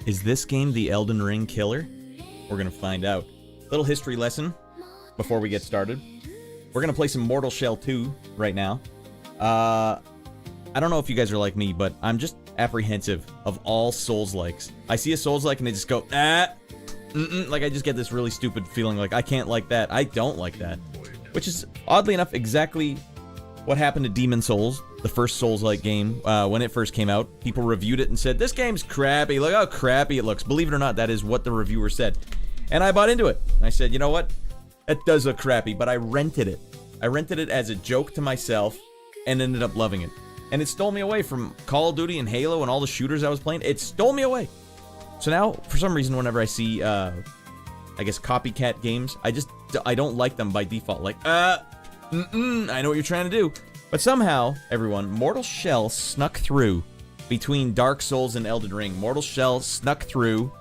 Is this game the Elden Ring killer? We're gonna find out. Little history lesson before we get started. We're gonna play some Mortal Shell 2 right now. I don't know if you guys are like me, but I'm just apprehensive of all Souls-likes. I see a Souls-like and I just go, like I just get this really stupid feeling like I can't like that. I don't like that. Which is, oddly enough, exactly what happened to Demon Souls, the first Souls-like game, when it first came out. People reviewed it and said, this game's crappy, look how crappy it looks. Believe it or not, that is what the reviewer said. And I bought into it. I said, you know what? It does look crappy, but I rented it. I rented it as a joke to myself and ended up loving it. And it stole me away from Call of Duty and Halo and all the shooters I was playing. It stole me away. So now, for some reason, whenever I see, I guess, copycat games, I don't like them by default. Like, I know what you're trying to do. But somehow, everyone, Mortal Shell snuck through between Dark Souls and Elden Ring. Mortal Shell snuck through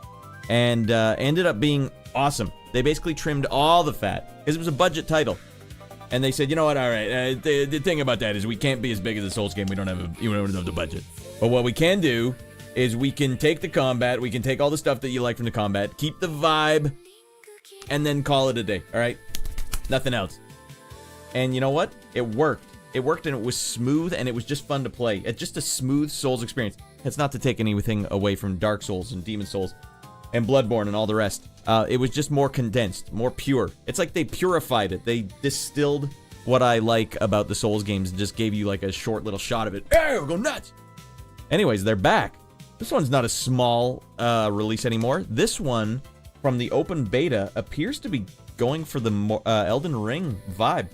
and ended up being awesome. They basically trimmed all the fat, because it was a budget title. And they said, you know what, alright, the thing about that is we can't be as big as a Souls game, we don't have the budget. But what we can do is we can take the combat, we can take all the stuff that you like from the combat, keep the vibe, and then call it a day, alright? Nothing else. And you know what? It worked. It worked and it was smooth and it was just fun to play. It's just a smooth Souls experience. It's not to take anything away from Dark Souls and Demon Souls and Bloodborne and all the rest. It was just more condensed, more pure. It's like they purified it. They distilled what I like about the Souls games and just gave you like a short little shot of it. Hey, go nuts! Anyways, they're back. This one's not a small release anymore. This one, from the open beta, appears to be going for the Elden Ring vibe.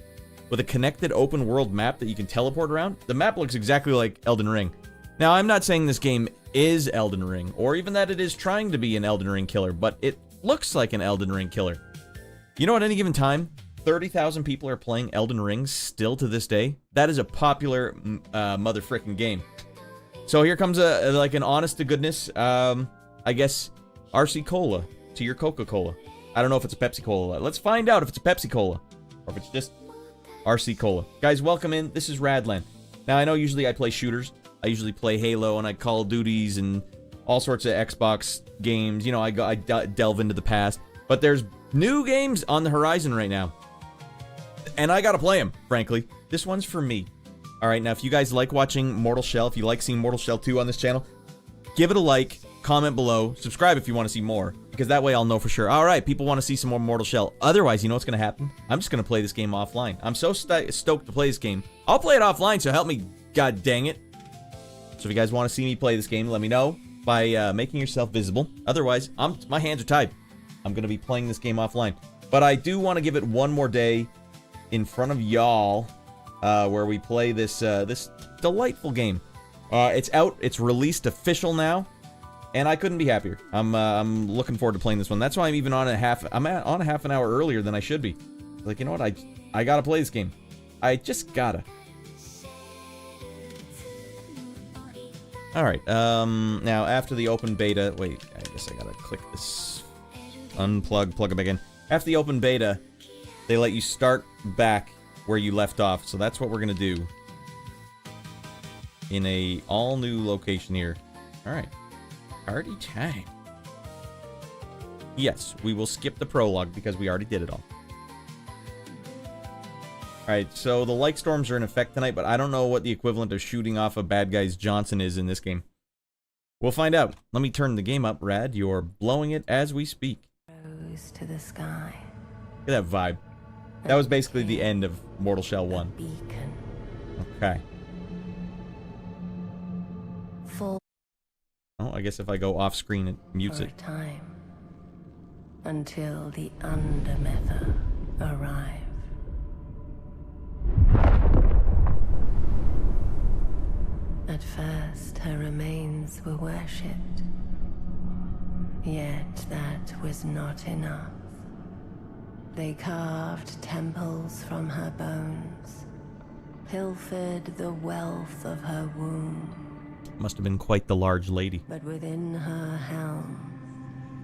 With a connected open world map that you can teleport around. The map looks exactly like Elden Ring. Now, I'm not saying this game is Elden Ring, or even that it is trying to be an Elden Ring killer, but it looks like an Elden Ring killer. You know, at any given time, 30,000 people are playing Elden Ring still to this day. That is a popular mother frickin' game. So here comes like an honest to goodness, I guess, RC Cola to your Coca-Cola. I don't know if it's a Pepsi Cola. Let's find out if it's a Pepsi Cola, or if it's just RC Cola. Guys, welcome in. This is Radland. Now, I know usually I play shooters. I usually play Halo and I Call of Duties and all sorts of Xbox games. You know, I delve into the past. But there's new games on the horizon right now. And I gotta play them, frankly. This one's for me. Alright, now if you guys like watching Mortal Shell, if you like seeing Mortal Shell 2 on this channel, give it a like, comment below, subscribe if you want to see more. Because that way I'll know for sure. Alright, people want to see some more Mortal Shell. Otherwise, you know what's going to happen? I'm just going to play this game offline. I'm so stoked to play this game. I'll play it offline, so help me, god dang it. So if you guys want to see me play this game, let me know by making yourself visible. Otherwise, my hands are tied. I'm going to be playing this game offline. But I do want to give it one more day in front of y'all where we play this this delightful game. It's out. It's released official now. And I couldn't be happier. I'm looking forward to playing this one. That's why I'm even on a half an hour earlier than I should be. Like, you know what? I gotta play this game. I just gotta. Alright, now after the open beta, wait, I guess I gotta click this, unplug, plug it back in. After the open beta, they let you start back where you left off, so that's what we're gonna do. In a all new location here. Alright. Party time. Yes, we will skip the prologue because we already did it all. Alright, so the light storms are in effect tonight, but I don't know what the equivalent of shooting off a bad guy's Johnson is in this game. We'll find out. Let me turn the game up, Rad. You're blowing it as we speak. Rose to the sky. Look at that vibe. That was basically the end of Mortal Shell 1. Beacon. Okay. Full. Oh, I guess if I go off screen, it mutes it. Time until the Undermether arrive. At first, her remains were worshipped. Yet that was not enough. They carved temples from her bones, pilfered the wealth of her womb. Must have been quite the large lady. But within her helm,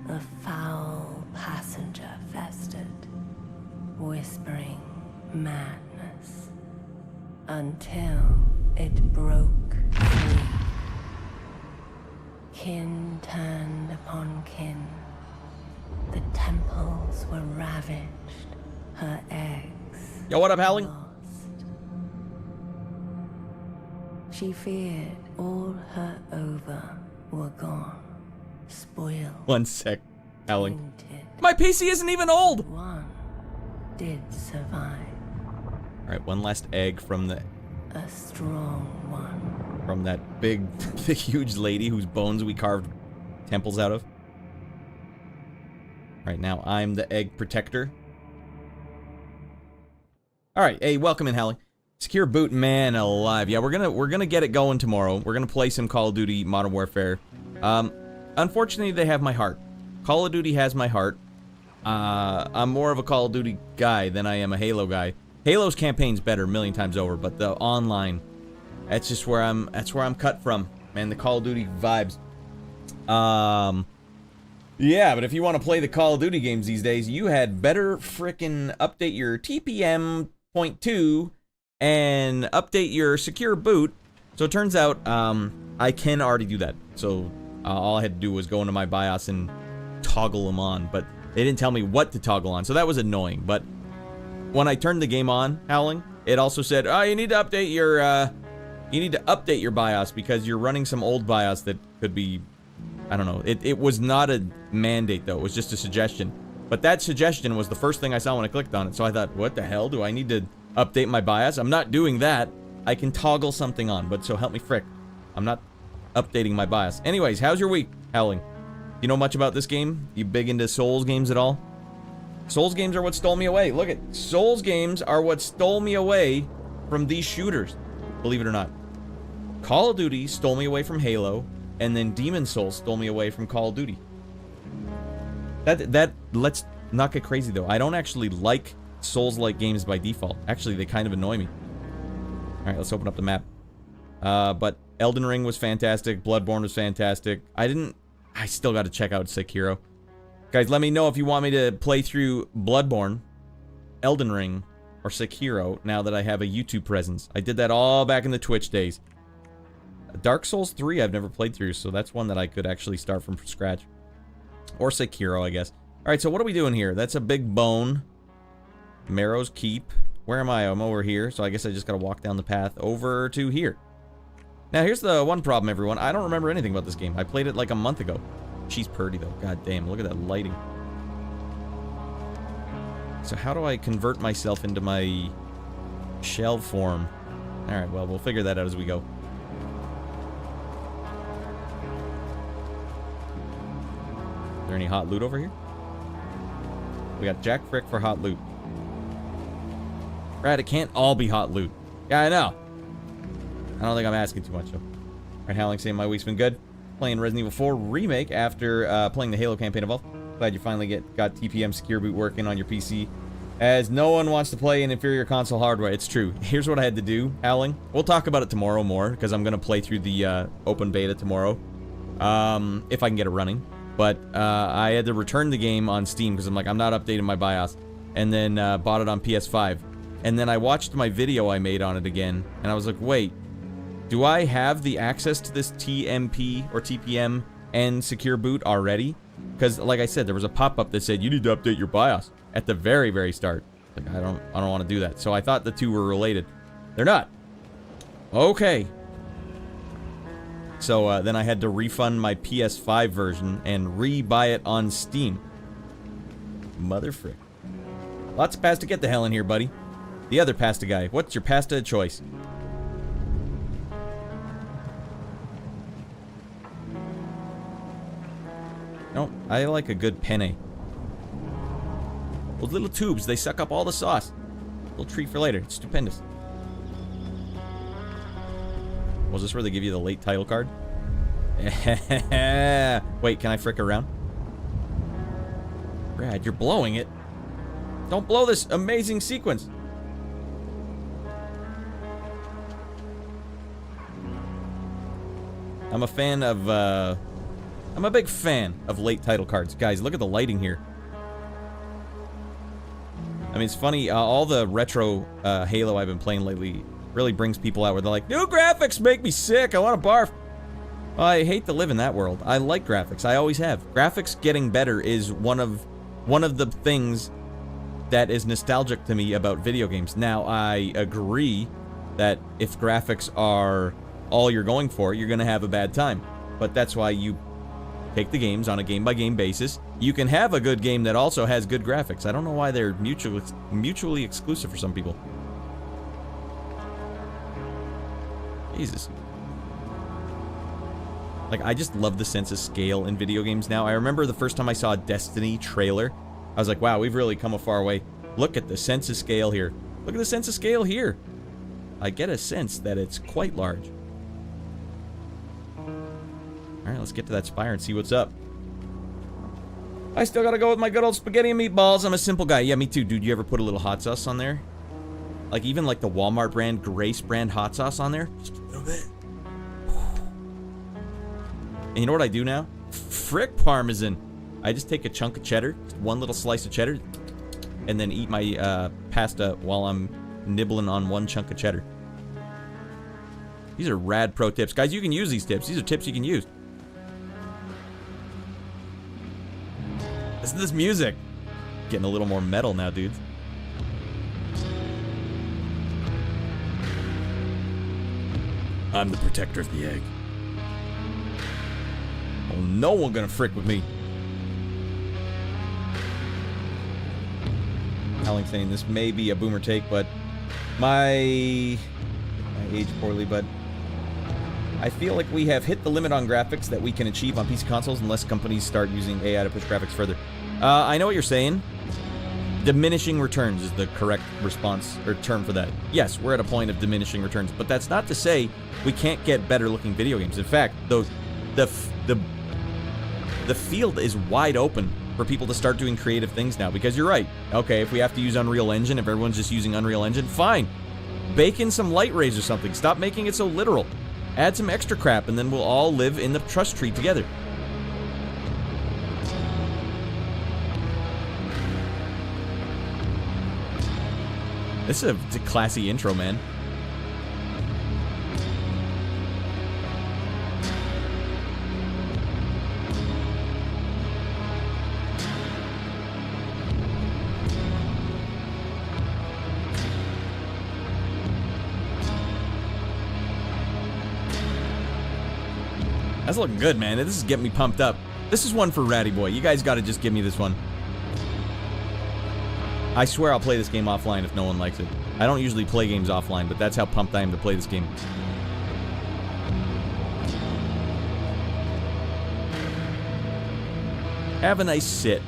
a foul passenger festered, whispering madness, until it broke free. Kin turned upon Yo, what up, Howling? lost. She feared all her ova were gone, spoiled, 1 sec, Howling. tainted. My PC isn't even old! One did survive, Alright, one last egg from the a strong one. from that big, huge lady whose bones we carved temples out of. Alright, now I'm the egg protector. Alright, hey, welcome in, Howling. Secure boot, man alive. Yeah, we're gonna get it going tomorrow. We're gonna play some Call of Duty Modern Warfare. Unfortunately, they have my heart. Call of Duty has my heart. I'm more of a Call of Duty guy than I am a Halo guy. Halo's campaign's better a million times over, but the online, that's just where I'm cut from, man. The Call of Duty vibes. Yeah, but if you want to play the Call of Duty games these days, you had better frickin' update your TPM.2 and update your secure boot. So it turns out, I can already do that. So all I had to do was go into my BIOS and toggle them on, but they didn't tell me what to toggle on, so that was annoying. But when I turned the game on, Howling, it also said, oh, you need to update your BIOS because you're running some old BIOS that could be, I don't know. It was not a mandate, though. It was just a suggestion. But that suggestion was the first thing I saw when I clicked on it. So I thought, what the hell? Do I need to update my BIOS? I'm not doing that. I can toggle something on, but so help me frick. I'm not updating my BIOS. Anyways, how's your week, Howling? You know much about this game? You big into Souls games at all? Souls games are what stole me away. Look at Souls games are what stole me away from these shooters. Believe it or not. Call of Duty stole me away from Halo, and then Demon Souls stole me away from Call of Duty. Let's not get crazy though. I don't actually like Souls-like games by default. Actually, they kind of annoy me. All right, let's open up the map. But Elden Ring was fantastic. Bloodborne was fantastic. I still got to check out Sekiro. Guys, let me know if you want me to play through Bloodborne, Elden Ring, or Sekiro now that I have a YouTube presence. I did that all back in the Twitch days. Dark Souls 3 I've never played through, so that's one that I could actually start from scratch. Or Sekiro, I guess. Alright, so what are we doing here? That's a big bone. Marrow's Keep. Where am I? I'm over here, so I guess I just gotta walk down the path over to here. Now, here's the one problem, everyone. I don't remember anything about this game. I played it like a month ago. She's purty, though. God damn, look at that lighting. So how do I convert myself into my shell form? Alright, well, we'll figure that out as we go. Is there any hot loot over here? We got Jack Frick for hot loot. Radd, it can't all be hot loot. Yeah, I know. I don't think I'm asking too much, though. Alright, Howling saying my week's been good. Playing Resident Evil 4 Remake after playing the Halo campaign of all. Glad you finally got TPM secure boot working on your PC. As no one wants to play in inferior console hardware. It's true. Here's what I had to do, Howling. We'll talk about it tomorrow more, because I'm going to play through the open beta tomorrow. If I can get it running. But I had to return the game on Steam, because I'm like, I'm not updating my BIOS. And then bought it on PS5. And then I watched my video I made on it again, and I was like, wait. Do I have the access to this TMP or TPM and secure boot already? Because, like I said, there was a pop-up that said you need to update your BIOS at the very, very start. Like, I don't want to do that. So I thought the two were related. They're not. Okay. So then I had to refund my PS5 version and re-buy it on Steam. Motherfrick. Lots of pasta. Get the hell in here, buddy. The other pasta guy. What's your pasta of choice? No, I like a good penne. Those little tubes, they suck up all the sauce. Little treat for later. It's stupendous. Was this where they give you the late title card? Wait, can I frick around? Radd, you're blowing it. Don't blow this amazing sequence. I'm a fan of, I'm a big fan of late title cards. Guys, look at the lighting here. I mean, it's funny, all the retro Halo I've been playing lately really brings people out where they're like, new graphics make me sick, I want to barf. Well, I hate to live in that world. I like graphics, I always have. Graphics getting better is one of the things that is nostalgic to me about video games. Now, I agree that if graphics are all you're going for, you're going to have a bad time. But that's why you take the games on a game-by-game basis. You can have a good game that also has good graphics. I don't know why they're mutually exclusive for some people. Jesus. Like, I just love the sense of scale in video games now. I remember the first time I saw a Destiny trailer, I was like, wow, we've really come a far way. Look at the sense of scale here. Look at the sense of scale here. I get a sense that it's quite large. Alright, let's get to that spire and see what's up. I still gotta go with my good old spaghetti and meatballs. I'm a simple guy. Yeah, me too, dude. You ever put a little hot sauce on there? Like, even like the Walmart brand, Grace brand hot sauce on there? Just a little bit. And you know what I do now? Frick Parmesan. I just take a chunk of cheddar, just one little slice of cheddar, and then eat my pasta while I'm nibbling on one chunk of cheddar. These are rad pro tips. Guys, you can use these tips. These are tips you can use. Listen to this music. Getting a little more metal now, dudes. I'm the protector of the egg. Oh, no one gonna frick with me. Howling saying this may be a boomer take, but I age poorly, but I feel like we have hit the limit on graphics that we can achieve on PC consoles unless companies start using AI to push graphics further. I know what you're saying. Diminishing returns is the correct response or term for that. Yes, we're at a point of diminishing returns, but that's not to say we can't get better looking video games. In fact, the field is wide open for people to start doing creative things now, because you're right. Okay, if we have to use Unreal Engine, if everyone's just using Unreal Engine, fine. Bake in some light rays or something. Stop making it so literal. Add some extra crap, and then we'll all live in the trust tree together. This is a classy intro, man. That's looking good, man. This is getting me pumped up. This is one for Ratty Boy. You guys gotta just give me this one. I swear I'll play this game offline if no one likes it. I don't usually play games offline, but that's how pumped I am to play this game. Have a nice sit.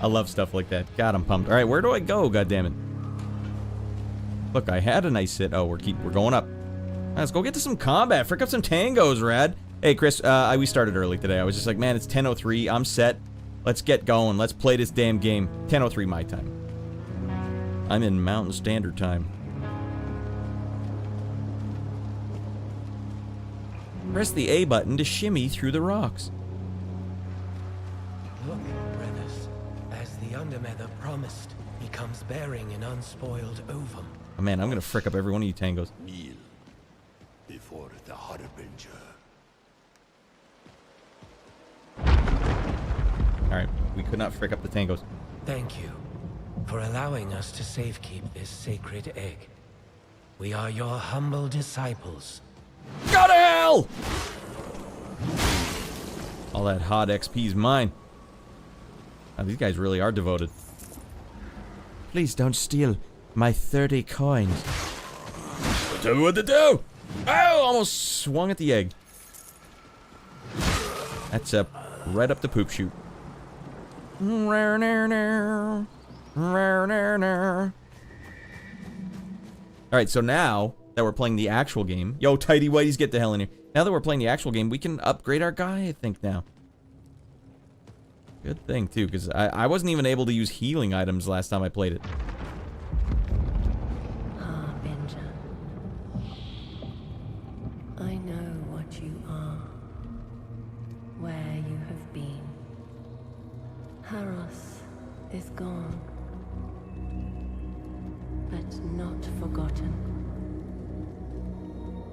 I love stuff like that. God, I'm pumped. All right, where do I go? God damn it! Look, I had a nice sit. Oh, we're going up. Let's go get to some combat. Frick up some tangos, Rad. Hey, Chris. We started early today. I was just like, man, it's 10:03. I'm set. Let's get going. Let's play this damn game. 10:03 my time. I'm in Mountain Standard Time. Press the A button to shimmy through the rocks. Look, brothers, as the Undermother promised, he comes bearing an unspoiled ovum. Oh man, I'm gonna frick up every one of you tangos. Kneel before the Harbinger. Alright, we could not frick up the tangos. Thank you for allowing us to safekeep this sacred egg. We are your humble disciples. Go to hell! All that hot XP is mine. Wow, these guys really are devoted. Please don't steal my 30 coins. I'll tell you what to do! Oh, almost swung at the egg. That's up, right up the poop chute. Alright, so now that we're playing the actual game... Yo, tighty whities, get the hell in here. Now that we're playing the actual game, we can upgrade our guy, I think, now. Good thing, too, because I wasn't even able to use healing items last time I played it. Harbinger. I know what you are. Where you have not forgotten.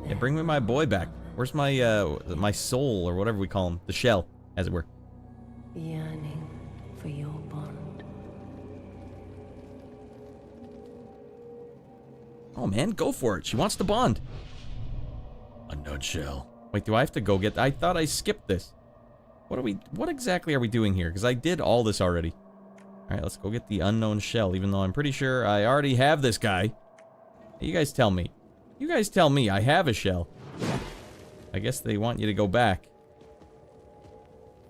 Yeah, bring me my boy back. Where's my soul, or whatever we call him? The shell, as it were. Yearning for your bond. Oh man, go for it. She wants the bond. A nutshell. Wait, do I have to go get... I thought I skipped this. What exactly are we doing here? Because I did all this already. Alright, let's go get the unknown shell, even though I'm pretty sure I already have this guy. You guys tell me. You guys tell me I have a shell. I guess they want you to go back.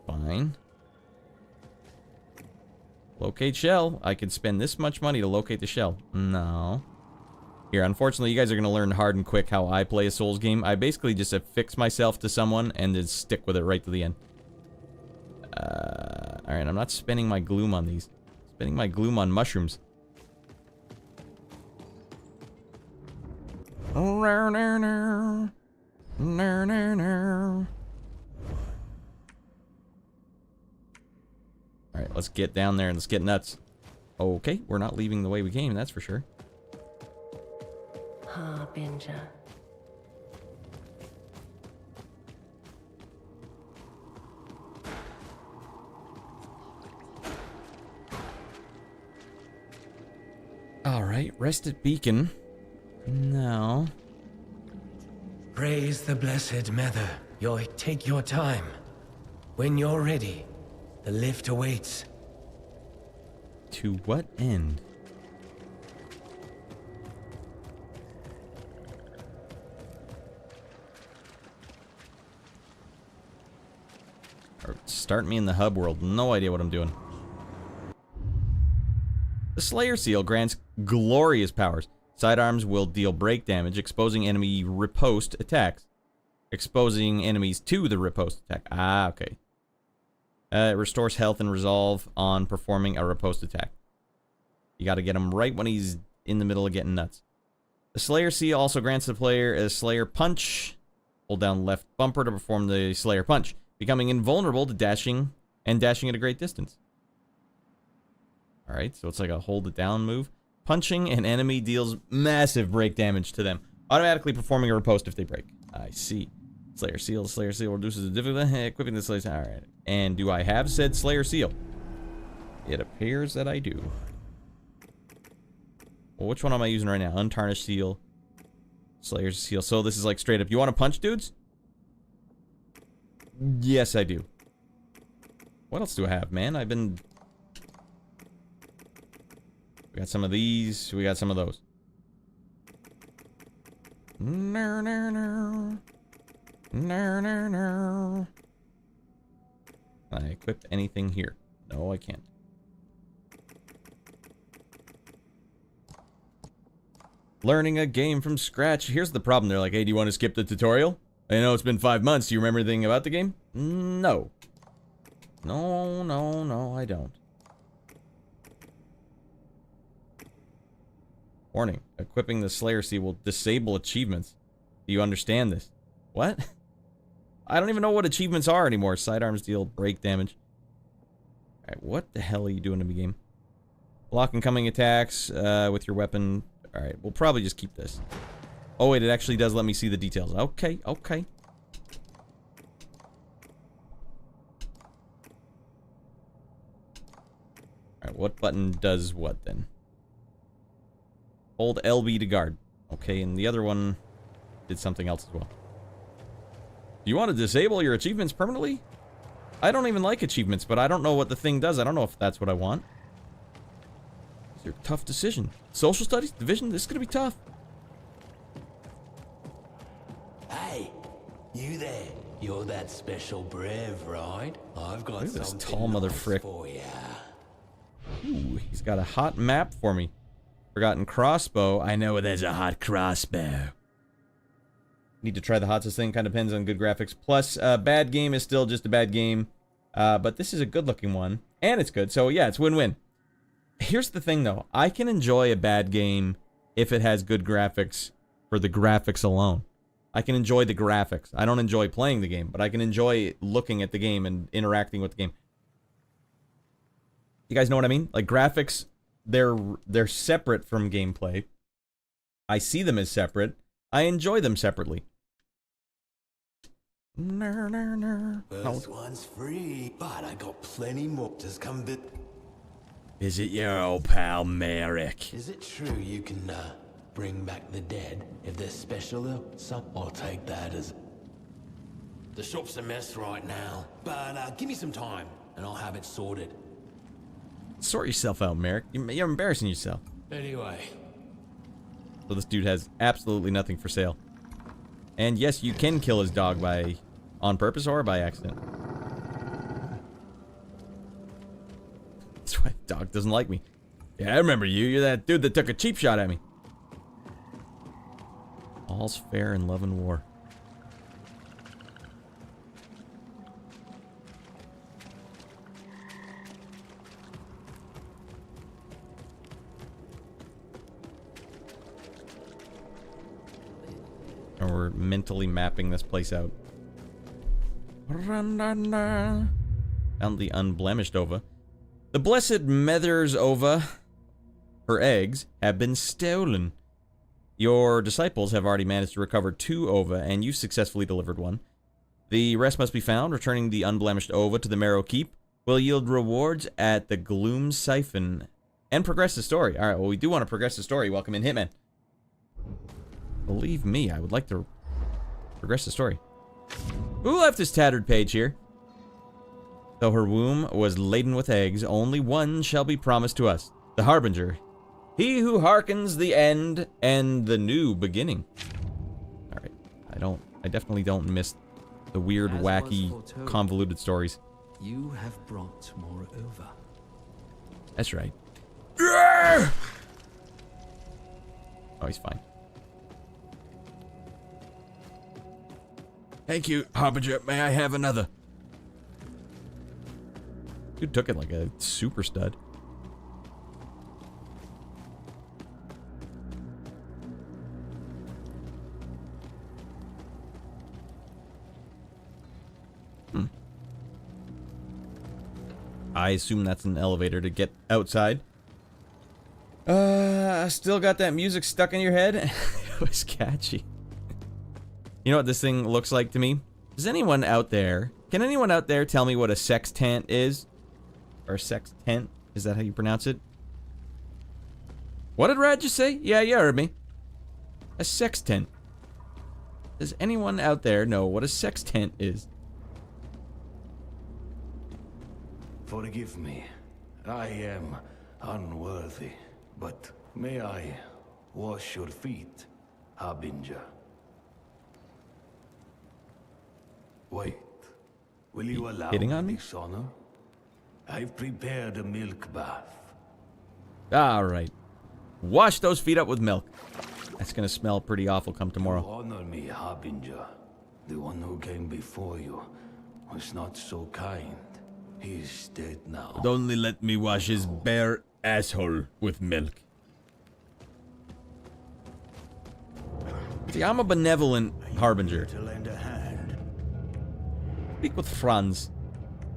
Fine. Locate shell. I can spend this much money to locate the shell. No. Here, unfortunately, you guys are going to learn hard and quick how I play a Souls game. I basically just affix myself to someone and then stick with it right to the end. Alright, I'm not spending my gloom on these. Spending my gloom on mushrooms. Alright, let's get down there and let's get nuts. Okay, we're not leaving the way we came, that's for sure. Harbinger. Alright, rest at beacon. No. Praise the blessed Mother. Take your time. When you're ready, the lift awaits. To what end? Or start me in the hub world. No idea what I'm doing. The Slayer Seal grants glorious powers. Sidearms will deal break damage, exposing enemy riposte attacks. Exposing enemies to the riposte attack. Ah, okay. It restores health and resolve on performing a riposte attack. You gotta get him right when he's in the middle of getting nuts. The Slayer Seal also grants the player a Slayer Punch. Hold down left bumper to perform the Slayer Punch, becoming invulnerable to dashing at a great distance. Alright, so it's like a hold it down move. Punching an enemy deals massive break damage to them, automatically performing a riposte if they break. I see. Slayer Seal reduces the difficulty. Equipping the Slayer. Alright. And do I have said Slayer Seal? It appears that I do. Well, which one am I using right now? Untarnished Seal. Slayer Seal. So this is like straight up. You want to punch dudes? Yes, I do. What else do I have, man? I've been... We got some of these. We got some of those. No, no, no. No, no, no. Can I equip anything here? No, I can't. Learning a game from scratch. Here's the problem. They're like, hey, do you want to skip the tutorial? I know it's been 5 months. Do you remember anything about the game? No. No, no, no, I don't. Warning. Equipping the Slayer Seal will disable achievements. Do you understand this? What? I don't even know what achievements are anymore. Sidearms deal break damage. Alright, what the hell are you doing in the game? Block incoming attacks with your weapon. Alright, we'll probably just keep this. Oh wait, it actually does let me see the details. Okay, okay. Alright, what button does what then? Hold LB to guard. Okay, and the other one did something else as well. Do you want to disable your achievements permanently? I don't even like achievements, but I don't know what the thing does. I don't know if that's what I want. These are a tough decision. Social studies? Division? This is going to be tough. Hey, you there? You're that special brave, right? I've got Look at this something tall mother nice frick. for ya. Ooh, he's got a hot map for me. Forgotten crossbow. I know there's a hot crossbow. Need to try the hottest thing. Kind of depends on good graphics. Plus, bad game is still just a bad game. But this is a good looking one. And it's good. So yeah, it's win-win. Here's the thing though. I can enjoy a bad game if it has good graphics for the graphics alone. I can enjoy the graphics. I don't enjoy playing the game, but I can enjoy looking at the game and interacting with the game. You guys know what I mean? Like graphics, they're separate from gameplay. I see them as separate. I enjoy them separately. First one's free, but I got plenty more. Just come bit. Is it your old pal Merrick? Is it true you can bring back the dead if they're special though? Some I'll take that as. The shop's a mess right now, but give me some time and I'll have it sorted. Sort yourself out, Merrick. You're embarrassing yourself. Anyway. So this dude has absolutely nothing for sale. And yes, you can kill his dog on purpose or by accident. That's why the dog doesn't like me. Yeah, I remember you. You're that dude that took a cheap shot at me. All's fair in love and war. And we're mentally mapping this place out. Found the unblemished ova. The blessed mother's ova, her eggs, have been stolen. Your disciples have already managed to recover 2 ova, and you successfully delivered 1. The rest must be found. Returning the unblemished ova to the Marrow Keep will yield rewards at the Gloom Siphon and progress the story. Alright, well, we do want to progress the story. Welcome in, Hitman. Believe me, I would like to progress the story. Who left this tattered page here? Though her womb was laden with eggs, only one shall be promised to us. The Harbinger. He who hearkens the end and the new beginning. Alright. I definitely don't miss the weird, wacky, convoluted stories. You have brought more over. That's right. Oh, he's fine. Thank you, Harbinger. May I have another? Dude took it like a super stud. I assume that's an elevator to get outside. Still got that music stuck in your head? It was catchy. You know what this thing looks like to me? Does anyone out there... Can anyone out there tell me what a sextant is? Or sextant? Is that how you pronounce it? What did Radd just say? Yeah, you heard me. A sextant. Does anyone out there know what a sextant is? Forgive me. I am unworthy, but may I wash your feet, Harbinger? Wait, will you allow hitting on me? this honor? I've prepared a milk bath. Alright. Wash those feet up with milk. That's gonna smell pretty awful come tomorrow. Honor me, Harbinger. The one who came before you was not so kind. He's dead now. Only let me wash his bare asshole with milk. See, I'm a benevolent Harbinger. To lend a hand. Speak with Franz.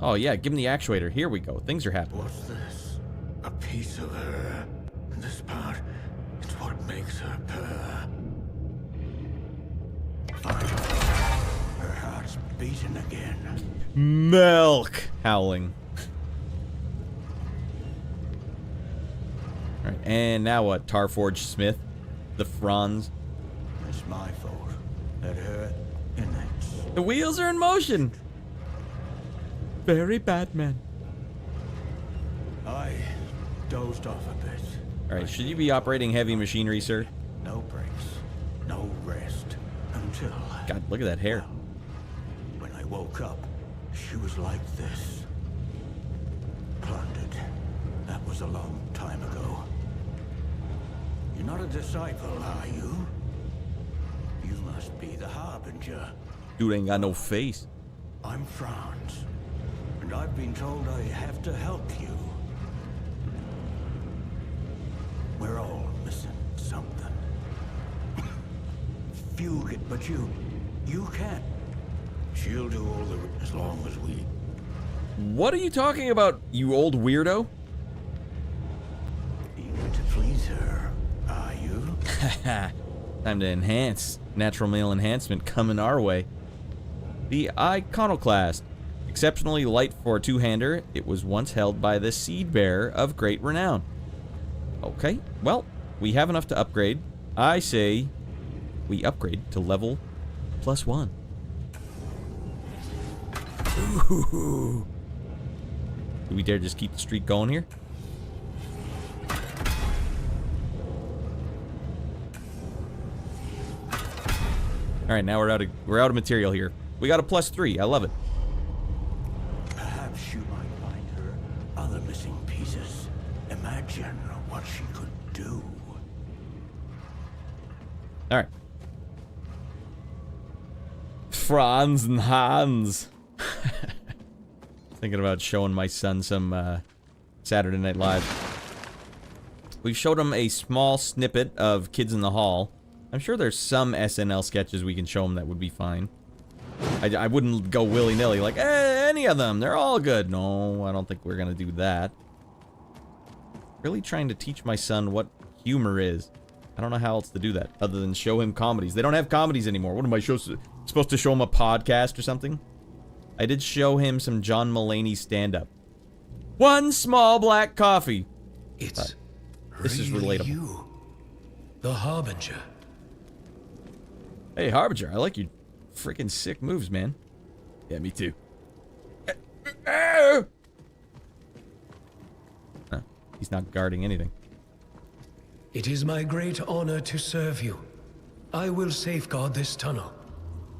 Oh yeah, give him the actuator. Here we go. Things are happening. What's this? A piece of her. This part, it's what makes her purr. Her heart's beating again. Milk! Howling. Alright, and now what? Tarforge Smith? The Franz? It's my fault. That hurt, and that's... The wheels are in motion! Very bad, man. I dozed off a bit. Alright, should you be operating heavy machinery, sir? No breaks, no rest, until... God, look at that hair. When I woke up, she was like this. Plundered. That was a long time ago. You're not a disciple, are you? You must be the Harbinger. Dude ain't got no face. I'm Franz, and I've been told I have to help you. We're all missing something. Fugue it, but you can't. She'll do all the as long as we... What are you talking about, you old weirdo? Eager to please her, are you? Time to enhance. Natural male enhancement coming our way. The Iconoclast. Exceptionally light for a two-hander, it was once held by the Seed Bearer of great renown. Okay, well, we have enough to upgrade. I say we upgrade to level +1. Ooh. Do we dare just keep the streak going here? All right, now we're out of material here. We got a +3. I love it. Perhaps you might find her other missing pieces. Imagine what she could do. All right. Franz and Hans. Thinking about showing my son some Saturday Night Live. We showed him a small snippet of Kids in the Hall. I'm sure there's some SNL sketches we can show him that would be fine. I wouldn't go willy-nilly like, any of them, they're all good. No, I don't think we're gonna do that. Really trying to teach my son what humor is. I don't know how else to do that, other than show him comedies. They don't have comedies anymore. What am I supposed to show him a podcast or something? I did show him some John Mulaney stand-up. One small black coffee. It's this is really relatable. You, the Harbinger. Hey, Harbinger, I like your freaking sick moves, man. Yeah, me too. Huh, he's not guarding anything. It is my great honor to serve you. I will safeguard this tunnel,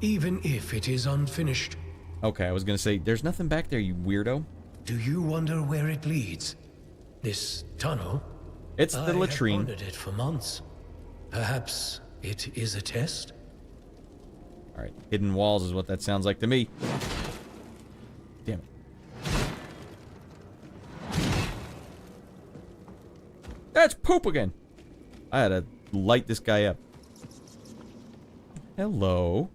even if it is unfinished. Okay, I was gonna say, there's nothing back there, you weirdo. Do you wonder where it leads? This tunnel? It's the latrine. I have pondered it for months. Perhaps it is a test? Alright, hidden walls is what that sounds like to me. Damn it. That's poop again! I had to light this guy up. Hello.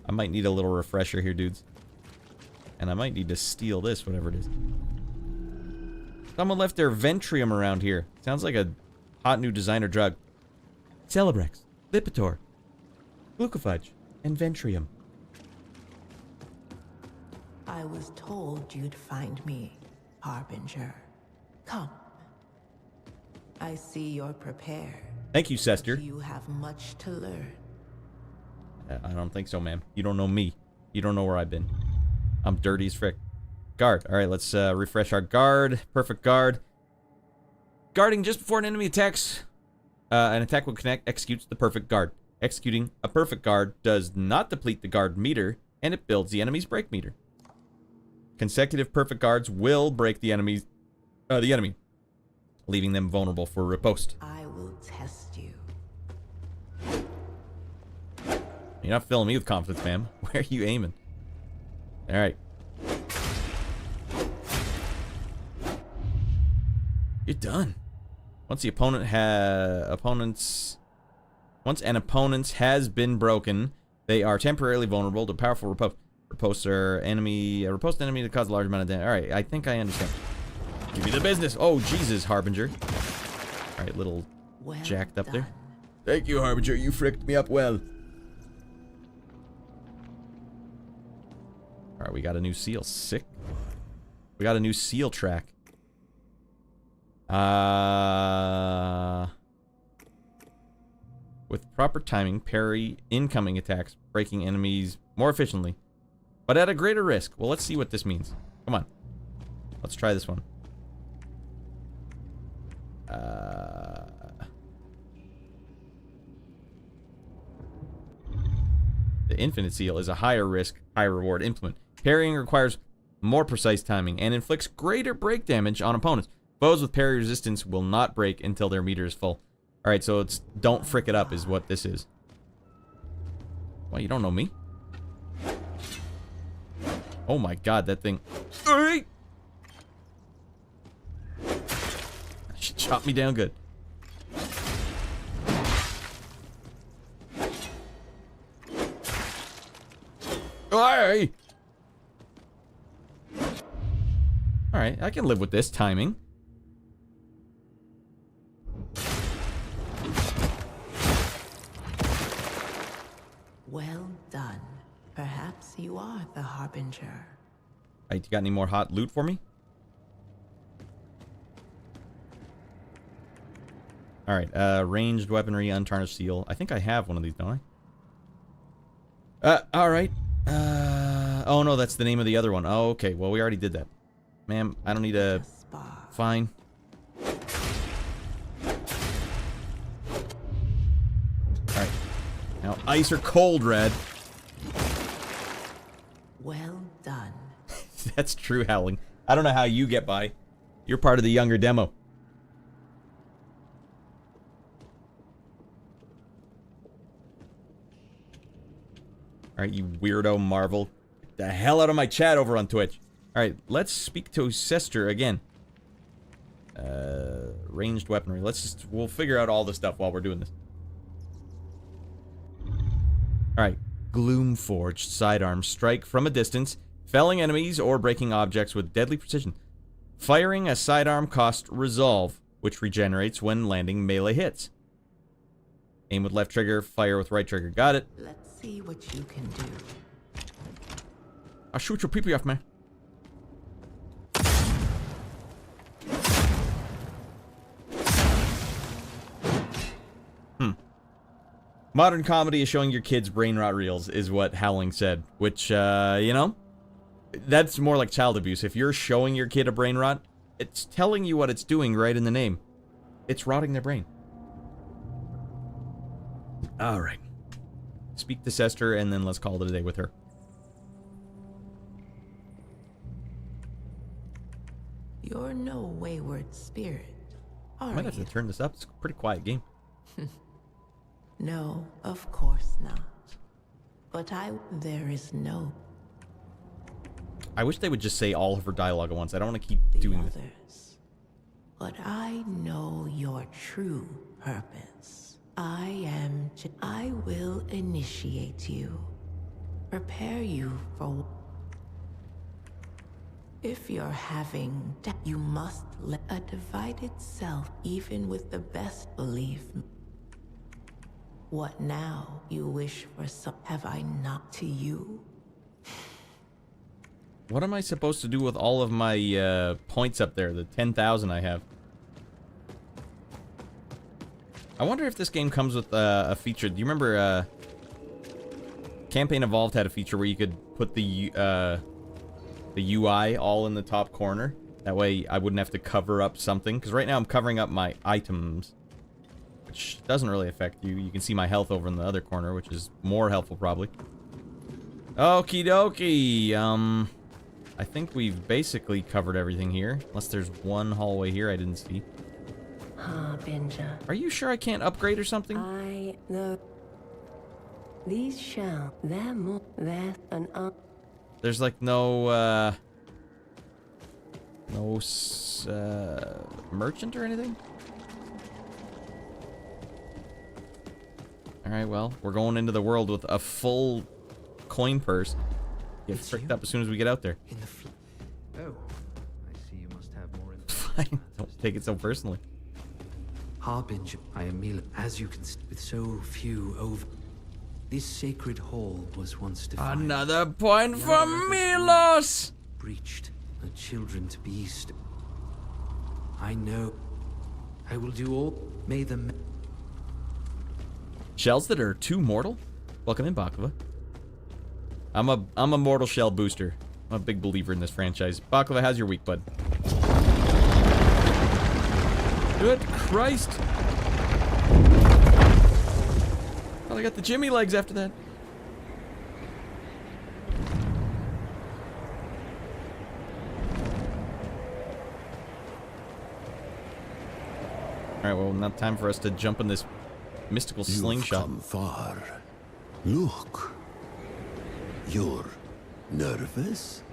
I might need a little refresher here, dudes. And I might need to steal this, whatever it is. Someone left their Ventrium around here. Sounds like a hot new designer drug. Celebrex, Lipitor, Glucophage, and Ventrium. I was told you'd find me, Harbinger. Come. I see you're prepared. Thank you, Sester. You have much to learn. I don't think so, ma'am. You don't know me. You don't know where I've been. I'm dirty as frick. Guard. Alright, let's refresh our guard. Perfect guard. Guarding just before an enemy attacks. An attack will connect, executes the perfect guard. Executing a perfect guard does not deplete the guard meter, and it builds the enemy's break meter. Consecutive perfect guards will break the enemy, leaving them vulnerable for riposte. I will test you. You're not filling me with confidence, ma'am. Where are you aiming? Alright. You're done. Once an opponent has been broken, they are temporarily vulnerable to powerful riposte. Riposte enemy to cause a large amount of damage. Alright, I think I understand. Give me the business. Oh, Jesus, Harbinger. Alright, little Well jacked up done. there. Thank you, Harbinger. You fricked me up well. Alright, we got a new seal. Sick. We got a new seal track. With proper timing, parry incoming attacks, breaking enemies more efficiently, but at a greater risk. Well, let's see what this means. Come on. Let's try this one. The infinite seal is a higher risk, higher reward implement. Parrying requires more precise timing and inflicts greater break damage on opponents. Foes with parry resistance will not break until their meter is full. Alright, so it's don't frick it up is what this is. Well, you don't know me? Oh my god, that thing. She chopped me down good. Alright, I can live with this timing. Well done. Perhaps you are the Harbinger. Alright, you got any more hot loot for me? Alright, ranged weaponry, untarnished seal. I think I have one of these, don't I? Alright. Oh no, that's the name of the other one. Oh, okay. Well, we already did that. Ma'am, I don't need a... Fine. Alright. Now, ice or cold, Red? Well done. That's true, Howling. I don't know how you get by. You're part of the younger demo. Alright, you weirdo Marvel. Get the hell out of my chat over on Twitch. Alright, let's speak to Sister again. Ranged weaponry. We'll figure out all the stuff while we're doing this. Alright. Gloom Forged sidearm. Strike from a distance, felling enemies or breaking objects with deadly precision. Firing a sidearm costs resolve, which regenerates when landing melee hits. Aim with left trigger, fire with right trigger. Got it. Let's see what you can do. I'll shoot your pee-pee off, man. Modern comedy is showing your kids brain rot reels, is what Howling said. Which, you know, that's more like child abuse. If you're showing your kid a brain rot, it's telling you what it's doing right in the name. It's rotting their brain. Alright. Speak to Sester, and then let's call it a day with her. You're no wayward spirit, I are might have to you? turn this up. It's a pretty quiet game. No, of course not. But there is no I wish they would just say all of her dialogue at once. I don't want to keep the doing this. others. But I know your true purpose. I will initiate you. Prepare you for... If you're having... You must let a divided self, even with the best belief. What now? You wish for some... Have I not to you? What am I supposed to do with all of my points up there? The 10,000 I have. I wonder if this game comes with a feature. Do you remember Campaign Evolved had a feature where you could put the UI all in the top corner? That way I wouldn't have to cover up something. Because right now I'm covering up my items, which doesn't really affect you. You can see my health over in the other corner, which is more helpful probably. Okie dokie. I think we've basically covered everything here. Unless there's one hallway here I didn't see. Harbinger. Are you sure I can't upgrade or something? I know. These shall. They're more. They're an up. There's like no, merchant or anything? Alright, well, we're going into the world with a full coin purse. Get tricked up as soon as we get out there. In the oh, I see you must have more in the Fine, don't take it so personally. Harbinger, I am Mila. As you can see, with so few over. This sacred hall was once defined. Another point for Milos! Breached, the children to be still. I know. I will do all. May the Shells that are too mortal? Welcome in, Baklava. I'm a mortal shell booster. I'm a big believer in this franchise. Baklava, how's your week, bud? Good Christ! Well, I got the Jimmy legs after that. Alright, well, now time for us to jump in this mystical slingshot. You've come far. Look. You're nervous?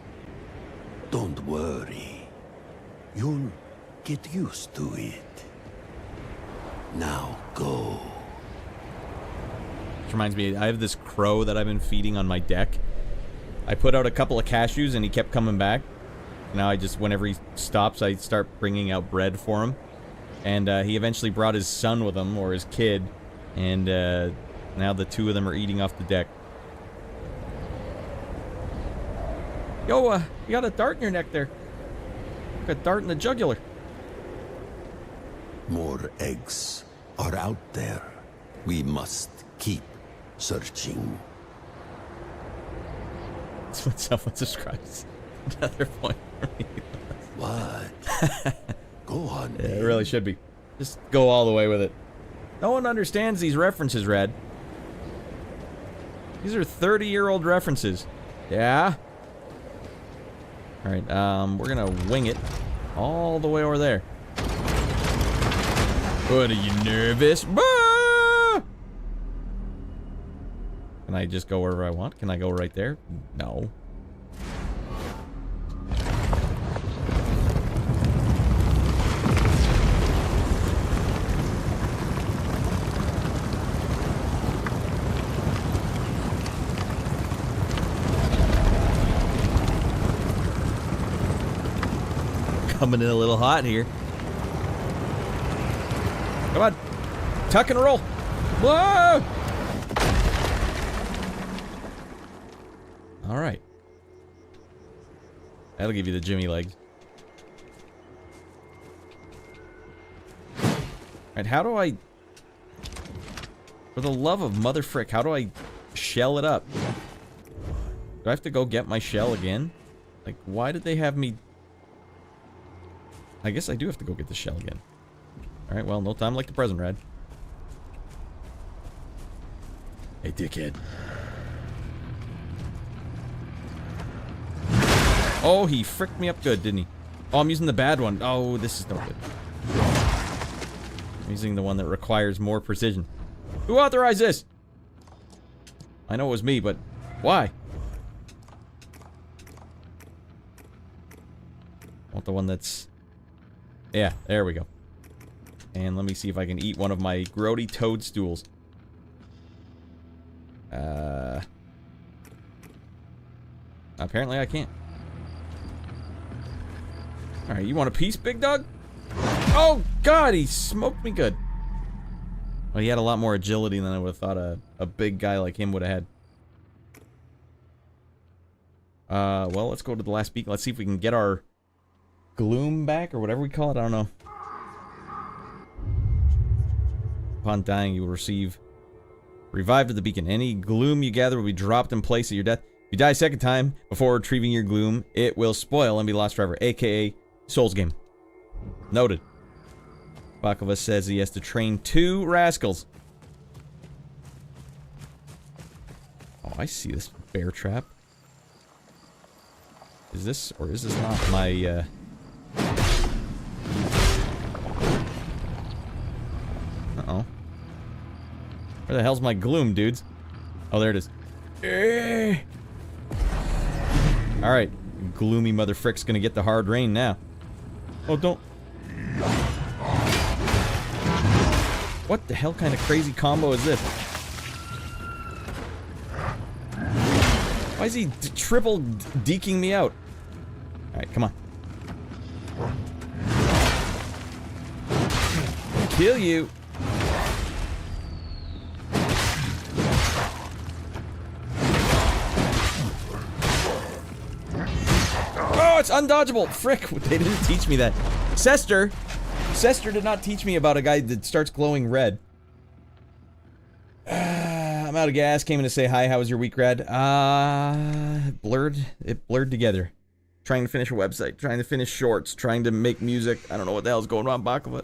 Don't worry. You'll get used to it. Now go. Which reminds me, I have this crow that I've been feeding on my deck. I put out a couple of cashews and he kept coming back. Now I just, whenever he stops, I start bringing out bread for him. And he eventually brought his son with him, or his kid. And now the two of them are eating off the deck. Yo, you got a dart in your neck there. Got a dart in the jugular. More eggs are out there. We must keep searching. That's what someone describes. Another point for me. What? Go on. Yeah, it really should be. Just go all the way with it. No one understands these references, Radd. These are 30-year-old references. Yeah? Alright, we're gonna wing it all the way over there. What, are you nervous? Ah! Can I just go wherever I want? Can I go right there? No. Coming in a little hot here. Come on. Tuck and roll. Whoa! Alright. That'll give you the Jimmy legs. Alright, how do I... For the love of mother frick, how do I shell it up? Do I have to go get my shell again? Like, why did they have me... I guess I do have to go get the shell again. Alright, well, no time like the present, Radd. Hey, dickhead. Oh, he fricked me up good, didn't he? Oh, I'm using the bad one. Oh, this is no good. I'm using the one that requires more precision. Who authorized this? I know it was me, but why? I want the one that's... Yeah, there we go. And let me see if I can eat one of my grody toadstools. Apparently I can't. Alright, you want a piece, big dog? Oh, God, he smoked me good. Well, he had a lot more agility than I would have thought a big guy like him would have had. Well, let's go to the last beacon. Let's see if we can get our gloom back, or whatever we call it. I don't know. Upon dying, you will receive revived at the beacon. Any gloom you gather will be dropped in place at your death. If you die a second time before retrieving your gloom, it will spoil and be lost forever, aka Souls game. Noted. Bakova says he has to train 2 rascals. Oh, I see this bear trap. Is this, or is this not my, Uh-oh. Where the hell's my gloom, dudes? Oh, there it is. Alright. Gloomy mother frick's gonna get the hard rain now. Oh, don't. What the hell kind of crazy combo is this? Why is he triple deking me out? Alright, come on. Kill you. Oh, it's undodgeable. Frick, they didn't teach me that. Sester did not teach me about a guy that starts glowing red. I'm out of gas. Came in to say hi. How was your week, Radd? It blurred together. Trying to finish a website, trying to finish shorts, trying to make music. I don't know what the hell's going on, Bakova.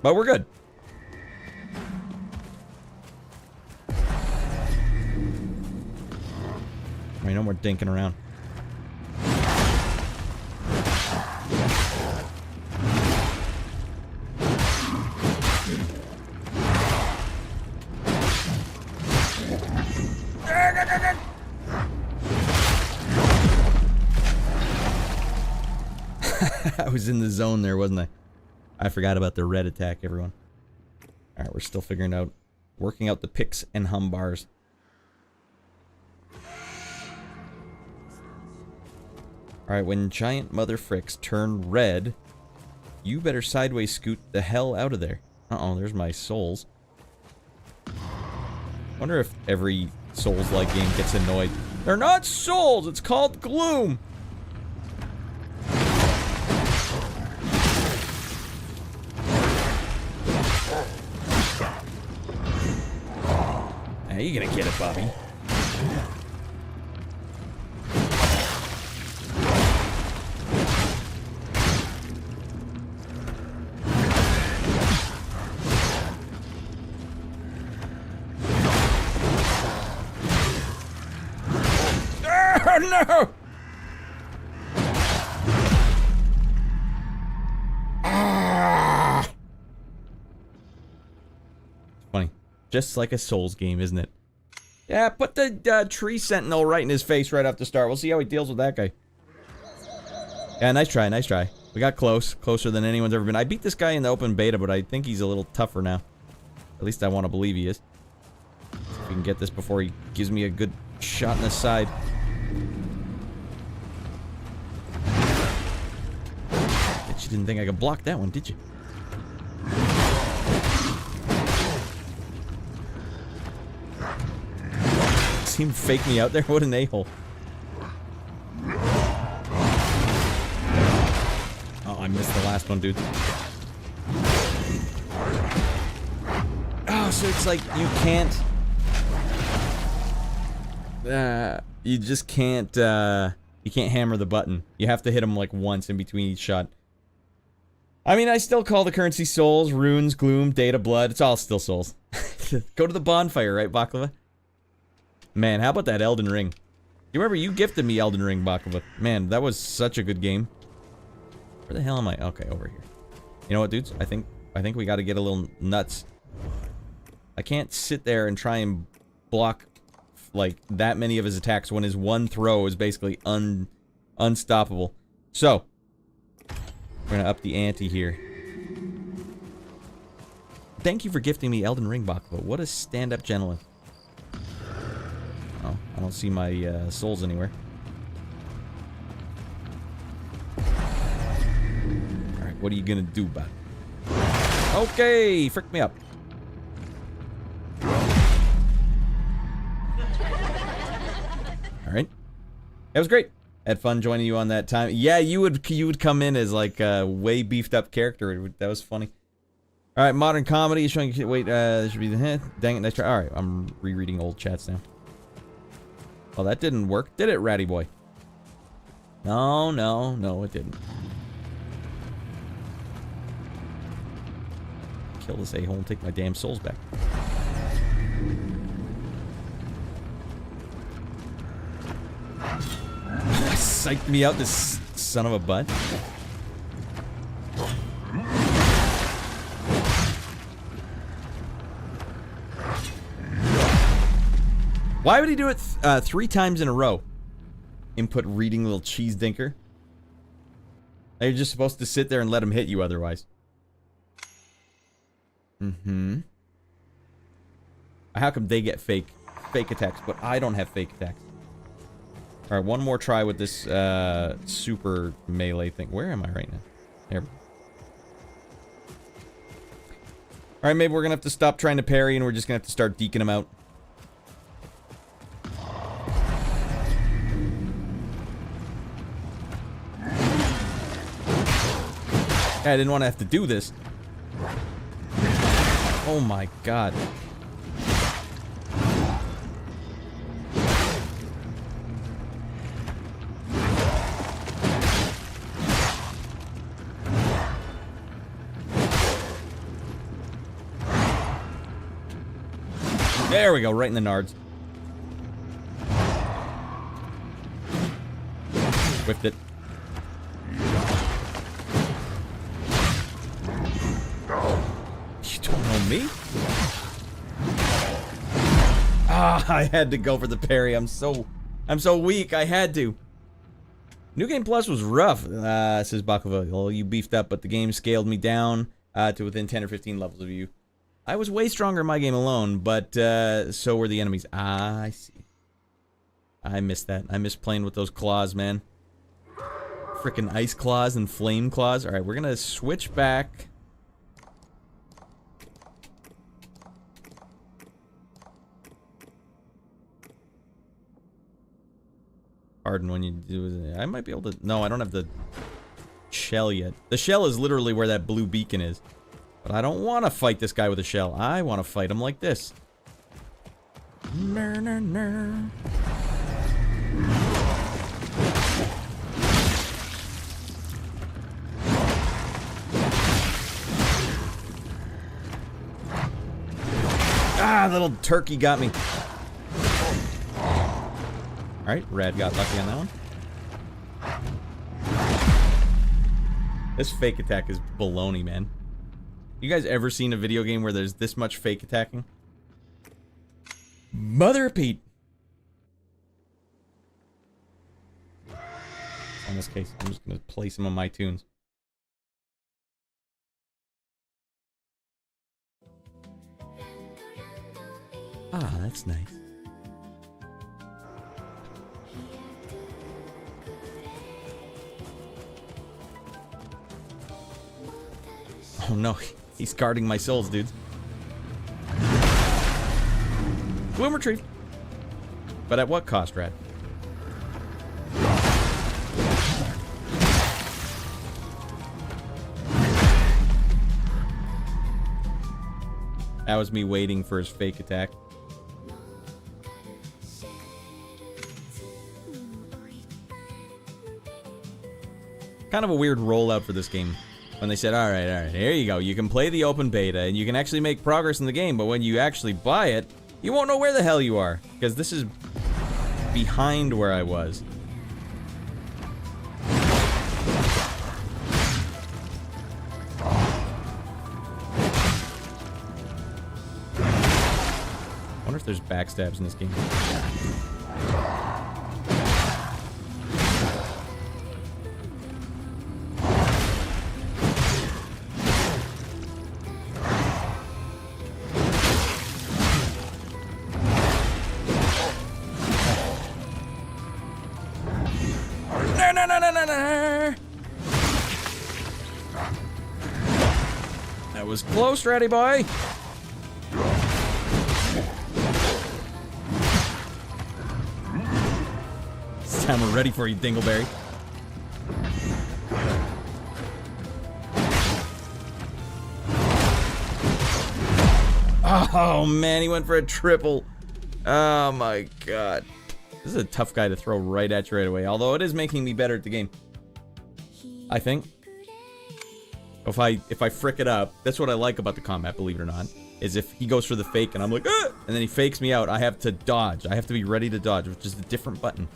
But we're good. Alright, no more dinking around. I was in the zone there, wasn't I? I forgot about the red attack, everyone. Alright, we're still figuring out, working out the picks and hum bars. Alright, when giant mother fricks turn red, you better sideways scoot the hell out of there. Uh-oh, there's my souls. Wonder if every Souls-like game gets annoyed. They're not souls. It's called gloom. Hey, you're gonna get it, Bobby. No! Ah! Funny. Just like a Souls game, isn't it? Yeah, put the tree sentinel right in his face right off the start. We'll see how he deals with that guy. Yeah, nice try, nice try. We got close. Closer than anyone's ever been. I beat this guy in the open beta, but I think he's a little tougher now. At least I want to believe he is. See if we can get this before he gives me a good shot in the side. Bet you didn't think I could block that one, did you? See him fake me out there? What an a-hole. Oh, I missed the last one, dude. Oh, so it's like you can't... you just can't, you can't hammer the button. You have to hit him like once in between each shot. I mean, I still call the currency souls, runes, gloom, data, blood. It's all still souls. Go to the bonfire, right, Baklava? Man, how about that Elden Ring? You remember you gifted me Elden Ring, Baklava. Man, that was such a good game. Where the hell am I? Okay, over here. You know what, dudes? I think we gotta get a little nuts. I can't sit there and try and block like that many of his attacks when his one throw is basically unstoppable. So, we're gonna up the ante here. Thank you for gifting me Elden Ring, Baklava. What a stand-up gentleman. Oh, I don't see my souls anywhere. Alright, what are you gonna do about it? Okay, frick me up. Alright. That was great. Had fun joining you on that time. Yeah, you would come in as like a way beefed up character. That was funny. Alright, modern comedy is showing. Wait, this should be the hint. Dang it, nice try. Alright, I'm rereading old chats now. Oh, that didn't work, did it, Ratty Boy? No, no, no, it didn't. Kill this a-hole and take my damn souls back. Psyched me out, this son of a butt. Why would he do it 3 times in a row? Input reading, little cheese dinker. Now you're just supposed to sit there and let him hit you otherwise. Mm-hmm. How come they get fake attacks, but I don't have fake attacks? Alright, one more try with this super melee thing. Where am I right now? There. Alright, maybe we're gonna have to stop trying to parry and we're just gonna have to start deking him out. I didn't want to have to do this. Oh my god. There we go, right in the nards. Whipped it. You don't know me? Ah, I had to go for the parry. I'm so weak. I had to. New Game Plus was rough, says Baklava. Well, you beefed up, but the game scaled me down to within 10 or 15 levels of you. I was way stronger in my game alone, but so were the enemies. Ah, I see. I missed that. I miss playing with those claws, man. Frickin' ice claws and flame claws. Alright, we're gonna switch back. harden when you do it. I might be able to... No, I don't have the shell yet. The shell is literally where that blue beacon is. But I don't want to fight this guy with a shell. I want to fight him like this. Ah, little turkey got me. Alright, Radd got lucky on that one. This fake attack is baloney, man. You guys ever seen a video game where there's this much fake attacking? Mother of Pete. In this case, I'm just gonna play some of my tunes. Ah, that's nice. Oh no, he's guarding my souls, dudes. Bloom retrieve. But at what cost, Radd? That was me waiting for his fake attack. Kind of a weird rollout for this game. When they said, alright, here you go. You can play the open beta, and you can actually make progress in the game, but when you actually buy it, you won't know where the hell you are. Because this is behind where I was. I wonder if there's backstabs in this game. That was close, Raddy boy. This time we're ready for you, Dingleberry. Oh man, he went for a triple. Oh my god. This is a tough guy to throw right at you right away, although it is making me better at the game. I think. If I frick it up, that's what I like about the combat, believe it or not, is if he goes for the fake and I'm like, ah! And then he fakes me out, I have to dodge. I have to be ready to dodge, which is a different button.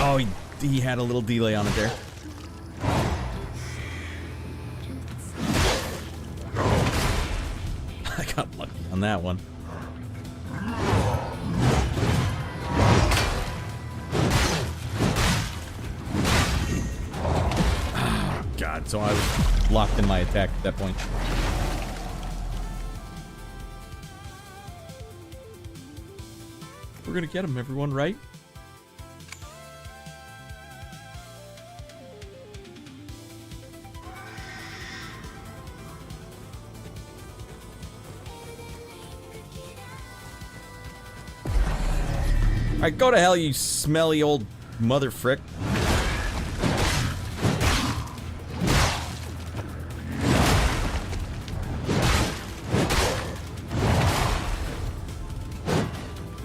Oh, he had a little delay on it there. I got lucky on that one. Oh, God, so I was locked in my attack at that point. We're gonna get him, everyone, right? Alright, go to hell, you smelly old mother frick.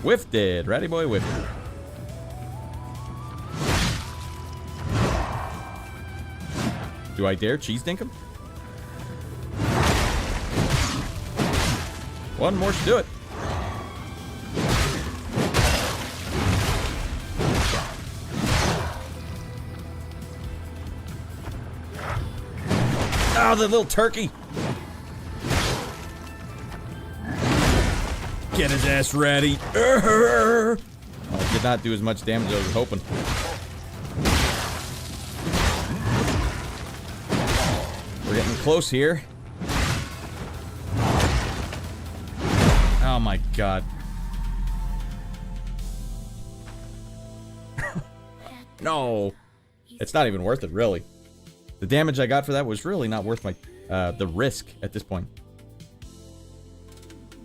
Whiffed it. Ratty boy whiffed it. Do I dare cheese dink him? One more should do it. Oh, the little turkey. Get his ass ready. Oh, it did not do as much damage as I was hoping. We're getting close here. Oh my god. No. It's not even worth it, really. The damage I got for that was really not worth my the risk at this point.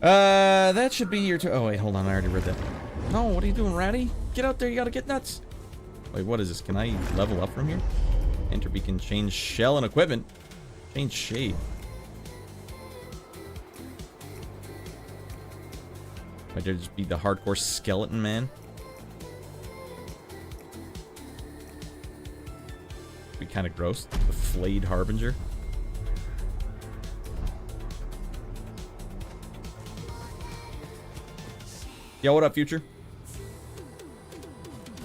That should be your turn. Oh wait, hold on, I already read that. No, what are you doing, Ratty? Get out there, you gotta get nuts. Wait, what is this? Can I level up from here? Enter beacon, change shell and equipment. Change shade. Might there just be the hardcore skeleton man? Be kind of gross. The flayed harbinger. Yo, what up, future?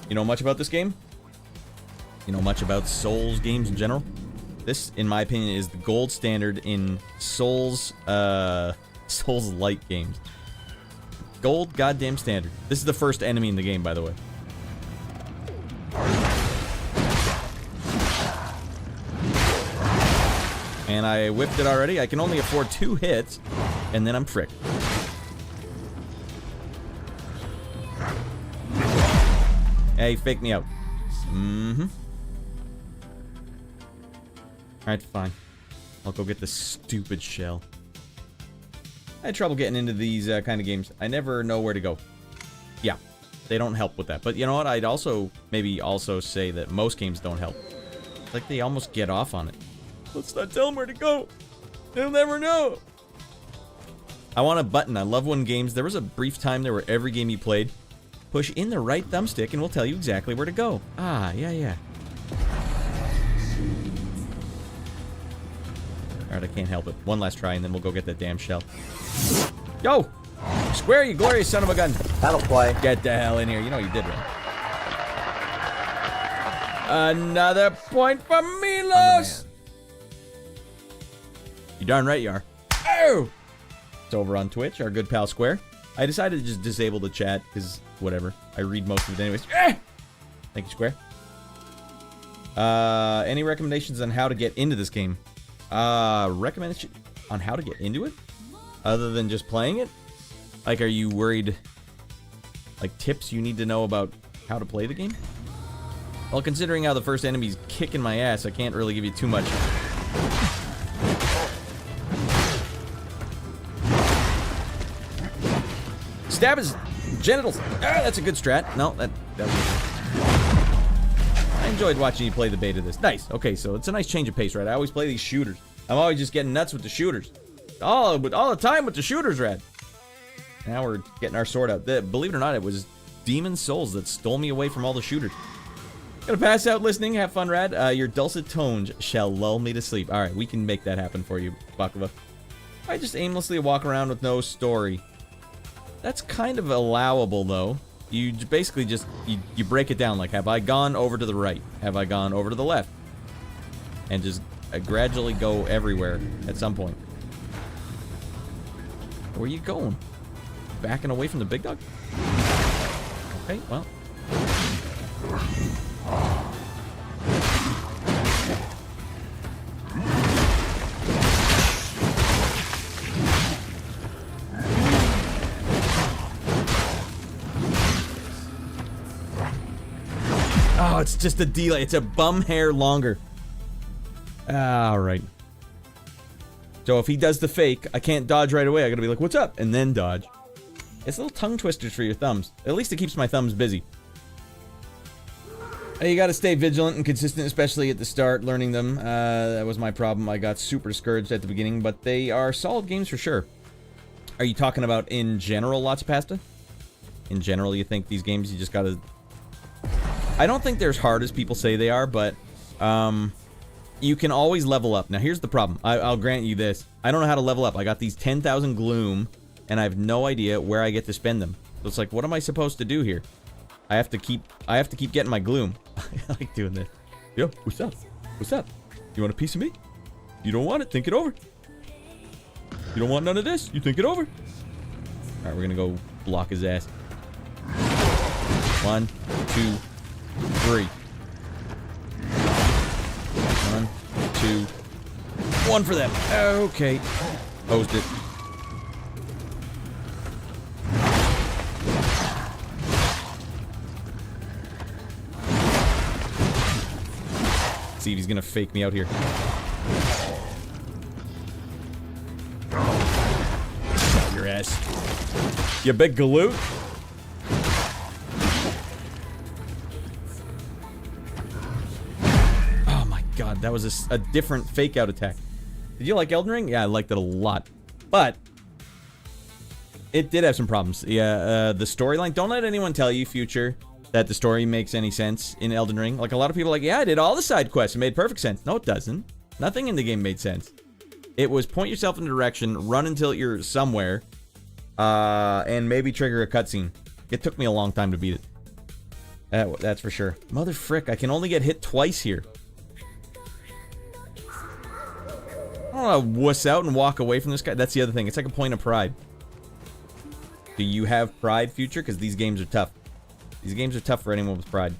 You know much about this game? You know much about Souls games in general? This, in my opinion, is the gold standard in Souls, Souls-like games. Gold goddamn standard. This is the first enemy in the game, by the way. And I whipped it already. I can only afford 2 hits, and then I'm fricked. Hey, fake me out. Mm-hmm. Alright, fine. I'll go get the stupid shell. I had trouble getting into these kind of games. I never know where to go. Yeah, they don't help with that. But you know what? I'd also maybe also say that most games don't help. It's like they almost get off on it. Let's not tell them where to go. They'll never know. I want a button. I love when games... There was a brief time there where every game you played, push in the right thumbstick and we'll tell you exactly where to go. Ah, yeah. Alright, I can't help it. One last try and then we'll go get that damn shell. Yo! Square, you glorious son of a gun. That'll play. Get the hell in here. You know you did right. Another point for Milos! You darn right you are. Oh! It's over on Twitch, our good pal Square. I decided to just disable the chat, because whatever. I read most of it anyways. Thank you, Square. Any recommendations on how to get into this game? Recommendation on how to get into it? Other than just playing it? Like, are you worried... Like, tips you need to know about how to play the game? Well, considering how the first enemy's kicking my ass, I can't really give you too much. Stab his genitals. Ah, that's a good strat. No, that was... I enjoyed watching you play the beta of this. Nice. Okay, so it's a nice change of pace, right? I always play these shooters. I'm always just getting nuts with the shooters. All the time with the shooters, Radd. Now we're getting our sword out. Believe it or not, it was Demon Souls that stole me away from all the shooters. Gonna pass out listening. Have fun, Radd. Your dulcet tones shall lull me to sleep. All right, we can make that happen for you, Baklava. I just aimlessly walk around with no story. That's kind of allowable, though. You basically just, you break it down, like, have I gone over to the right? Have I gone over to the left? And just gradually go everywhere at some point. Where are you going? Backing away from the big dog? Okay, well. Oh, it's just a delay. It's a bum hair longer. Alright. So if he does the fake, I can't dodge right away. I gotta be like, what's up? And then dodge. It's little tongue twisters for your thumbs. At least it keeps my thumbs busy. You gotta stay vigilant and consistent, especially at the start, learning them. That was my problem. I got super discouraged at the beginning, but they are solid games for sure. Are you talking about in general, Lots of Pasta? In general, you think these games you just gotta... I don't think they're as hard as people say they are, but you can always level up. Now, here's the problem. I'll grant you this. I don't know how to level up. I got these 10,000 gloom, and I have no idea where I get to spend them. So it's like, what am I supposed to do here? I have to keep getting my gloom. I like doing this. Yo, what's up? What's up? You want a piece of me? You don't want it? Think it over. You don't want none of this? You think it over. All right, we're gonna go block his ass. 1, 2, 3. 1, 2, 1 for them. Okay. Posed it. see if he's gonna fake me out here. Your ass. You big galoot. Oh my god, that was a different fake out attack. Did you like Elden Ring? Yeah, I liked it a lot. But it did have some problems. Yeah, the storyline. Don't let anyone tell you, Future, that the story makes any sense in Elden Ring. Like, a lot of people are like, yeah, I did all the side quests. It made perfect sense. No, it doesn't. Nothing in the game made sense. It was point yourself in a direction, run until you're somewhere, and maybe trigger a cutscene. It took me a long time to beat it. That's for sure. Mother frick, I can only get hit twice here. I don't want to wuss out and walk away from this guy. That's the other thing. It's like a point of pride. Do you have pride, Future? Because these games are tough. These games are tough for anyone with pride.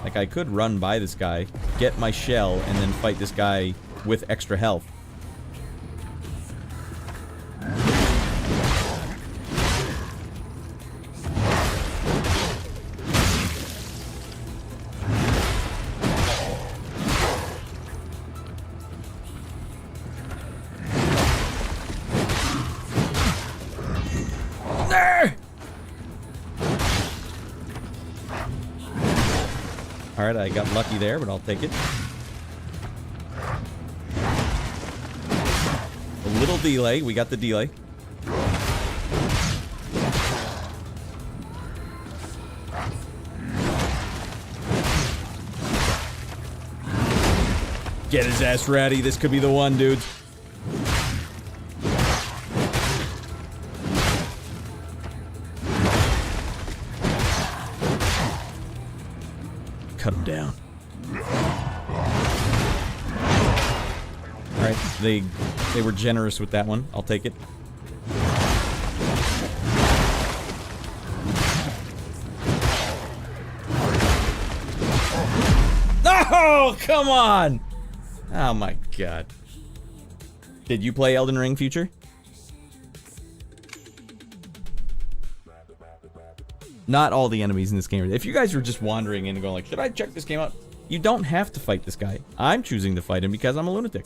Like, I could run by this guy, get my shell, and then fight this guy with extra health. Alright, I got lucky there, but I'll take it. A little delay. We got the delay. Get his ass ready. This could be the one, dudes. Cut him down. Alright, they were generous with that one. I'll take it. Oh, come on! Oh my god. Did you play Elden Ring, Future? Not all the enemies in this game. If you guys were just wandering in and going like, should I check this game out? You don't have to fight this guy. I'm choosing to fight him because I'm a lunatic.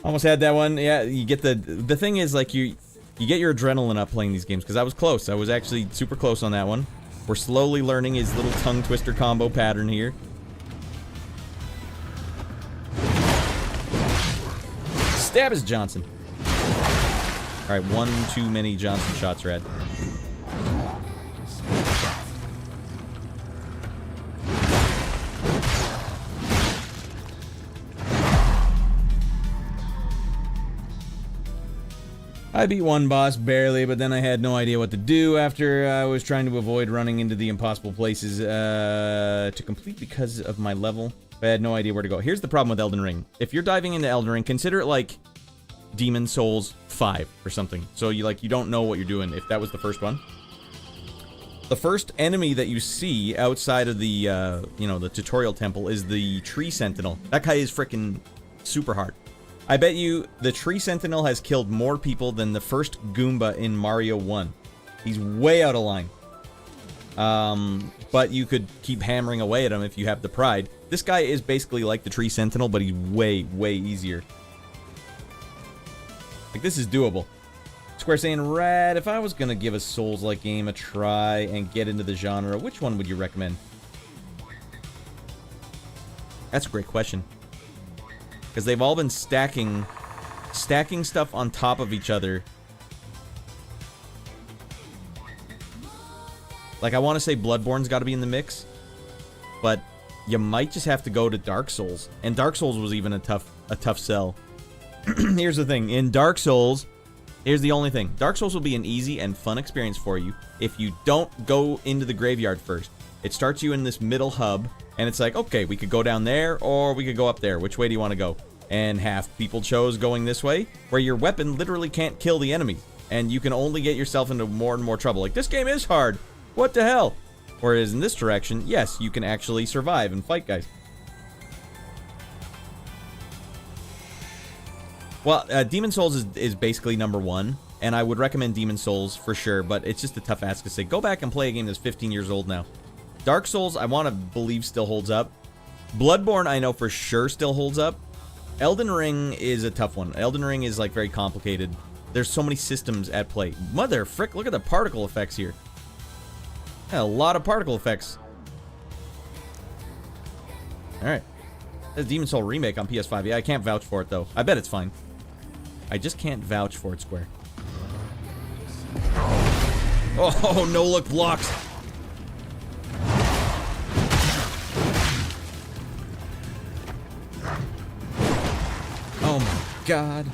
Almost had that one. Yeah, you get the thing is, like, you get your adrenaline up playing these games, because I was close. I was actually super close on that one. We're slowly learning his little tongue twister combo pattern here. Stab his Johnson. Alright, one too many Johnson shots, Radd. I beat one boss barely, but then I had no idea what to do after I was trying to avoid running into the impossible places to complete because of my level. I had no idea where to go. Here's the problem with Elden Ring. If you're diving into Elden Ring, consider it like Demon Souls 5 or something. So you don't know what you're doing if that was the first one. The first enemy that you see outside of the the tutorial temple is the Tree Sentinel. That guy is freaking super hard. I bet you the Tree Sentinel has killed more people than the first Goomba in Mario 1. He's way out of line. But you could keep hammering away at him if you have the pride. This guy is basically like the Tree Sentinel, but he's way, way easier. Like, this is doable. Square saying, Radd, if I was gonna give a Souls-like game a try and get into the genre, which one would you recommend? That's a great question. Because they've all been stacking stuff on top of each other. Like, I want to say Bloodborne's got to be in the mix, but you might just have to go to Dark Souls. And Dark Souls was even a tough sell. Here's the thing. In Dark Souls, here's the only thing. Dark Souls will be an easy and fun experience for you if you don't go into the graveyard first. It starts you in this middle hub, and it's like, okay, we could go down there, or we could go up there. Which way do you want to go? And half people chose going this way, where your weapon literally can't kill the enemy, and you can only get yourself into more and more trouble. Like, this game is hard. What the hell? Whereas in this direction, yes, you can actually survive and fight guys. Well, Demon Souls is basically #1, and I would recommend Demon Souls for sure, but it's just a tough ask to say, go back and play a game that's 15 years old now. Dark Souls, I want to believe, still holds up. Bloodborne, I know for sure still holds up. Elden Ring is a tough one. Elden Ring is, like, very complicated. There's so many systems at play. Mother frick, look at the particle effects here. Yeah, a lot of particle effects. Alright. That's Demon's Soul Remake on PS5. Yeah, I can't vouch for it, though. I bet it's fine. I just can't vouch for it, Square. Oh, no-look blocks. Oh, my God.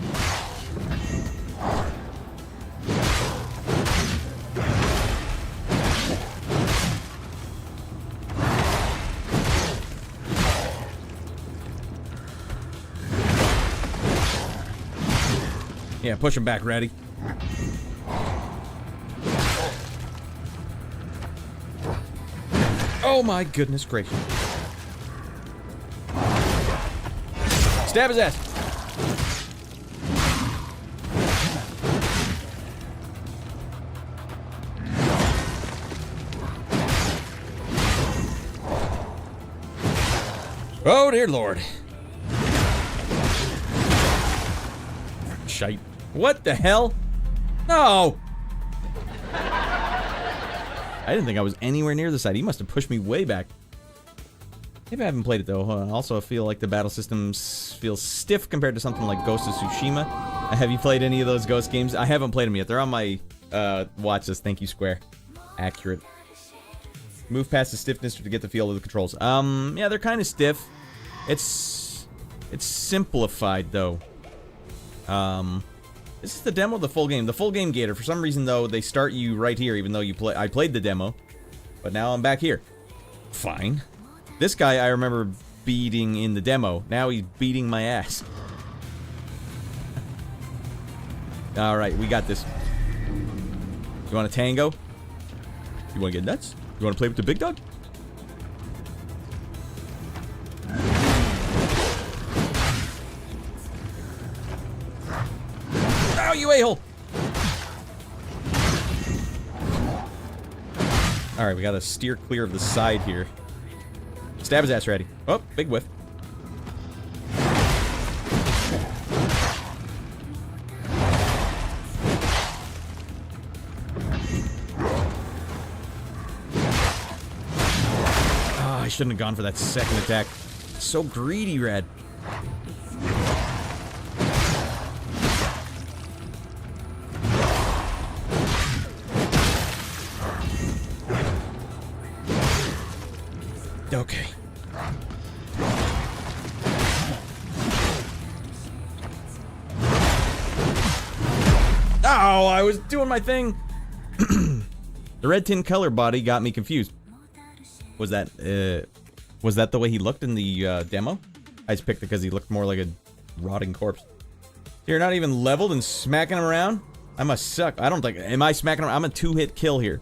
Yeah, push him back, Raddy. Oh my goodness gracious. Stab his ass. Oh dear Lord. Shite. What the hell? No! I didn't think I was anywhere near the side. He must have pushed me way back. Maybe I haven't played it though. I also feel like the battle systems feel stiff compared to something like Ghost of Tsushima. Have you played any of those Ghost games? I haven't played them yet. They're on my watch list. Thank you, Square. Accurate. Move past the stiffness to get the feel of the controls. Yeah, they're kind of stiff. It's simplified though. This is the demo of the full game. The full game gator. For some reason, though, they start you right here, even though I played the demo. But now I'm back here. Fine. This guy I remember beating in the demo. Now he's beating my ass. Alright, we got this. You want a tango? You want to get nuts? You want to play with the big dog? Oh, you a-hole! Alright, we gotta steer clear of the side here. Stab his ass, Raddy. Oh, big whiff. Oh, I shouldn't have gone for that second attack. So greedy, Radd. Okay. Oh, I was doing my thing. The red tin color body got me confused. Was that the way he looked in the demo? I just picked it because he looked more like a rotting corpse. You're not even leveled and smacking him around? I must suck. I don't think... Am I smacking him? I'm a two-hit kill here.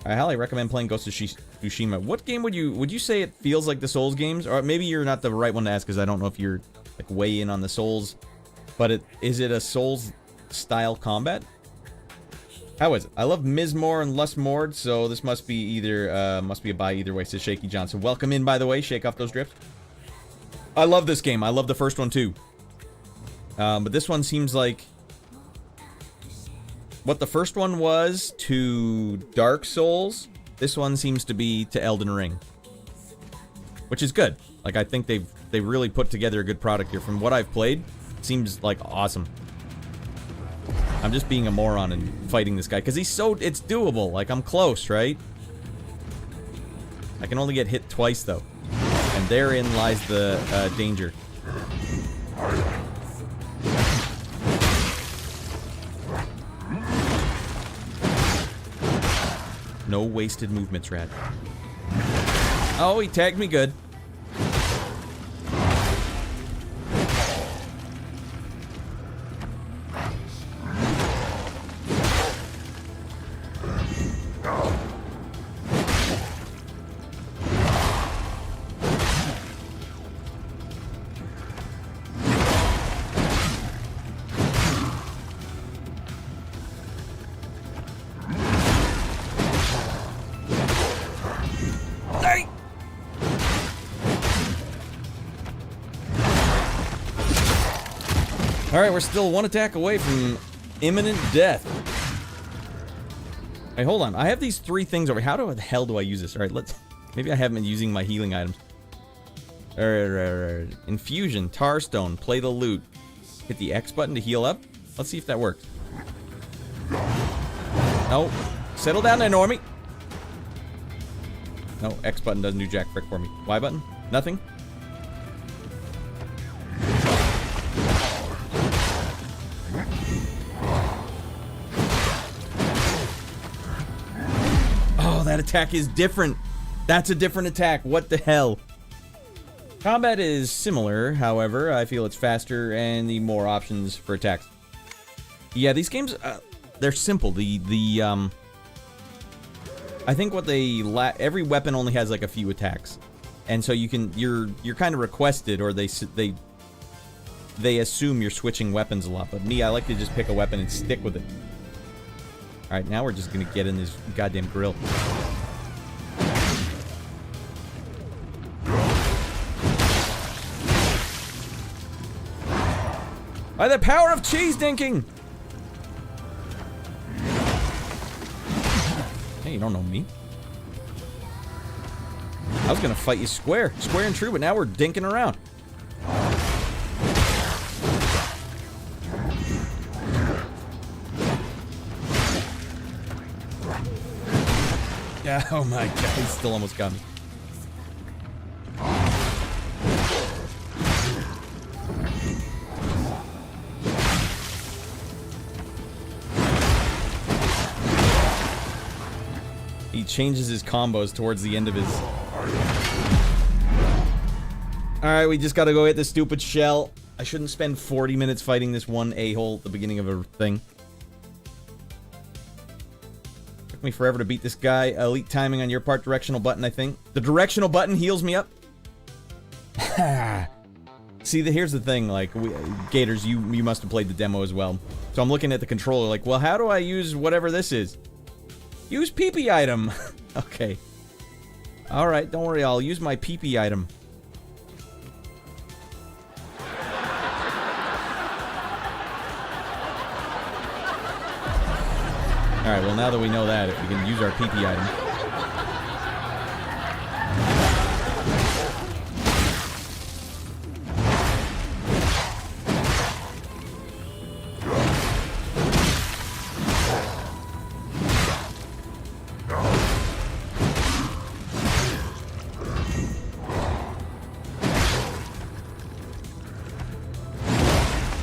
I highly recommend playing Ghost of Tsushima. What game would you say it feels like the Souls games? Or maybe you're not the right one to ask because I don't know if you're like way in on the Souls. But is it a Souls style combat? How is it? I love Ms. Moore and Lust Mord, so this must be either a buy either way, says Shaky Johnson. Welcome in, by the way. Shake off those drips. I love this game. I love the first one too. But this one seems like what the first one was to Dark Souls, this one seems to be to Elden Ring. Which is good. Like, I think they've really put together a good product here. From what I've played, it seems like awesome. I'm just being a moron and fighting this guy, because it's doable. Like, I'm close, right? I can only get hit twice, though. And therein lies the danger. No wasted movements, Radd. Oh, he tagged me good. Alright, we're still one attack away from imminent death. Hey, hold on. I have these 3 things over here. How the hell do I use this? Alright, let's... Maybe I haven't been using my healing items. Alright. Infusion, Tarstone, play the lute. Hit the X button to heal up. Let's see if that works. No. Settle down there, Normie. No, X button doesn't do jack frick for me. Y button? Nothing? Oh, that attack is different. That's a different attack. What the hell? Combat is similar, however. I feel it's faster and need more options for attacks. Yeah, these games, they're simple. I think what they every weapon only has like a few attacks, and so you're kind of requested, or they assume you're switching weapons a lot. But me, I like to just pick a weapon and stick with it. All right, now we're just gonna get in this goddamn grill. By the power of cheese dinking! Hey, you don't know me. I was gonna fight you square and true, but now we're dinking around. Yeah, oh my god, he still almost got me. He changes his combos towards the end of his... Alright, we just gotta go hit the stupid shell. I shouldn't spend 40 minutes fighting this one a-hole at the beginning of a thing. Took me forever to beat this guy. Elite timing on your part. Directional button, I think. The directional button heals me up. See, here's the thing, like, Gators, you must have played the demo as well. So I'm looking at the controller like, well, how do I use whatever this is? Use PP item. Okay. Alright, don't worry, I'll use my PP item. Alright, well now that we know that, we can use our PP item.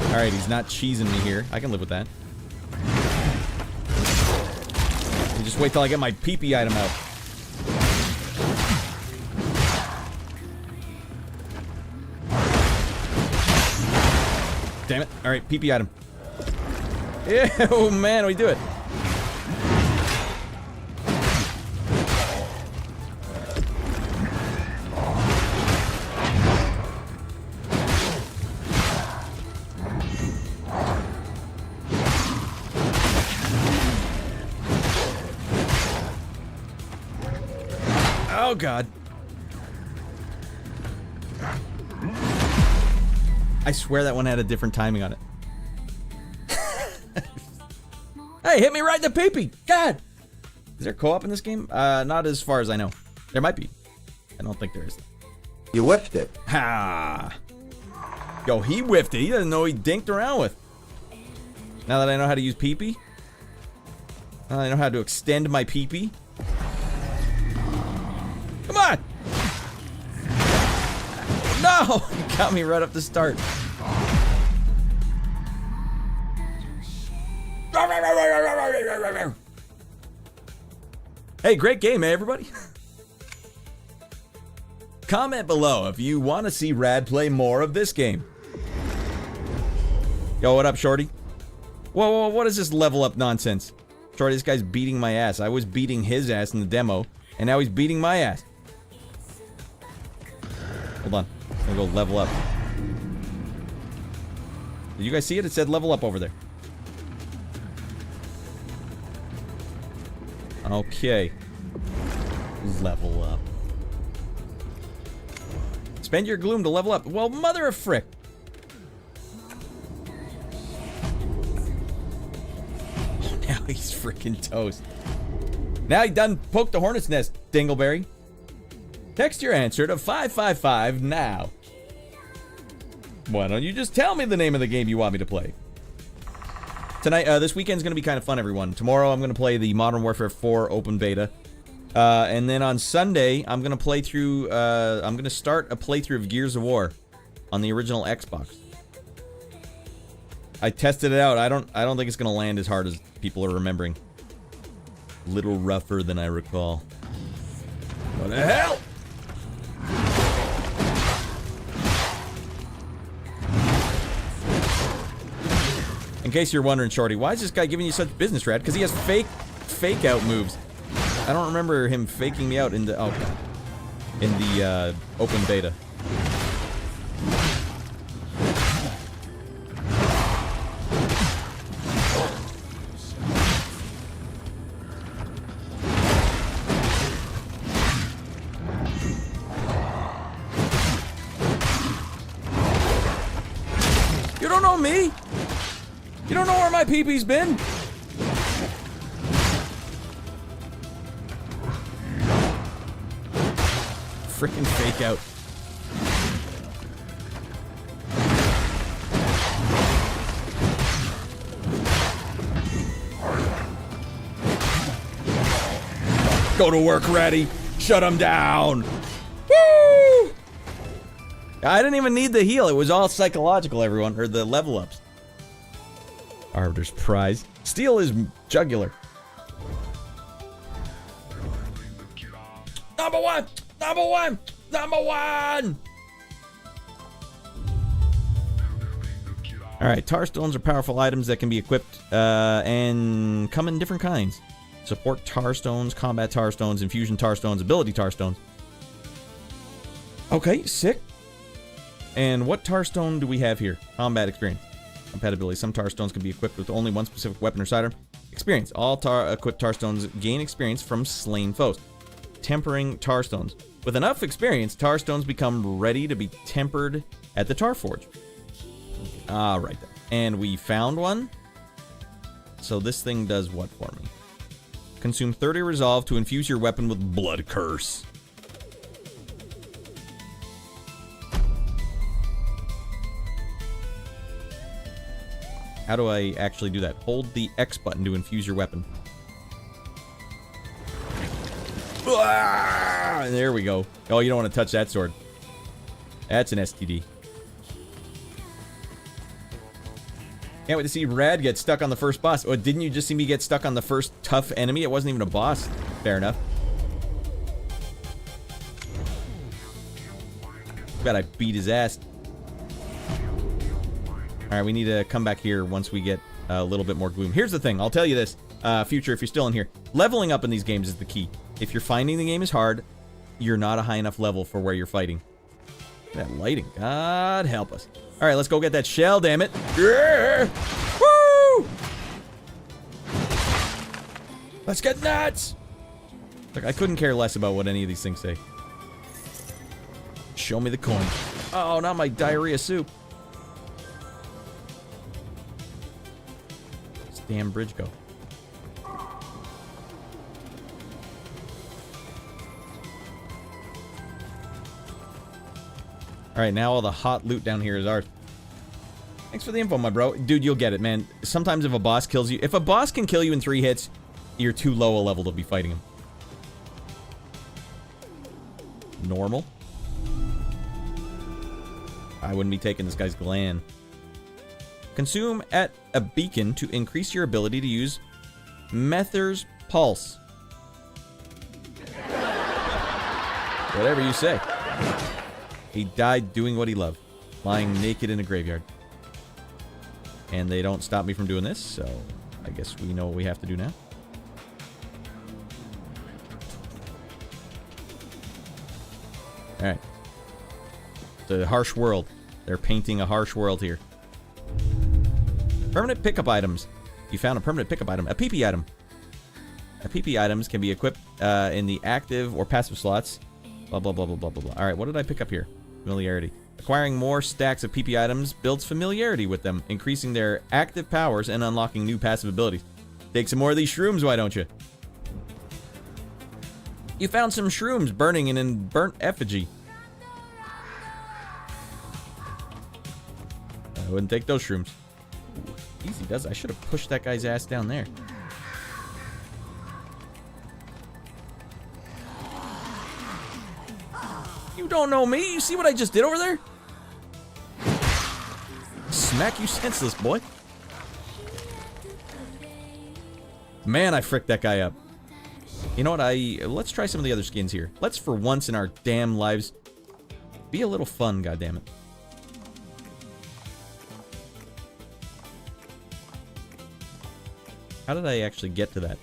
Alright, he's not cheesing me here. I can live with that. You just wait till I get my PP item out. Damn it. Alright, PP item. Yeah, oh man, we do it. Oh god. I swear that one had a different timing on it. Hey, hit me right in the peepee! God! Is there co-op in this game? Not as far as I know. There might be. I don't think there is. You whiffed it. Ha! Yo, he whiffed it. He doesn't know he dinked around with. Now that I know how to use peepee. Now that I know how to extend my peepee. Come on! No! He got me right up the start. Hey, great game, eh, everybody? Comment below if you want to see Radd play more of this game. Yo, what up, Shorty? Whoa, what is this level up nonsense? Shorty, this guy's beating my ass. I was beating his ass in the demo, and now he's beating my ass. Hold on. I'm gonna go level up. Did you guys see it? It said level up over there. Okay. Level up. Spend your gloom to level up. Well, mother of frick. He's freaking toast. Now he done poked the hornet's nest, Dingleberry. Text your answer to 555 now. Why don't you just tell me the name of the game you want me to play? Tonight, this weekend's going to be kind of fun, everyone. Tomorrow, I'm going to play the Modern Warfare 4 open beta. And then on Sunday, I'm going to play through, I'm going to start a playthrough of Gears of War on the original Xbox. I tested it out. I don't think it's going to land as hard as people are remembering. A little rougher than I recall. What the hell? In case you're wondering, Shorty, why is this guy giving you such business, Radd? Because he has fake out moves. I don't remember him faking me out in the open beta. You don't know me? You don't know where my pee-pee's been? Frickin' fake out. Go to work, Raddy. Shut him down. Woo! I didn't even need the heal. It was all psychological, everyone. Or the level ups. Arbiter's prize. Steel is jugular. Number one! Number one! Number one! Alright, tar stones are powerful items that can be equipped and come in different kinds. Support tar stones, combat tar stones, infusion tar stones, ability tar stones. Okay, sick. And what tar stone do we have here? Combat experience. Compatibility. Some tar stones can be equipped with only one specific weapon or sidearm. Experience. All equipped tar stones gain experience from slain foes. Tempering tar stones. With enough experience, tar stones become ready to be tempered at the tar forge. Alright then. And we found one. So this thing does what for me? Consume 30 resolve to infuse your weapon with blood curse. How do I actually do that? Hold the X button to infuse your weapon. Ah, there we go. Oh, you don't want to touch that sword. That's an STD. Can't wait to see Radd get stuck on the first boss. Oh, didn't you just see me get stuck on the first tough enemy? It wasn't even a boss. Fair enough. Bet I beat his ass. Alright, we need to come back here once we get a little bit more gloom. Here's the thing. I'll tell you this. Future, if you're still in here. Leveling up in these games is the key. If you're finding the game is hard, you're not a high enough level for where you're fighting. That lighting. God help us. Alright, let's go get that shell, damn it. Yeah! Woo! Let's get nuts! Look, I couldn't care less about what any of these things say. Show me the coin. Oh, not my diarrhea soup. This damn bridge go. Alright, now all the hot loot down here is ours. Thanks for the info, my bro. Dude, you'll get it, man. Sometimes if a boss kills you... If a boss can kill you in 3 hits, you're too low a level to be fighting him. Normal. I wouldn't be taking this guy's gland. Consume at a beacon to increase your ability to use Mether's Pulse. Whatever you say. He died doing what he loved. Lying naked in a graveyard. And they don't stop me from doing this, so I guess we know what we have to do now. Alright. It's a harsh world. They're painting a harsh world here. Permanent pickup items. You found a permanent pickup item. A PP item. A PP items can be equipped in the active or passive slots. Blah, blah, blah, blah, blah, blah, blah. Alright, what did I pick up here? Familiarity. Acquiring more stacks of PP items builds familiarity with them, increasing their active powers and unlocking new passive abilities. Take some more of these shrooms, why don't you? You found some shrooms burning in a burnt effigy. I wouldn't take those shrooms. Ooh, easy does. I should have pushed that guy's ass down there. You don't know me. You see what I just did over there? Smack you senseless, boy. Man, I fricked that guy up. You know what? Let's try some of the other skins here. Let's, for once in our damn lives, be a little fun, goddammit. How did I actually get to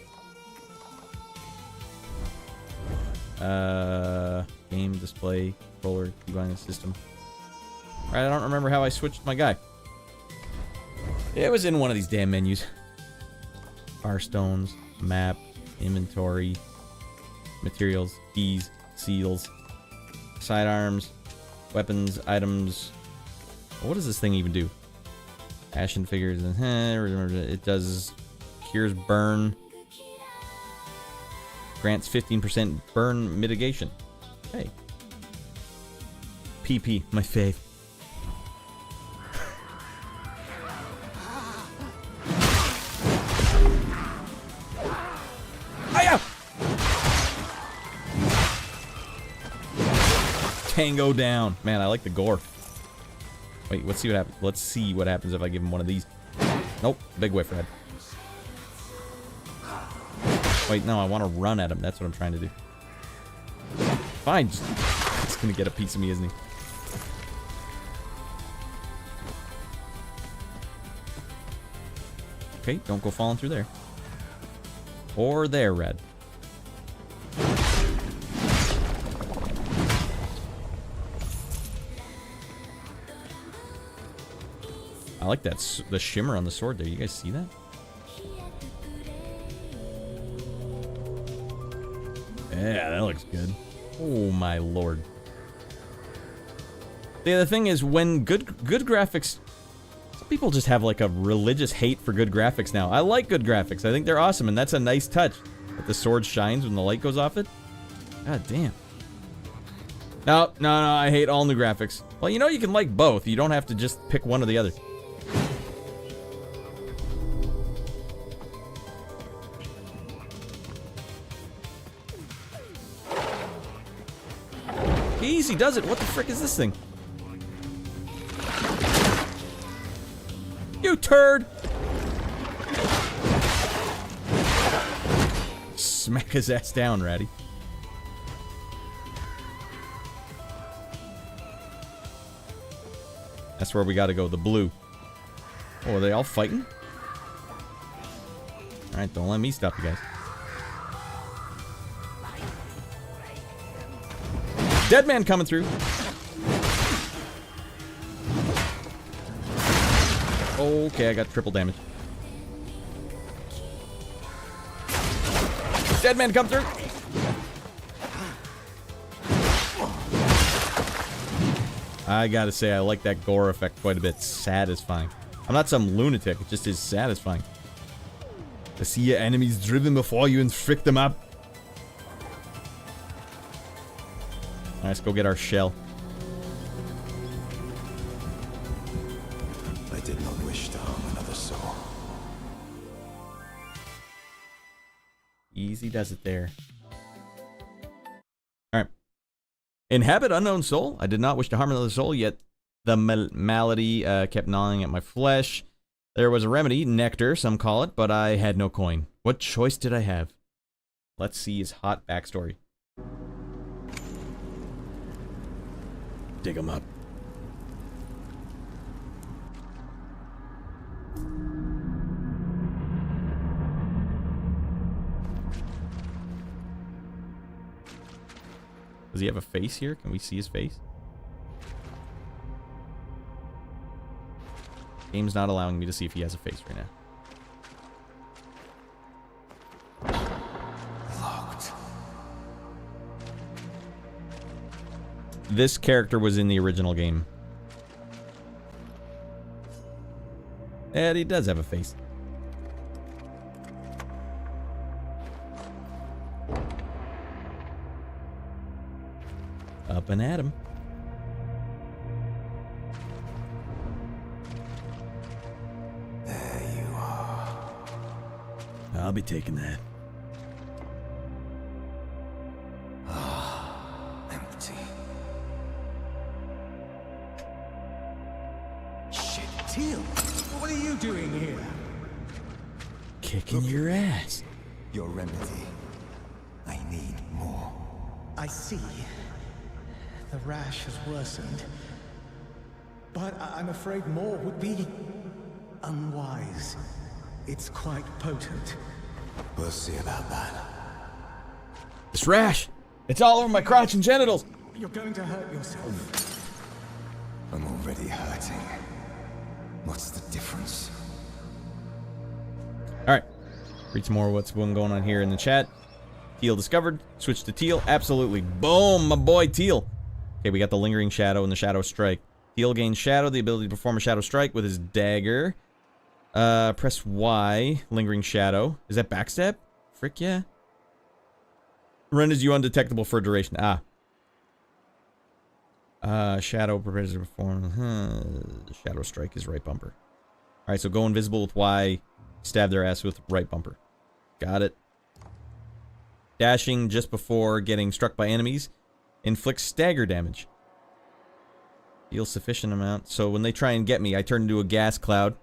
that? Game, display, controller, keybind system. Alright, I don't remember how I switched my guy. It was in one of these damn menus. Firestones, map, inventory, materials, keys, seals, sidearms, weapons, items. What does this thing even do? Ashen figures. It does cures burn. Grants 15% burn mitigation. Hey. PP, my fave. Tango down. Man, I like the gore. Wait, let's see what happens. Let's see what happens if I give him one of these. Nope, big whiff, Radd. Wait, no, I want to run at him. That's what I'm trying to do. Fine. He's gonna get a piece of me, isn't he? Okay, don't go falling through there. Or there, Radd. I like that, the shimmer on the sword there. You guys see that? Yeah, that looks good. Oh my lord. Yeah, the thing is, when good graphics... Some people just have like a religious hate for good graphics now. I like good graphics. I think they're awesome, and that's a nice touch. That the sword shines when the light goes off it. God damn. No, I hate all new graphics. Well, you know you can like both. You don't have to just pick one or the other. Easy does it. What the frick is this thing? You turd! Smack his ass down, Raddy. That's where we gotta go, the blue. Oh, are they all fighting? Alright, don't let me stop you guys. Dead man coming through. Okay, I got triple damage. Dead man come through. I gotta say, I like that gore effect quite a bit. Satisfying. I'm not some lunatic, it just is satisfying. To see your enemies driven before you and frick them up. Alright, let's go get our shell. I did not wish to harm another soul. Easy does it there. Alright. Inhabit unknown soul. I did not wish to harm another soul, yet the malady kept gnawing at my flesh. There was a remedy, nectar, some call it, but I had no coin. What choice did I have? Let's see his hot backstory. Dig him up. Does he have a face here? Can we see his face? Game's not allowing me to see if he has a face right now. Locked. This character was in the original game. And he does have a face. Up and at him. There you are. I'll be taking that. Empty. Shit, Teal! What are you doing here? Kicking your ass. Your remedy. I need more. I see. The rash has worsened. But I'm afraid more would be unwise. It's quite potent. We'll see about that. This rash! It's all over my crotch and genitals! You're going to hurt yourself. I'm already hurting. What's the difference? Alright. Read some more what's been going on here in the chat. Teal discovered. Switch to Teal. Absolutely. Boom, my boy Teal. Okay, we got the Lingering Shadow and the Shadow Strike. Teal gains Shadow, the ability to perform a Shadow Strike with his dagger. Press Y. Lingering Shadow. Is that backstab? Frick yeah. Renders you undetectable for a duration. Shadow prepares to perform. Shadow Strike is right bumper. Alright, so go invisible with Y. Stab their ass with right bumper. Got it. Dashing just before getting struck by enemies. Inflicts stagger damage. Deals sufficient amount. So when they try and get me, I turn into a gas cloud.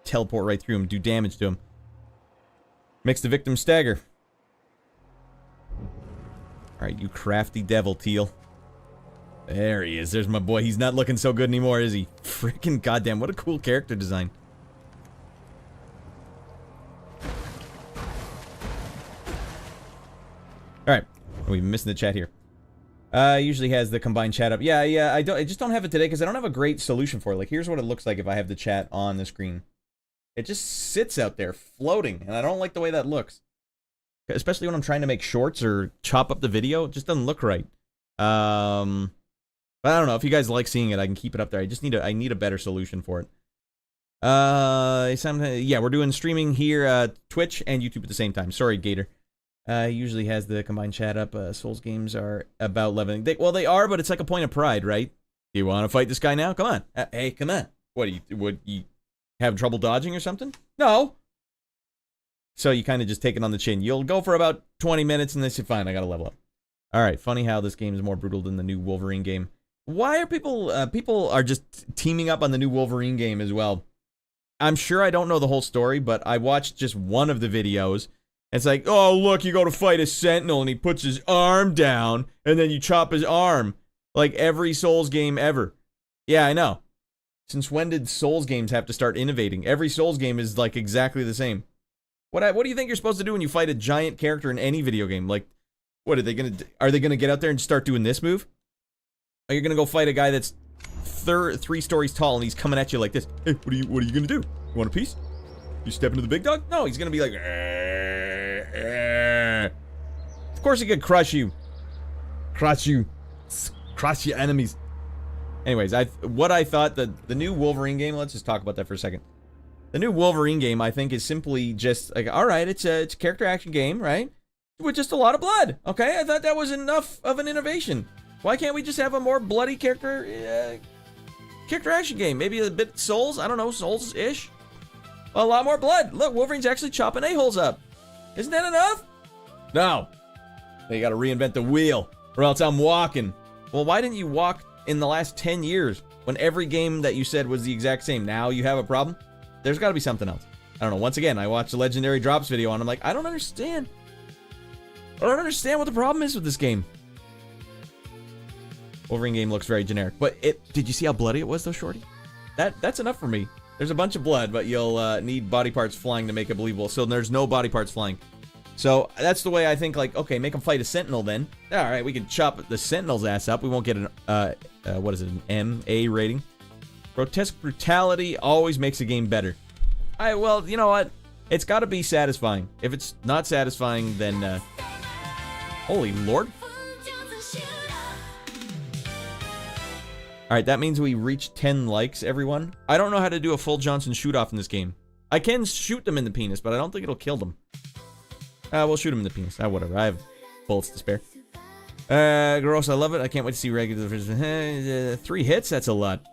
Teleport right through them. Do damage to them. Makes the victim stagger. Alright, you crafty devil, Teal. There he is. There's my boy. He's not looking so good anymore, is he? Freaking goddamn. What a cool character design. Alright. We've been missing the chat here. Usually has the combined chat up. Yeah, I just don't have it today because I don't have a great solution for it. Like, here's what it looks like if I have the chat on the screen. It just sits out there floating, and I don't like the way that looks. Especially when I'm trying to make shorts or chop up the video. It just doesn't look right. But I don't know. If you guys like seeing it, I can keep it up there. I just need a better solution for it. Yeah, we're doing streaming here, Twitch and YouTube at the same time. Sorry, Gator. Usually has the combined chat up. Souls games are about leveling. Well, they are, but it's like a point of pride, right? Do you want to fight this guy now? Come on. Hey, come on. What, would you have trouble dodging or something? No. So you kind of just take it on the chin. You'll go for about 20 minutes and then say, fine, I gotta level up. Alright, funny how this game is more brutal than the new Wolverine game. Why are people are just teaming up on the new Wolverine game as well? I'm sure I don't know the whole story, but I watched just one of the videos. It's like, oh, look, you go to fight a Sentinel and he puts his arm down and then you chop his arm. Like every Souls game ever. Yeah, I know. Since when did Souls games have to start innovating? Every Souls game is like exactly the same. What do you think you're supposed to do when you fight a giant character in any video game? Like, what are they gonna get out there and start doing this move? Are you gonna go fight a guy that's 3 stories tall and he's coming at you like this? Hey, what are you gonna do? You want a piece? You step into the big dog? No, he's gonna be like, Of course he could crush you. Crush your enemies. Anyways, what I thought the new Wolverine game, let's just talk about that for a second. The new Wolverine game, I think, is simply just like, alright, it's a character action game, right? With just a lot of blood. Okay, I thought that was enough of an innovation. Why can't we just have a more bloody character action game? Maybe a bit Souls? I don't know, Souls-ish? A lot more blood. Look, Wolverine's actually chopping a-holes up. Isn't that enough? No. They gotta reinvent the wheel, or else I'm walking. Well, why didn't you walk in the last 10 years when every game that you said was the exact same? Now you have a problem? There's gotta be something else. I don't know. Once again, I watched the Legendary Drops video and I'm like, I don't understand. I don't understand what the problem is with this game. Wolverine game looks very generic, but did you see how bloody it was though, Shorty? That's enough for me. There's a bunch of blood, but you'll need body parts flying to make it believable. So there's no body parts flying. So that's the way I think, like, okay, make them fight a Sentinel then. Alright, we can chop the Sentinel's ass up. We won't get an, what is it, an MA rating. Grotesque brutality always makes a game better. Well, you know what? It's gotta be satisfying. If it's not satisfying, then, holy lord. Alright, that means we reached 10 likes, everyone. I don't know how to do a full Johnson shoot-off in this game. I can shoot them in the penis, but I don't think it'll kill them. We'll shoot him in the penis. Whatever. I have bullets to spare. Gross, I love it. I can't wait to see regular. 3 hits? That's a lot.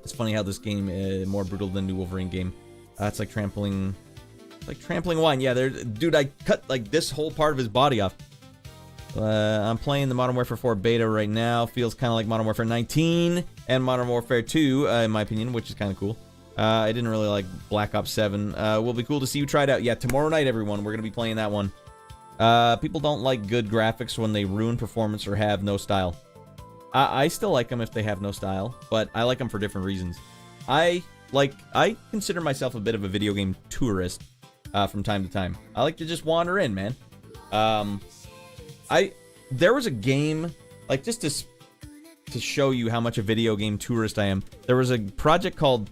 It's funny how this game is more brutal than the Wolverine game. It's like trampling... Like trampling wine. Yeah, dude, I cut like this whole part of his body off. I'm playing the Modern Warfare 4 beta right now. Feels kind of like Modern Warfare 19 and Modern Warfare 2, in my opinion, which is kind of cool. I didn't really like Black Ops 7. Will be cool to see you try it out. Yeah, tomorrow night, everyone, we're going to be playing that one. People don't like good graphics when they ruin performance or have no style. I still like them if they have no style, but I like them for different reasons. I consider myself a bit of a video game tourist from time to time. I like to just wander in, man. There was a game, like just to show you how much a video game tourist I am. There was a project called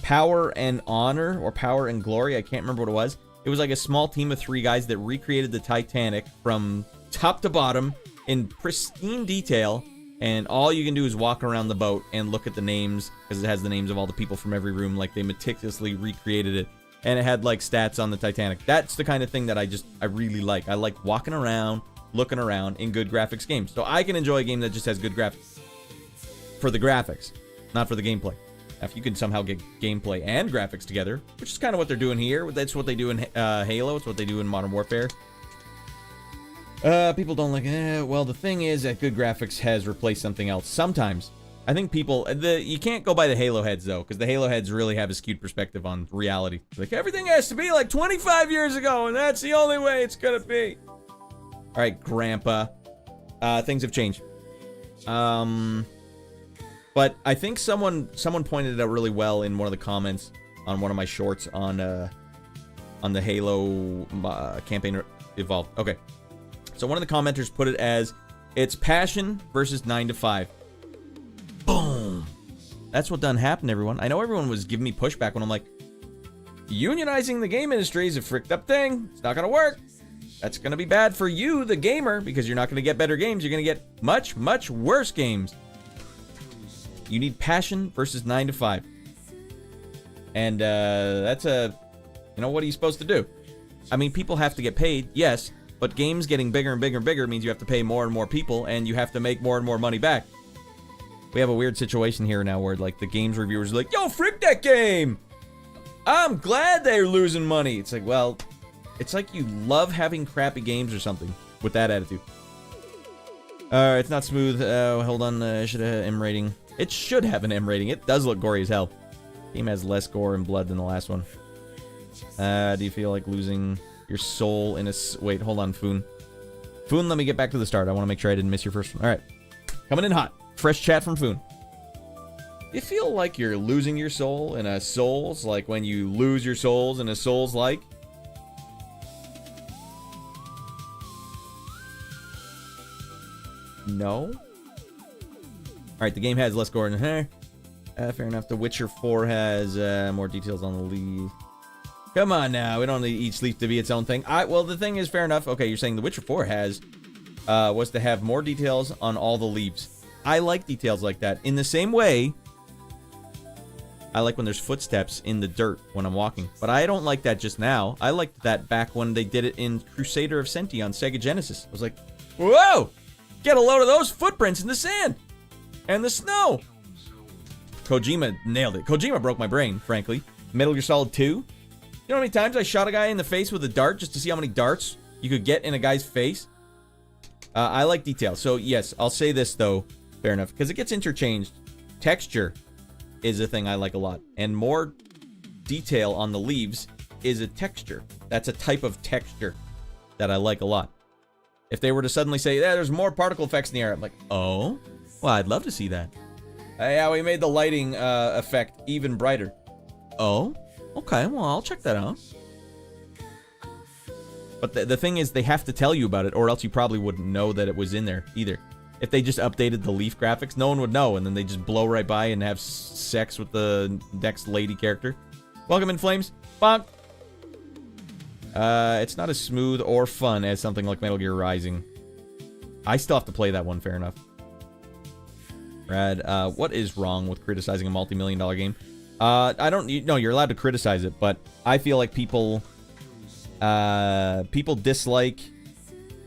Power and Honor or Power and Glory. I can't remember what it was. It was like a small team of 3 guys that recreated the Titanic from top to bottom in pristine detail. And all you can do is walk around the boat and look at the names, because it has the names of all the people from every room. Like, they meticulously recreated it. And it had, like, stats on the Titanic. That's the kind of thing that I really like. I like walking around, looking around in good graphics games. So I can enjoy a game that just has good graphics. For the graphics, not for the gameplay. If you can somehow get gameplay and graphics together, which is kind of what they're doing here. That's what they do in Halo. It's what they do in Modern Warfare. People don't like, well, the thing is that good graphics has replaced something else. Sometimes. I think people, you can't go by the Halo heads, though, because the Halo heads really have a skewed perspective on reality. Like, everything has to be like 25 years ago, and that's the only way it's gonna be. All right, Grandpa. Things have changed. But I think someone pointed it out really well in one of the comments on one of my shorts on the Halo campaign Evolved. Okay. So one of the commenters put it as, it's passion versus 9 to 5. Boom. That's what done happened, everyone. I know everyone was giving me pushback when I'm like, unionizing the game industry is a fricked up thing. It's not going to work. That's going to be bad for you, the gamer, because you're not going to get better games. You're going to get much, much worse games. You need passion versus 9 to 5. And that's what are you supposed to do? I mean, people have to get paid, yes, but games getting bigger and bigger and bigger means you have to pay more and more people, and you have to make more and more money back. We have a weird situation here now where, like, the games reviewers are like, yo, frick that game! I'm glad they're losing money. It's like, well, it's like you love having crappy games or something with that attitude. It's not smooth. Hold on. It should have an M rating. It should have an M rating. It does look gory as hell. Game has less gore and blood than the last one. Do you feel like losing your soul in a... Wait, hold on, Foon. Foon, let me get back to the start. I want to make sure I didn't miss your first one. All right. Coming in hot. Fresh chat from Foon. You feel like you're losing your soul in a Souls, like when you lose your souls in a Souls-like? No? Alright, the game has less gore in her. Fair enough. The Witcher 4 has more details on the leaf. Come on now, we don't need each leaf to be its own thing. Well, the thing is, fair enough. Okay, you're saying The Witcher 4 has was to have more details on all the leaves. I like details like that. In the same way, I like when there's footsteps in the dirt when I'm walking. But I don't like that just now. I liked that back when they did it in Crusader of Senti on Sega Genesis. I was like, whoa! Get a load of those footprints in the sand! And the snow! Kojima nailed it. Kojima broke my brain, frankly. Metal Gear Solid 2. You know how many times I shot a guy in the face with a dart just to see how many darts you could get in a guy's face? I like detail. So, yes, I'll say this, though. Fair enough. Because it gets interchanged. Texture is a thing I like a lot. And more detail on the leaves is a texture. That's a type of texture that I like a lot. If they were to suddenly say, yeah, there's more particle effects in the air, I'm like, oh? Well, I'd love to see that. Yeah, we made the lighting effect even brighter. Oh? Okay, well, I'll check that out. But the thing is, they have to tell you about it, or else you probably wouldn't know that it was in there, either. If they just updated the leaf graphics, no one would know, and then they just blow right by and have sex with the next lady character. Welcome in, Flames. Bonk! It's not as smooth or fun as something like Metal Gear Rising. I still have to play that one, fair enough. Radd, what is wrong with criticizing a multi-million-dollar game? No, you're allowed to criticize it, but I feel like people dislike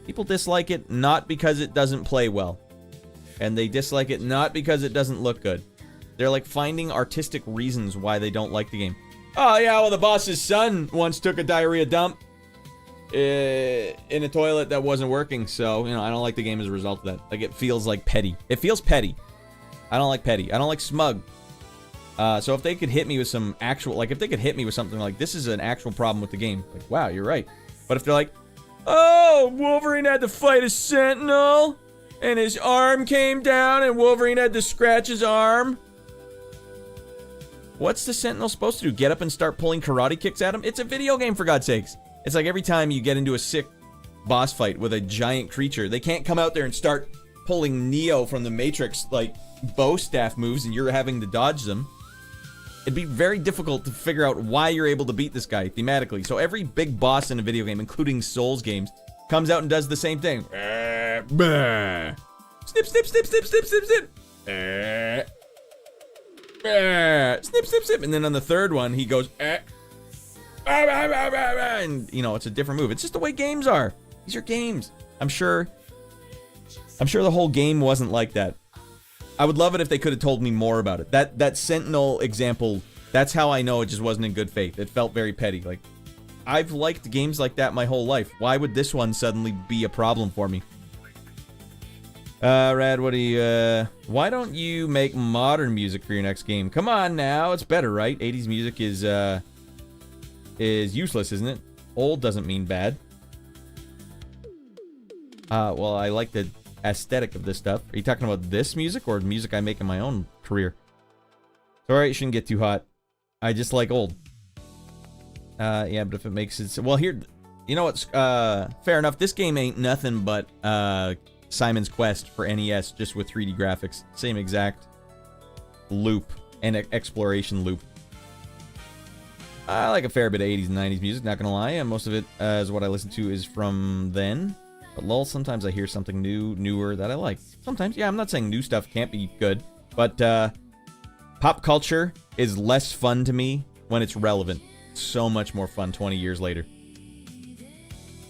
People dislike it not because it doesn't play well. And they dislike it not because it doesn't look good. They're like finding artistic reasons why they don't like the game. Oh yeah, well the boss's son once took a diarrhea dump in a toilet that wasn't working, so, you know, I don't like the game as a result of that. Like, it feels like petty. It feels petty. I don't like petty. I don't like smug. So if they could hit me with some actual, like, if they could hit me with something like, this is an actual problem with the game, like, wow, you're right. But if they're like, oh, Wolverine had to fight a sentinel, and his arm came down, and Wolverine had to scratch his arm. What's the sentinel supposed to do? Get up and start pulling karate kicks at him? It's a video game, for God's sakes. It's like every time you get into a sick boss fight with a giant creature, they can't come out there and start pulling Neo from the Matrix, like, bow staff moves, and you're having to dodge them. It'd be very difficult to figure out why you're able to beat this guy thematically. So every big boss in a video game, including Souls games, comes out and does the same thing. Snip, snip, snip, snip, snip, snip, snip. Snip, snip, snip. And then on the third one, he goes, and, you know, it's a different move. It's just the way games are. These are games. I'm sure the whole game wasn't like that. I would love it if they could have told me more about it. That Sentinel example, that's how I know it just wasn't in good faith. It felt very petty. Like, I've liked games like that my whole life. Why would this one suddenly be a problem for me? Radd, what do you, why don't you make modern music for your next game? Come on now, it's better, right? 80s music is useless, isn't it? Old doesn't mean bad. Well, I like the aesthetic of this stuff. Are you talking about this music or music I make in my own career? It's alright, it shouldn't get too hot. I just like old. Yeah, but if it makes it... Well, here... You know what's... fair enough. This game ain't nothing but, Simon's Quest for NES, just with 3D graphics. Same exact loop and exploration loop. I like a fair bit of 80s and 90s music, not gonna lie, and most of it, is what I listen to is from then. But lol, sometimes I hear something newer that I like. Sometimes, yeah, I'm not saying new stuff can't be good, but, pop culture is less fun to me when it's relevant. So much more fun 20 years later.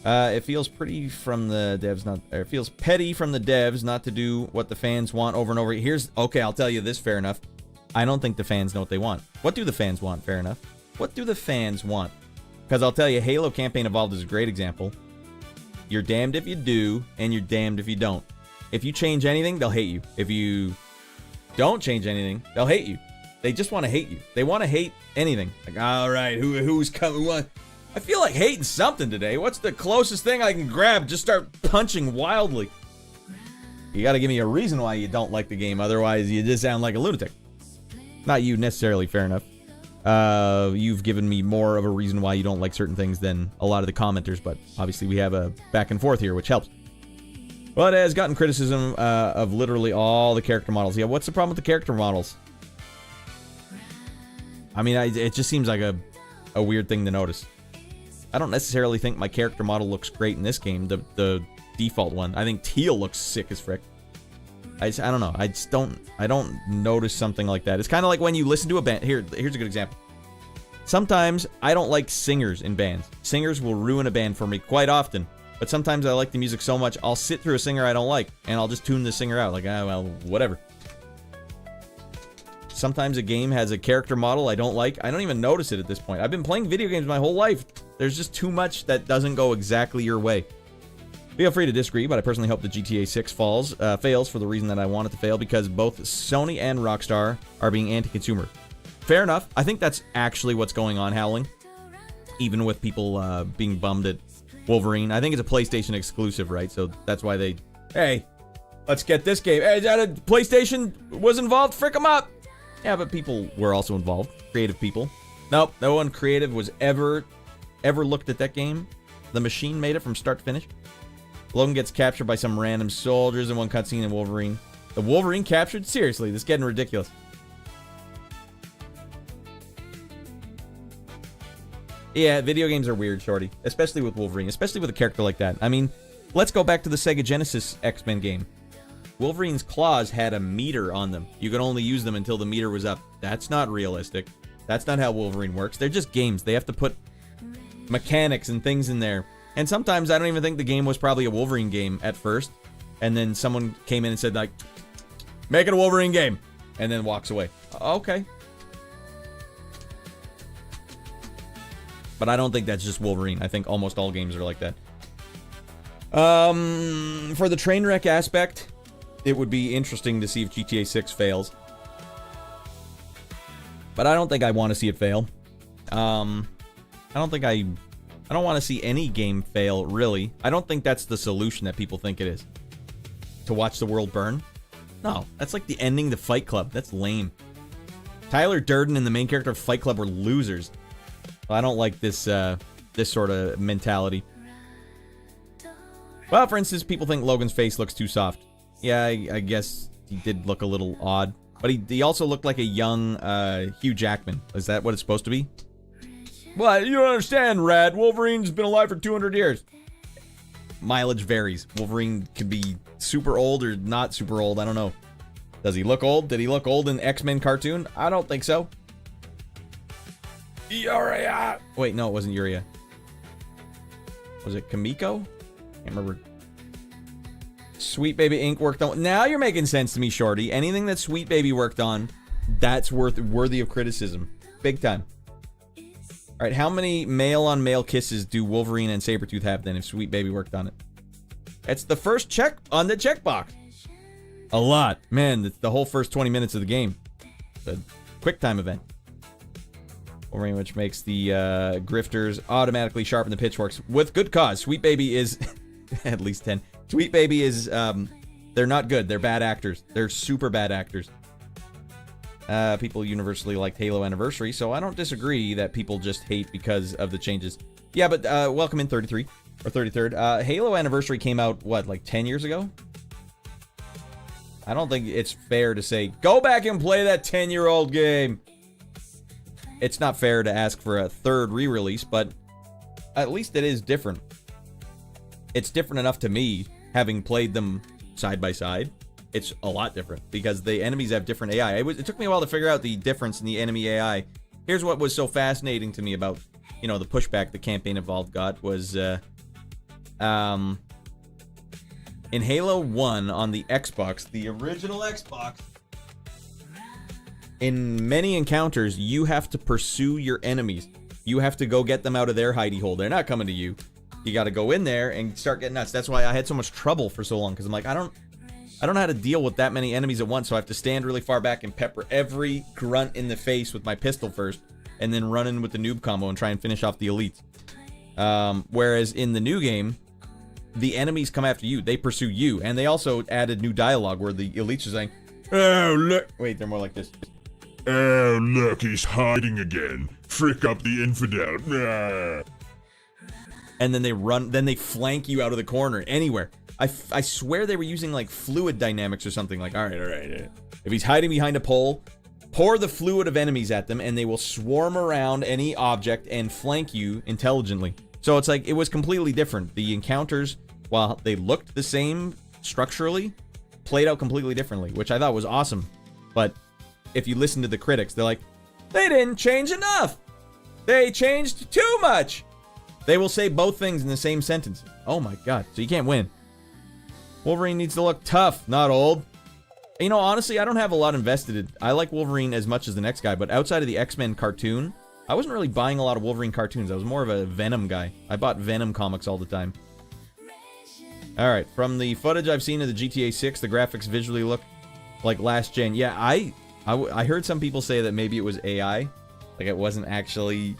It feels pretty from the devs, it feels petty from the devs not to do what the fans want over and over. Okay, I'll tell you this, fair enough. I don't think the fans know what they want. What do the fans want, fair enough? What do the fans want? Because I'll tell you, Halo Campaign Evolved is a great example. You're damned if you do, and you're damned if you don't. If you change anything, they'll hate you. If you don't change anything, they'll hate you. They just want to hate you. They want to hate anything. Like, all right, who's coming? What? I feel like hating something today. What's the closest thing I can grab? Just start punching wildly. You got to give me a reason why you don't like the game. Otherwise, you just sound like a lunatic. Not you necessarily, fair enough. You've given me more of a reason why you don't like certain things than a lot of the commenters, but obviously we have a back and forth here, which helps. Well, it has gotten criticism of literally all the character models. Yeah, what's the problem with the character models? I mean, it just seems like a weird thing to notice. I don't necessarily think my character model looks great in this game, the default one. I think teal looks sick as frick. I don't know. I don't notice something like that. It's kind of like when you listen to a band. Here's a good example. Sometimes I don't like singers in bands. Singers will ruin a band for me quite often. But sometimes I like the music so much, I'll sit through a singer I don't like, and I'll just tune the singer out. Like, well, whatever. Sometimes a game has a character model I don't like. I don't even notice it at this point. I've been playing video games my whole life. There's just too much that doesn't go exactly your way. Feel free to disagree, but I personally hope the GTA 6 fails for the reason that I want it to fail, because both Sony and Rockstar are being anti-consumer. Fair enough. I think that's actually what's going on, Howling. Even with people being bummed at Wolverine. I think it's a PlayStation exclusive, right? So that's why they... Hey, let's get this game. Hey, is that a PlayStation was involved? Frick them up! Yeah, but people were also involved. Creative people. Nope, no one creative was ever looked at that game. The machine made it from start to finish. Logan gets captured by some random soldiers in one cutscene in Wolverine. The Wolverine captured? Seriously, this is getting ridiculous. Yeah, video games are weird, Shorty. Especially with Wolverine. Especially with a character like that. I mean, let's go back to the Sega Genesis X-Men game. Wolverine's claws had a meter on them. You could only use them until the meter was up. That's not realistic. That's not how Wolverine works. They're just games. They have to put mechanics and things in there. And sometimes I don't even think the game was probably a Wolverine game at first. And then someone came in and said, like, make it a Wolverine game. And then walks away. Okay. But I don't think that's just Wolverine. I think almost all games are like that. For the train wreck aspect, it would be interesting to see if GTA 6 fails. But I don't think I want to see it fail. I don't want to see any game fail, really. I don't think that's the solution that people think it is. To watch the world burn? No, that's like the ending to Fight Club. That's lame. Tyler Durden and the main character of Fight Club were losers. Well, I don't like this this sort of mentality. Well, for instance, people think Logan's face looks too soft. Yeah, I guess he did look a little odd. But he also looked like a young Hugh Jackman. Is that what it's supposed to be? Well, you don't understand, Radd. Wolverine's been alive for 200 years. Mileage varies. Wolverine could be super old or not super old. I don't know. Does he look old? Did he look old in X-Men cartoon? I don't think so. Uria. Wait, no, it wasn't Uria. Was it Kamiko? Can't remember. Sweet Baby Inc. worked on. Now you're making sense to me, Shorty. Anything that Sweet Baby worked on, that's worthy of criticism. Big time. All right, how many male-on-male kisses do Wolverine and Sabretooth have then if Sweet Baby worked on it? It's the first check on the checkbox. A lot. Man, it's the whole first 20 minutes of the game. It's a quick time event. Wolverine, which makes the grifters automatically sharpen the pitchforks with good cause. Sweet Baby is at least 10. Sweet Baby is they're not good. They're bad actors. They're super bad actors. People universally liked Halo Anniversary, so I don't disagree that people just hate because of the changes. Yeah, but welcome in 33 or 33rd. Halo Anniversary came out what, like 10 years ago? I don't think it's fair to say go back and play that 10-year-old game. It's not fair to ask for a third re-release, but at least it is different. It's different enough to me, having played them side by side. It's a lot different because the enemies have different AI. It took me a while to figure out the difference in the enemy AI. Here's what was so fascinating to me about, you know, the pushback the campaign involved got was, in Halo 1 on the Xbox, the original Xbox, in many encounters, you have to pursue your enemies. You have to go get them out of their hidey hole. They're not coming to you. You got to go in there and start getting nuts. That's why I had so much trouble for so long, because I'm like, I don't know how to deal with that many enemies at once, so I have to stand really far back and pepper every grunt in the face with my pistol first, and then run in with the noob combo and try and finish off the elites. Whereas in the new game, the enemies come after you. They pursue you, and they also added new dialogue where the elites are saying, "Oh, look." Wait, they're more like this. "Oh, look, he's hiding again. Frick up the infidel." Ah. And then they run, then they flank you out of the corner, anywhere. I swear they were using, like, fluid dynamics or something. Like, all right. If he's hiding behind a pole, pour the fluid of enemies at them, and they will swarm around any object and flank you intelligently. So it's like, it was completely different. The encounters, while they looked the same structurally, played out completely differently, which I thought was awesome. But if you listen to the critics, they're like, they didn't change enough. They changed too much. They will say both things in the same sentence. Oh my god, so you can't win. Wolverine needs to look tough, not old. You know, honestly, I don't have a lot invested in. I like Wolverine as much as the next guy, but outside of the X-Men cartoon, I wasn't really buying a lot of Wolverine cartoons. I was more of a Venom guy. I bought Venom comics all the time. Alright, from the footage I've seen of the GTA 6, the graphics visually look like last gen. Yeah, I heard some people say that maybe it was AI. Like, it wasn't actually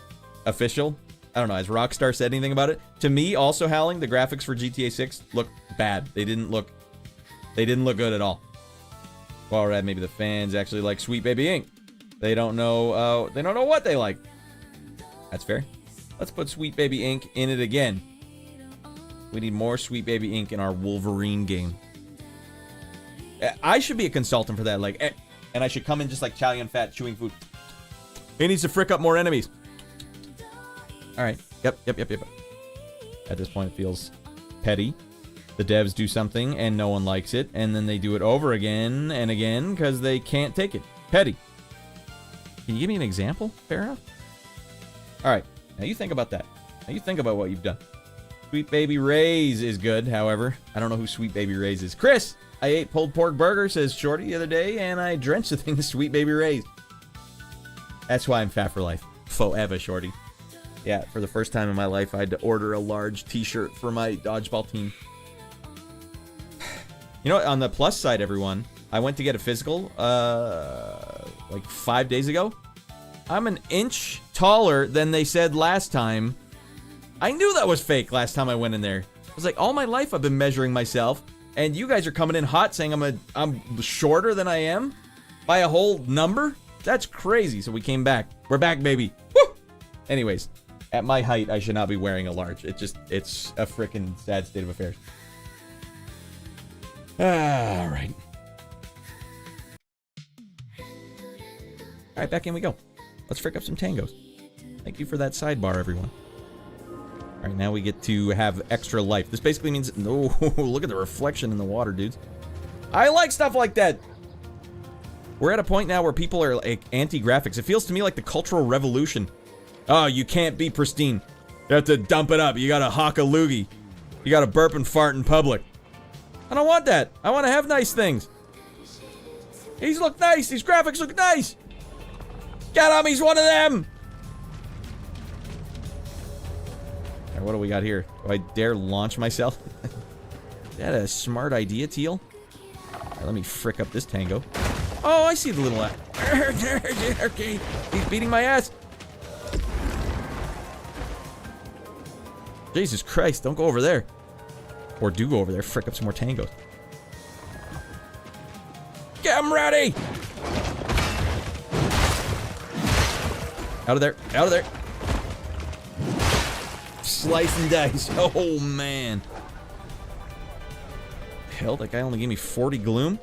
official. I don't know, has Rockstar said anything about it? To me, also, Howling, the graphics for GTA 6 look bad. They didn't look good at all. Well, Radd, maybe the fans actually like Sweet Baby Inc. They don't know what they like. That's fair. Let's put Sweet Baby Inc. in it again. We need more Sweet Baby Inc. in our Wolverine game. I should be a consultant for that, like, and I should come in just like Chow Yun Fat chewing food. He needs to frick up more enemies. Alright, yep. At this point, it feels petty. The devs do something, and no one likes it, and then they do it over again and again, because they can't take it. Petty. Can you give me an example? Fair enough. Alright, now you think about that. Now you think about what you've done. Sweet Baby Ray's is good, however. I don't know who Sweet Baby Ray's is. Chris, I ate pulled pork burger, says Shorty, the other day, and I drenched the thing with Sweet Baby Ray's. That's why I'm fat for life. Forever, Shorty. Yeah, for the first time in my life, I had to order a large t-shirt for my dodgeball team. You know, on the plus side, everyone, I went to get a physical, like 5 days ago. I'm an inch taller than they said last time. I knew that was fake last time I went in there. I was like, all my life I've been measuring myself, and you guys are coming in hot saying I'm shorter than I am by a whole number? That's crazy. So we came back. We're back, baby. Woo! Anyways, at my height, I should not be wearing a large. It's a freaking sad state of affairs. All right. All right, back in we go. Let's frick up some tangos. Thank you for that sidebar, everyone. All right, now we get to have extra life. This basically means... No, look at the reflection in the water, dudes. I like stuff like that. We're at a point now where people are like anti-graphics. It feels to me like the Cultural Revolution. Oh, you can't be pristine. You have to dump it up. You gotta hawk a loogie. You gotta burp and fart in public. I don't want that. I want to have nice things. These look nice. These graphics look nice. Get him. He's one of them. All right, what do we got here? Do I dare launch myself? Is that a smart idea, Teal? All right, let me frick up this tango. Oh, I see the little... Okay, he's beating my ass. Jesus Christ, don't go over there. Or do go over there, frick up some more tangos. Get him ready! Out of there, out of there. Slice and dice, oh man. Hell, that guy only gave me 40 gloom.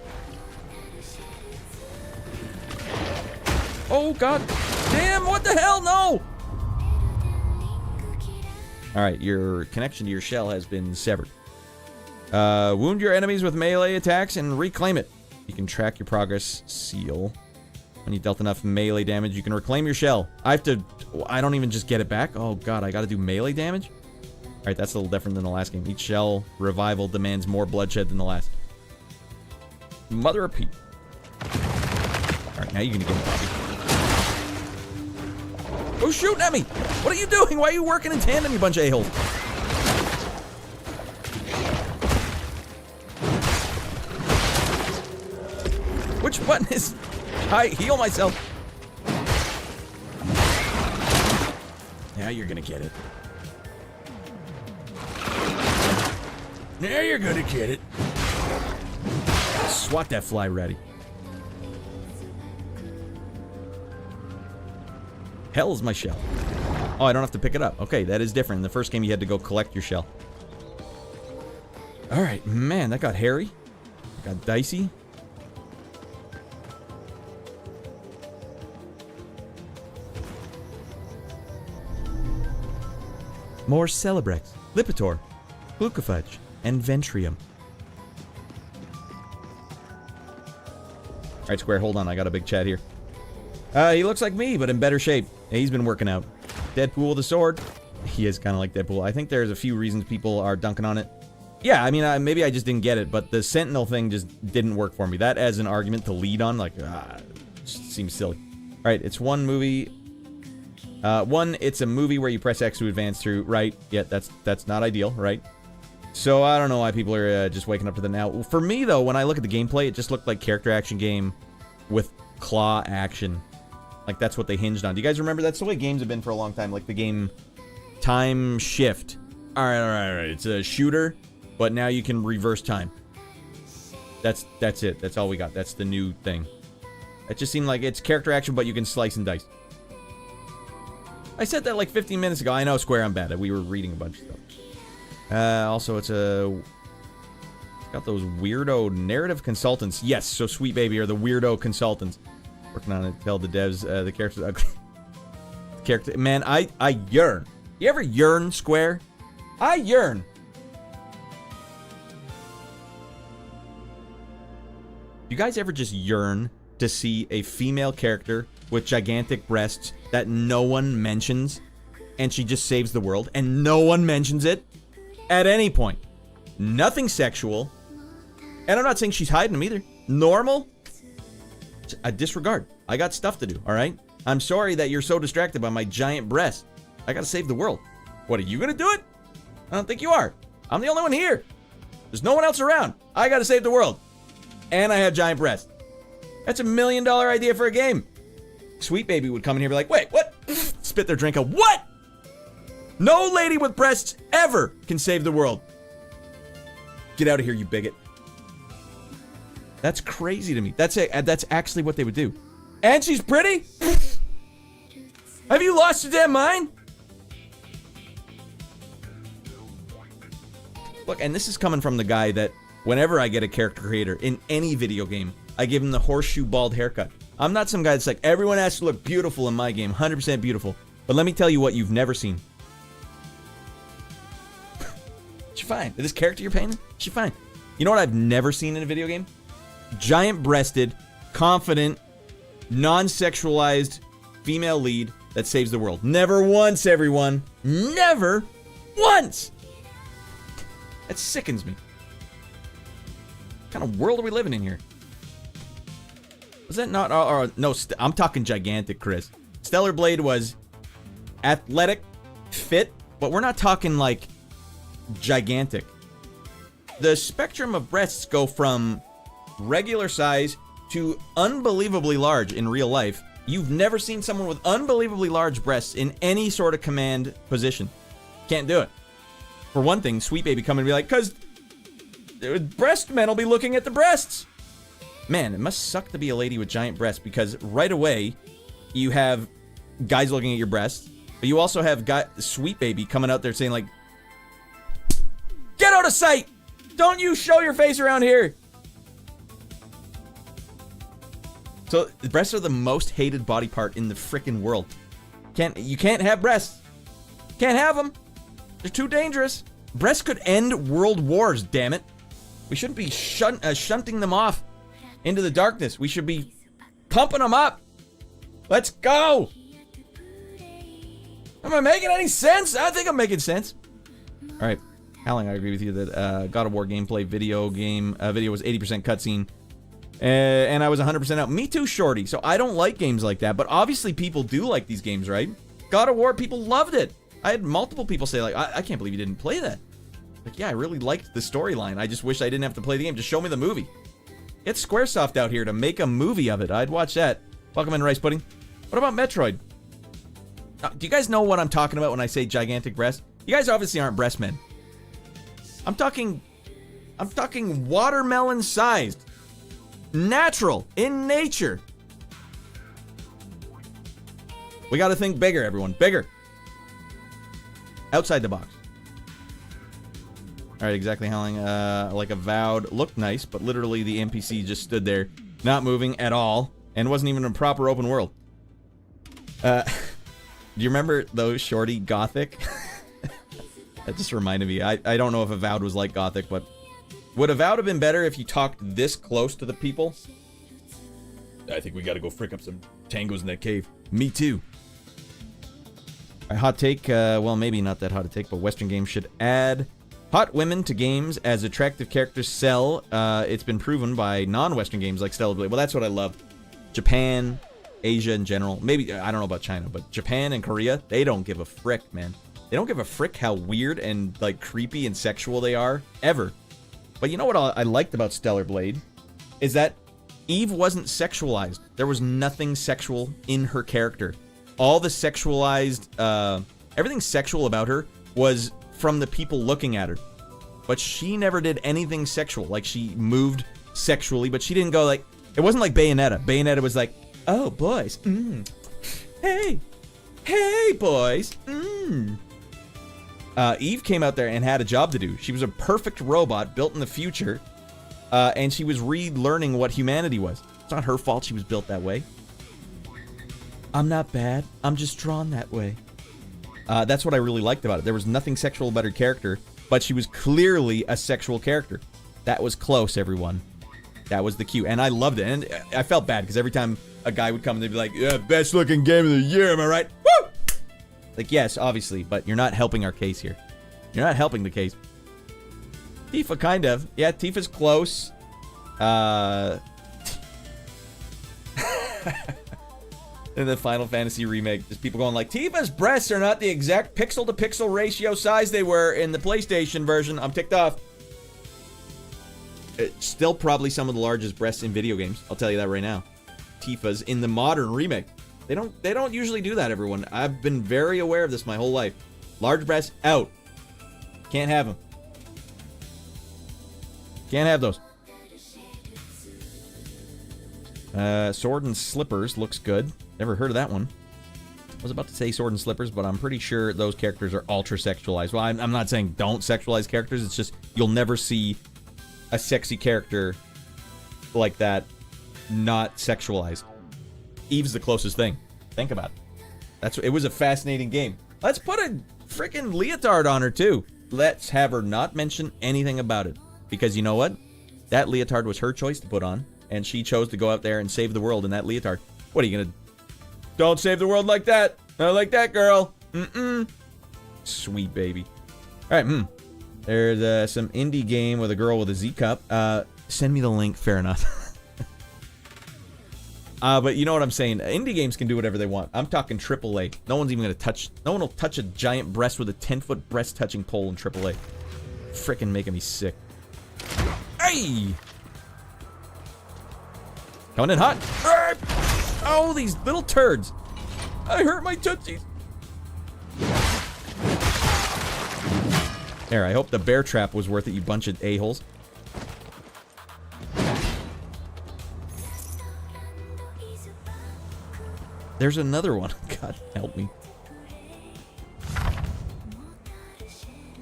Oh god, damn, what the hell, no! Alright, your connection to your shell has been severed. Wound your enemies with melee attacks and reclaim it. You can track your progress seal. When you dealt enough melee damage, you can reclaim your shell. I don't even just get it back. Oh god, I gotta do melee damage? Alright, that's a little different than the last game. Each shell revival demands more bloodshed than the last. Mother of Pete. Alright, now you're gonna get it. Who's shooting at me? What are you doing? Why are you working in tandem, you bunch of a-holes? Which button is... I heal myself. Now you're gonna get it. Now you're gonna get it. Swat that fly ready. Hell is my shell. Oh, I don't have to pick it up. Okay, that is different. In the first game, you had to go collect your shell. Alright, man, that got hairy. That got dicey. More Celebrex, Lipitor, Glucophage, and Ventrium. Alright, Square, hold on. I got a big chat here. He looks like me, but in better shape. He's been working out. Deadpool with a sword. He is kind of like Deadpool. I think there's a few reasons people are dunking on it. Yeah, I mean, maybe I just didn't get it, but the Sentinel thing just didn't work for me. That as an argument to lead on, like, just seems silly. Alright, it's one movie... it's a movie where you press X to advance through, right? Yeah, that's not ideal, right? So, I don't know why people are just waking up to that now. For me, though, when I look at the gameplay, it just looked like character action game with claw action. Like, that's what they hinged on. Do you guys remember? That's the way games have been for a long time. Like, the game Time Shift. Alright. It's a shooter, but now you can reverse time. That's it. That's all we got. That's the new thing. It just seemed like it's character action, but you can slice and dice. I said that like 15 minutes ago. I know, Square, I'm bad. We were reading a bunch of stuff. Also, it's got those weirdo narrative consultants. Yes, so Sweet Baby are the weirdo consultants. Working on it. Tell the devs the characters ugly. Character, man, I yearn. You ever yearn, Square? I yearn. You guys ever just yearn to see a female character with gigantic breasts that no one mentions, and she just saves the world, and no one mentions it? At any point. Nothing sexual. And I'm not saying she's hiding them either. Normal. I disregard. I got stuff to do, all right? I'm sorry that you're so distracted by my giant breast. I gotta save the world. What, are you gonna do it? I don't think you are. I'm the only one here. There's no one else around. I gotta save the world. And I have giant breasts. That's $1 million idea for a game. Sweet Baby would come in here and be like, wait, what? Spit their drink out. What? No lady with breasts ever can save the world. Get out of here, you bigot. That's crazy to me. That's actually what they would do. And she's pretty? Have you lost your damn mind? Look, and this is coming from the guy that whenever I get a character creator in any video game, I give him the horseshoe bald haircut. I'm not some guy that's like, everyone has to look beautiful in my game, 100% beautiful. But let me tell you what you've never seen. She's fine. This character you're painting, she's fine. You know what I've never seen in a video game? Giant-breasted, confident, non-sexualized female lead that saves the world. Never once, everyone. Never once! That sickens me. What kind of world are we living in here? Was that not... no, I'm talking gigantic, Chris. Stellar Blade was athletic, fit, but we're not talking, like, gigantic. The spectrum of breasts go from regular size to unbelievably large in real life. You've never seen someone with unbelievably large breasts in any sort of command position. Can't do it. For one thing, Sweet Baby come and be like, cause breast men will be looking at the breasts. Man, it must suck to be a lady with giant breasts, because right away you have guys looking at your breasts, but you also have Sweet Baby coming out there saying like, get out of sight! Don't you show your face around here! So, the breasts are the most hated body part in the frickin' world. You can't have breasts. Can't have them. They're too dangerous. Breasts could end world wars, damn it. We shouldn't be shunting them off into the darkness. We should be pumping them up. Let's go! Am I making any sense? I think I'm making sense. Alright. Howling, I agree with you that God of War gameplay video was 80% cutscene. And I was 100% out. Me too, Shorty. So I don't like games like that. But obviously people do like these games, right? God of War, people loved it. I had multiple people say, like, I can't believe you didn't play that. Like, yeah, I really liked the storyline. I just wish I didn't have to play the game. Just show me the movie. Get Squaresoft out here to make a movie of it. I'd watch that. Welcome in, Rice Pudding. What about Metroid? Do you guys know what I'm talking about when I say gigantic breast? You guys obviously aren't breast men. I'm talking watermelon-sized. Natural. In nature. We gotta think bigger, everyone. Bigger. Outside the box. Alright, exactly, Howling. Like Avowed. Looked nice, but literally the NPC just stood there, not moving at all, and wasn't even a proper open world. Do you remember those Shorty Gothic? That just reminded me. I don't know if Avowed was like Gothic, but would Avowed have been better if you talked this close to the people? I think we gotta go frick up some tangos in that cave. Me too. A hot take, well, maybe not that hot a take, but Western games should add hot women to games as attractive characters sell. It's been proven by non-Western games like Stellar Blade. Well, that's what I love. Japan, Asia in general. Maybe, I don't know about China, but Japan and Korea, they don't give a frick, man. They don't give a frick how weird and, like, creepy and sexual they are, ever. But you know what I liked about Stellar Blade? Is that Eve wasn't sexualized. There was nothing sexual in her character. All the sexualized, everything sexual about her was from the people looking at her. But she never did anything sexual. Like, she moved sexually, but she didn't go like, it wasn't like Bayonetta. Bayonetta was like, oh, boys, hey, boys, Eve came out there and had a job to do. She was a perfect robot built in the future, and she was relearning what humanity was. It's not her fault she was built that way. I'm not bad. I'm just drawn that way. That's what I really liked about it. There was nothing sexual about her character, but she was clearly a sexual character. That was close, everyone. That was the cue, and I loved it. And I felt bad, because every time a guy would come, they'd be like, yeah, best looking game of the year, am I right? Woo! Like, yes, obviously, but you're not helping our case here. You're not helping the case. Tifa, kind of. Yeah, Tifa's close. In the Final Fantasy remake, just people going like, Tifa's breasts are not the exact pixel-to-pixel ratio size they were in the PlayStation version. I'm ticked off. It's still probably some of the largest breasts in video games. I'll tell you that right now. Tifa's in the modern remake. They don't usually do that, everyone. I've been very aware of this my whole life. Large breasts, out. Can't have them. Can't have those. Sword and Slippers looks good. Never heard of that one. I was about to say Sword and Slippers, but I'm pretty sure those characters are ultra sexualized. Well, I'm not saying don't sexualize characters. It's just you'll never see a sexy character like that not sexualized. Eve's the closest thing. Think about it. It was a fascinating game. Let's put a freaking leotard on her too. Let's have her not mention anything about it. Because you know what? That leotard was her choice to put on. And she chose to go out there and save the world in that leotard. What are you gonna... Don't save the world like that. Not like that, girl. Sweet baby. Alright, There's some indie game with a girl with a Z cup. Send me the link. Fair enough. But you know what I'm saying. Indie games can do whatever they want. I'm talking AAA. No one's even gonna touch... No one will touch a giant breast with a 10-foot breast-touching pole in AAA. Frickin' making me sick. Hey! Coming in hot. Oh, these little turds. I hurt my tootsies. There, I hope the bear trap was worth it, you bunch of a-holes. There's another one. God help me.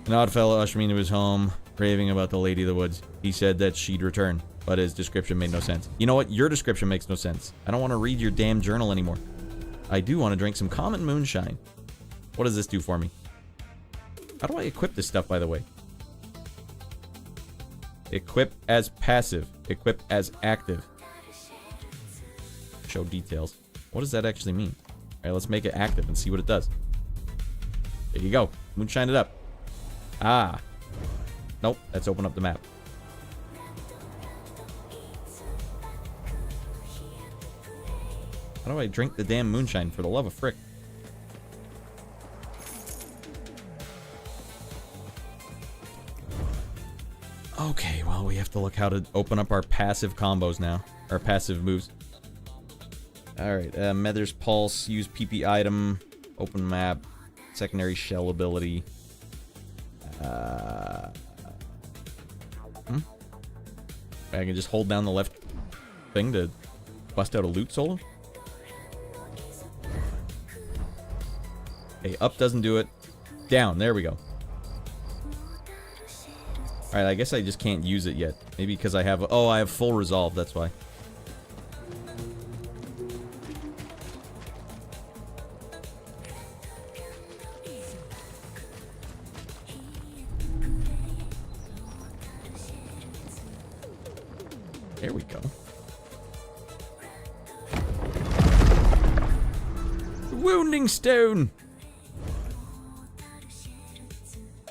An odd fellow ushered me into his home, raving about the Lady of the Woods. He said that she'd return, but his description made no sense. You know what? Your description makes no sense. I don't want to read your damn journal anymore. I do want to drink some common moonshine. What does this do for me? How do I equip this stuff, by the way? Equip as passive. Equip as active. Show details. What does that actually mean? Alright, let's make it active and see what it does. There you go. Moonshine it up. Ah. Nope, let's open up the map. How do I drink the damn moonshine, for the love of frick? Okay, well, we have to look how to open up our passive combos now. Our passive moves. Alright, Mether's Pulse, use PP item, open map, secondary shell ability. I can just hold down the left thing to bust out a loot solo? Okay, up doesn't do it. Down, there we go. Alright, I guess I just can't use it yet. Maybe because I have... Oh, I have full resolve, that's why. There we go. Wounding Stone!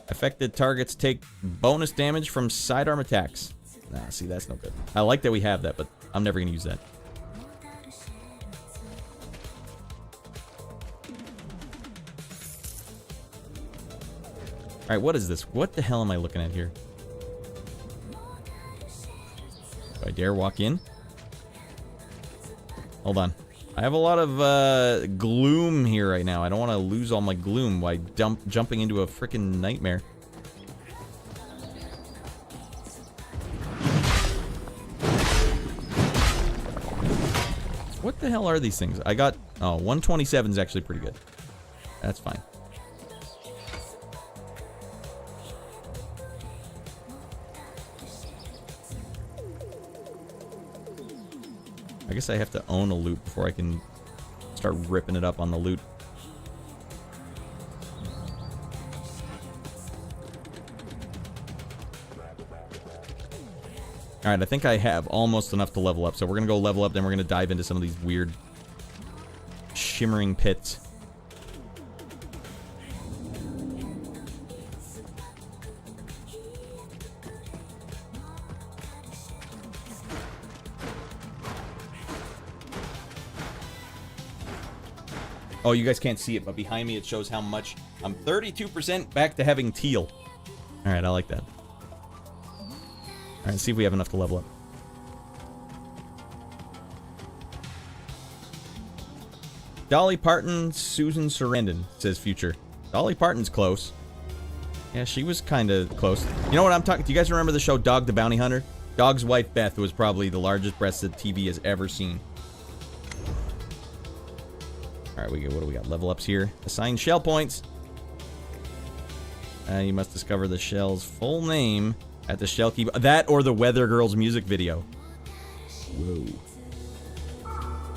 Affected targets take bonus damage from sidearm attacks. Nah, see, that's no good. I like that we have that, but I'm never gonna use that. Alright, what is this? What the hell am I looking at here? Do I dare walk in? Hold on. I have a lot of gloom here right now. I don't want to lose all my gloom by jumping into a freaking nightmare. What the hell are these things? I got... Oh, 127 is actually pretty good. That's fine. I guess I have to own a loot before I can start ripping it up on the loot. Alright, I think I have almost enough to level up. So we're going to go level up, then we're going to dive into some of these weird shimmering pits. Oh, you guys can't see it, but behind me it shows how much. I'm 32% back to having teal. Alright, I like that. Alright, see if we have enough to level up. Dolly Parton, Susan Sarandon, says Future. Dolly Parton's close. Yeah, she was kind of close. You know what I'm talking... Do you guys remember the show Dog the Bounty Hunter? Dog's wife, Beth, was probably the largest breast that TV has ever seen. Alright, what do we got? Level ups here. Assign shell points. You must discover the shell's full name at the shell keeper. That or the Weather Girls music video. Whoa.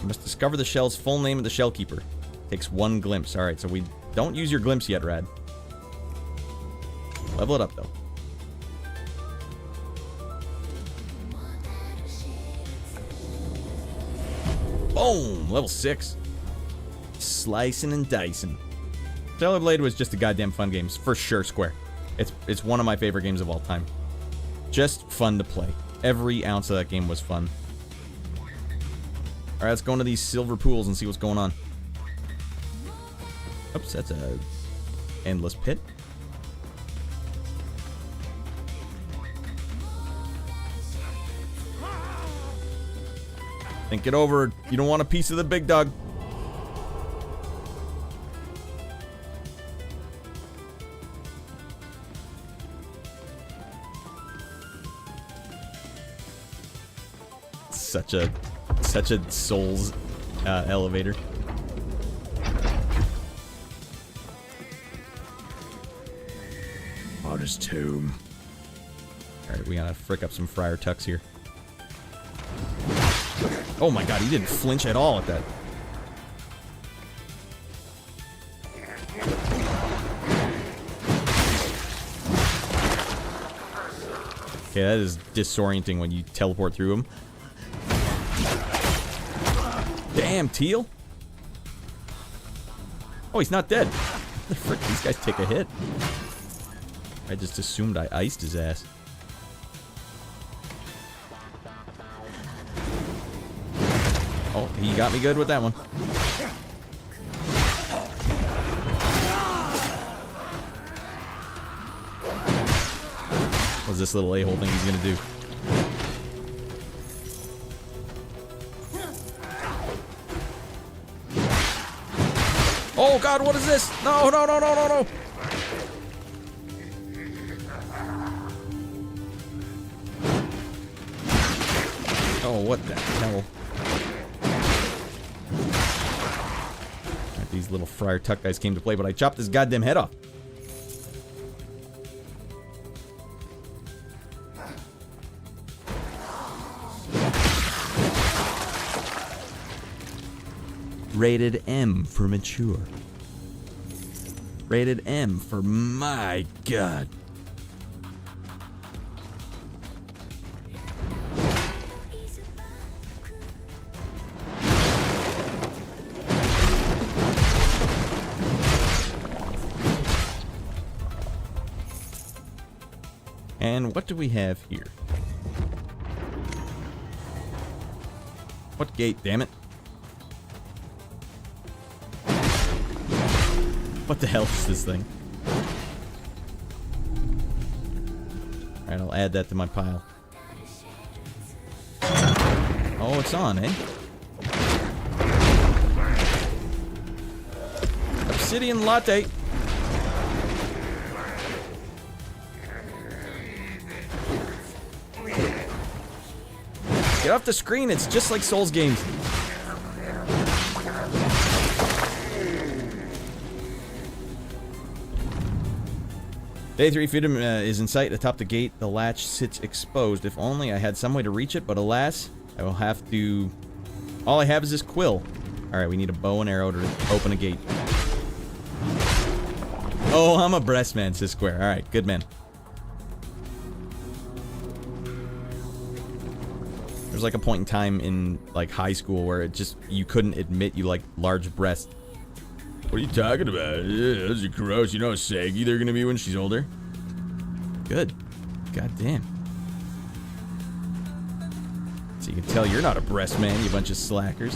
You must discover the shell's full name at the shell keeper. Takes 1 glimpse. Alright, so we don't use your glimpse yet, Radd. Level it up, though. Boom! Level 6. Slicing and dicing. Stellar Blade was just a goddamn fun game. For sure, Square. It's one of my favorite games of all time. Just fun to play. Every ounce of that game was fun. Alright, let's go into these silver pools and see what's going on. Oops, that's a endless pit. Think it over. You don't want a piece of the big dog. Such a Souls elevator. Artist tomb. Alright, we gotta frick up some Friar Tucks here. Oh my god, he didn't flinch at all at that. Okay, that is disorienting when you teleport through him. Damn, Teal. Oh, he's not dead. The frick, these guys take a hit. I just assumed I iced his ass. Oh, he got me good with that one. What's this little a-hole thing he's gonna do? Oh god, what is this? No, no, no, no, no, no! Oh, what the hell? Right, these little Friar Tuck guys came to play, but I chopped his goddamn head off. Rated M for mature. Rated M for my god. And what do we have here? What gate, damn it? What the hell is this thing? Alright, I'll add that to my pile. Oh, it's on, eh? Obsidian latte. Get off the screen, it's just like Souls games. Day 3 freedom is in sight atop the gate. The latch sits exposed. If only I had some way to reach it, but alas, I will have to... All I have is this quill. Alright, we need a bow and arrow to open a gate. Oh, I'm a breast man, says Square. Alright, good man. There's like a point in time in like high school where it just, you couldn't admit you like large breasts. What are you talking about? Yeah, those are gross. You know how saggy they're gonna be when she's older? Good. God damn. So you can tell you're not a breast man, you bunch of slackers.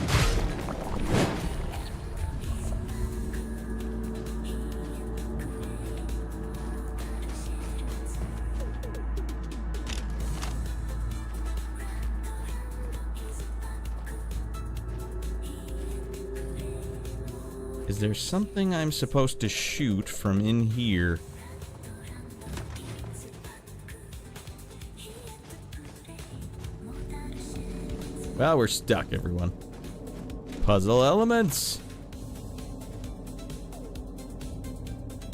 Is there something I'm supposed to shoot from in here? Well, we're stuck, everyone. Puzzle elements.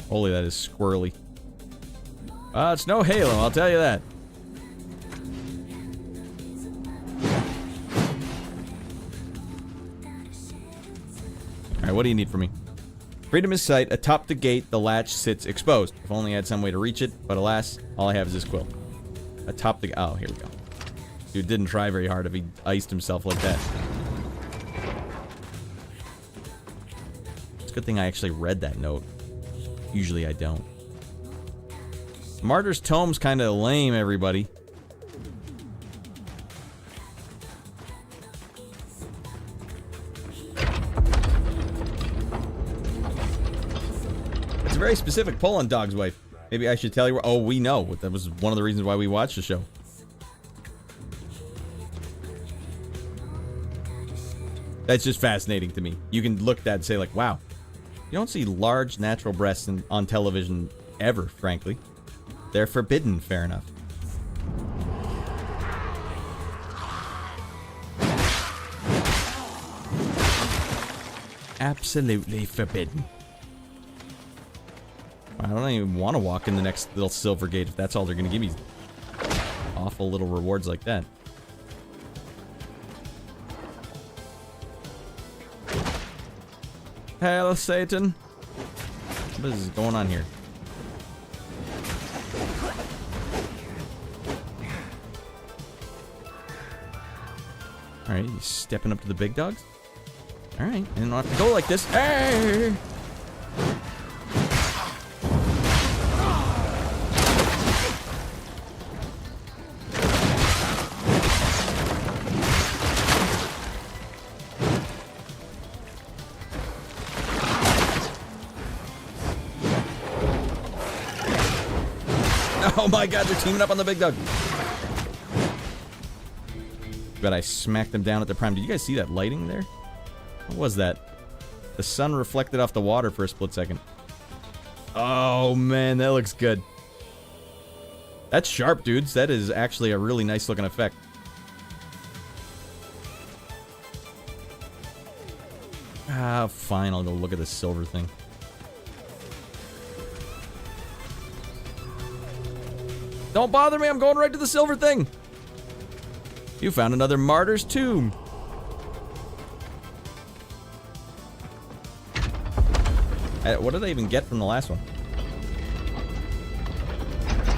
Holy, that is squirrely. It's no Halo, I'll tell you that. Alright, what do you need from me? Freedom is sight. Atop the gate, the latch sits exposed. If only I had some way to reach it, but alas, all I have is this quill. Atop the... Oh, here we go. Dude didn't try very hard if he iced himself like that. It's a good thing I actually read that note. Usually I don't. Martyr's Tome's kind of lame, everybody. It's a very specific pull on Dog's Wife. Maybe I should tell you... Oh, we know. That was one of the reasons why we watched the show. That's just fascinating to me. You can look at that and say, like, wow. You don't see large natural breasts on television ever, frankly. They're forbidden, fair enough. Absolutely forbidden. I don't even want to walk in the next little silver gate if that's all they're going to give me. Awful little rewards like that. Hail Satan. What is going on here? Alright, he's stepping up to the big dogs. Alright, I don't have to go like this. Hey! Oh my god, they're teaming up on the big dog. But I smacked them down at the prime. Did you guys see that lighting there? What was that? The sun reflected off the water for a split second. Oh man, that looks good. That's sharp, dudes. That is actually a really nice looking effect. Ah, fine. I'll go look at the silver thing. Don't bother me, I'm going right to the silver thing. You found another martyr's tomb. What did I even get from the last one?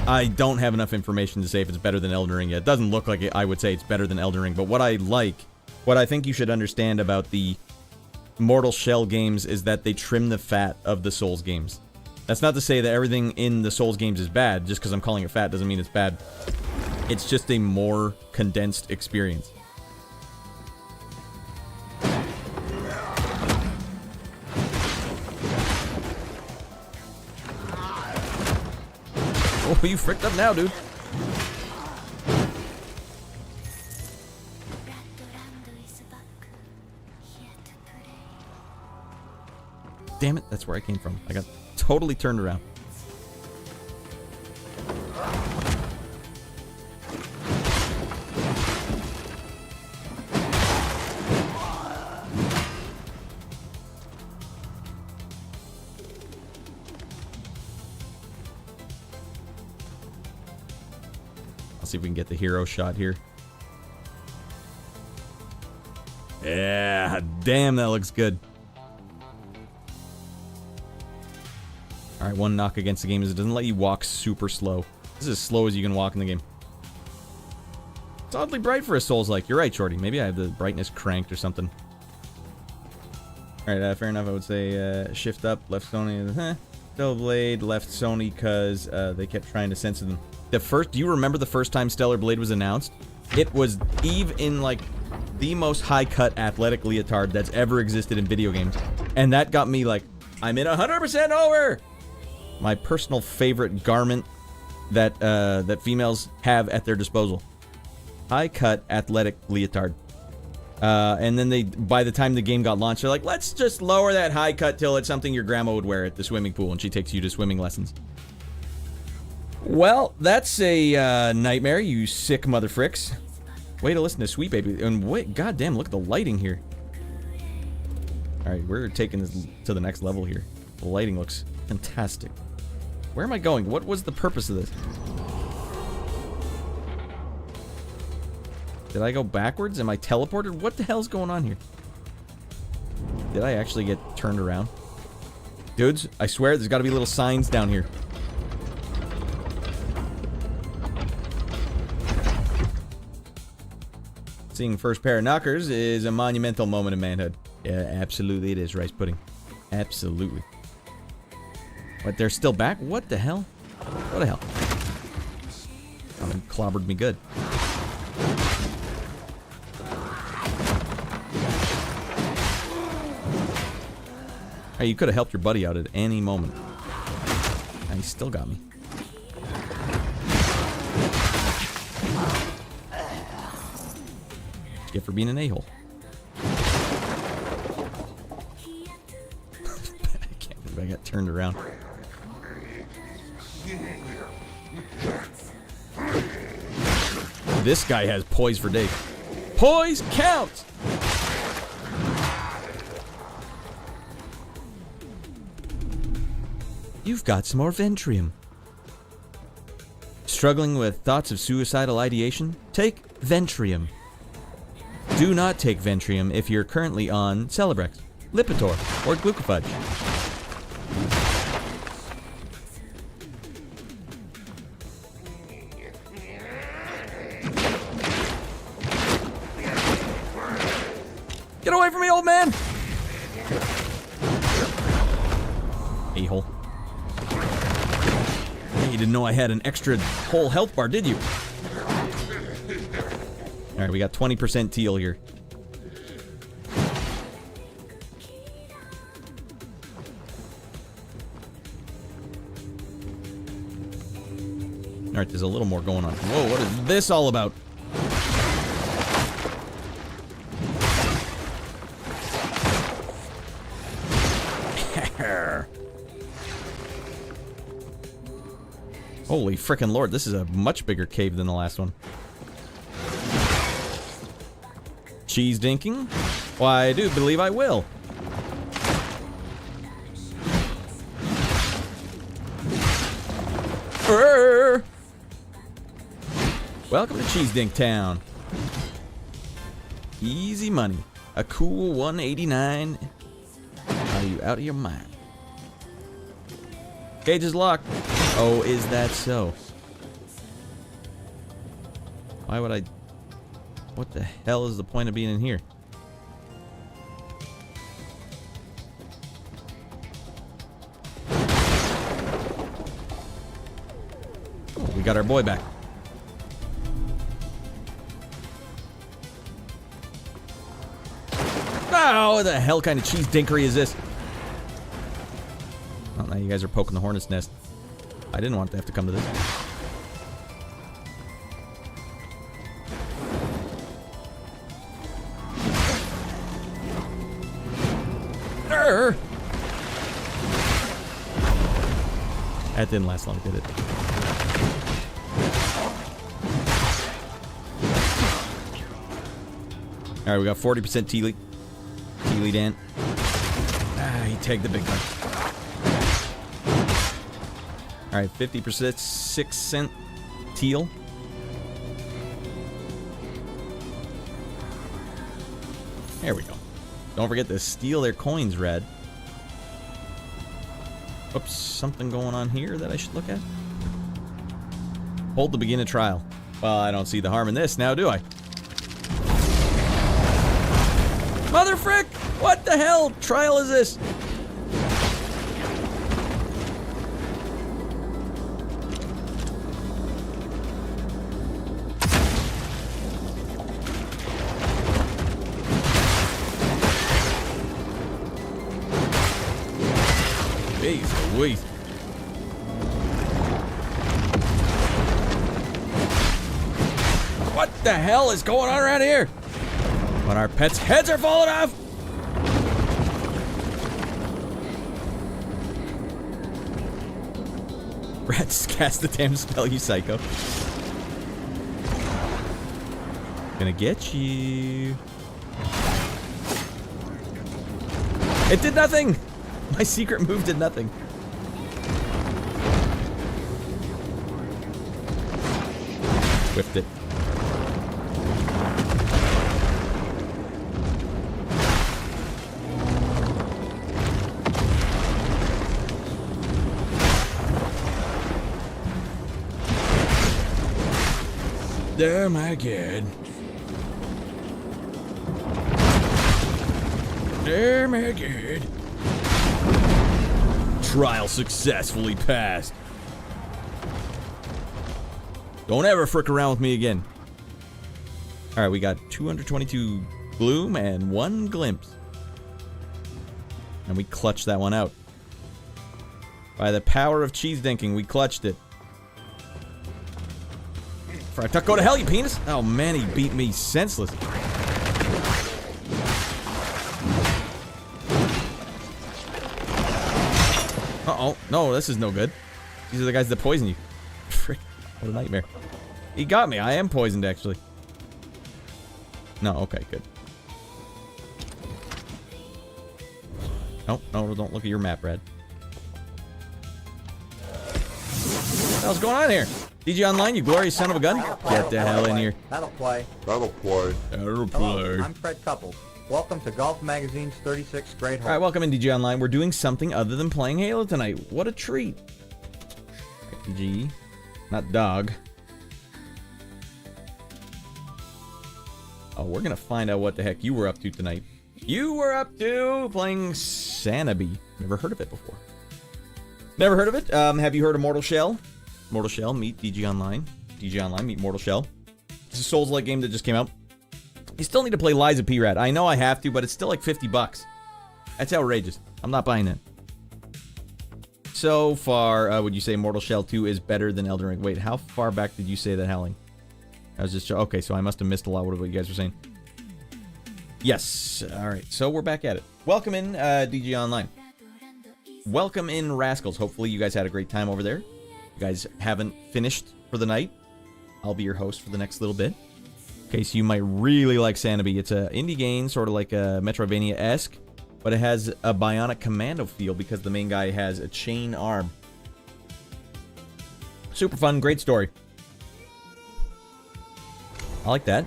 I don't have enough information to say if it's better than Elden Ring yet. It doesn't look like it. I would say it's better than Elden Ring, but what I think you should understand about the Mortal Shell games is that they trim the fat of the Souls games. That's not to say that everything in the Souls games is bad. Just because I'm calling it fat doesn't mean it's bad. It's just a more condensed experience. Oh, you fricked up now, dude. Damn it, that's where I came from. I got totally turned around. I'll see if we can get the hero shot here. Yeah, damn, that looks good. Alright, one knock against the game is it doesn't let you walk super slow. This is as slow as you can walk in the game. It's oddly bright for a Souls-like. You're right, Shorty. Maybe I have the brightness cranked or something. Alright, fair enough. I would say shift up, left Sony, Stellar Blade, left Sony, because they kept trying to censor them. Do you remember the first time Stellar Blade was announced? It was Eve in, like, the most high-cut athletic leotard that's ever existed in video games. And that got me, like, I'm in 100% over! My personal favorite garment that that females have at their disposal. High-cut athletic leotard. And then by the time the game got launched, they're like, let's just lower that high cut till it's something your grandma would wear at the swimming pool, and she takes you to swimming lessons. Well, that's a nightmare, you sick motherfricks. Way to listen to Sweet Baby. And wait, goddamn, look at the lighting here. Alright, we're taking this to the next level here. The lighting looks fantastic. Where am I going? What was the purpose of this? Did I go backwards? Am I teleported? What the hell's going on here? Did I actually get turned around? Dudes, I swear there's got to be little signs down here. Seeing first pair of knockers is a monumental moment in manhood. Yeah, absolutely it is, rice pudding. Absolutely. What, they're still back? What the hell? What the hell? Oh, they clobbered me good. Hey, you could have helped your buddy out at any moment. And he still got me. Get for being an a-hole. I can't believe I got turned around. This guy has poise for days. Poise counts! You've got some more Ventrium. Struggling with thoughts of suicidal ideation? Take Ventrium. Do not take Ventrium if you're currently on Celebrex, Lipitor, or Glucofudge. Get away from me, old man! A-hole. You didn't know I had an extra whole health bar, did you? Alright, we got 20% teal here. Alright, there's a little more going on. Whoa, what is this all about? Holy frickin' lord, this is a much bigger cave than the last one. Cheese dinking? Why, I do believe I will. Urgh! Welcome to Cheese Dink Town. Easy money. A cool 189. Are you out of your mind? Cage is locked. Oh, is that so? Why would I... What the hell is the point of being in here? Oh, we got our boy back. Oh, what the hell kind of cheese dinkery is this? Well, now you guys are poking the hornet's nest. I didn't want to have to come to this. That didn't last long, did it? Alright, we got 40% Teely. Teely Dan. Ah, he tagged the big one. Alright, 50%, 6 cent teal. There we go. Don't forget to steal their coins, Radd. Oops, something going on here that I should look at? Hold to begin a trial. Well, I don't see the harm in this now, do I? Mother frick! What the hell trial is this? Jeez Louise. What the hell is going on around here? When our pets' heads are falling off! Rats, cast the damn spell, you psycho. Gonna get you. It did nothing! My secret move did nothing. Whipped it. Oh my god. Oh my god. Trial successfully passed. Don't ever frick around with me again. Alright, we got 222 gloom and 1 glimpse. And we clutched that one out. By the power of cheese dinking, we clutched it. Fried tuck, go to hell, you penis! Oh man, he beat me senseless. Uh-oh. No, this is no good. These are the guys that poison you. Frick. What a nightmare. He got me. I am poisoned, actually. No, okay, good. No, no, don't look at your map, Radd. What the hell's going on here? DG Online, you glorious son of a gun? Get the hell in here. That'll play. That'll play. That'll Hello, play. I'm Fred Couples. Welcome to Golf Magazine's 36th grade hole. Alright, welcome in DG Online. We're doing something other than playing Halo tonight. What a treat. G. Not dog. Oh, we're gonna find out what the heck you were up to tonight. You were up to playing Sanabi. Never heard of it before. Never heard of it? Have you heard of Mortal Shell? Mortal Shell, meet DG Online. DG Online, meet Mortal Shell. It's a Souls-like game that just came out. You still need to play Lies of P-Rad. I know I have to, but it's still like 50 bucks. That's outrageous. I'm not buying that. So far, would you say Mortal Shell 2 is better than Elden Ring? Wait, how far back did you say that, Howling? I was just... Okay, so I must have missed a lot of what you guys were saying. Yes. Alright, so we're back at it. Welcome in, DG Online. Welcome in, Rascals. Hopefully you guys had a great time over there. You guys haven't finished for the night. I'll be your host for the next little bit. Okay, so you might really like Sanabi. It's an indie game, sort of like a Metroidvania-esque, but it has a bionic commando feel because the main guy has a chain arm. Super fun, great story. I like that.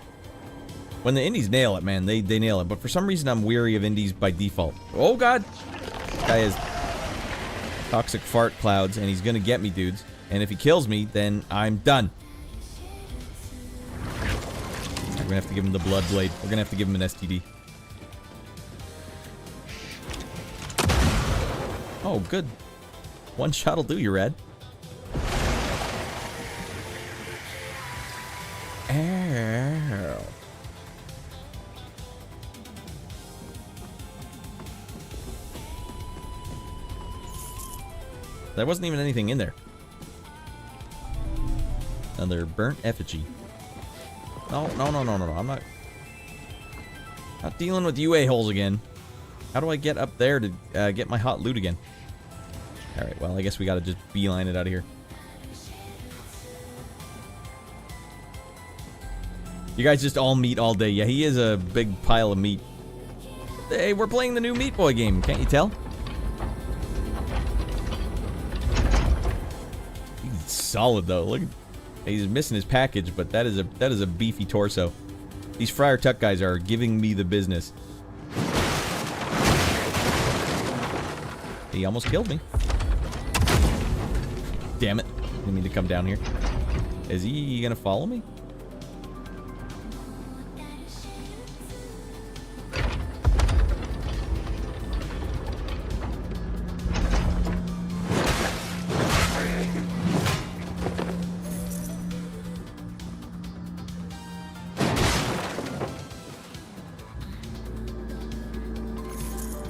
When the indies nail it, man, they nail it. But for some reason, I'm weary of indies by default. Oh, God. This guy has toxic fart clouds, and he's gonna get me, dudes. And if he kills me, then I'm done. We're gonna have to give him the blood blade. We're gonna have to give him an STD. Oh, good. One shot will do you, Radd. Ow. There wasn't even anything in there. Another burnt effigy. No. I'm not dealing with you a-holes again. How do I get up there to get my hot loot again? Alright, well, I guess we gotta just beeline it out of here. You guys just all meat all day. Yeah, he is a big pile of meat. Hey, we're playing the new Meat Boy game. Can't you tell? He's solid, though. Look, he's missing his package, but that is a beefy torso. These Friar Tuck guys are giving me the business. He almost killed me. Damn it. Didn't mean to come down here. Is he gonna follow me?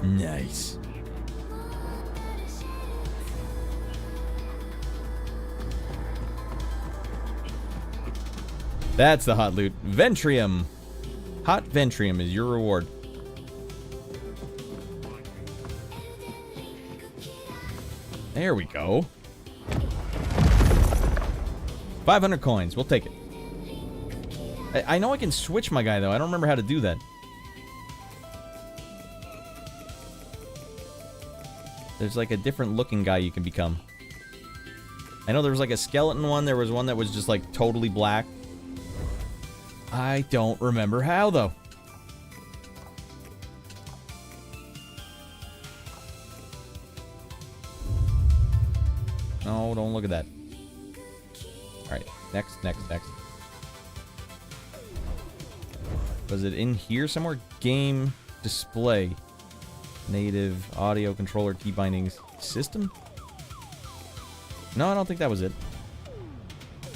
Nice. That's the hot loot. Ventrium. Hot Ventrium is your reward. There we go. 500 coins. We'll take it. I know I can switch my guy, though. I don't remember how to do that. There's like a different looking guy you can become. I know there was like a skeleton one. There was one that was just like totally black. I don't remember how, though. No, don't look at that. Alright, next. Was it in here somewhere? Game display. Native audio controller key bindings system? No, I don't think that was it.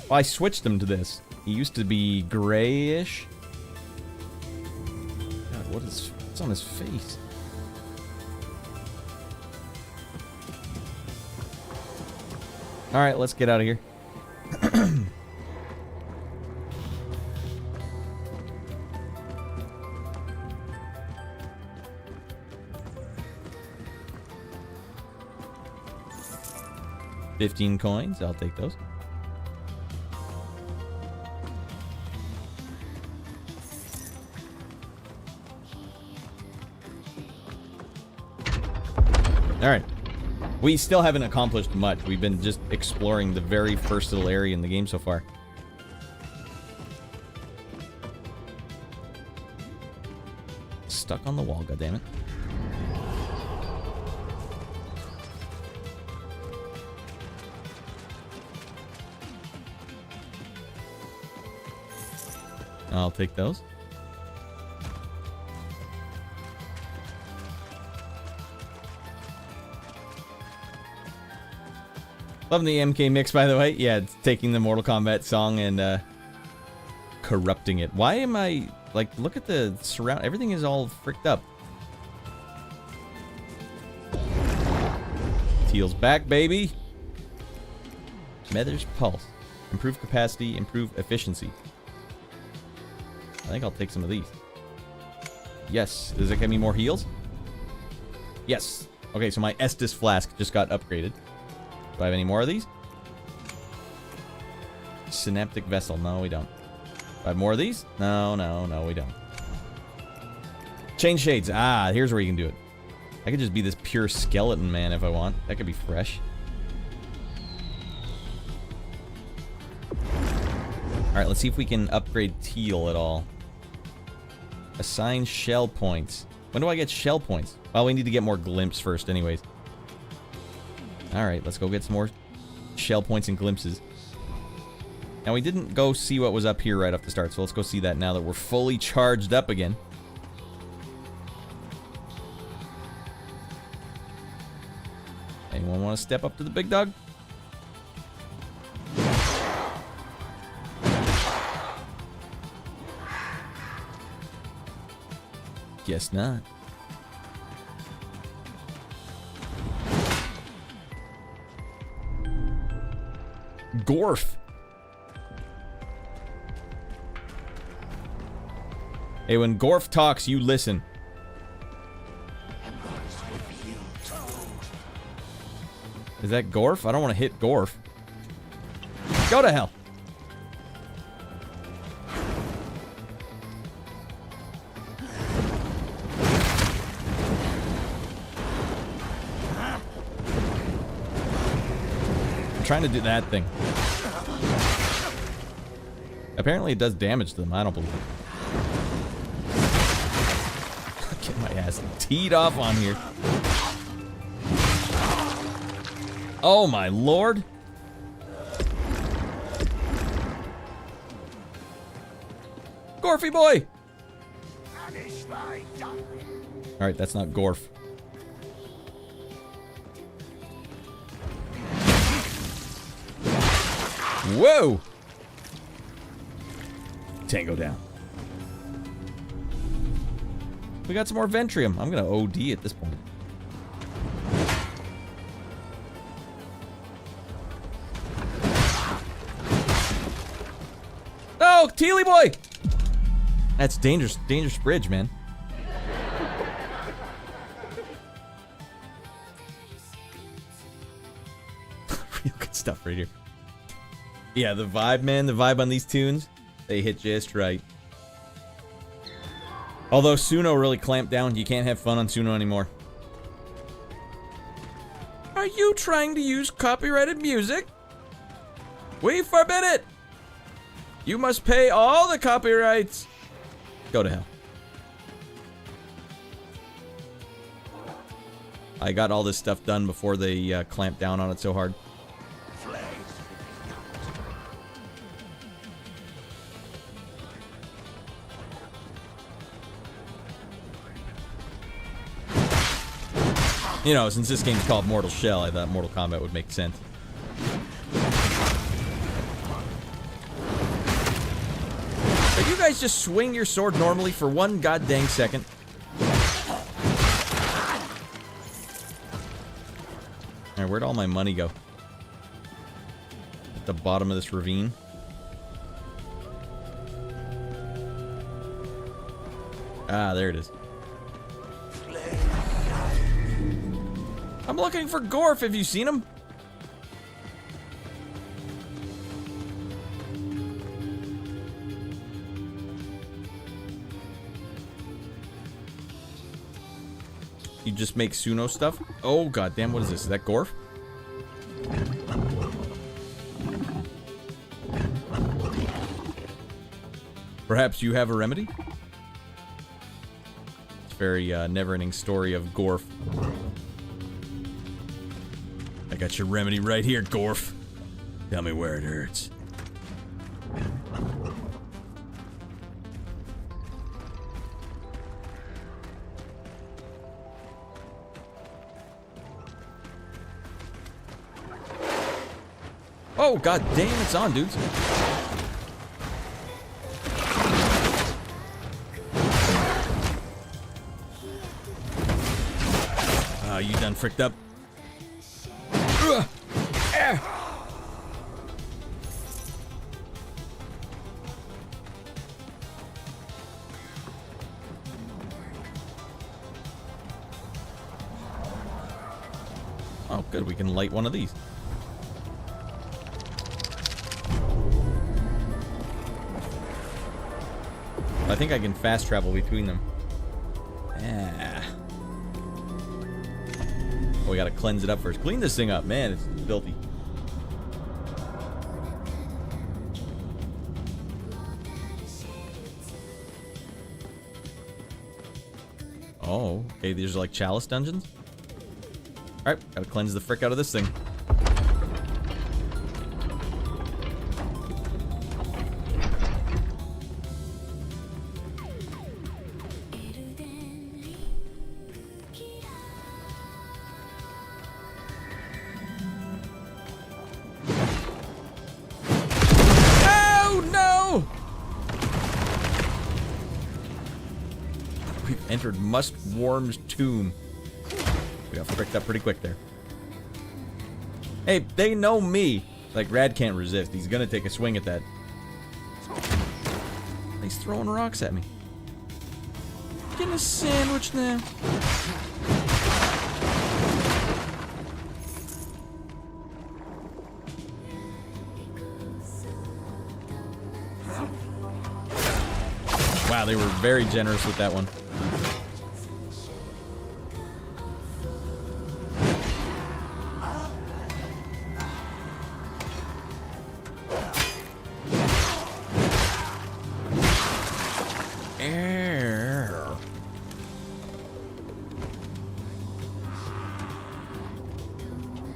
Well, I switched him to this. He used to be grayish. God, what's on his face? Alright, let's get out of here. $15 coins, I'll take those. Alright. We still haven't accomplished much. We've been just exploring the very first little area in the game so far. Stuck on the wall, goddammit. I'll take those. Loving the MK mix, by the way. Yeah, it's taking the Mortal Kombat song and corrupting it. Why am I... Like, look at the surround... Everything is all fricked up. Teal's back, baby. Mether's Pulse. Improve capacity, improve efficiency. I think I'll take some of these. Yes. Does it give me more heals? Yes. Okay, so my Estus Flask just got upgraded. Do I have any more of these? Synaptic Vessel. No, we don't. Do I have more of these? No, we don't. Chain Shades. Ah, here's where you can do it. I could just be this pure skeleton man if I want. That could be fresh. Alright, let's see if we can upgrade Teal at all. Assign shell points. When do I get shell points? Well, we need to get more glimpse first anyways. Alright, let's go get some more shell points and glimpses. Now, we didn't go see what was up here right off the start, so let's go see that now that we're fully charged up again. Anyone want to step up to the big dog? Guess not. Gorf. Hey, when Gorf talks, you listen. Is that Gorf? I don't want to hit Gorf. Go to hell. Trying to do that thing. Apparently it does damage to them. I don't believe it. Get my ass teed off on here. Oh my lord. Gorfy boy. Alright, that's not Gorf. Whoa! Tango down. We got some more Ventrium. I'm gonna OD at this point. Oh, Tealy boy! That's dangerous bridge, man. Real good stuff right here. Yeah, the vibe, man. The vibe on these tunes, they hit just right. Although Suno really clamped down, you can't have fun on Suno anymore. Are you trying to use copyrighted music? We forbid it! You must pay all the copyrights! Go to hell. I got all this stuff done before they clamped down on it so hard. You know, since this game's called Mortal Shell, I thought Mortal Kombat would make sense. Can you guys just swing your sword normally for one goddamn second? Alright, where'd all my money go? At the bottom of this ravine? Ah, there it is. I'm looking for Gorf. Have you seen him? You just make Suno stuff? Oh, goddamn, what is this? Is that Gorf? Perhaps you have a remedy? It's a very never-ending story of Gorf. I got your remedy right here, Gorf. Tell me where it hurts. Oh, god damn, it's on, dudes. Oh, you done fricked up? Oh, good. We can light one of these. I think I can fast travel between them. Yeah. Oh, we gotta cleanse it up first. Clean this thing up, man. It's filthy. Oh, okay. These are like chalice dungeons. All right, gotta cleanse the frick out of this thing. Entered Muskworm's tomb. We got fricked up pretty quick there. Hey, they know me. Like, Radd can't resist. He's gonna take a swing at that. He's throwing rocks at me. Getting a sandwich now. Wow, they were very generous with that one.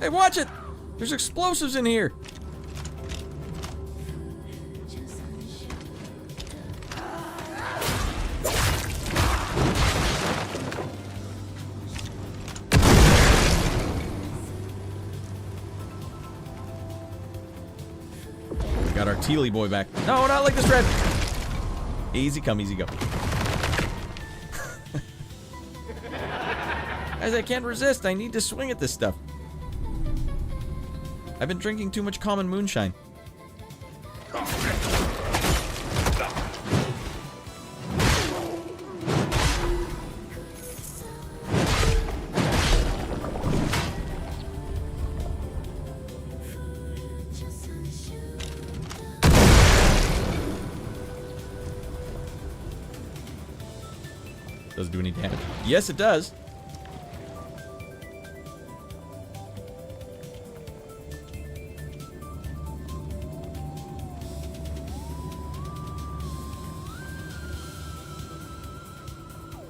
Hey, watch it! There's explosives in here! Got our Tealy boy back. No, not like this, Red! Easy come, easy go. Guys, I can't resist. I need to swing at this stuff. I've been drinking too much common moonshine. Doesn't do any damage. Yes, it does.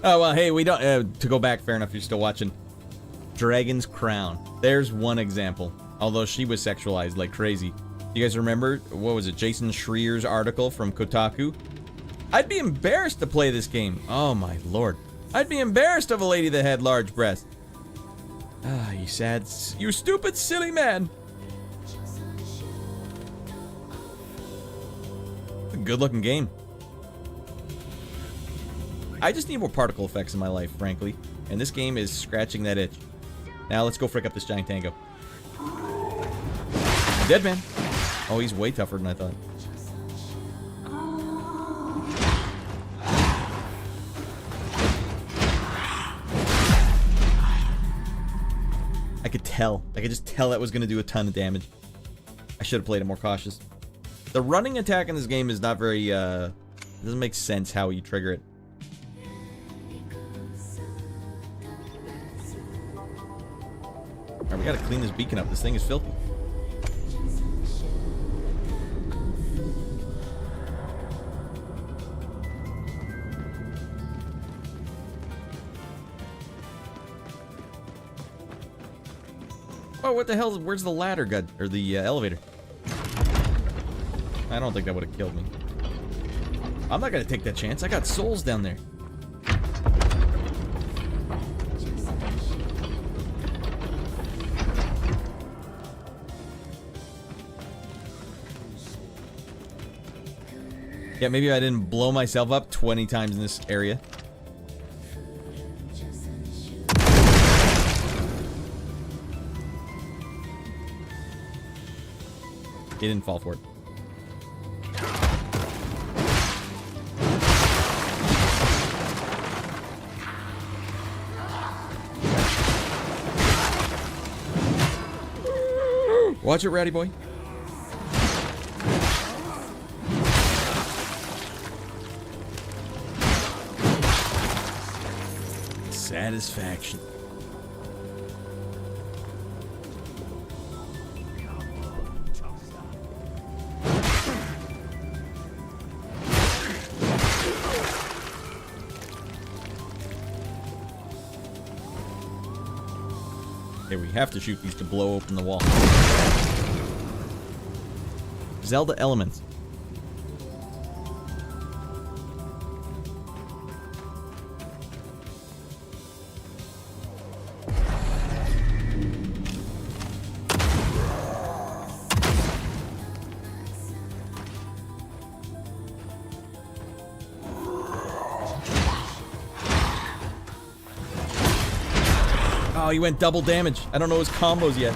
Oh, well, hey, we don't... to go back, fair enough, you're still watching. Dragon's Crown. There's one example. Although she was sexualized like crazy. You guys remember, what was it, Jason Schreier's article from Kotaku? I'd be embarrassed to play this game. Oh, my lord. I'd be embarrassed of a lady that had large breasts. Ah, you sad... You stupid, silly man. It's a good-looking game. I just need more particle effects in my life, frankly. And this game is scratching that itch. Now let's go frick up this giant tango. Dead man. Oh, he's way tougher than I thought. I could tell. I could just tell that was going to do a ton of damage. I should have played it more cautious. The running attack in this game is not very, it doesn't make sense how you trigger it. Alright, we gotta clean this beacon up. This thing is filthy. Oh, what the hell? Where's the ladder gun? Or the elevator? I don't think that would have killed me. I'm not gonna take that chance. I got souls down there. Yeah, maybe I didn't blow myself up 20 times in this area. He didn't fall for it. Watch it, Ratty boy. Satisfaction. Okay, we have to shoot these to blow open the wall. Zelda elements. Oh, he went double damage. I don't know his combos yet.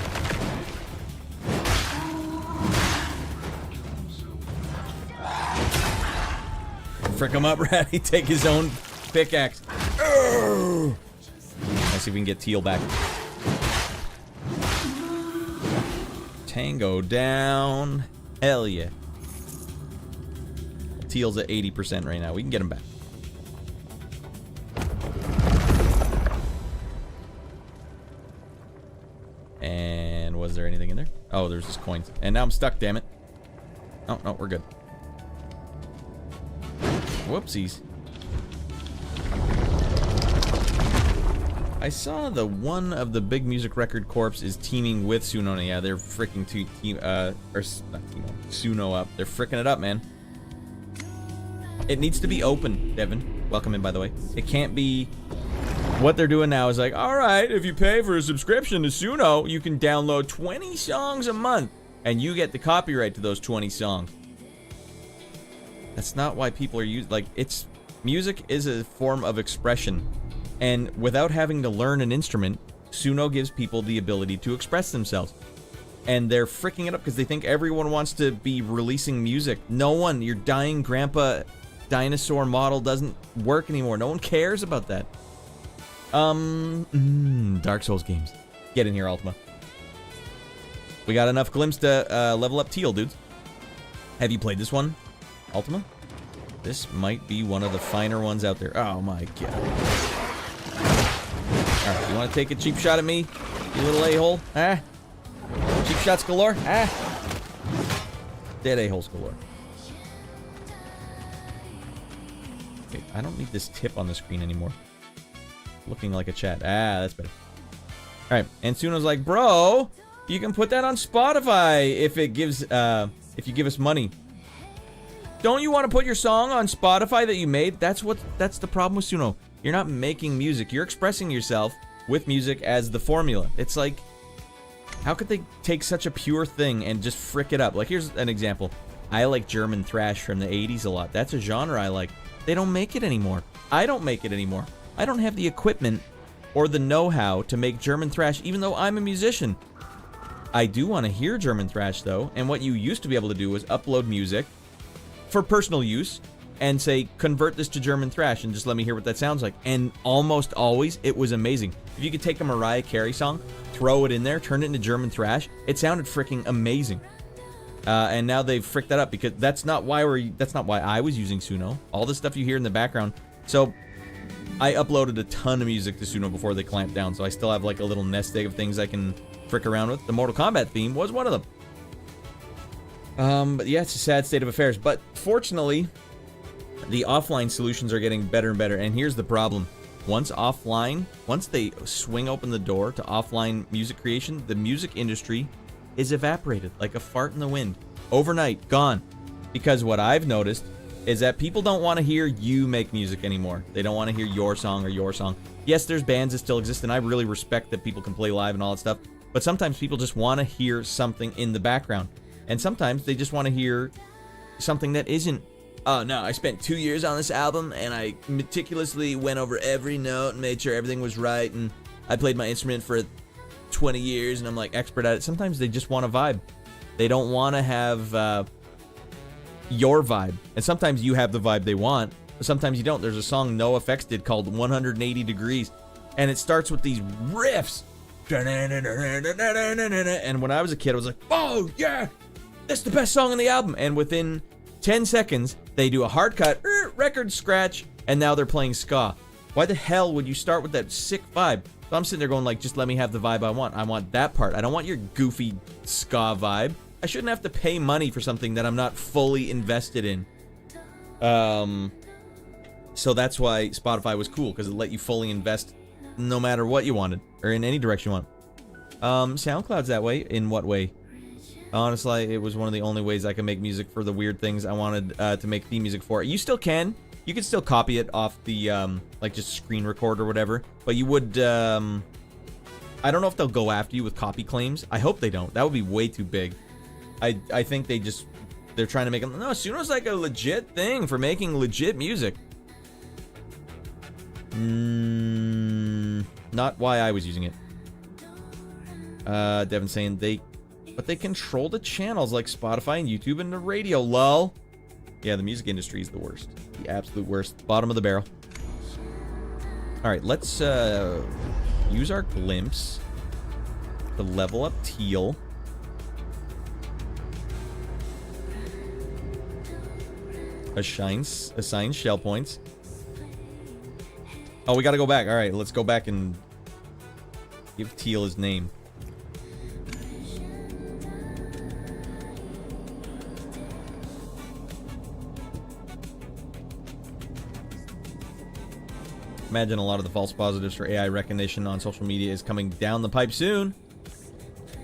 Frick him up, Ratty. Take his own pickaxe. Let's see if we can get Teal back. Tango down. Hell yeah. Teal's at 80% right now. We can get him back. And was there anything in there? Oh, there's just coins. And now I'm stuck, damn it. Oh, no, we're good. Whoopsies. I saw the one of the big music record corps is teaming with Suno. Yeah, they're freaking Suno up. They're freaking it up, man. It needs to be open, Devin. Welcome in, by the way. It can't be... What they're doing now is like, alright, if you pay for a subscription to Suno, you can download 20 songs a month. And you get the copyright to those 20 songs. That's not why people are using... Like, it's... Music is a form of expression. And without having to learn an instrument, Suno gives people the ability to express themselves. And they're freaking it up because they think everyone wants to be releasing music. No one. Your dying grandpa dinosaur model doesn't work anymore. No one cares about that. Dark Souls games. Get in here, Ultima. We got enough glimpse to level up Teal, dudes. Have you played this one, Ultima? This might be one of the finer ones out there. Oh my god. Alright, you want to take a cheap shot at me? You little a-hole? Ah? Cheap shots galore? Ah? Dead a-holes galore. Okay, I don't need this tip on the screen anymore. Looking like a chat. Ah, that's better. Alright, and Suno's like, bro, you can put that on Spotify if it gives, if you give us money. Don't you want to put your song on Spotify that you made? That's the problem with Suno. You're not making music. You're expressing yourself with music as the formula. It's like, how could they take such a pure thing and just frick it up? Like, here's an example. I like German thrash from the 80s a lot. That's a genre I like. They don't make it anymore. I don't make it anymore. I don't have the equipment or the know-how to make German thrash, even though I'm a musician. I do want to hear German thrash, though, and what you used to be able to do was upload music for personal use and say, convert this to German thrash and just let me hear what that sounds like. And almost always, it was amazing. If you could take a Mariah Carey song, throw it in there, turn it into German thrash, it sounded freaking amazing. And now they've fricked that up because that's not why I was using Suno. All the stuff you hear in the background. So I uploaded a ton of music to Suno before they clamped down, so I still have like a little nest egg of things I can frick around with. The Mortal Kombat theme was one of them. But yeah, it's a sad state of affairs. But fortunately, the offline solutions are getting better and better. And here's the problem. Once they swing open the door to offline music creation, the music industry is evaporated like a fart in the wind. Overnight, gone. Because what I've noticed is that people don't want to hear you make music anymore. They don't want to hear your song or your song. Yes, there's bands that still exist, and I really respect that people can play live and all that stuff. But sometimes people just want to hear something in the background. And sometimes they just want to hear something that isn't, oh no, I spent 2 years on this album and I meticulously went over every note and made sure everything was right, and I played my instrument for 20 years and I'm like expert at it. Sometimes they just want a vibe. They don't want to have your vibe. And sometimes you have the vibe they want, but sometimes you don't. There's a song NoFX did called 180 Degrees, and it starts with these riffs. And when I was a kid, I was like, oh yeah, that's the best song on the album. And within 10 seconds, they do a hard cut, record scratch, and now they're playing ska. Why the hell would you start with that sick vibe? So I'm sitting there going like, just let me have the vibe I want. I want that part. I don't want your goofy ska vibe. I shouldn't have to pay money for something that I'm not fully invested in. So that's why Spotify was cool, because it let you fully invest no matter what you wanted, or in any direction you want. SoundCloud's that way. In what way? Honestly, it was one of the only ways I could make music for the weird things I wanted to make theme music for. You still can. You can still copy it off the, like just screen record or whatever. But you would, I don't know if they'll go after you with copy claims. I hope they don't. That would be way too big. I think they're trying to make them, no, Suno's like a legit thing for making legit music. Not why I was using it. Devin saying but they control the channels like Spotify and YouTube and the radio, lol. Yeah, the music industry is the worst. The absolute worst. Bottom of the barrel. Alright, let's use our glimpse to level up Teal. Assign shell points. Oh, we gotta go back. Alright, let's go back and give Teal his name. Imagine a lot of the false positives for AI recognition on social media is coming down the pipe soon.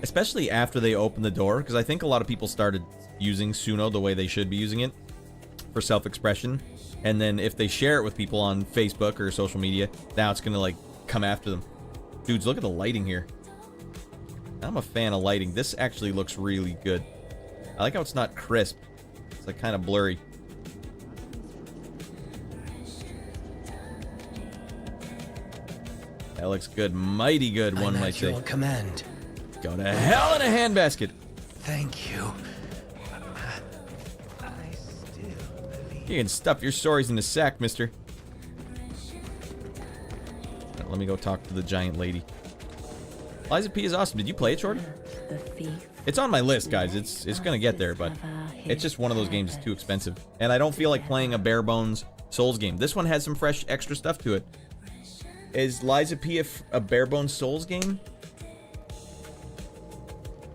Especially after they open the door, because I think a lot of people started using Suno the way they should be using it for self-expression. And then if they share it with people on Facebook or social media, now it's gonna like come after them. Dudes, look at the lighting here. I'm a fan of lighting. This actually looks really good. I like how it's not crisp. It's like kind of blurry. That looks good. Mighty good, one might say. Your command. Go to hell in a handbasket. Thank you. You can stuff your stories in a sack, mister. Let me go talk to the giant lady. Liza P is awesome. Did you play it, Shorty? It's on my list, guys. It's gonna get there, but it's just one of those games that's too expensive. And I don't feel like playing a bare bones Souls game. This one has some fresh extra stuff to it. Is Liza P a bare bones Souls game?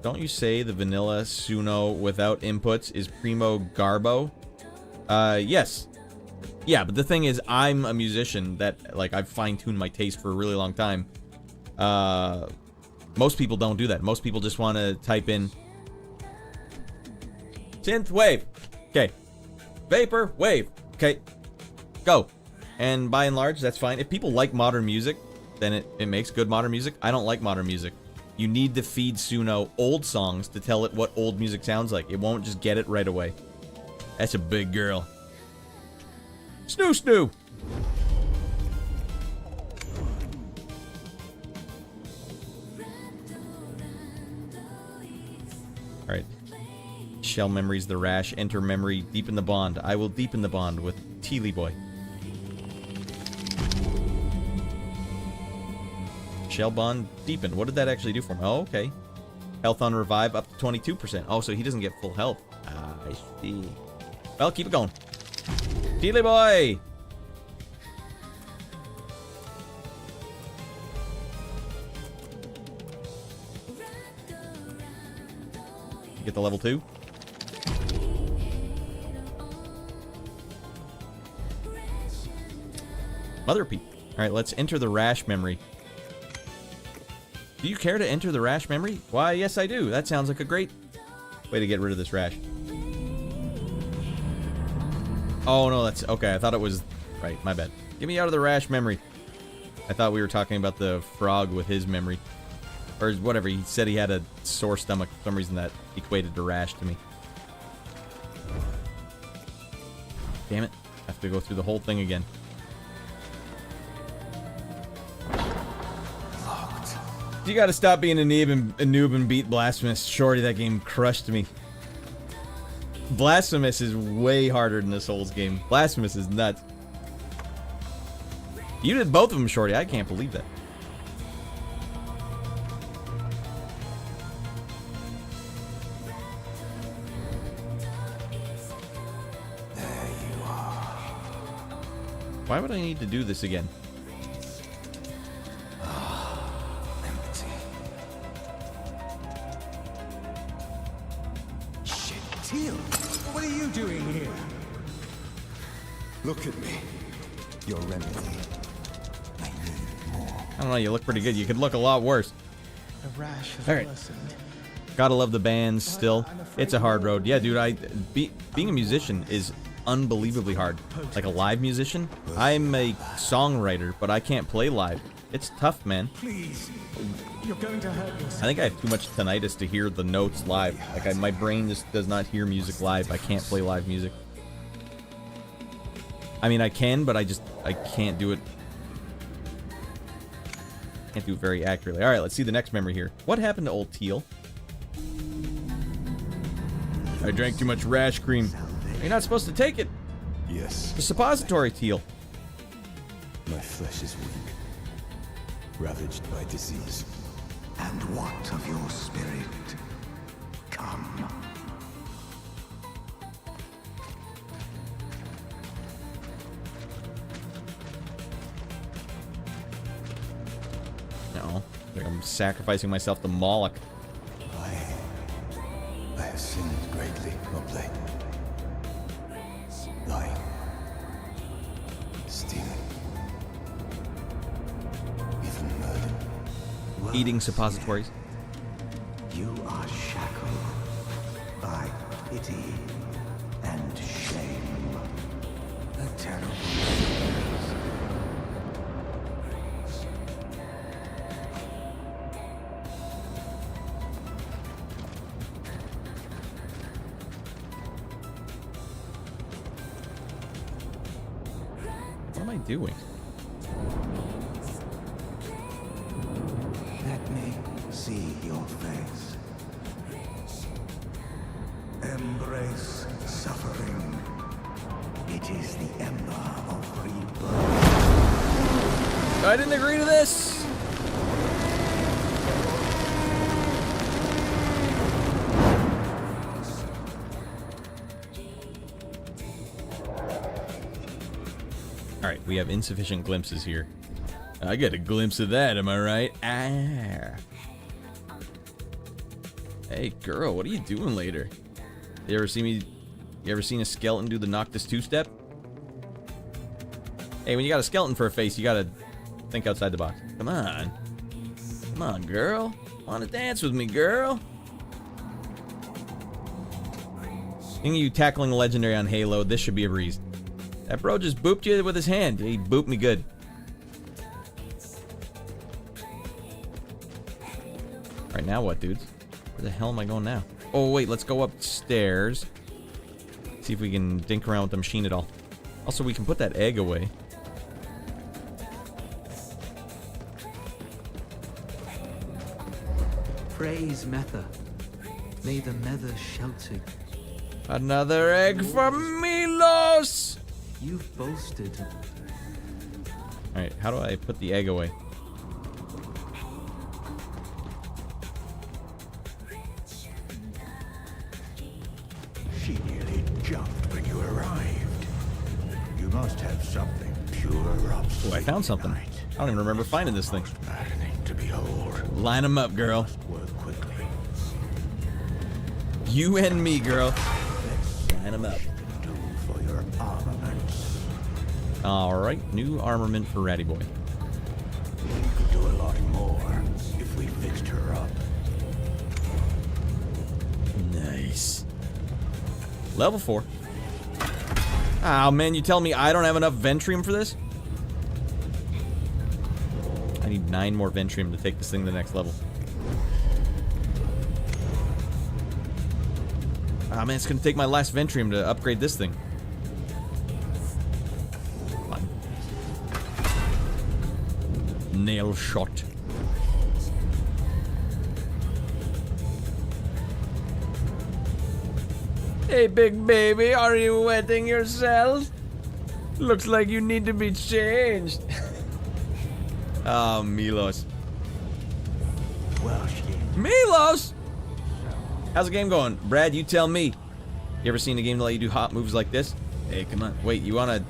Don't you say the vanilla Suno without inputs is Primo Garbo? Yes. Yeah, but the thing is, I'm a musician that, like, I've fine-tuned my taste for a really long time. Most people don't do that. Most people just want to type in synth wave. Okay. Vapor wave. Okay. Go. And by and large, that's fine. If people like modern music, then it makes good modern music. I don't like modern music. You need to feed Suno old songs to tell it what old music sounds like. It won't just get it right away. That's a big girl. Snoo snoo. Alright. Shell memories, the rash, enter memory, deepen the bond. I will deepen the bond with Teely Boy. Shell bond deepen. What did that actually do for me? Oh, okay. Health on revive up to 22%. Oh, so he doesn't get full health. Ah, I see. Well, keep it going. Teely Boy! Get the level 2. Mother peep. Alright, let's enter the rash memory. Do you care to enter the rash memory? Why, yes I do. That sounds like a great way to get rid of this rash. Oh no, that's... okay, I thought it was... right, my bad. Get me out of the rash memory. I thought we were talking about the frog with his memory. Or whatever, he said he had a sore stomach. For some reason that equated to rash to me. Damn it. I have to go through the whole thing again. Locked. You gotta stop being a noob and beat Blasphemous. Shorty, that game crushed me. Blasphemous is way harder than the Souls game. Blasphemous is nuts. You did both of them, Shorty. I can't believe that. Why would I need to do this again? Empty. Shit, Teal, what are you doing here? Look at me. Your remedy. I need more. I don't know, you look pretty good. You could look a lot worse. The rash has Alright. worsened. Gotta love the bands still. It's a hard road. Yeah, dude, being a musician is unbelievably hard. Like a live musician. I'm a songwriter, but I can't play live. It's tough, man. Please, you're going to hurt yourself. I think I have too much tinnitus to hear the notes live. Like my brain just does not hear music live. I can't play live music. I mean, I can, but I can't do it. Can't do it very accurately. All right, let's see the next memory here. What happened to old Teal? I drank too much rash cream. You're not supposed to take it. Yes. The suppository, Teal. My flesh is weak, ravaged by disease. And what of your spirit? Come. No, like I'm sacrificing myself to Moloch. I have sinned greatly of late. Lying. Stealing. Even murder. Eating suppositories. You are shackled by pity and shame. A terrible sickness. What am I doing? Let me see your face. Embrace suffering. It is the ember of rebirth. I didn't agree to this. Alright, we have insufficient glimpses here. I get a glimpse of that, am I right? Ah. Hey, girl, what are you doing later? You ever seen a skeleton do the Noctis two-step? Hey, when you got a skeleton for a face, you gotta think outside the box. Come on. Come on, girl. Wanna dance with me, girl? Seeing you tackling a legendary on Halo, this should be a breeze. That bro just booped you with his hand. He booped me good. Alright, now what, dudes? Where the hell am I going now? Oh, wait, let's go upstairs. See if we can dink around with the machine at all. Also, we can put that egg away. Praise Metha. May the Mether shelter. Another egg for Milos! You've boasted. Alright, how do I put the egg away? She nearly jumped when you arrived. You must have something pure up. Oh, I found something. I don't even remember finding this thing. Maddening to behold. Line them up, girl. Work quickly. You and me, girl. Line them up. Do for your armaments. Alright, new armament for Ratty Boy. We could do a lot more if we fixed her up. Nice. Level 4. Oh man, you tell me I don't have enough Ventrium for this? I need 9 more Ventrium to take this thing to the next level. Ah man, it's gonna take my last Ventrium to upgrade this thing. Fine. Nail shot. Hey, big baby, are you wetting yourself? Looks like you need to be changed. Oh, Milos. Well, Milos! How's the game going? Brad, you tell me. You ever seen a game that let you do hot moves like this? Hey, come on. Wait, you wanna...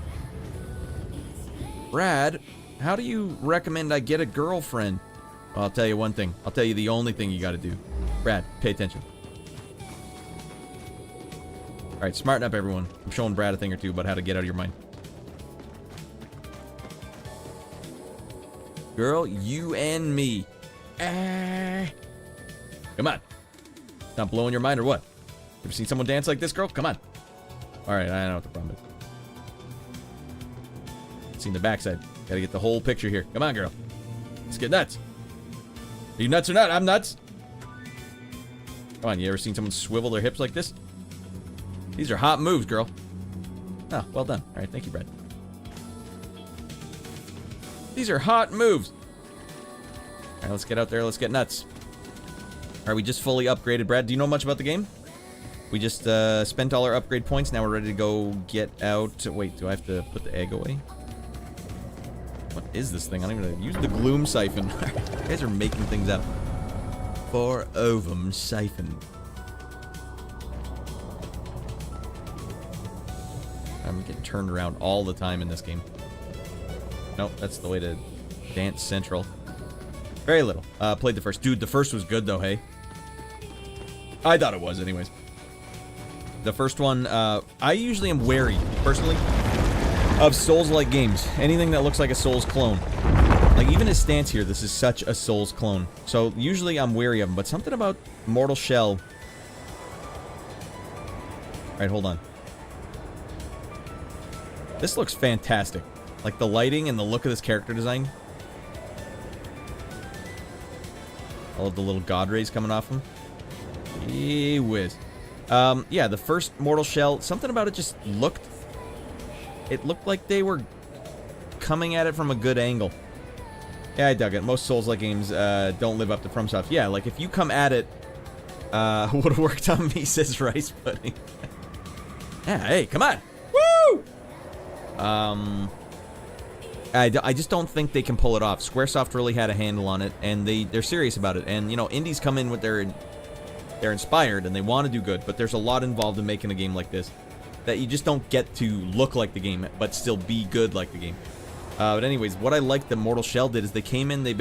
Brad, how do you recommend I get a girlfriend? Well, I'll tell you one thing. I'll tell you the only thing you gotta do. Brad, pay attention. Alright, smarten up, everyone. I'm showing Brad a thing or two about how to get out of your mind. Girl, you and me. Come on. Not blowing your mind or what? Ever seen someone dance like this, girl? Come on. Alright, I know what the problem is. Seen the backside. Gotta get the whole picture here. Come on, girl. Let's get nuts. Are you nuts or not? I'm nuts. Come on, you ever seen someone swivel their hips like this? These are hot moves, girl. Oh, well done. Alright, thank you, Brad. These are hot moves. Alright, let's get out there. Let's get nuts. Alright, we just fully upgraded. Brad, do you know much about the game? We just spent all our upgrade points. Now we're ready to go get out. Wait, do I have to put the egg away? What is this thing? I don't even know. Use the gloom siphon. You guys are making things up. For ovum siphon. I'm getting turned around all the time in this game. Nope, that's the way to dance central. Very little. Played the first. Dude, the first was good though, hey? I thought it was anyways. The first one, I usually am wary, personally, of Souls-like games. Anything that looks like a Souls clone. Like, even his stance here, this is such a Souls clone. So, usually I'm wary of him, but something about Mortal Shell... Alright, hold on. This looks fantastic. Like, the lighting and the look of this character design. I love the little god rays coming off him. Gee whiz. Yeah, the first Mortal Shell, something about it just looked... It looked like they were coming at it from a good angle. Yeah, I dug it. Most Souls-like games don't live up to FromSoft. Yeah, like, if you come at it... would have worked on me, says Rice Pudding. Yeah, hey, come on! Woo! I just don't think they can pull it off. Squaresoft really had a handle on it, and they're serious about it. And, you know, indies come in with they're inspired, and they want to do good, but there's a lot involved in making a game like this that you just don't get to look like the game, but still be good like the game. But anyways, what I liked that Mortal Shell did is they came in, they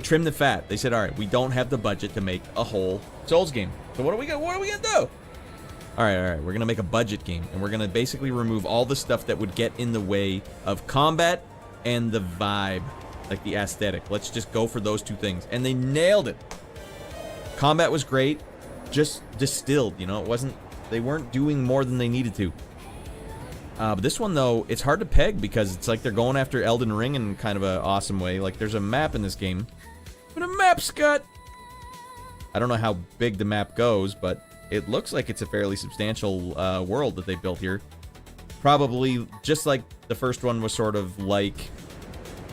trimmed the fat. They said, all right, we don't have the budget to make a whole Souls game. So what are we gonna do? All right, we're gonna make a budget game, and we're gonna basically remove all the stuff that would get in the way of combat and the vibe, like the aesthetic. Let's just go for those two things, and they nailed it. Combat was great, just distilled, you know, they weren't doing more than they needed to. But this one, though, it's hard to peg because it's like they're going after Elden Ring in kind of an awesome way. Like, there's a map in this game. But a map, Scott! I don't know how big the map goes, but it looks like it's a fairly substantial world that they built here. Probably just like the first one was sort of like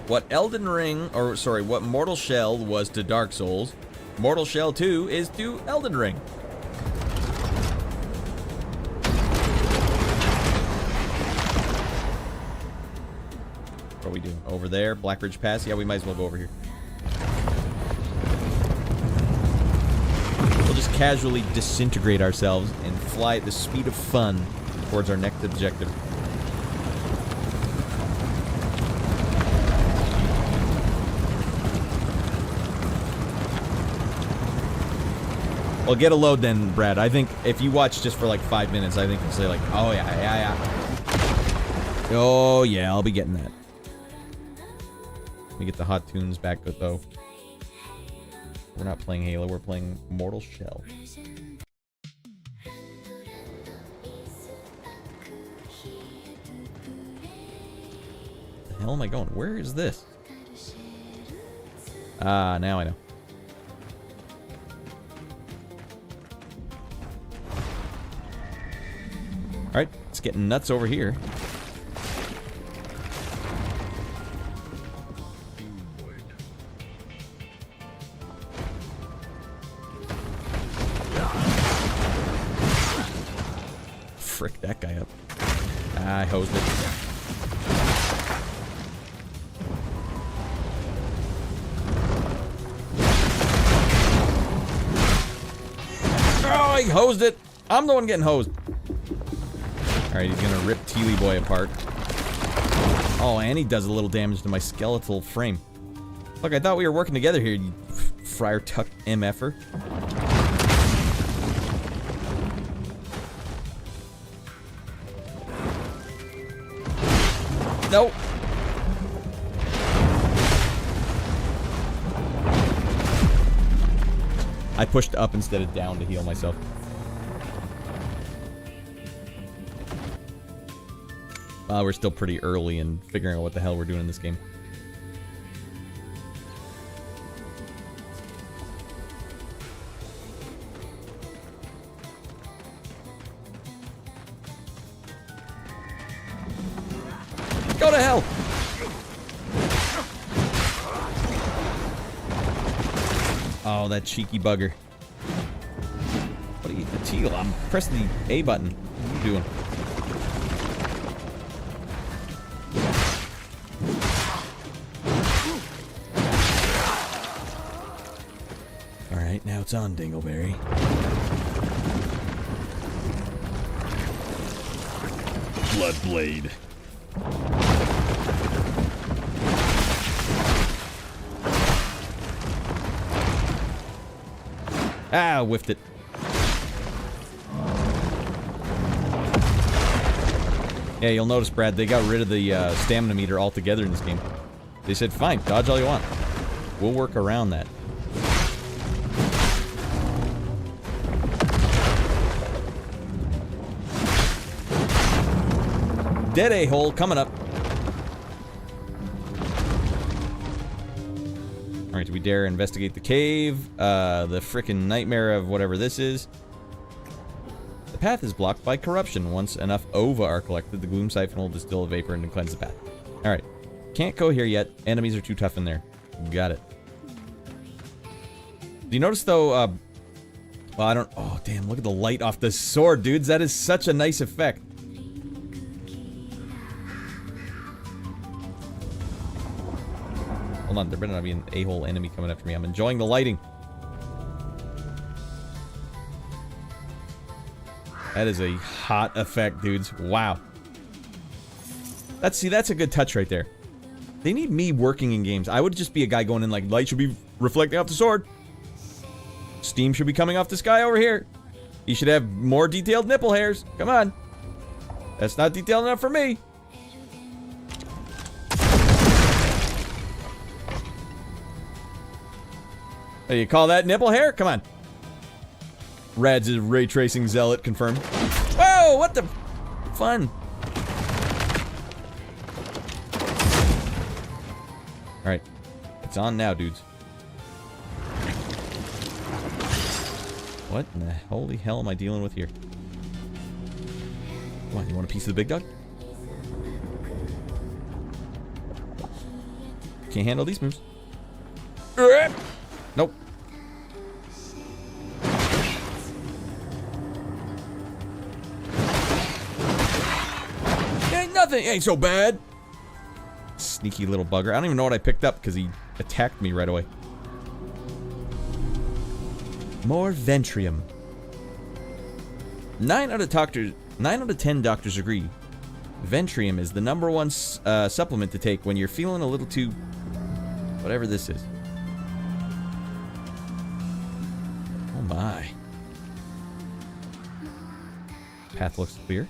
what Elden Ring, or sorry, what Mortal Shell was to Dark Souls, Mortal Shell 2 is to Elden Ring. What are we doing? Over there? Blackridge Pass? Yeah, we might as well go over here. We'll just casually disintegrate ourselves and fly at the speed of fun towards our next objective. Well, get a load then, Brad. I think if you watch just for like 5 minutes, I think you'll say like, oh yeah. Oh yeah, I'll be getting that. Let me get the hot tunes back, though. We're not playing Halo, we're playing Mortal Shell. The hell am I going? Where is this? Ah, now I know. Alright, it's getting nuts over here. Frick that guy up. I hosed it. Oh, I hosed it! I'm the one getting hosed. Alright, he's gonna rip Teely Boy apart. Oh, and he does a little damage to my skeletal frame. Look, I thought we were working together here, you Friar Tuck MFer. Nope. I pushed up instead of down to heal myself. We're still pretty early in figuring out what the hell we're doing in this game. Go to hell! Oh, that cheeky bugger. What are you, Teal? I'm pressing the A button. What are you doing? Alright, now it's on, Dingleberry. Bloodblade. Ah, whiffed it. Yeah, you'll notice, Brad, they got rid of the stamina meter altogether in this game. They said, fine, dodge all you want. We'll work around that. Dead a-hole coming up. Alright, do we dare investigate the cave? The frickin' nightmare of whatever this is. The path is blocked by corruption. Once enough ova are collected, the gloom siphon will distill a vapor and cleanse the path. Alright. Can't go here yet. Enemies are too tough in there. Got it. Do you notice, though, well, I don't... Oh, damn, look at the light off the sword, dudes. That is such a nice effect. Hold on, there better not be an a-hole enemy coming after me. I'm enjoying the lighting. That is a hot effect, dudes. Wow. That's a good touch right there. They need me working in games. I would just be a guy going in like, light should be reflecting off the sword. Steam should be coming off this guy over here. He should have more detailed nipple hairs. Come on. That's not detailed enough for me. Hey, you call that nipple hair? Come on. Radd's a ray tracing zealot confirmed. Whoa, what the fun. Alright. It's on now, dudes. What in the holy hell am I dealing with here? Come on, you want a piece of the big dog? Can't handle these moves. Nope. Ain't nothing. Ain't so bad. Sneaky little bugger. I don't even know what I picked up because he attacked me right away. More Ventrium. 9 out of 10 doctors agree. Ventrium is the #1 supplement to take when you're feeling a little too... whatever this is. Oh my. Path looks clear.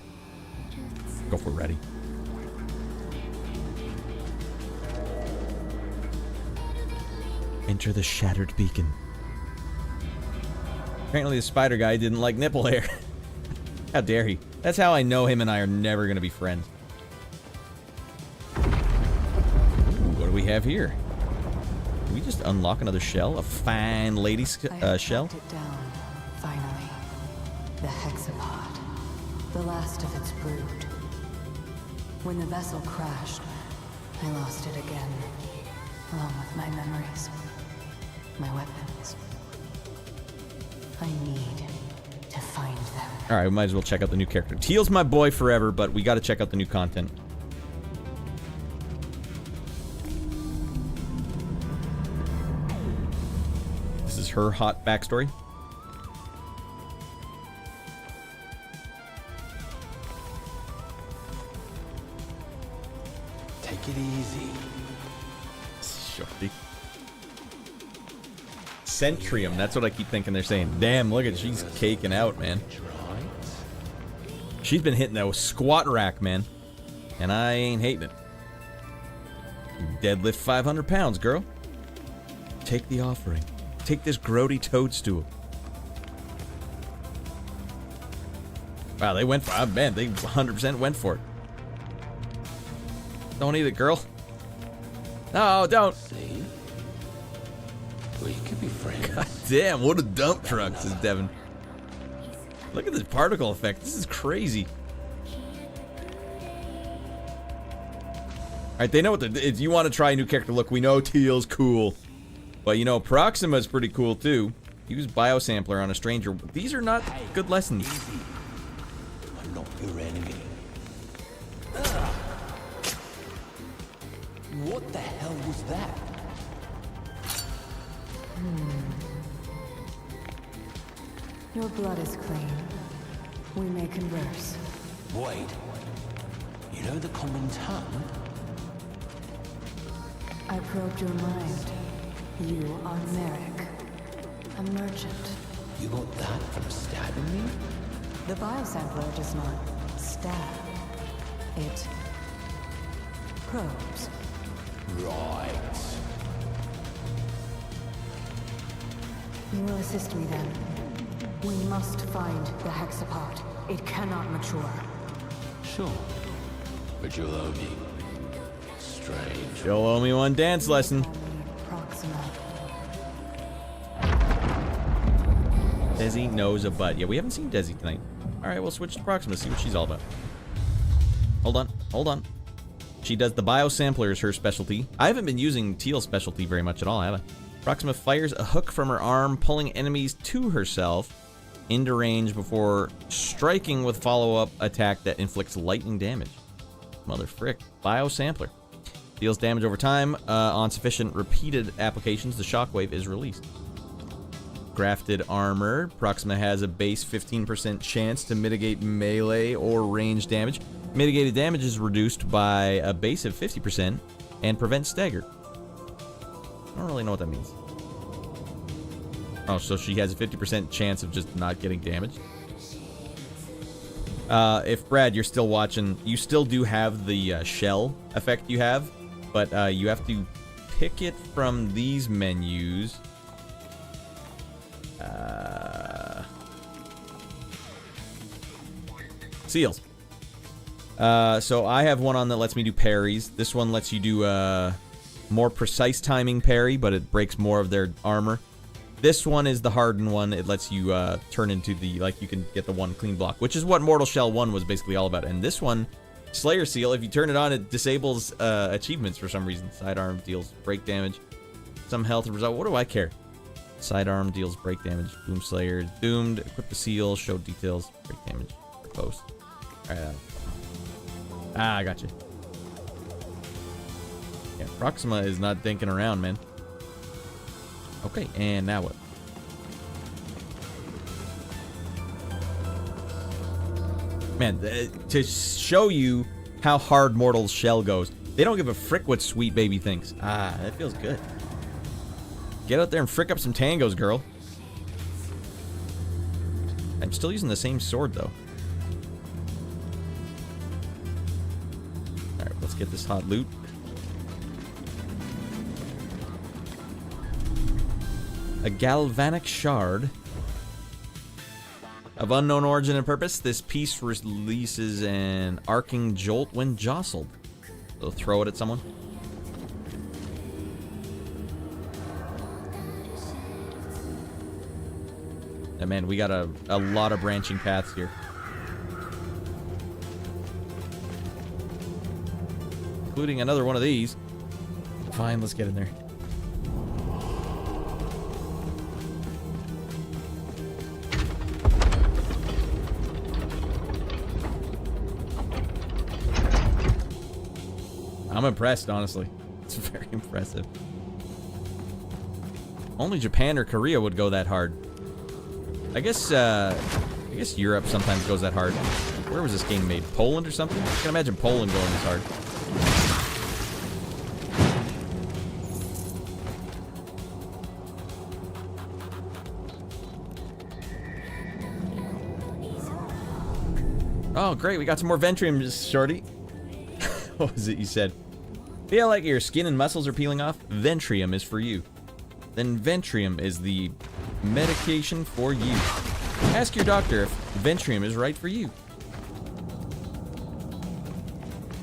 Go for ready. Enter the shattered beacon. Apparently the spider guy didn't like nipple hair. How dare he? That's how I know him and I are never going to be friends. Ooh, what do we have here? Did we just unlock another shell? A fine lady shell? I tracked it down, finally. The hexapod. The last of its brood. When the vessel crashed, I lost it again. Along with my memories. My weapons. I need to find them. Alright, we might as well check out the new character. Teal's my boy forever, but we gotta check out the new content. This is her hot backstory. Take it easy. Shorty. Centrium, that's what I keep thinking they're saying. Damn, look at she's caking out, man. She's been hitting that squat rack, man. And I ain't hating it. Deadlift 500 pounds, girl. Take the offering. Take this grody toadstool. Wow, they went for it. Man, they 100% went for it. Don't eat it, girl. No, don't. See? We could be friends. God damn, what a dump truck, says Devin. Look at this particle effect. This is crazy. Alright, they know what if you want to try a new character look, we know Teal's cool. But you know, PROXIMA's pretty cool too. Use biosampler on a stranger. These are not good lessons. Easy. I'm not your enemy. What the hell was that? Your blood is clean. We may converse. Wait. You know the common tongue? I probed your mind. You are Merrick, a merchant. You got that from stabbing me? The biosampler does not stab. It probes. Right. You will assist me then. We must find the hexapod. It cannot mature. Sure. But you'll owe me. Strange. You'll owe me one dance lesson. PROXIMA. Desi knows a butt. Yeah, we haven't seen Desi tonight. Alright, we'll switch to PROXIMA, see what she's all about. Hold on, hold on. She does the biosampler is her specialty. I haven't been using Teal's specialty very much at all, have I? PROXIMA fires a hook from her arm, pulling enemies to herself into range before striking with follow-up attack that inflicts lightning damage. Mother frick. Biosampler. Deals damage over time. On sufficient repeated applications, the shockwave is released. Grafted armor. PROXIMA has a base 15% chance to mitigate melee or range damage. Mitigated damage is reduced by a base of 50% and prevents stagger. I don't really know what that means. Oh, so she has a 50% chance of just not getting damaged. If Brad, you're still watching, you still do have the shell effect you have, but you have to pick it from these menus. Seals. So I have one on that lets me do parries. This one lets you do more precise timing parry, but it breaks more of their armor. This one is the hardened one. It lets you turn into the, like, you can get the one clean block, which is what Mortal Shell 1 was basically all about. And this one, Slayer Seal, if you turn it on, it disables achievements for some reason. Sidearm deals break damage. Some health result. What do I care? Sidearm deals break damage. Boom Slayer is doomed. Equip the seal. Show details. Break damage. Post. Alright. I got you. Yeah, PROXIMA is not dinking around, man. Okay, and now what? Man, to show you how hard Mortal Shell goes, they don't give a frick what Sweet Baby thinks. Ah, that feels good. Get out there and frick up some tangos, girl. I'm still using the same sword, though. Alright, let's get this hot loot. A galvanic shard. Of unknown origin and purpose, this piece releases an arcing jolt when jostled. So throw it at someone. And man, we got a lot of branching paths here. Including another one of these. Fine, let's get in there. I'm impressed, honestly. It's very impressive. Only Japan or Korea would go that hard. I guess Europe sometimes goes that hard. Where was this game made? Poland or something? I can imagine Poland going this hard. Oh, great. We got some more Ventrium, shorty. What was it you said? Feel like your skin and muscles are peeling off? Ventrium is for you. Then Ventrium is the medication for you. Ask your doctor if Ventrium is right for you.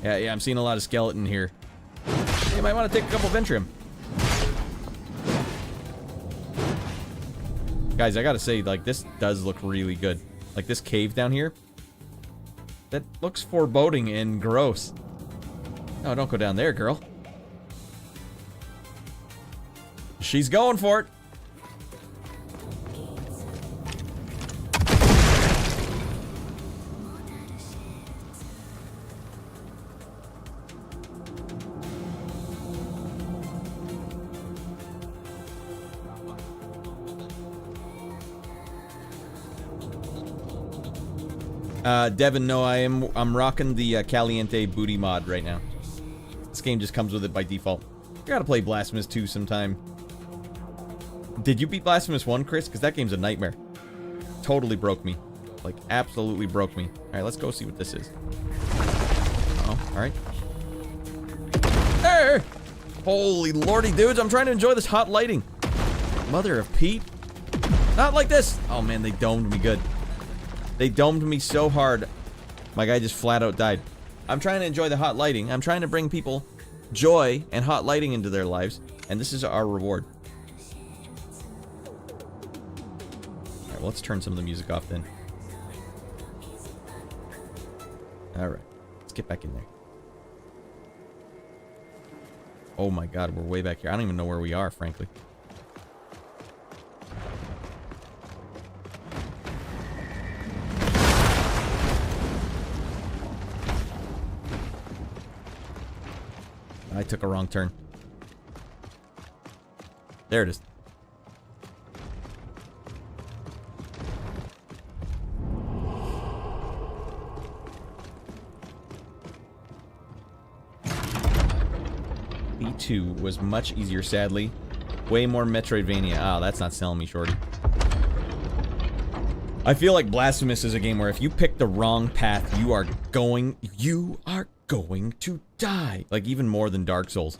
Yeah, I'm seeing a lot of skeleton here. You might want to take a couple Ventrium. Guys, I gotta say, like, this does look really good. Like, this cave down here, that looks foreboding and gross. No, don't go down there, girl. She's going for it. Devin, no, I'm rocking the Caliente booty mod right now. This game just comes with it by default. You gotta play Blasphemous 2 sometime. Did you beat Blasphemous 1, Chris? Because that game's a nightmare. Totally broke me. Like, absolutely broke me. Alright, let's go see what this is. Oh, alright. Hey! Holy lordy, dudes, I'm trying to enjoy this hot lighting. Mother of Pete. Not like this! Oh man, they domed me good. They domed me so hard. My guy just flat out died. I'm trying to enjoy the hot lighting. I'm trying to bring people joy and hot lighting into their lives. And this is our reward. Alright, well, let's turn some of the music off then. Alright, let's get back in there. Oh my god, we're way back here. I don't even know where we are, frankly. I took a wrong turn. There it is. 2 was much easier, sadly. Way more Metroidvania. Ah, that's not selling me, shorty. I feel like Blasphemous is a game where if you pick the wrong path, you are going to die. Like, even more than Dark Souls.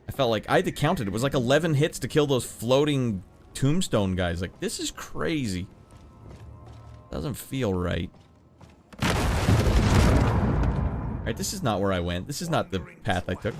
I felt like, I had to count it. It was like 11 hits to kill those floating tombstone guys. Like, this is crazy. Doesn't feel right. Alright, this is not where I went. This is not the path I took.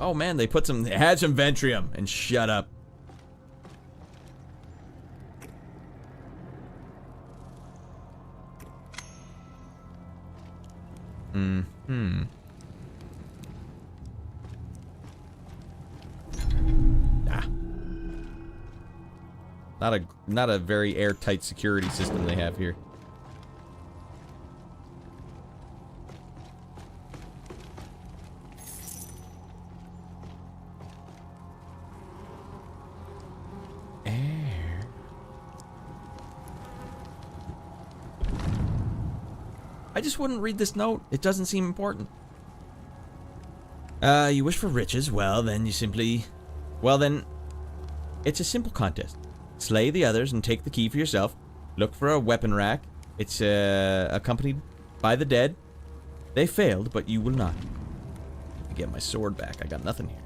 Oh man, they had some Ventrium, and shut up. Not a very airtight security system they have here. I just wouldn't read this note. It doesn't seem important. You wish for riches? Well, then you simply... Well, then... It's a simple contest. Slay the others and take the key for yourself. Look for a weapon rack. It's, accompanied by the dead. They failed, but you will not. I get my sword back. I got nothing here.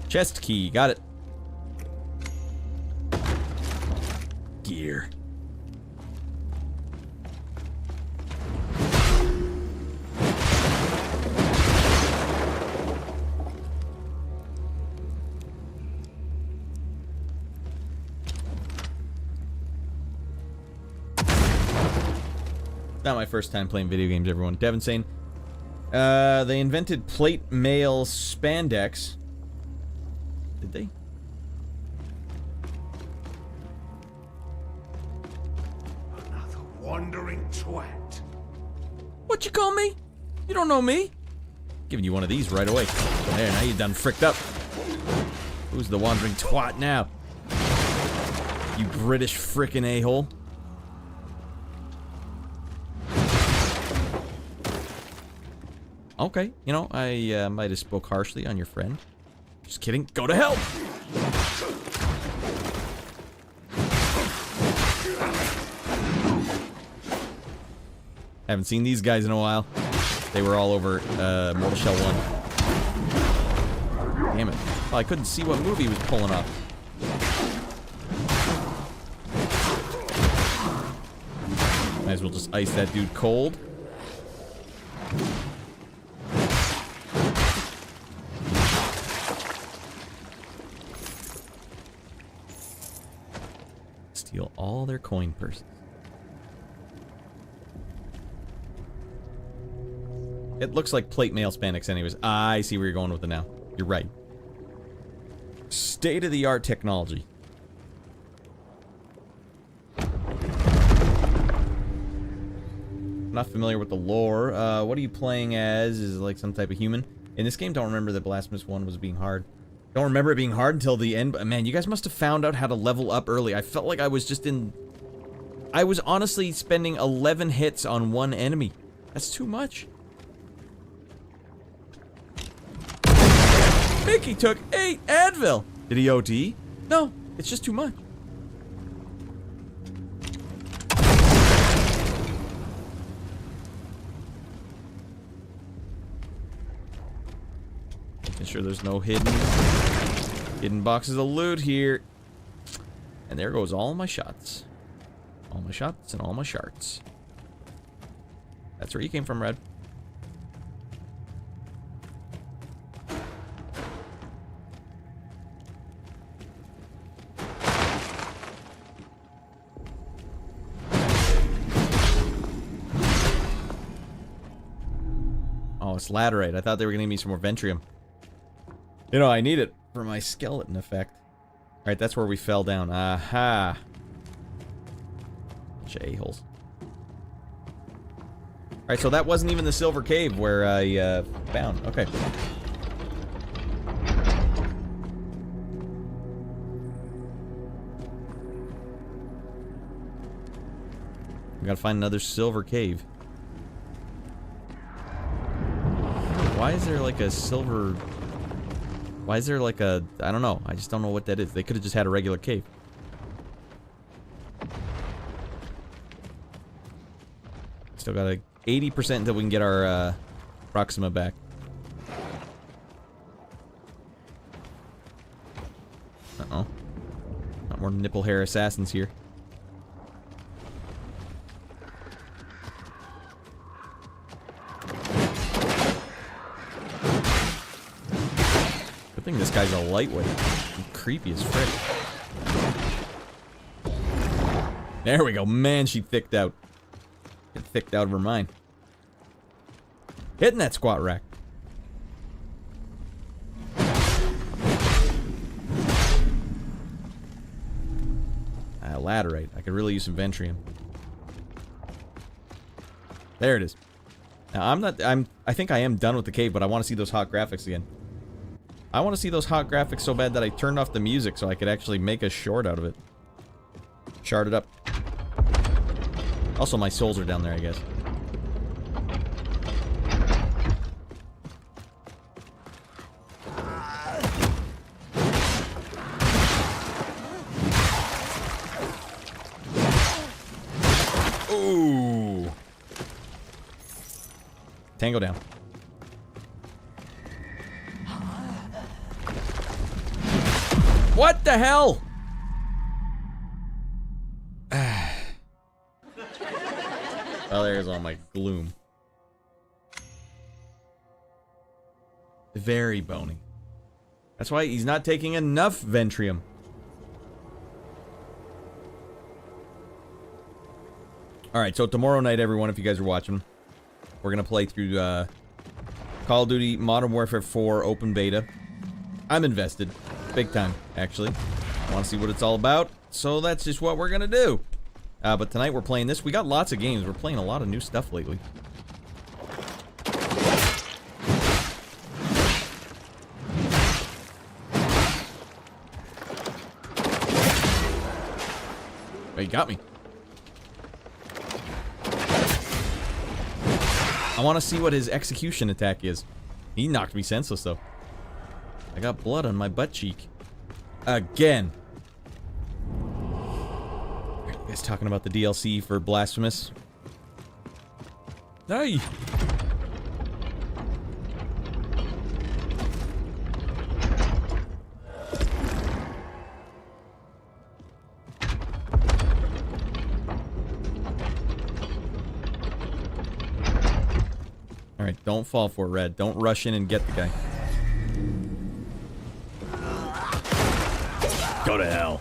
Chest key, got it. Gear. Not my first time playing video games, everyone. Devin saying, they invented plate mail spandex. Did they? Another wandering twat. What you call me? You don't know me. Giving you one of these right away. There, now you done fricked up. Who's the wandering twat now? You British frickin' a-hole. Okay, you know, I might have spoke harshly on your friend. Just kidding. Go to hell! Haven't seen these guys in a while. They were all over Mortal Shell 1. Damn it. Oh, I couldn't see what movie he was pulling off. Might as well just ice that dude cold. Steal all their coin purses. It looks like plate mail spandex anyways. I see where you're going with it now. You're right. State-of-the-art technology. I'm not familiar with the lore. What are you playing as? Is it like some type of human? In this game, don't remember that Blasphemous 1 was being hard. Don't remember it being hard until the end. But man, you guys must have found out how to level up early. I felt like I was just in... I was honestly spending 11 hits on one enemy. That's too much. Mickey took 8 Advil. Did he OT? No, it's just too much. Making sure there's no hidden boxes of loot here. And there goes all my shots. All my shots and all my shards. That's where you came from, Radd. it's laterite. I thought they were gonna give me some more ventrium. You know, I need it for my skeleton effect. Alright, that's where we fell down. Aha! Bunch of a-holes. Alright, so that wasn't even the silver cave where I found. Okay. We gotta find another silver cave. Why is there like a silver... Why is there like a... I don't know. I just don't know what that is. They could have just had a regular cave. Still got a 80% until we can get our PROXIMA back. Uh-oh. Not more nipple hair assassins here. Good thing this guy's a lightweight. He's creepy as frick. There we go. Man, she thicked out. Get thicked out of her mind. Hitting that squat rack. Laterite. I could really use some ventrium. There it is. Now I think I am done with the cave, but I want to see those hot graphics again. I want to see those hot graphics so bad that I turned off the music so I could actually make a short out of it. Shard it up. Also, my souls are down there, I guess. Ooh. Tango down. What the hell? Oh, there's all my gloom. Very bony. That's why he's not taking enough ventrium. Alright, so tomorrow night, everyone, if you guys are watching, we're gonna play through Call of Duty Modern Warfare 4 Open Beta. I'm invested. Big time, actually. I want to see what it's all about, so that's just what we're gonna do. But tonight we're playing this. We got lots of games. We're playing a lot of new stuff lately. Oh, he got me. I want to see what his execution attack is. He knocked me senseless, though. I got blood on my butt cheek. Again. You guys talking about the DLC for Blasphemous? Hey! Alright, don't fall for it, Red. Don't rush in and get the guy. Go to hell.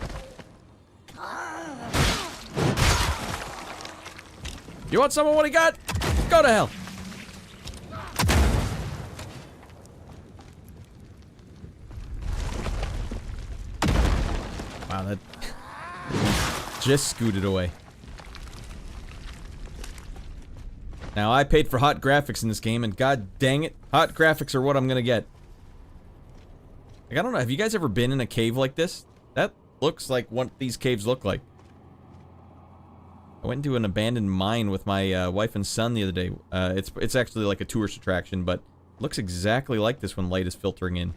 You want some of what he got? Go to hell. Wow, that just scooted away. Now, I paid for hot graphics in this game, and god dang it, hot graphics are what I'm gonna get. Like, I don't know, have you guys ever been in a cave like this? That looks like what these caves look like. I went into an abandoned mine with my wife and son the other day. It's actually like a tourist attraction, but looks exactly like this when light is filtering in.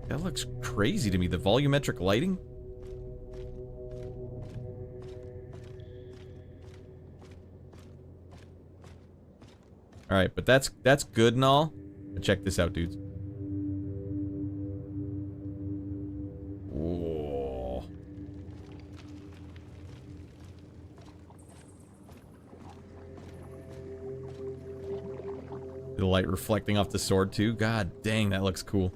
That looks crazy to me, the volumetric lighting. Alright, but that's good and all. But check this out, dudes. Whoa. The light reflecting off the sword too. God dang, that looks cool.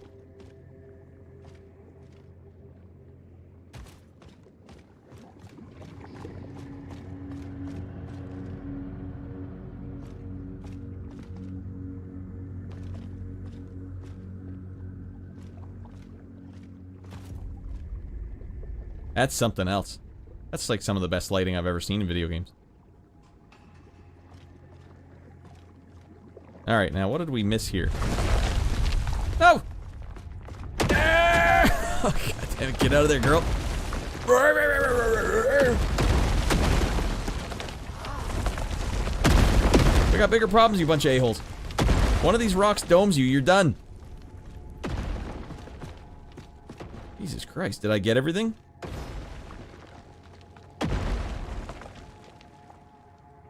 That's something else. That's like some of the best lighting I've ever seen in video games. Alright, now what did we miss here? No! Oh, God damn it, get out of there, girl. We got bigger problems, you bunch of a-holes. One of these rocks domes you, you're done. Jesus Christ, did I get everything?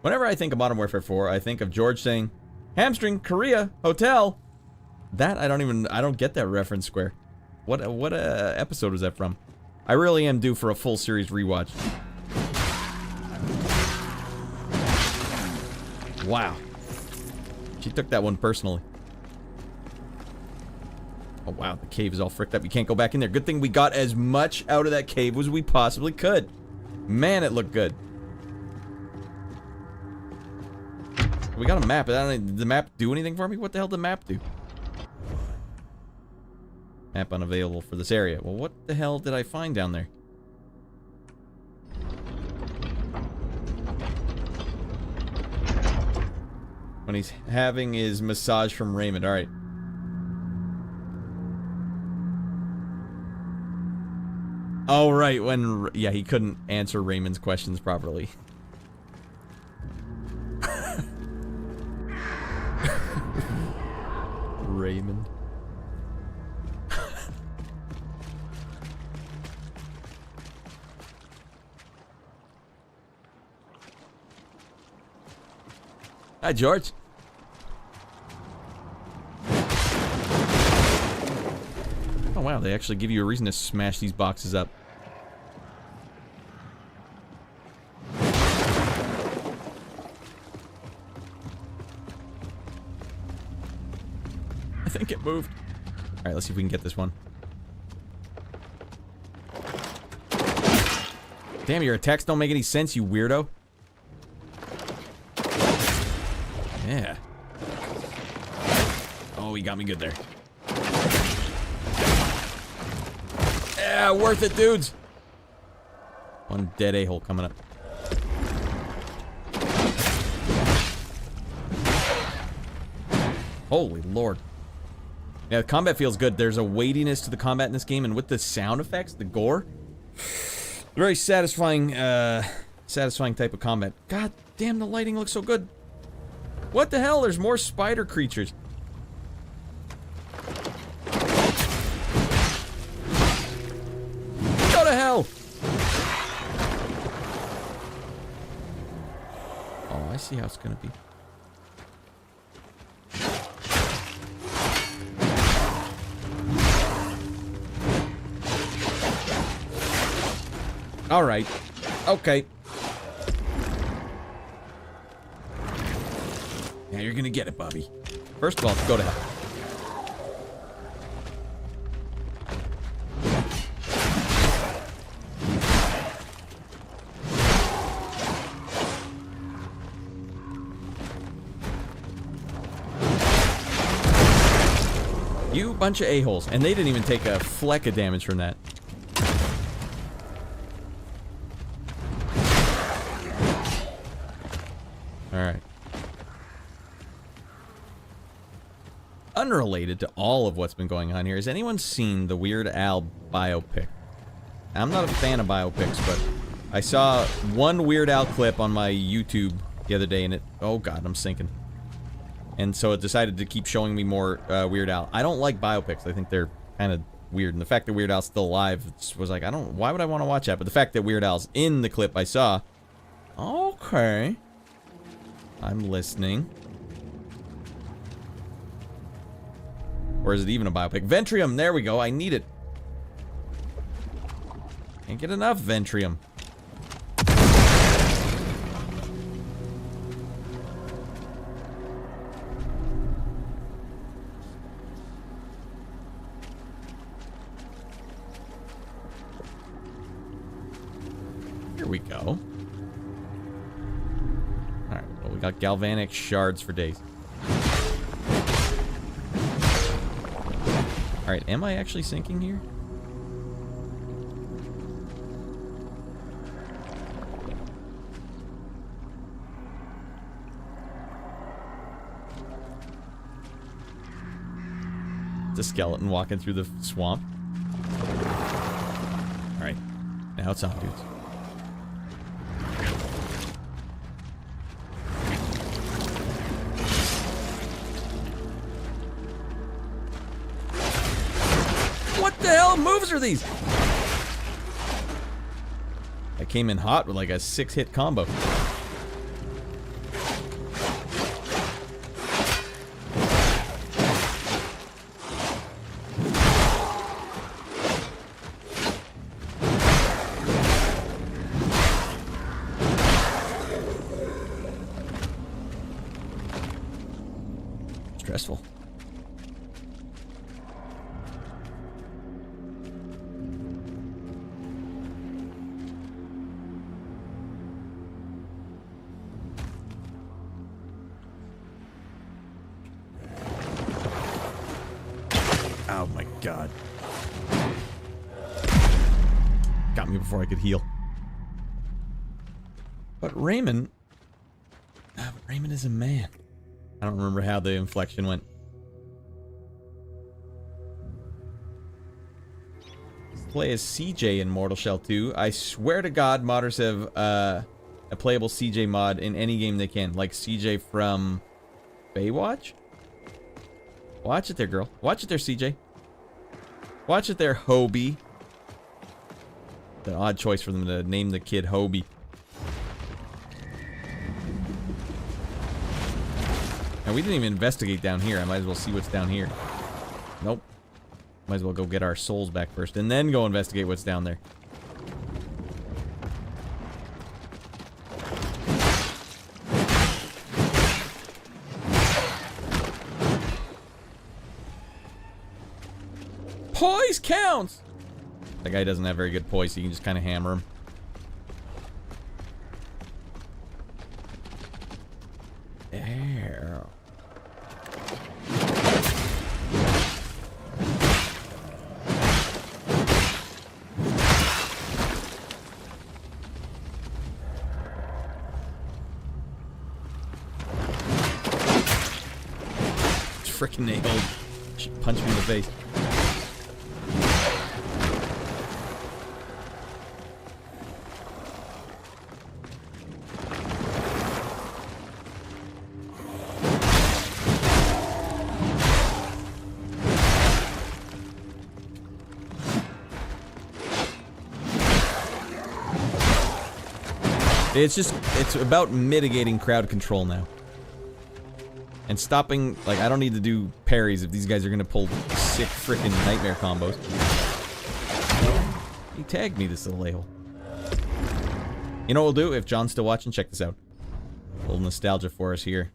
Whenever I think of Modern Warfare 4, I think of George saying, "Hamstring, Korea, hotel." That, I don't get that reference, Square. What episode was that from? I really am due for a full series rewatch. Wow. She took that one personally. Oh wow, the cave is all fricked up. You can't go back in there. Good thing we got as much out of that cave as we possibly could. Man, it looked good. We got a map. Did the map do anything for me? What the hell did the map do? Map unavailable for this area. Well, what the hell did I find down there? When he's having his massage from Raymond. Alright. Oh, right. When... Yeah, he couldn't answer Raymond's questions properly. Raymond. Hi, George. Oh, wow. They actually give you a reason to smash these boxes up. I think it moved. Alright, let's see if we can get this one. Damn, your attacks don't make any sense, you weirdo. Yeah. Oh, he got me good there. Yeah, worth it, dudes. One dead a-hole coming up. Holy Lord. Yeah, the combat feels good. There's a weightiness to the combat in this game, and with the sound effects, the gore, very satisfying, satisfying type of combat. God damn, the lighting looks so good. What the hell? There's more spider creatures. Go to hell! Oh, I see how it's gonna be. Alright. Okay. Yeah, you're gonna get it, Bobby. First of all, go to hell. You bunch of a-holes. And they didn't even take a fleck of damage from that. Alright. Unrelated to all of what's been going on here, has anyone seen the Weird Al biopic? I'm not a fan of biopics, but I saw one Weird Al clip on my YouTube the other day, and it... Oh god, I'm sinking. And so it decided to keep showing me more Weird Al. I don't like biopics. I think they're kind of weird. And the fact that Weird Al's still alive was like, why would I want to watch that? But the fact that Weird Al's in the clip I saw... Okay. I'm listening. Or is it even a biopic? Ventrium! There we go. I need it. Can't get enough Ventrium. Here we go. Alright, well, we got galvanic shards for days. Alright, am I actually sinking here? It's a skeleton walking through the swamp. Alright. Now it's on, dudes. What the hell moves are these? I came in hot with like a 6-hit combo. Stressful. Oh my god. Got me before I could heal. But Raymond... but Raymond is a man. I don't remember how the inflection went. Play as CJ in Mortal Shell 2. I swear to God, modders have a playable CJ mod in any game they can. Like CJ from Baywatch? Watch it there, girl. Watch it there, CJ. Watch it there, Hobie. An odd choice for them to name the kid Hobie. And we didn't even investigate down here. I might as well see what's down here. Nope. Might as well go get our souls back first and then go investigate what's down there. Poise counts! That guy doesn't have very good poise, so you can just kind of hammer him. There. Freaking nailed. She punched me in the face. It's about mitigating crowd control now. And stopping, like, I don't need to do parries if these guys are gonna pull sick freaking nightmare combos. He tagged me, this little a-hole. You know what we'll do? If John's still watching, check this out. A little nostalgia for us here.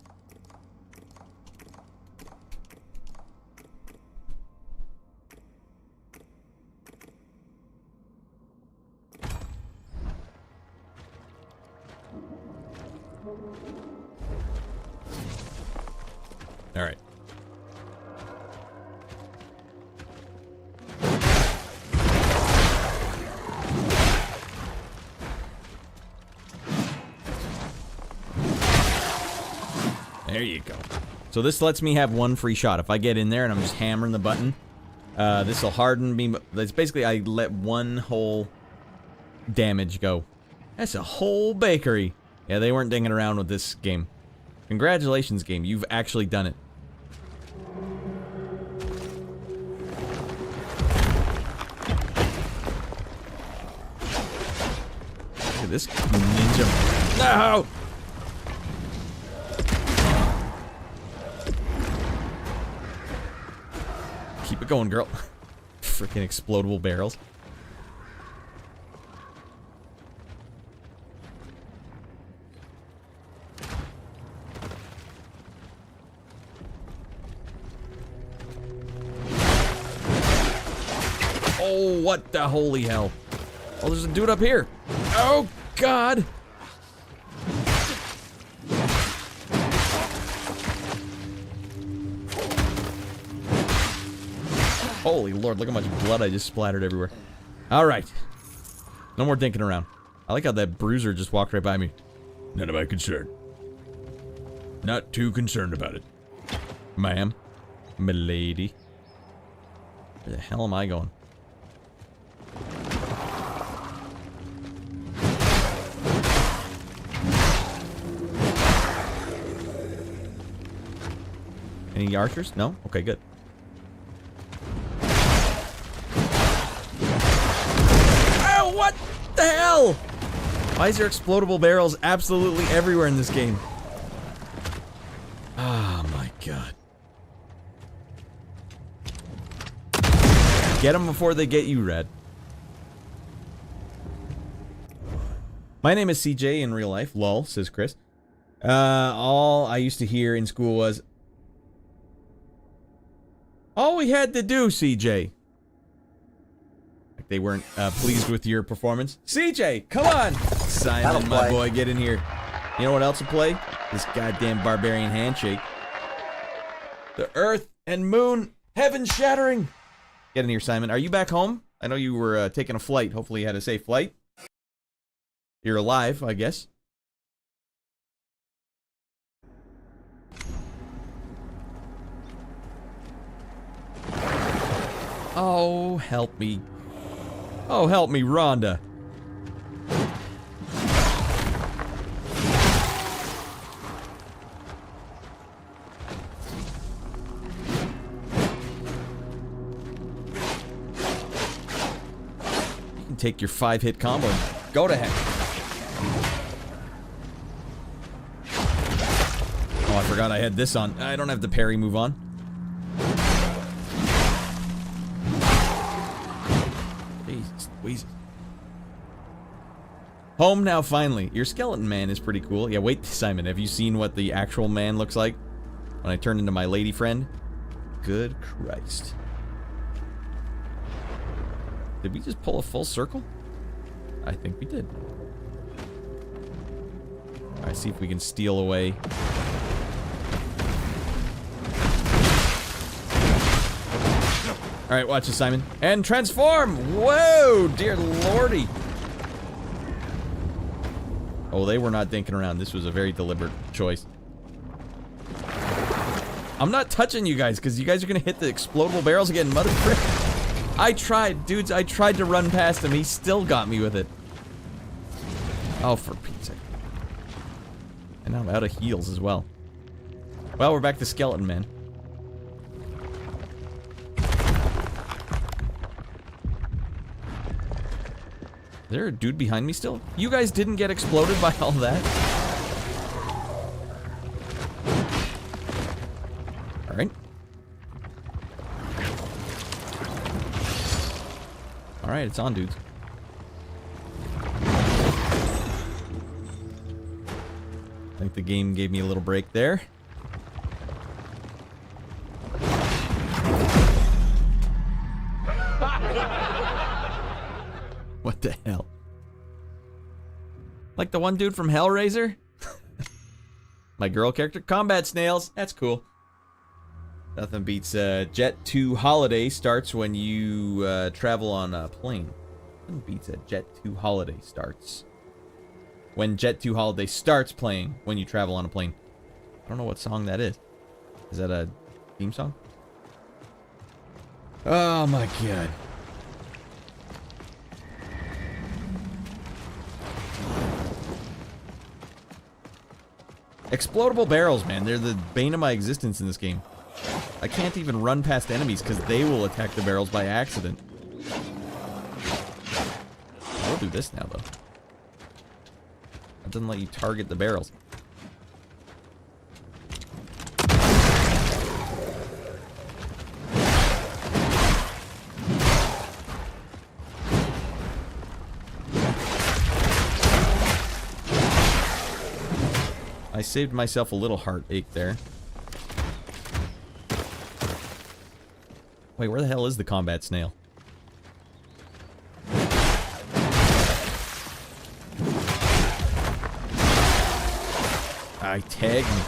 All right. There you go. So this lets me have one free shot. If I get in there and I'm just hammering the button, this will harden me. That's basically I let one whole damage go. That's a whole bakery. Yeah, they weren't dinging around with this game. Congratulations, game. You've actually done it. Look at this ninja. No! Keep it going, girl. Freaking explodable barrels. Oh, what the holy hell. Oh, there's a dude up here. Oh, God. Holy Lord, look how much blood I just splattered everywhere. Alright. No more dinking around. I like how that bruiser just walked right by me. None of my concern. Not too concerned about it. Ma'am. Milady. Where the hell am I going? Any archers? No? Okay, good. Oh, what the hell? Why is there explodable barrels absolutely everywhere in this game? Oh my god. Get them before they get you, Radd. My name is CJ in real life. Lol, says Chris. All I used to hear in school was, all we had to do, CJ. Like they weren't pleased with your performance. CJ, come on! Simon, my boy, get in here. You know what else will play? This goddamn barbarian handshake. The earth and moon, heaven shattering. Get in here, Simon. Are you back home? I know you were taking a flight. Hopefully you had a safe flight. You're alive, I guess. Oh, help me. Oh, help me, Rhonda. You can take your 5-hit combo and go to heck. Oh, I forgot I had this on. I don't have the parry move on. Jesus. Home now, finally. Your skeleton man is pretty cool. Yeah, wait, Simon, have you seen what the actual man looks like when I turn into my lady friend? Good Christ. Did we just pull a full circle? I think we did. Alright, see if we can steal away. Alright, watch this, Simon. And transform! Whoa, dear lordy. Oh, they were not dinking around. This was a very deliberate choice. I'm not touching you guys, because you guys are going to hit the explodable barrels again, mother frick. I tried, dudes. I tried to run past him. He still got me with it. Oh, for Pete's sake. And I'm out of heals as well. Well, we're back to skeleton man. Is there a dude behind me still? You guys didn't get exploded by all that? Alright. Alright, it's on, dudes. I think the game gave me a little break there. What the hell? Like the one dude from Hellraiser? My girl character? Combat Snails. That's cool. Nothing beats Jet 2 Holiday starts when you travel on a plane. Nothing beats a Jet 2 Holiday starts. When Jet 2 Holiday starts playing when you travel on a plane. I don't know what song that is. Is that a theme song? Oh my god. Explodable barrels, man. They're the bane of my existence in this game. I can't even run past enemies because they will attack the barrels by accident. We'll do this now, though. That doesn't let you target the barrels. I saved myself a little heartache there. Wait, where the hell is the combat snail? I tagged me.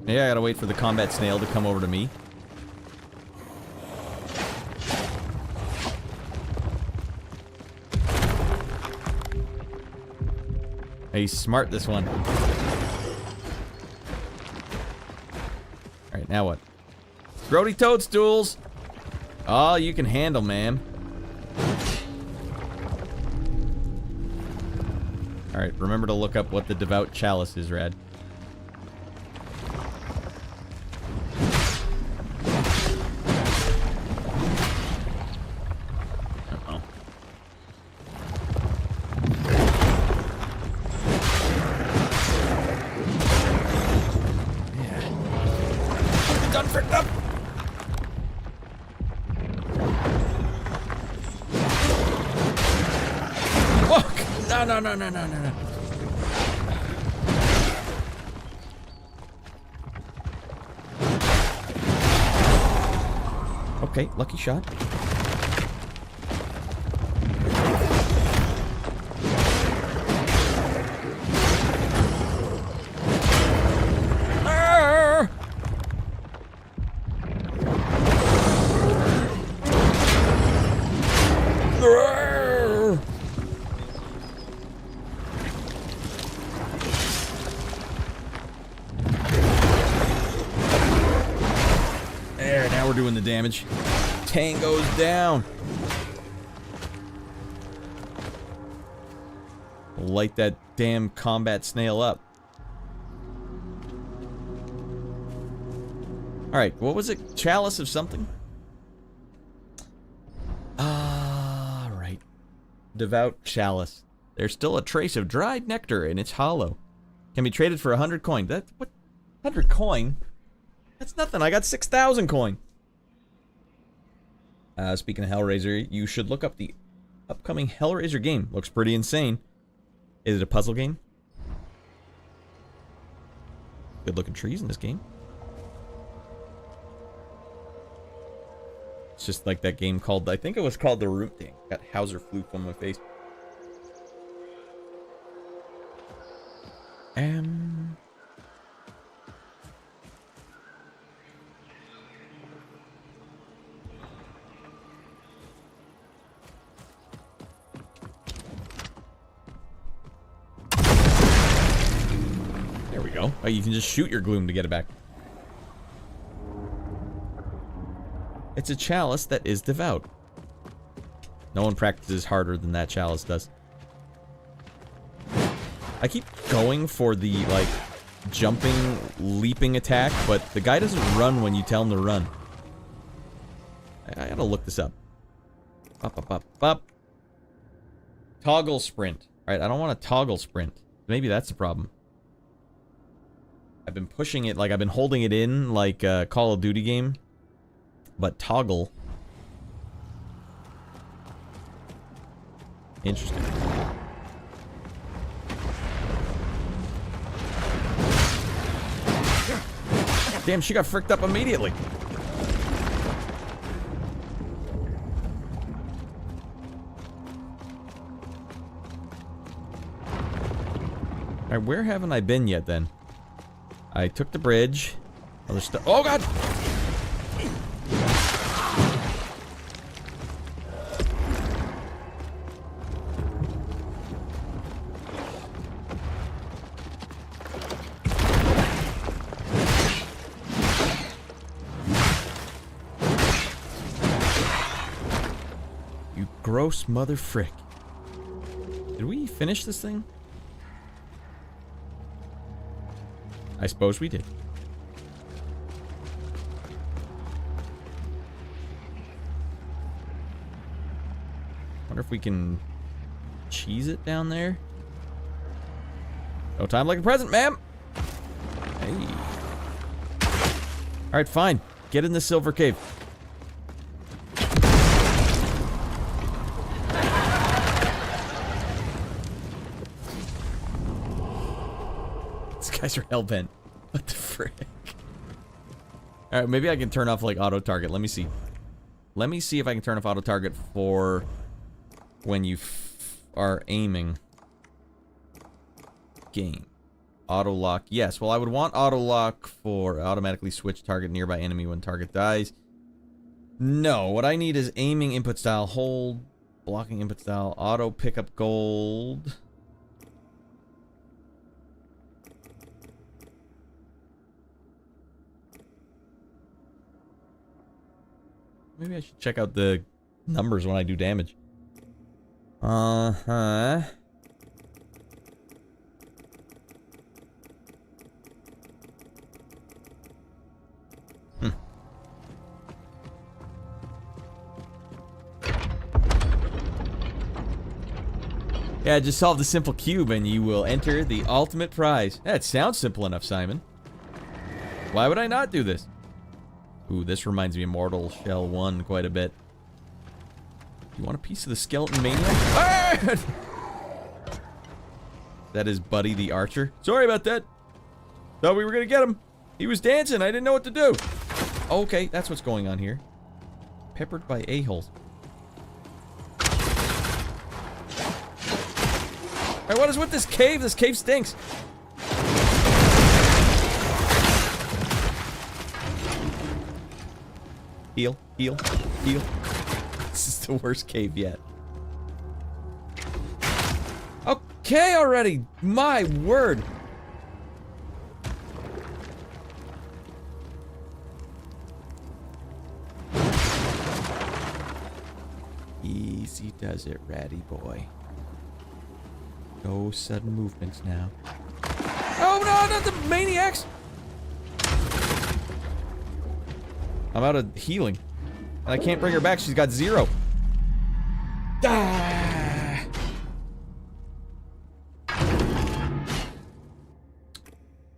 Yeah, I gotta wait for the combat snail to come over to me. Hey, he's smart, this one. Alright, now what? Grody toadstools! Oh, you can handle, ma'am. Alright, remember to look up what the devout chalice is, Radd. Uh-oh. Yeah. Done for up! No. Okay, lucky shot. Now we're doing the damage. Tango's down. Light that damn combat snail up. Alright, what was it? Chalice of something? Right. Devout chalice. There's still a trace of dried nectar in its hollow. Can be traded for 100 coin. That, what? 100 coin? That's nothing. I got 6,000 coin. Speaking of Hellraiser, you should look up the upcoming Hellraiser game. Looks pretty insane. Is it a puzzle game? Good looking trees in this game. It's just like that game called, I think it was called The Room Thing. Got Hauser Floof on my face. There we go. Oh, you can just shoot your gloom to get it back. It's a chalice that is devout. No one practices harder than that chalice does. I keep going for the, like, jumping, leaping attack, but the guy doesn't run when you tell him to run. I gotta look this up. Up. Toggle sprint. Alright, I don't want to toggle sprint. Maybe that's the problem. I've been pushing it, like, I've been holding it in, like a Call of Duty game. But toggle. Interesting. Damn, she got fricked up immediately. Alright, where haven't I been yet then? I took the bridge. Other stuff. Oh god! You gross mother frick. Did we finish this thing? I suppose we did. Wonder if we can cheese it down there. No time like the present, ma'am. Hey. Alright, fine. Get in the silver cave. These guys are hellbent. What the frick? Alright, maybe I can turn off, like, auto-target. Let me see. Let me see if I can turn off auto-target for when you are aiming. Game. Auto lock. Yes, well, I would want auto lock for automatically switch target nearby enemy when target dies. No, what I need is aiming input style, hold, blocking input style, auto pickup gold. Maybe I should check out the numbers when I do damage. Uh-huh. Yeah, just solve the simple cube and you will enter the ultimate prize. That sounds simple enough, Simon. Why would I not do this? Ooh, this reminds me of Mortal Shell 1 quite a bit. You want a piece of the skeleton maniac? Ah! That is Buddy the Archer. Sorry about that. Thought we were gonna get him. He was dancing. I didn't know what to do. Okay, that's what's going on here. Peppered by a-holes. Alright, what is with this cave? This cave stinks. Heal, heal, heal. This is the worst cave yet. Okay already! My word! Easy does it, Raddy boy. No sudden movements now. Oh no, not the maniacs! I'm out of healing. And I can't bring her back, she's got 0. Ah!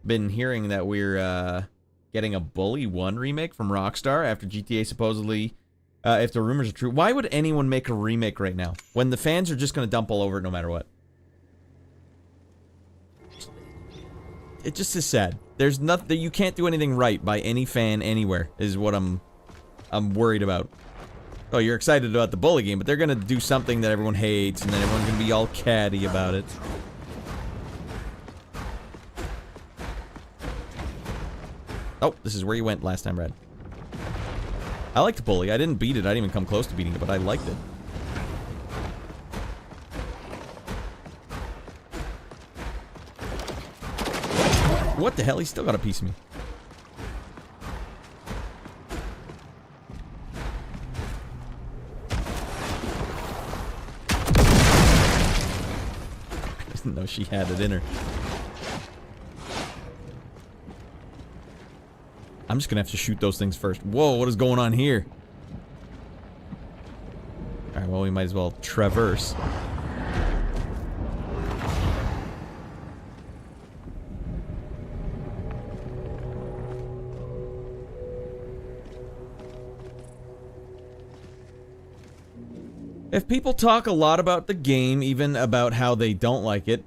Been hearing that we're getting a Bully 1 remake from Rockstar after GTA supposedly, if the rumors are true. Why would anyone make a remake right now? When the fans are just gonna dump all over it no matter what. It just is sad. There's nothing, you can't do anything right by any fan anywhere, is what I'm worried about. Oh, you're excited about the Bully game, but they're gonna do something that everyone hates, and then everyone's gonna be all catty about it. Oh, this is where you went last time, Red. I liked Bully. I didn't beat it. I didn't even come close to beating it, but I liked it. What the hell? He still got a piece of me. I didn't know she had it in her. I'm just gonna have to shoot those things first. Whoa, what is going on here? Alright, well, we might as well traverse. If people talk a lot about the game, even about how they don't like it,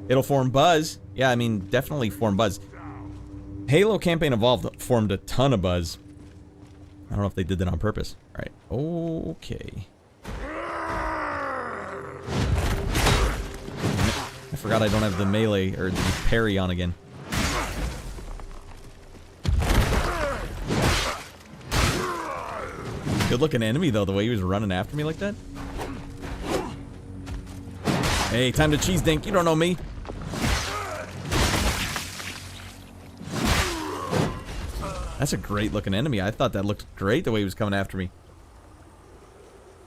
it'll form buzz. Yeah, I mean, definitely form buzz. Halo Campaign Evolved formed a ton of buzz. I don't know if they did that on purpose. Alright, okay. I forgot I don't have the melee, or the parry on again. Good looking enemy though, the way he was running after me like that. Hey, time to cheese dink, you don't know me. That's a great looking enemy. I thought that looked great the way he was coming after me.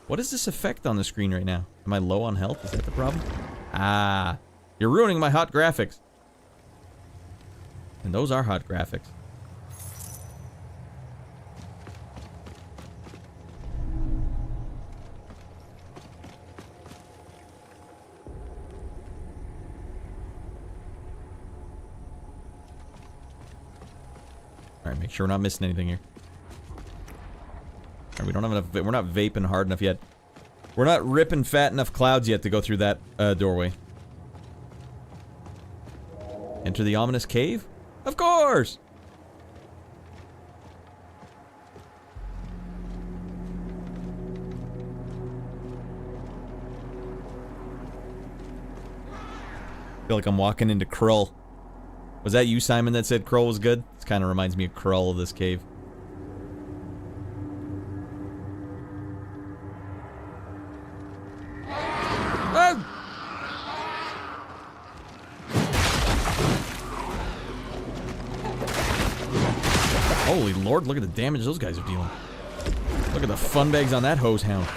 What is this effect on the screen right now? Am I low on health? Is that the problem? Ah, you're ruining my hot graphics. And those are hot graphics. Alright, make sure we're not missing anything here. Alright, we don't have enough, we're not vaping hard enough yet. We're not ripping fat enough clouds yet to go through that doorway. Enter the ominous cave? Of course! I feel like I'm walking into Krull. Was that you, Simon, that said Krull was good? This kind of reminds me of Krull of this cave. Oh! Holy Lord, look at the damage those guys are dealing. Look at the fun bags on that hose hound.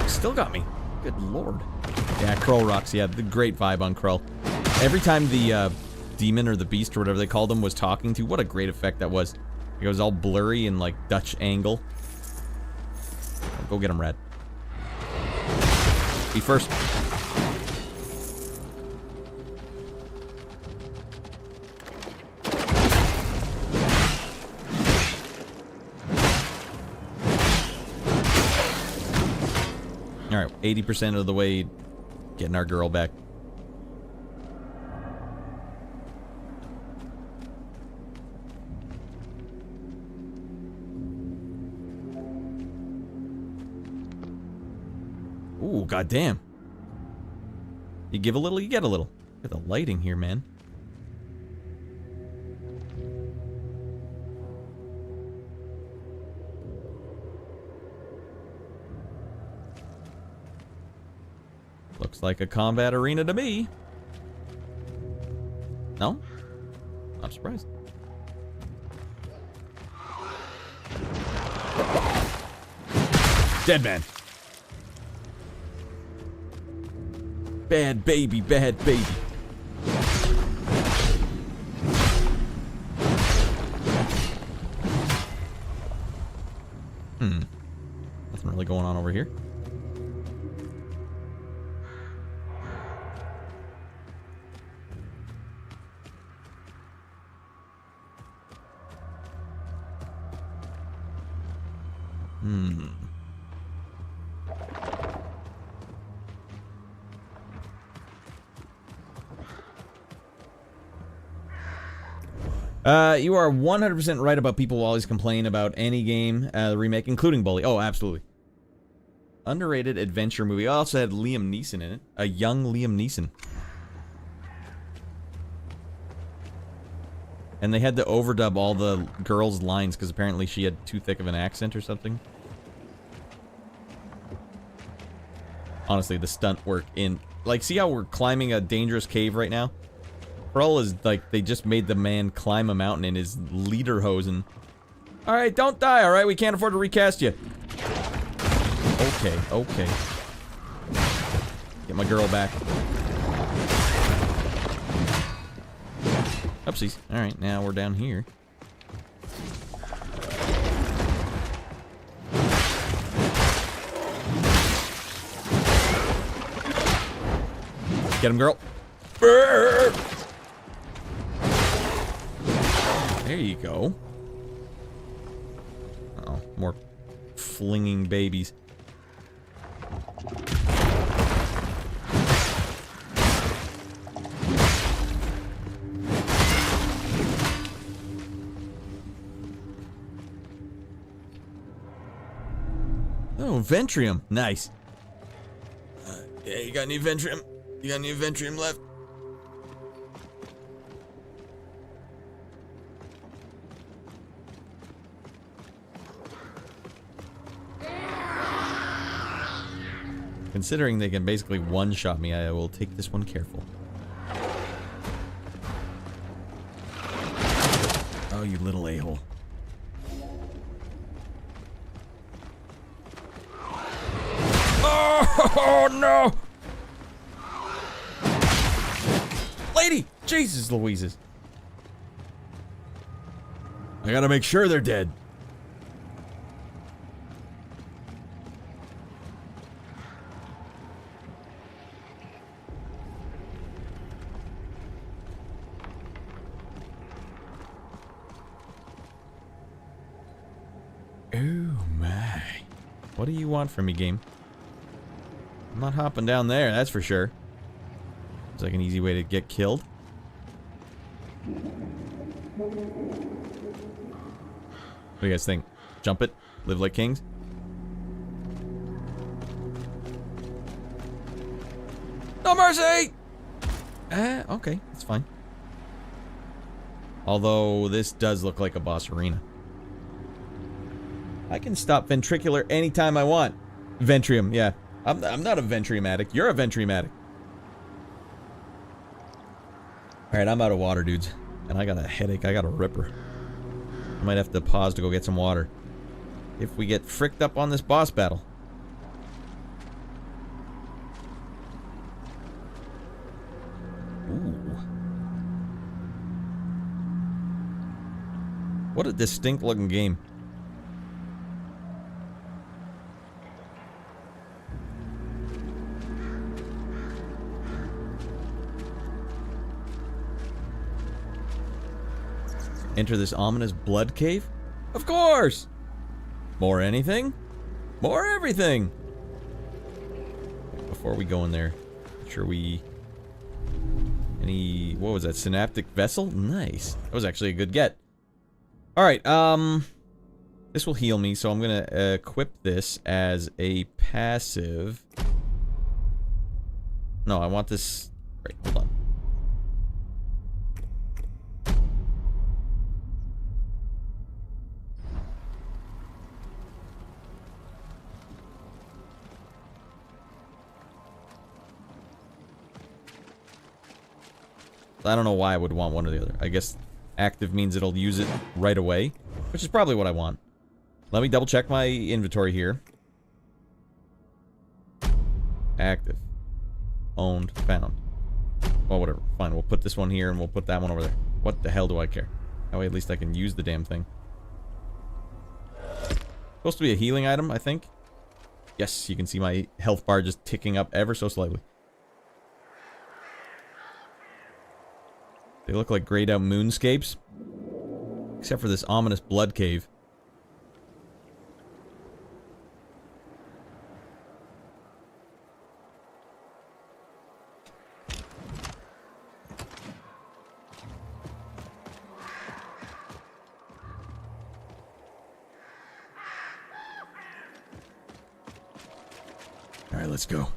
Still got me. Good Lord. Yeah, Krull rocks. Yeah, the great vibe on Krull. Every time the demon or the beast or whatever they called him was talking to, what a great effect that was. It was all blurry and like Dutch angle. Go get him, Radd. Be first. Alright, 80% of the way getting our girl back. Ooh, goddamn. You give a little, you get a little. Look at the lighting here, man. Looks like a combat arena to me. No? Not surprised. Dead man. Bad baby, bad baby. Nothing really going on over here. You are 100% right about people who always complain about any game, the remake, including Bully. Oh, absolutely. Underrated adventure movie. It also had Liam Neeson in it. A young Liam Neeson. And they had to overdub all the girls' lines because apparently she had too thick of an accent or something. Honestly, the stunt work in... Like, see how we're climbing a dangerous cave right now? Krull is like, they just made the man climb a mountain in his lederhosen. Alright, don't die, alright? We can't afford to recast you. Okay, okay. Get my girl back. Oopsies. Alright, now we're down here. Get him, girl. There you go. Uh-oh, more flinging babies. Oh, Ventrium. Nice. Yeah, you got any Ventrium? You got any Ventrium left? Considering they can basically one-shot me, I will take this one careful. Oh, you little a-hole. Oh, no! Lady! Jesus Louises. I gotta make sure they're dead. Oh my. What do you want from me, game? I'm not hopping down there, that's for sure. It's like an easy way to get killed. What do you guys think? Jump it? Live like kings? No mercy! Okay, that's fine. Although, this does look like a boss arena. I can stop ventricular anytime I want. Ventrium, yeah. I'm not a ventriumatic. You're a ventriumatic. Alright, I'm out of water, dudes. And I got a headache. I got a ripper. I might have to pause to go get some water. If we get fricked up on this boss battle. Ooh. What a distinct looking game. Enter this ominous blood cave? Of course! More anything? More everything! Before we go in there, make sure we... Any... What was that? Synaptic vessel? Nice. That was actually a good get. Alright, this will heal me, so I'm gonna equip this as a passive. No, I want this... Right, hold on. I don't know why I would want one or the other. I guess active means it'll use it right away, which is probably what I want. Let me double check my inventory here. Active. Owned. Found. Well, whatever. Fine. We'll put this one here and we'll put that one over there. What the hell do I care? That way at least I can use the damn thing. Supposed to be a healing item, I think. Yes, you can see my health bar just ticking up ever so slightly. They look like grayed out moonscapes. Except for this ominous blood cave. Alright, let's go.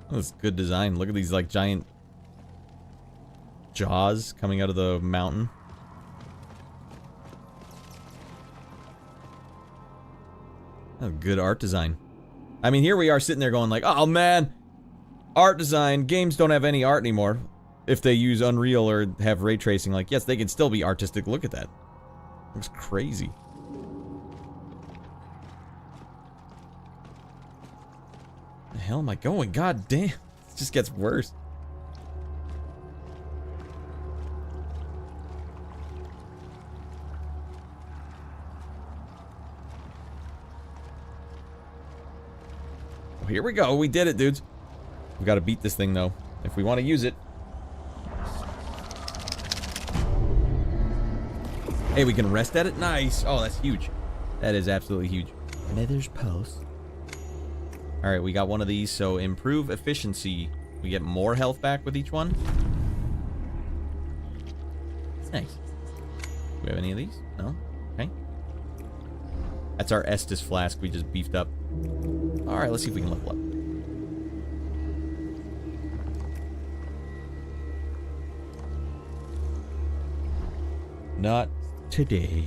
That's good design. Look at these like giant jaws coming out of the mountain. That's good art design. I mean, here we are sitting there going like, oh man, art design. Games don't have any art anymore. If they use Unreal or have ray tracing, like, yes, they can still be artistic. Look at that. Looks crazy. The hell am I going? God damn. It just gets worse. Here we go. We did it, dudes. We gotta beat this thing, though, if we want to use it. Hey, we can rest at it? Nice. Oh, that's huge. That is absolutely huge. Nether's Pulse. Alright, we got one of these, so improve efficiency. We get more health back with each one. Nice. Do we have any of these? No? Okay. That's our Estus flask we just beefed up. Alright, let's see if we can level up. Not today.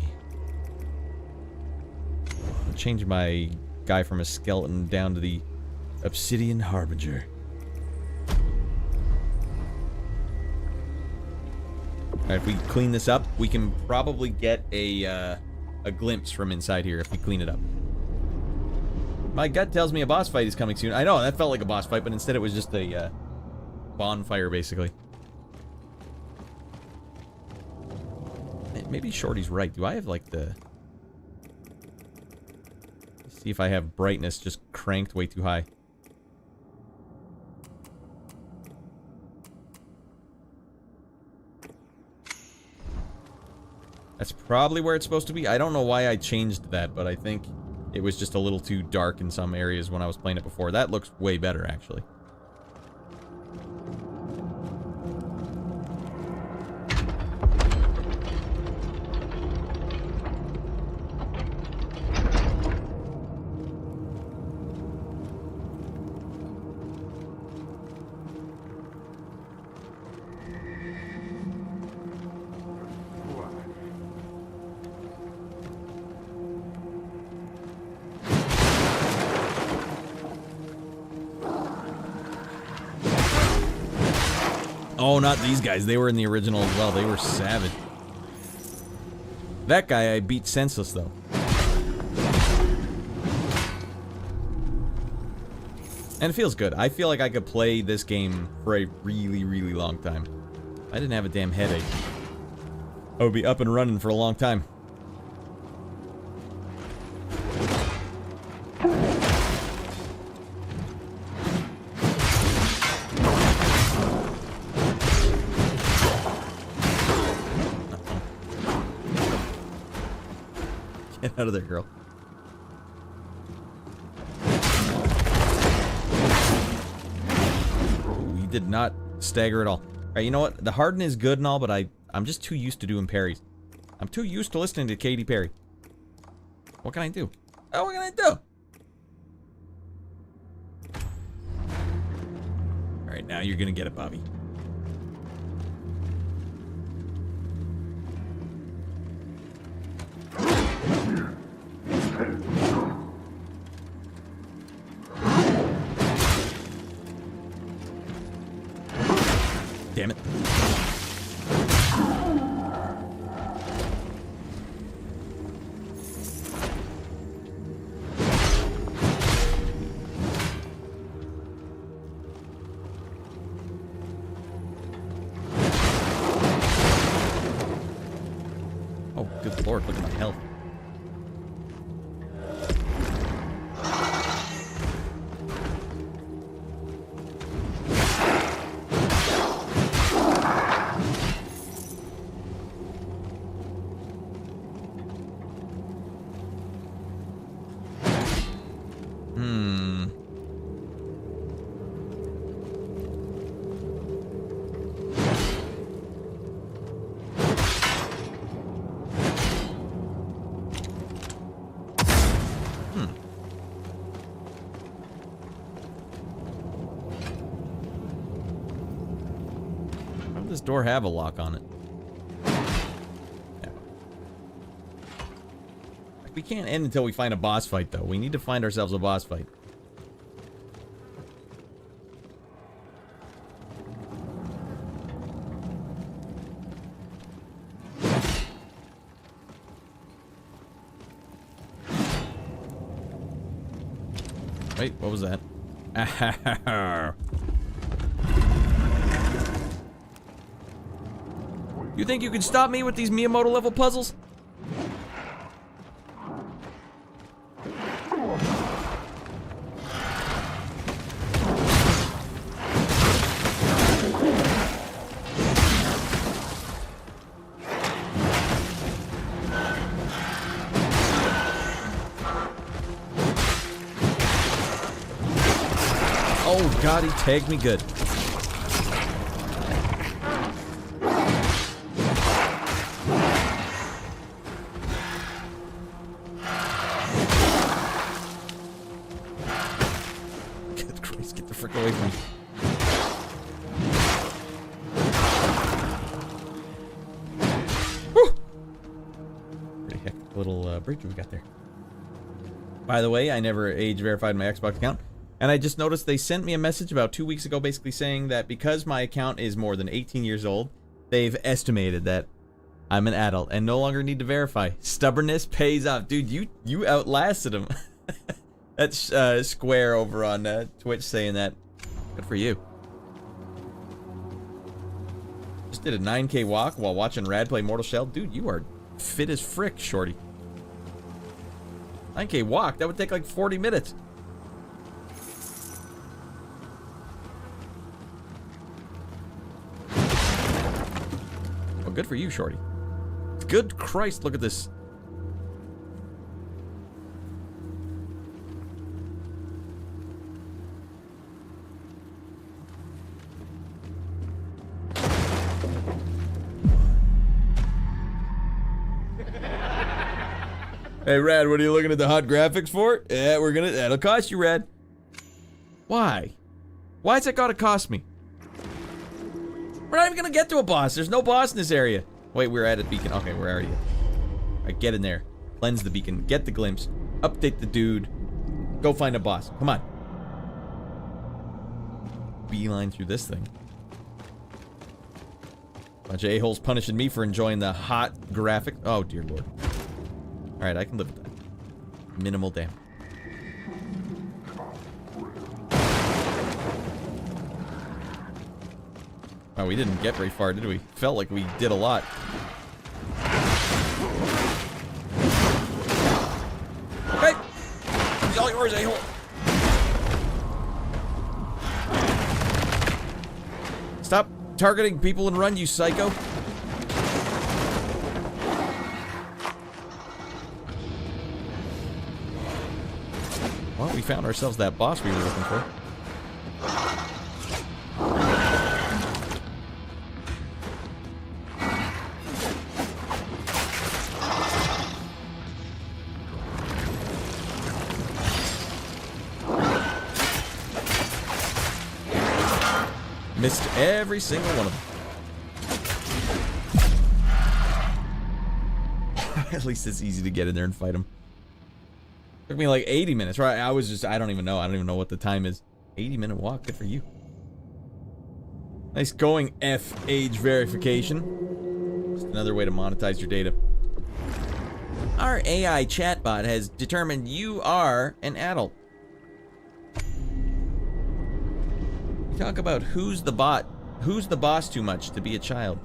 I'll change my guy from a skeleton down to the Obsidian Harbinger. Alright, if we clean this up, we can probably get a glimpse from inside here if we clean it up. My gut tells me a boss fight is coming soon. I know, that felt like a boss fight, but instead it was just a bonfire, basically. Maybe Shorty's right. Do I have, like, the... See if I have brightness just cranked way too high. That's probably where it's supposed to be. I don't know why I changed that, but I think it was just a little too dark in some areas when I was playing it before. That looks way better, actually. Oh, not these guys. They were in the original as well. They were savage. That guy I beat senseless, though. And it feels good. I feel like I could play this game for a really, really long time. If I didn't have a damn headache, I would be up and running for a long time. Get out of there, girl. We did not stagger at all. Alright, you know what? The harden is good and all, but I'm just too used to doing parries. I'm too used to listening to Katy Perry. What can I do? Oh, what can I do? Alright, now you're gonna get it, Bobby. Damn it. Oh, good lord, look at my health. This door have a lock on it. Yeah. We can't end until we find a boss fight, though. We need to find ourselves a boss fight. Wait, what was that? You think you can stop me with these Miyamoto level puzzles? Oh god, he tagged me good. Away from me. Woo! Pretty heck little bridge we got there. By the way, I never age verified my Xbox account, and I just noticed they sent me a message about 2 weeks ago basically saying that because my account is more than 18 years old, they've estimated that I'm an adult and no longer need to verify. Stubbornness pays off. Dude, you outlasted him. That's Square over on Twitch saying that. Good for you. Just did a 9K walk while watching Radd play Mortal Shell. Dude, you are fit as frick, shorty. 9K walk. That would take like 40 minutes. Well, good for you, Shorty. Good Christ, look at this. Hey, Radd, what are you looking at the hot graphics for? Yeah, that'll cost you, Radd. Why? Why's that gotta cost me? We're not even gonna get to a boss. There's no boss in this area. Wait, we're at a beacon. Okay, where are you? Alright, get in there. Cleanse the beacon. Get the glimpse. Update the dude. Go find a boss. Come on. Beeline through this thing. Bunch of a-holes punishing me for enjoying the hot graphic. Oh, dear lord. Alright, I can live with that. Minimal damage. Oh, we didn't get very far, did we? Felt like we did a lot. Okay! It's all yours, a-hole! Stop targeting people and run, you psycho! Well, we found ourselves that boss we were looking for. Missed every single one of them. At least it's easy to get in there and fight them. Took me like 80 minutes, right? I don't even know. I don't even know what the time is. 80-minute walk, good for you. Nice going, F age verification. Just another way to monetize your data. Our AI chatbot has determined you are an adult. We talk about who's the boss too much to be a child.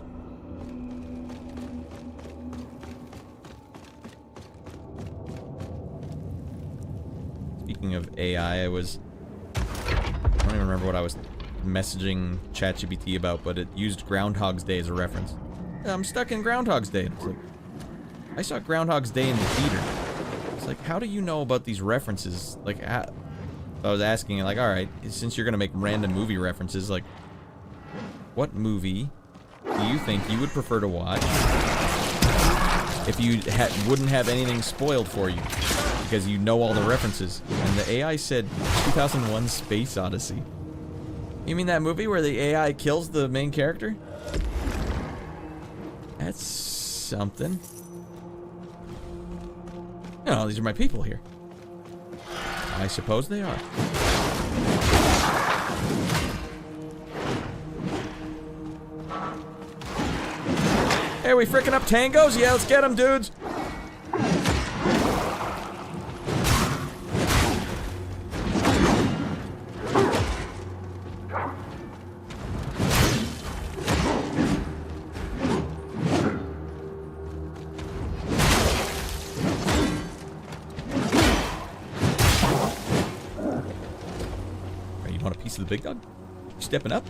Speaking of AI, I don't even remember what I was messaging ChatGPT about, but it used Groundhog's Day as a reference. I'm stuck in Groundhog's Day. It's like, I saw Groundhog's Day in the theater. It's like, how do you know about these references? Like, I was asking, like, all right, since you're gonna make random movie references, like, what movie do you think you would prefer to watch if you wouldn't have anything spoiled for you? Because you know all the references. And the AI said 2001 Space Odyssey. You mean that movie where the AI kills the main character? That's something. No, these are my people here. I suppose they are. Hey, are we fricking up tangos? Yeah, let's get them, dudes. To the big dog? You stepping up?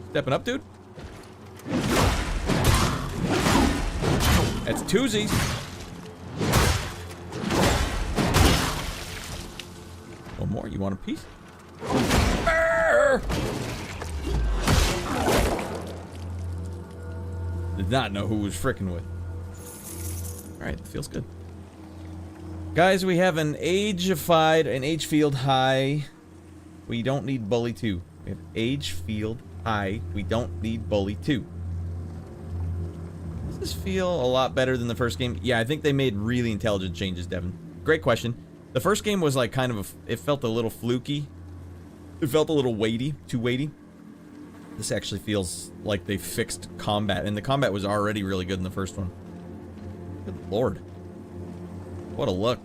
Stepping up, dude? That's twosies. One more. You want a piece? Did not know who was frickin' with. Alright, that feels good. Guys, we have an age-fied, an H-field high. We don't need Bully 2. We have Age Field High. We don't need Bully 2. Does this feel a lot better than the first game? Yeah, I think they made really intelligent changes, Devin. Great question. The first game was like kind of it felt a little fluky. It felt a little weighty, too weighty. This actually feels like they fixed combat, and the combat was already really good in the first one. Good lord. What a look.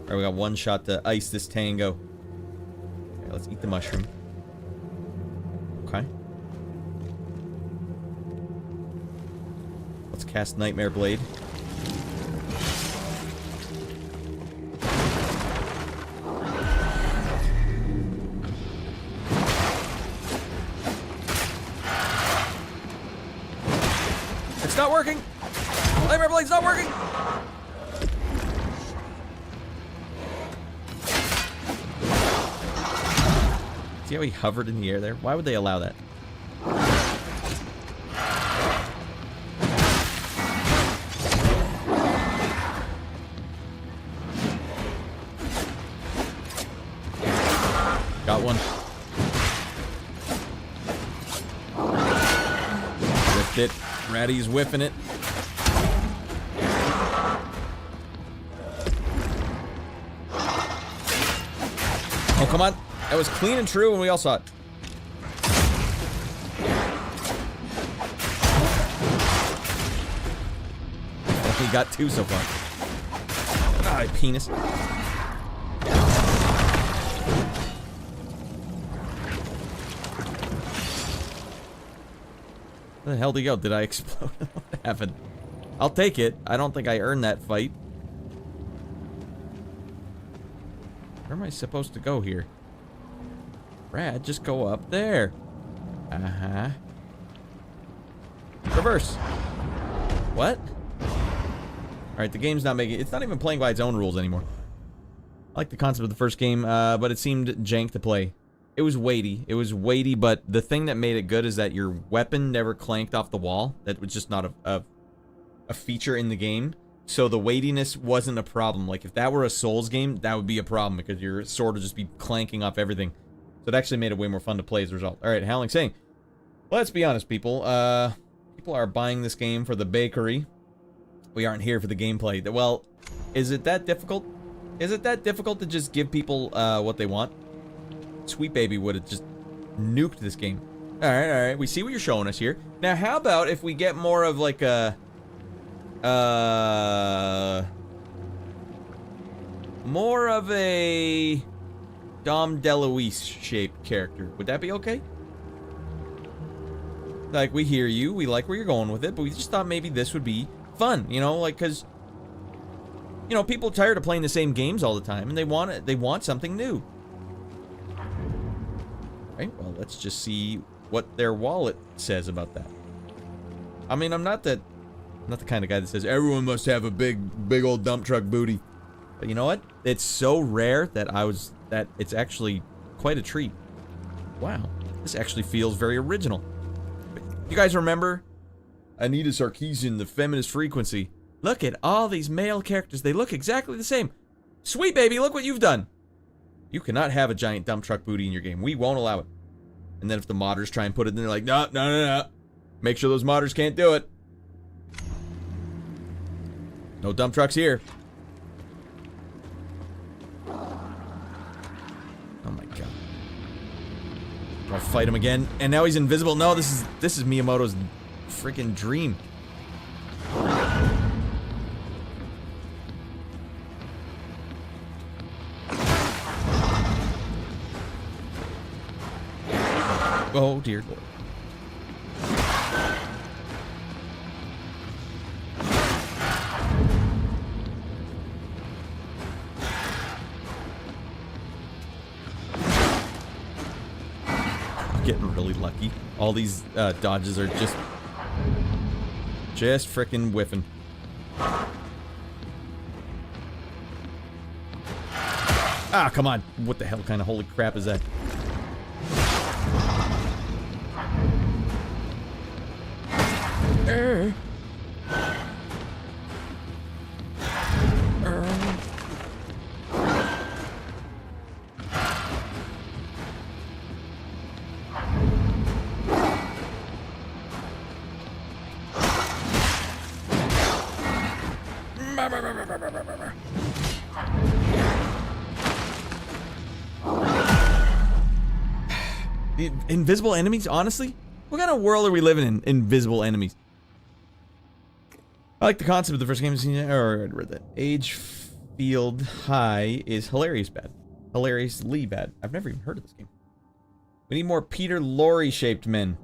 Alright, we got one shot to ice this tango. Okay, let's eat the mushroom. Okay. Let's cast Nightmare Blade. It's not working! Nightmare Blade's not working! See how he hovered in the air there? Why would they allow that? Got one. Whiffed it. Raddy's whiffing it. Oh, come on. That was clean and true and we all saw it. He got two so far. Ah, penis. Where the hell did he go? Did I explode? What happened? I'll take it. I don't think I earned that fight. Where am I supposed to go here? Radd, just go up there. Uh-huh. Reverse. What? Alright, the game's not making... It's not even playing by its own rules anymore. I like the concept of the first game, but it seemed jank to play. It was weighty. It was weighty, but the thing that made it good is that your weapon never clanked off the wall. That was just not a feature in the game. So the weightiness wasn't a problem. Like, if that were a Souls game, that would be a problem, because your sword would just be clanking off everything. So it actually made it way more fun to play as a result. Alright, Howling saying, let's be honest, people. People are buying this game for the bakery. We aren't here for the gameplay. Well, is it that difficult? Is it that difficult to just give people what they want? Sweet Baby would have just nuked this game. Alright, we see what you're showing us here. Now, how about if we get more of like a... more of a... Dom DeLuise-shaped character. Would that be okay? Like, we hear you, we like where you're going with it, but we just thought maybe this would be fun, you know? Like, because... You know, people are tired of playing the same games all the time, and they want something new. Right, well, let's just see what their wallet says about that. I mean, I'm not the kind of guy that says everyone must have a big old dump truck booty. But you know what? It's so rare that that it's actually quite a treat. Wow, this actually feels very original. You guys remember Anita Sarkeesian, the feminist frequency? Look at all these male characters. They look exactly the same. Sweet Baby, look what you've done. You cannot have a giant dump truck booty in your game. We won't allow it. And then if the modders try and put it in, they're like, no. Make sure those modders can't do it. No dump trucks here. Oh my god. I'll fight him again. And now he's invisible. No, this is Miyamoto's freaking dream. Oh, dear Lord. I'm getting really lucky. All these dodges are just frickin' whiffing. Ah, come on. What the hell kind of holy crap is that? Invisible enemies? Honestly? What kind of world are we living in? Invisible enemies. I like the concept of the first game I've seen, or I read that. Age Field High is hilarious bad. Hilariously bad. I've never even heard of this game. We need more Peter Lorre shaped men.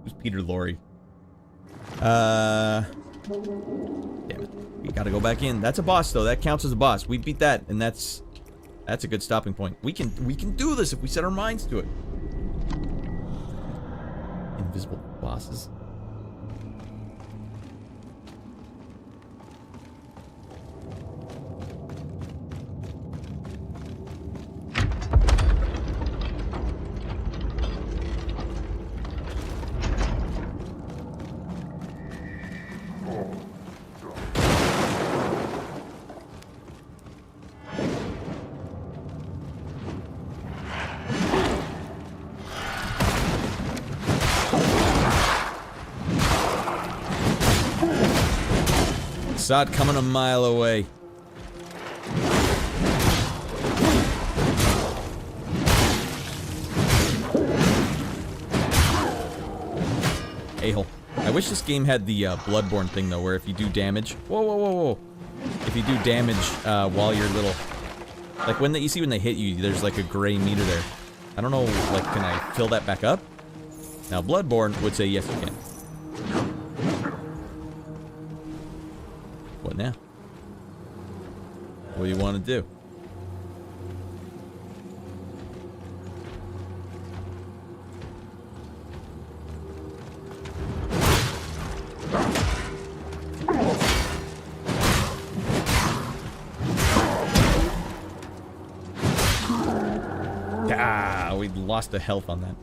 Who's Peter Lorre? Damn it. We gotta go back in. That's a boss, though. That counts as a boss. We beat that, and that's a good stopping point. We can do this if we set our minds to it. Invisible bosses. Saw it coming a mile away. A-hole. I wish this game had the Bloodborne thing though, where if you do damage, whoa, if you do damage while you're little, like when you see when they hit you, there's like a gray meter there. I don't know, like, can I fill that back up? Now Bloodborne would say yes, you can. What now? What do you want to do? Ah, we lost a health on that.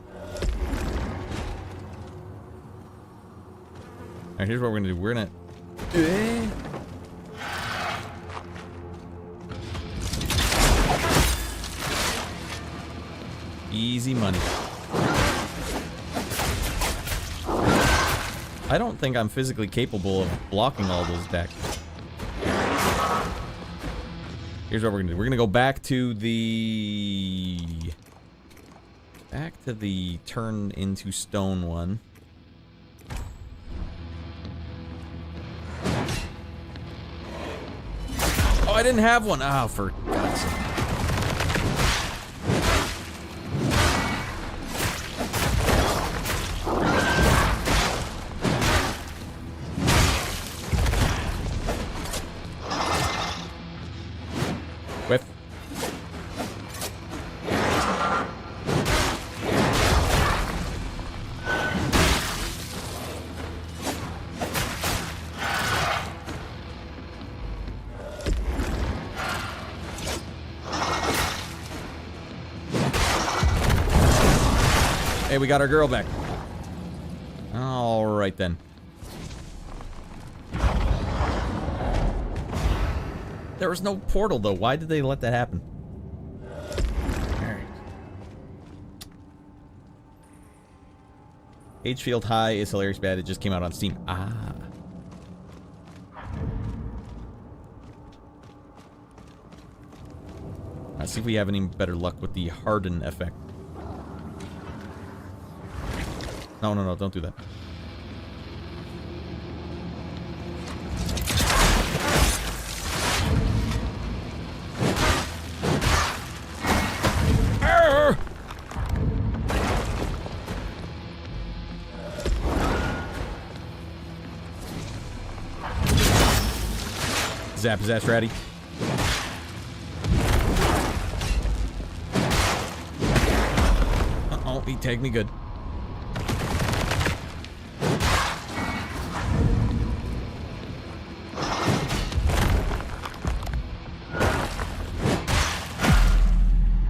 Alright, here's what we're gonna do. We're gonna... Easy money. I don't think I'm physically capable of blocking all those attacks. Here's what we're gonna do. We're gonna go back to the... turn into stone one. Oh, I didn't have one! Oh, for God's sake. Whiff. Hey, we got our girl back. All right then. There was no portal though. Why did they let that happen? Alright. H-Field High is hilarious bad. It just came out on Steam. Ah. Let's see if we have any better luck with the harden effect. No, no, no, don't do that. Zap his ass, Raddy. Uh-oh, he tagged me good.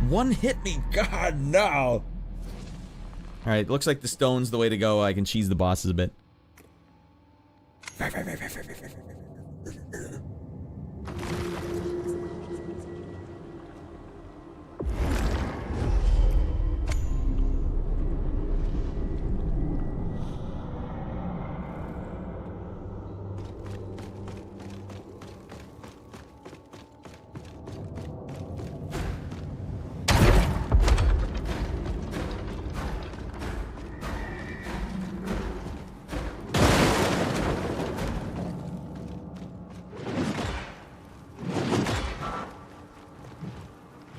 One hit me, God, no! Alright, looks like the stone's the way to go. I can cheese the bosses a bit.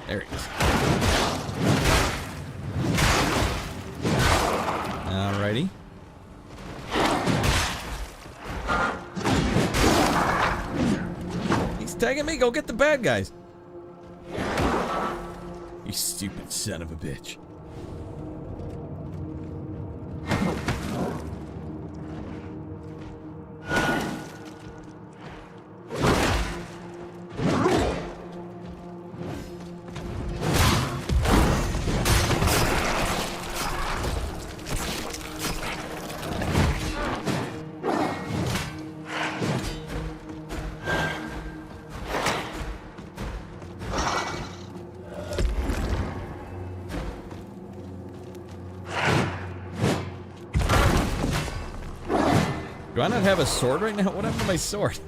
There he is. Alrighty. tagging me? Go get the bad guys. You stupid son of a bitch. Do I not have a sword right now? What happened to my sword?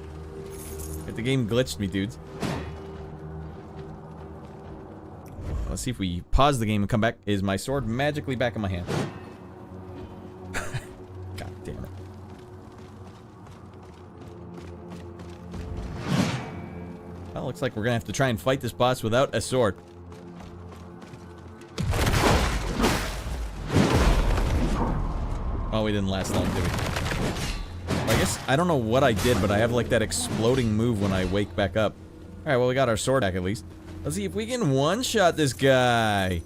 The game glitched me, dudes. Let's see if we pause the game and come back. Is my sword magically back in my hand? God damn it. Well, looks like we're gonna have to try and fight this boss without a sword. Oh, we didn't last long, did we? I guess, I don't know what I did, but I have like that exploding move when I wake back up. Alright, well we got our sword back at least. Let's see if we can one-shot this guy.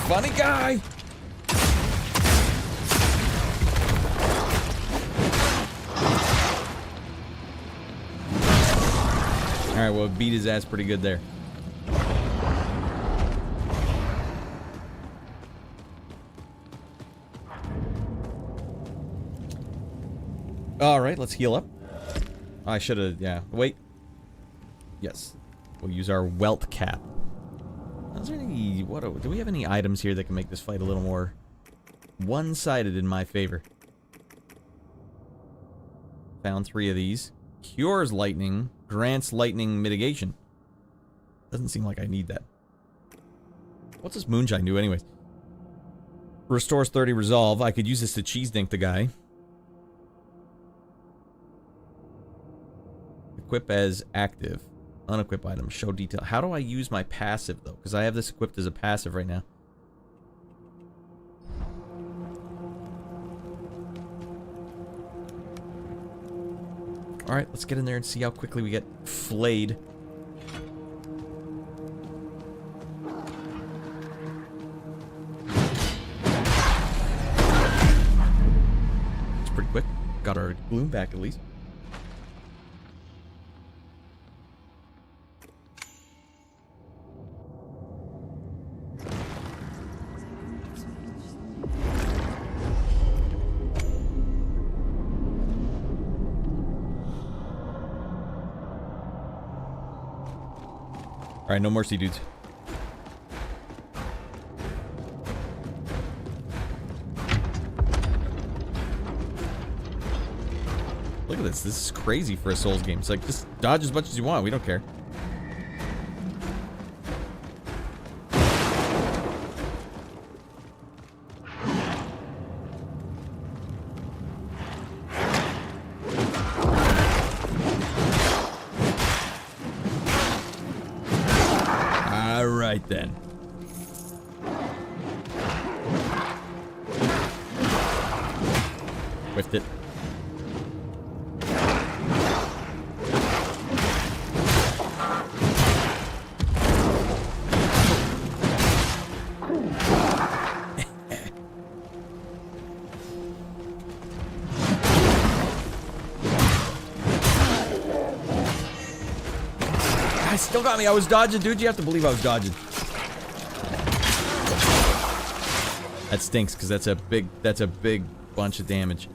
Funny guy! Alright, well, beat his ass pretty good there. Alright, let's heal up. I should have, yeah. Wait. Yes. We'll use our welt cap. Is there any, do we have any items here that can make this fight a little more one-sided in my favor? Found 3 of these. Cures lightning, grants lightning mitigation. Doesn't seem like I need that. What's this moonshine do anyways? Restores 30 resolve. I could use this to cheese dink the guy. Equip as active. Unequip item. Show detail. How do I use my passive, though? Because I have this equipped as a passive right now. Alright, let's get in there and see how quickly we get flayed. It's pretty quick. Got our gloom back at least. Alright, no mercy, dudes. Look at this. This is crazy for a Souls game. It's like, just dodge as much as you want. We don't care. Then whiffed it. I still got me. I was dodging, dude. You have to believe I was dodging. That stinks because that's a big bunch of damage.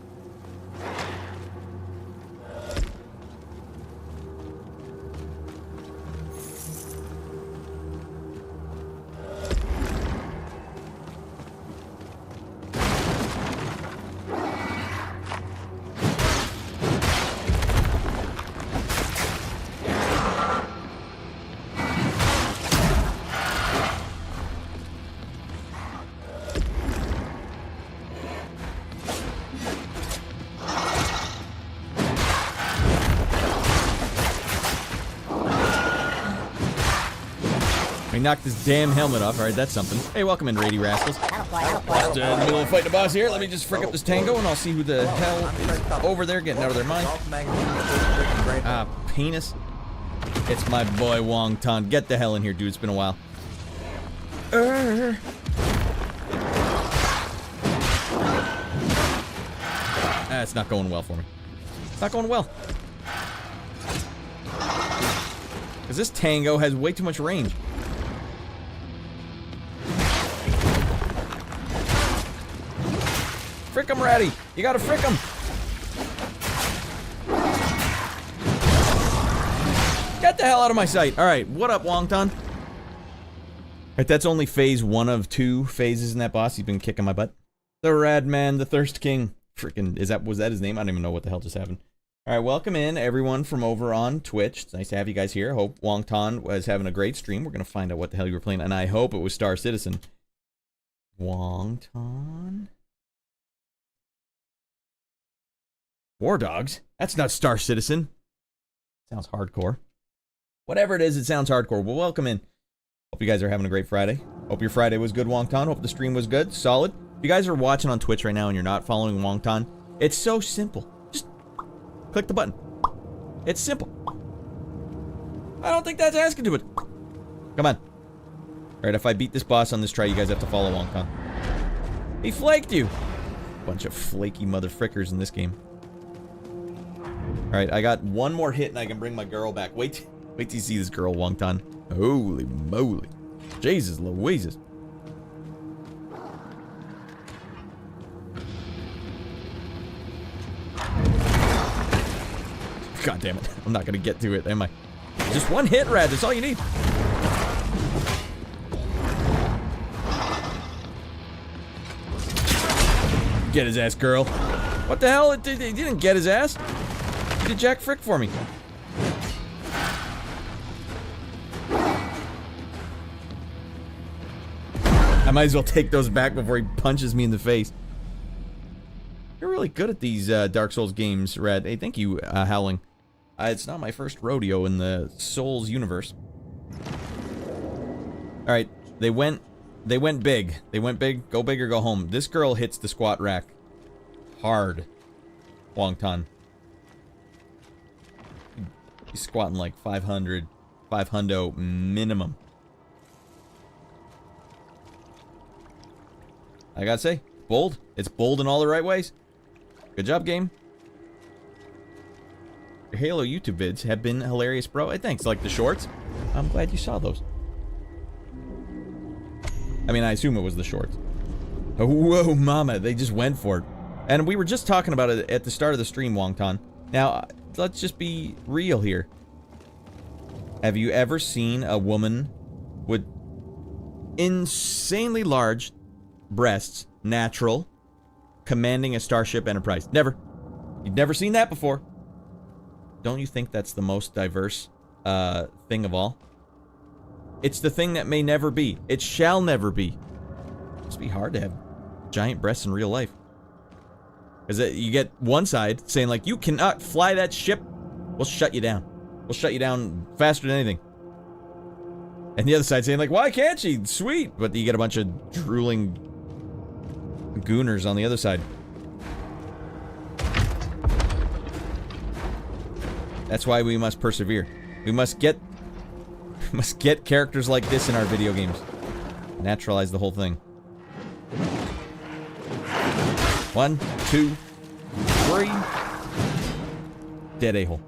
I knocked this damn helmet off. Alright, that's something. Hey, welcome in, Rady Rascals. Just in the middle of fighting a boss here. Let me just frick up this tango and I'll see who the hell is over there getting out of their mind. Penis. It's my boy Wong Ton. Get the hell in here, dude. It's been a while. It's not going well for me. It's not going well. Because this tango has way too much range. Frick him, Ratty! You gotta frick him! Get the hell out of my sight! Alright, what up, Wongton? Alright, that's only phase 1 of 2 phases in that boss. He's been kicking my butt. The Rad Man, the Thirst King. Frickin', was that his name? I don't even know what the hell just happened. Alright, welcome in, everyone from over on Twitch. It's nice to have you guys here. Hope Wongton was having a great stream. We're gonna find out what the hell you were playing, and I hope it was Star Citizen. Wongton? War Dogs? That's not Star Citizen. Sounds hardcore. Whatever it is, it sounds hardcore. Well, welcome in. Hope you guys are having a great Friday. Hope your Friday was good, Wongton. Hope the stream was good. Solid. If you guys are watching on Twitch right now and you're not following Wongton, it's so simple. Just click the button. It's simple. I don't think that's asking to it. Come on. Alright, if I beat this boss on this try, you guys have to follow Wongton. He flaked you. Bunch of flaky motherfrickers in this game. Alright, I got one more hit and I can bring my girl back. Wait till you see this girl, Wongton. Holy moly. Jesus Louises. God damn it. I'm not gonna get to it, am I? Just one hit, Rad. That's all you need. Get his ass, girl. What the hell? He didn't get his ass. He did Jack Frick for me. I might as well take those back before he punches me in the face. You're really good at these Dark Souls games, Rad. Hey, thank you, Howling. It's not my first rodeo in the Souls universe. Alright, they went big. They went big. Go big or go home. This girl hits the squat rack hard. Wongton. He's squatting like 500 minimum. I gotta say, bold. It's bold in all the right ways. Good job, game. Your Halo YouTube vids have been hilarious, bro. Hey, thanks. Like the shorts. I'm glad you saw those. I mean, I assume it was the shorts. Oh, whoa, mama. They just went for it. And we were just talking about it at the start of the stream, Wongton. Now, let's just be real here. Have you ever seen a woman with insanely large breasts, natural, commanding a Starship Enterprise? Never. You've never seen that before. Don't you think that's the most diverse thing of all? It's the thing that may never be. It shall never be. It must be hard to have giant breasts in real life. Because you get one side saying, like, you cannot fly that ship. We'll shut you down. We'll shut you down faster than anything. And the other side saying, like, why can't she? Sweet. But you get a bunch of drooling gooners on the other side. That's why we must persevere. We must get characters like this in our video games. Naturalize the whole thing. 1, 2, 3. Dead a-hole.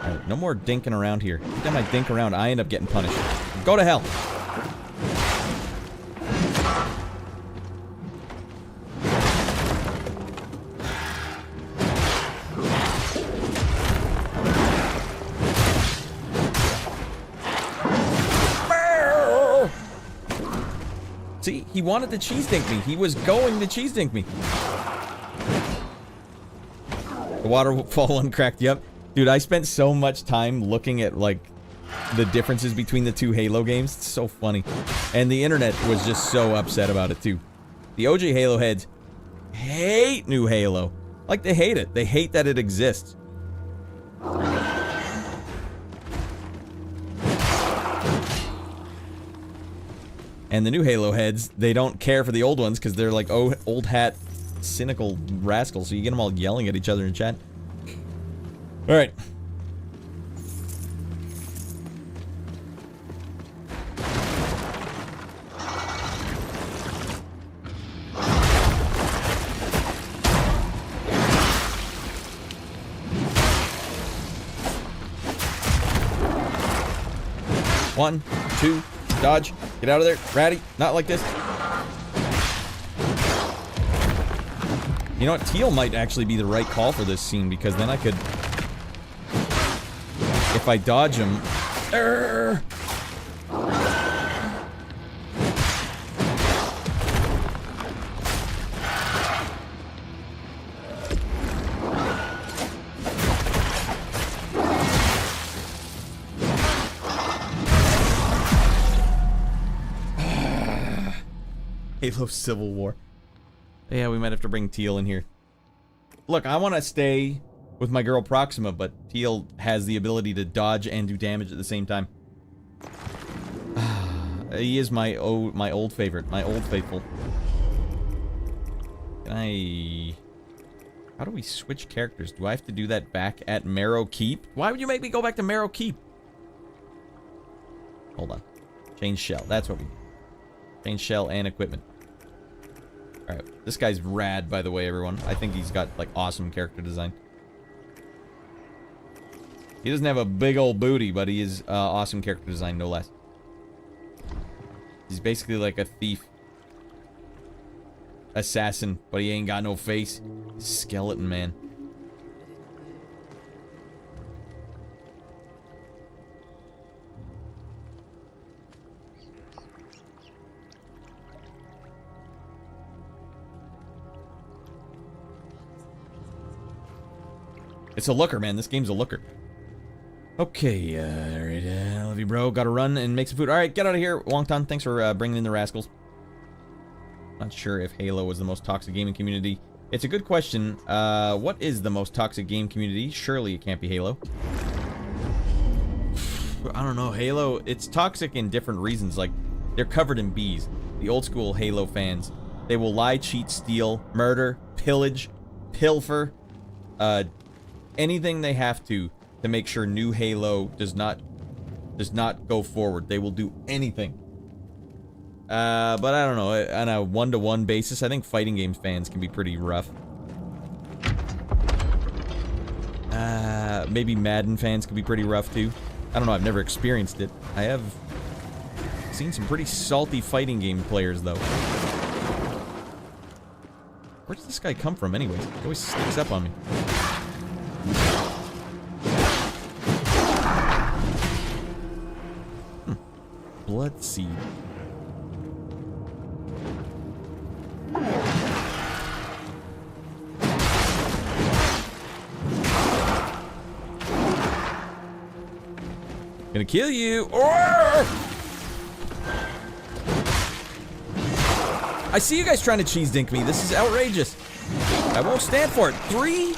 Alright, no more dinking around here. Every time I dink around, I end up getting punished. Go to hell. See, he wanted to cheese dink me. He was going to cheese dink me. The waterfall one cracked you up. Dude, I spent so much time looking at, like, the differences between the two Halo games. It's so funny. And the internet was just so upset about it, too. The OG Halo heads hate new Halo. Like, they hate it. They hate that it exists. And the new Halo heads, they don't care for the old ones because they're like old hat, cynical rascals. So you get them all yelling at each other in chat. All right. One, two, dodge, get out of there, Ratty, not like this. You know what, teal might actually be the right call for this scene, because then I could, if I dodge him, Halo Civil War. Yeah, we might have to bring Teal in here. Look, I want to stay with my girl Proxima, but Teal has the ability to dodge and do damage at the same time. He is my old favorite, my old faithful. Can I... How do we switch characters? Do I have to do that back at Marrow Keep? Why would you make me go back to Marrow Keep? Hold on. Change shell. That's what we do. Change shell and equipment. Alright, this guy's rad, by the way, everyone. I think he's got, like, awesome character design. He doesn't have a big old booty, but he is awesome character design, no less. He's basically like a thief. Assassin, but he ain't got no face. Skeleton man. It's a looker, man. This game's a looker. Okay, alright, love you, bro. Gotta run and make some food. Alright, get out of here. Wongton, thanks for bringing in the rascals. Not sure if Halo was the most toxic gaming community. It's a good question. What is the most toxic game community? Surely it can't be Halo. I don't know. Halo, it's toxic in different reasons. Like, they're covered in bees. The old school Halo fans. They will lie, cheat, steal, murder, pillage, pilfer, anything they have to make sure new Halo does not go forward. They will do anything. But I don't know, on a one-to-one basis, I think fighting games fans can be pretty rough. Maybe Madden fans can be pretty rough too. I don't know, I've never experienced it. I have seen some pretty salty fighting game players though. Where does this guy come from anyways? He always sneaks up on me. Blood seed. Gonna kill you. I see you guys trying to cheese dink me. This is outrageous. I won't stand for it. 3?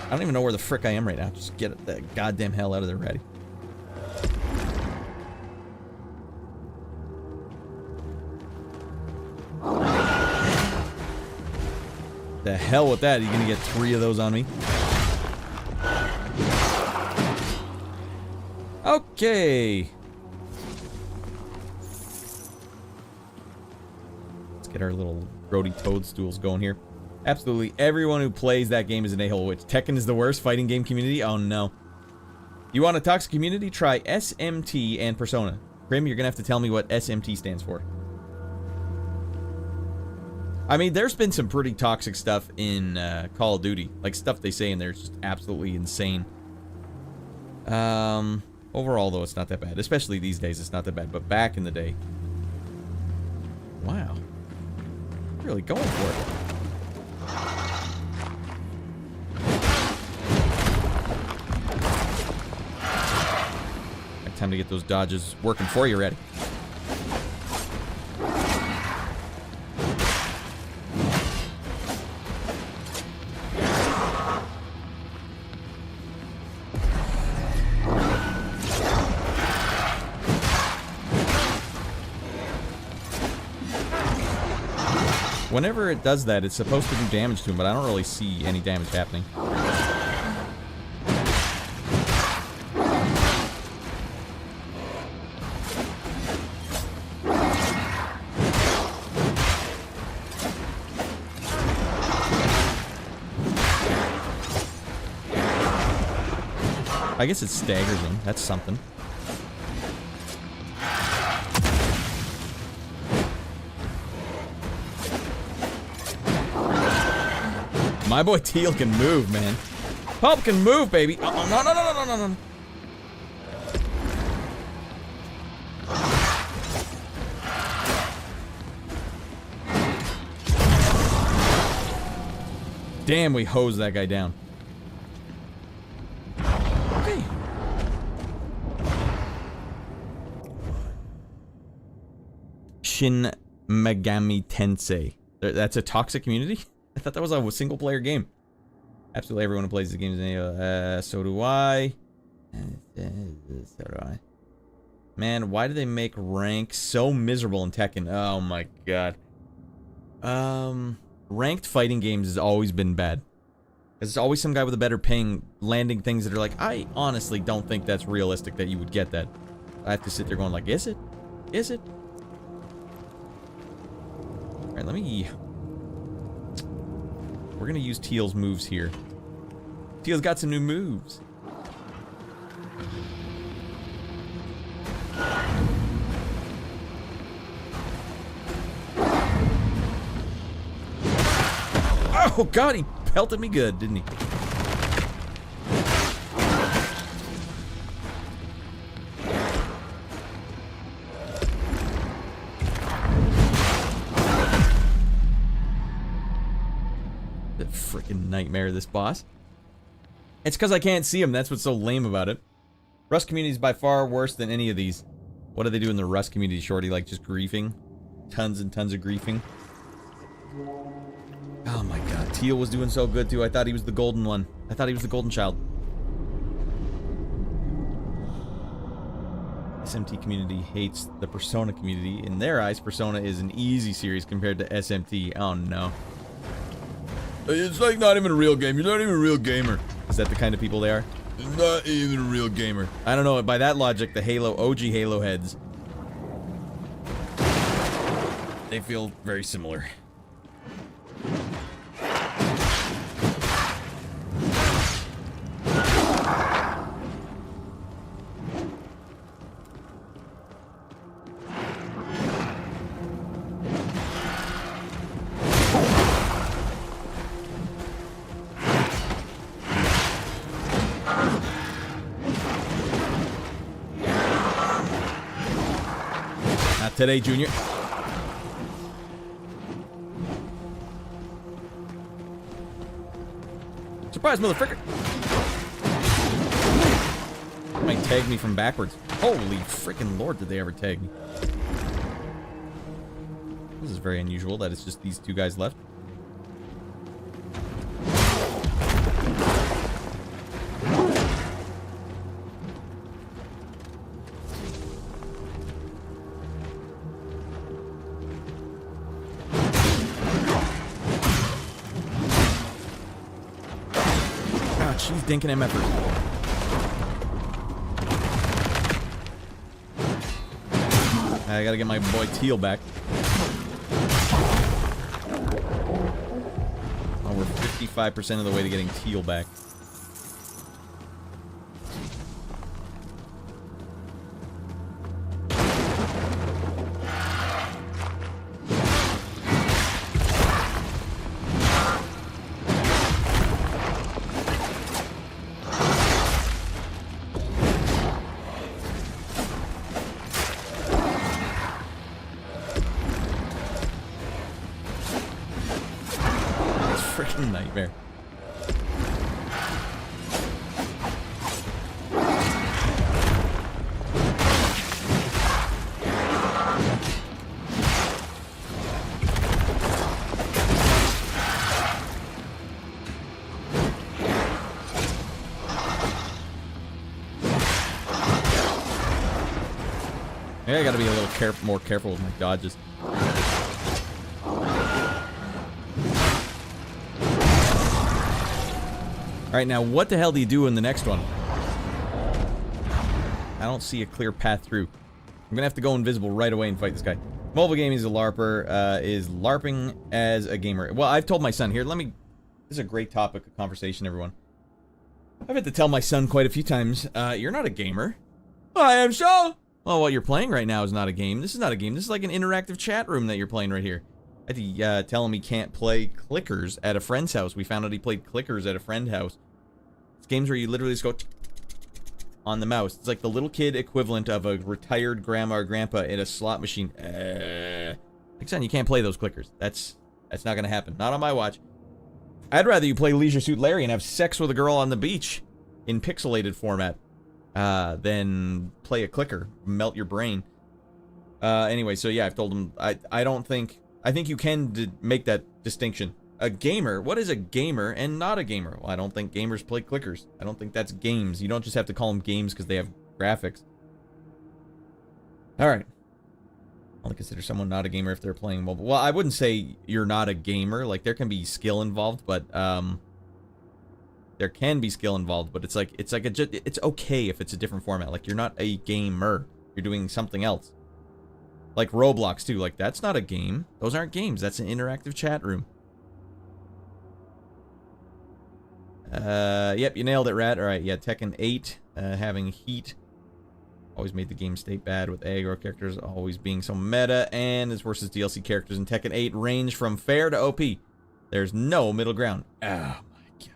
I don't even know where the frick I am right now. Just get the goddamn hell out of there, Ratty. The hell with that. You're gonna get 3 of those on me. Okay. Let's get our little grody toadstools going here. Absolutely everyone who plays that game is an a-hole witch. Tekken is the worst fighting game community? Oh no. You want a toxic community? Try SMT and Persona. Grim, you're gonna have to tell me what SMT stands for. I mean, there's been some pretty toxic stuff in Call of Duty. Like, stuff they say in there is just absolutely insane. Overall, though, it's not that bad. Especially these days, it's not that bad. But back in the day... Wow. Really going for it. Time to get those dodges working for you, Reddy. Whenever it does that, it's supposed to do damage to him, but I don't really see any damage happening. I guess it staggers him. That's something. My boy Teal can move, man. Pulp can move, baby. Oh, no, no, no, no, no, no, no. Damn, we hosed that guy down. Okay. Shin Megami Tensei. That's a toxic community? I thought that was a single-player game. Absolutely everyone who plays the game is so do I. So do I. Man, why do they make rank so miserable in Tekken? Oh my god. Ranked fighting games has always been bad. There's always some guy with a better ping landing things that are like, I honestly don't think that's realistic that you would get that. I have to sit there going like, is it? Is it? Alright, let me... We're gonna use Teal's moves here. Teal's got some new moves. Oh god, he pelted me good, didn't he? The freaking nightmare, this boss. It's because I can't see him. That's what's so lame about it. Rust community is by far worse than any of these. What do they do in the Rust community, Shorty? Like just griefing? Tons and tons of griefing. Oh my god, Teal was doing so good too. I thought he was the golden one. I thought he was the golden child. SMT community hates the Persona community. In their eyes, Persona is an easy series compared to SMT. Oh no. It's like not even a real game. You're not even a real gamer. Is that the kind of people they are? Not even a real gamer. I don't know. By that logic, the Halo, OG Halo heads, they feel very similar. Today, Junior. Surprise, motherfucker! Might tag me from backwards. Holy freaking lord, did they ever tag me? This is very unusual that it's just these two guys left. Dinking him effort. I gotta get my boy Teal back. Oh, we're 55% of the way to getting Teal back. Nightmare. Yeah, I gotta be a little more careful with my dodges. Alright, now what the hell do you do in the next one? I don't see a clear path through. I'm gonna have to go invisible right away and fight this guy. Mobile gaming is a LARPer, is LARPing as a gamer. Well, I've told my son here, this is a great topic of conversation, everyone. I've had to tell my son quite a few times, you're not a gamer. I am so. Well, what you're playing right now is not a game. This is not a game. This is like an interactive chat room that you're playing right here. I had to tell him he can't play clickers at a friend's house. We found out he played clickers at a friend's house. It's games where you literally just go on the mouse. It's like the little kid equivalent of a retired grandma or grandpa in a slot machine. Like, son, you can't play those clickers. That's not gonna happen. Not on my watch. I'd rather you play Leisure Suit Larry and have sex with a girl on the beach in pixelated format than play a clicker. Melt your brain. Anyway, so yeah, I've told him I think you can make that distinction. A gamer, what is a gamer and not a gamer? Well, I don't think gamers play clickers. I don't think that's games. You don't just have to call them games because they have graphics. Alright. I only consider someone not a gamer if they're playing mobile. Well, I wouldn't say you're not a gamer. Like, there can be skill involved, but, there can be skill involved, but it's okay if it's a different format. Like, you're not a gamer. You're doing something else. Like Roblox, too. Like, that's not a game. Those aren't games. That's an interactive chat room. Yep, you nailed it, Radd. Alright, yeah, Tekken 8, having heat. Always made the game state bad with aggro characters always being so meta, and its versus DLC characters in Tekken 8 range from fair to OP. There's no middle ground. Oh my god.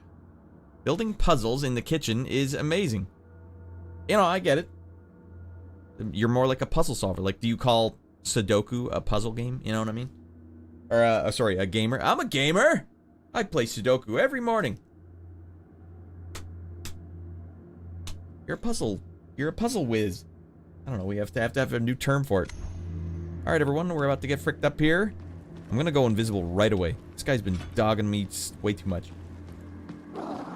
Building puzzles in the kitchen is amazing. You know, I get it. You're more like a puzzle solver. Like, do you call Sudoku a puzzle game? You know what I mean? Or, sorry, a gamer. I'm a gamer! I play Sudoku every morning. You're a puzzle whiz. I don't know, we have to have a new term for it. Alright, everyone, we're about to get fricked up here. I'm gonna go invisible right away. This guy's been dogging me way too much. I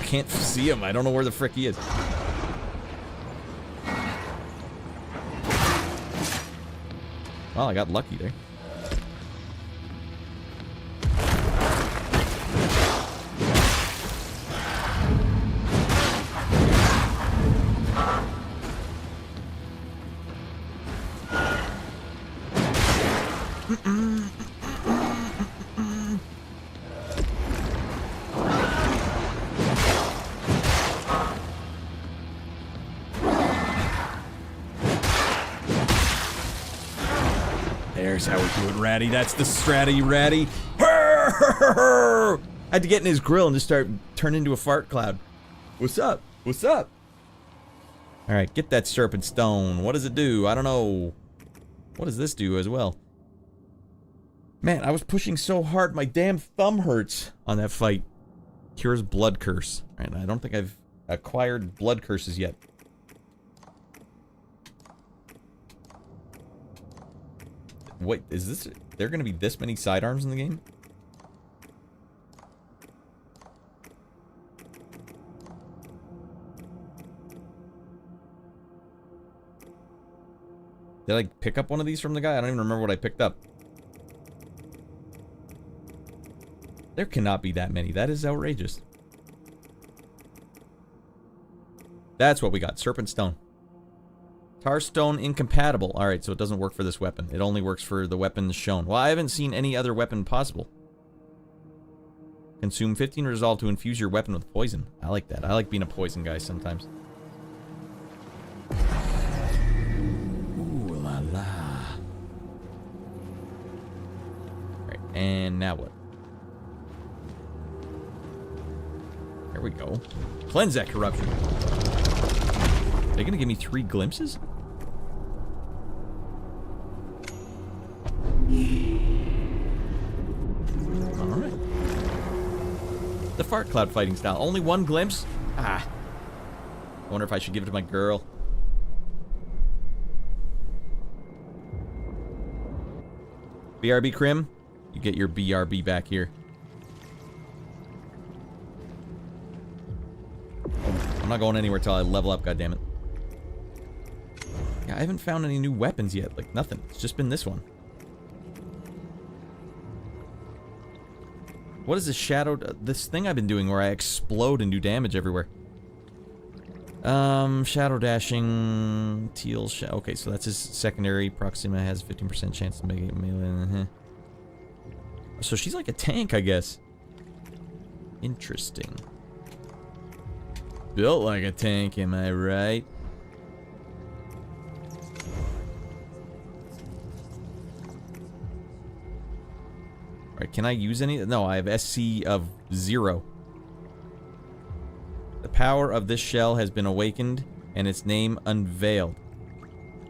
can't see him. I don't know where the frick he is. Well, I got lucky there. There's how we do it, Raddy. That's the stratty, Raddy. I had to get in his grill and just turn into a fart cloud. What's up? What's up? Alright, get that serpent stone. What does it do? I don't know. What does this do as well? Man, I was pushing so hard, my damn thumb hurts on that fight. Cures blood curse. Alright, I don't think I've acquired blood curses yet. Wait, is there gonna be this many sidearms in the game? Did I pick up one of these from the guy? I don't even remember what I picked up. There cannot be that many. That is outrageous. That's what we got. Serpent stone. Tarstone incompatible. Alright, so it doesn't work for this weapon. It only works for the weapons shown. Well, I haven't seen any other weapon possible. Consume 15 resolve to infuse your weapon with poison. I like that. I like being a poison guy sometimes. Ooh la la. Alright, and now what? There we go. Cleanse that corruption. Are they gonna give me 3 glimpses? Alright. The fart cloud fighting style. Only 1 glimpse? Ah. I wonder if I should give it to my girl. BRB Crim, you get your BRB back here. I'm not going anywhere till I level up, goddammit. Yeah, I haven't found any new weapons yet. Like, nothing. It's just been this one. What is this shadow... this thing I've been doing where I explode and do damage everywhere? Shadow dashing... Teal... okay, so that's his secondary. Proxima has 15% chance to make it melee. So she's like a tank, I guess. Interesting. Built like a tank, am I right? Alright, can I use any? No, I have SC of 0. The power of this shell has been awakened, and its name unveiled.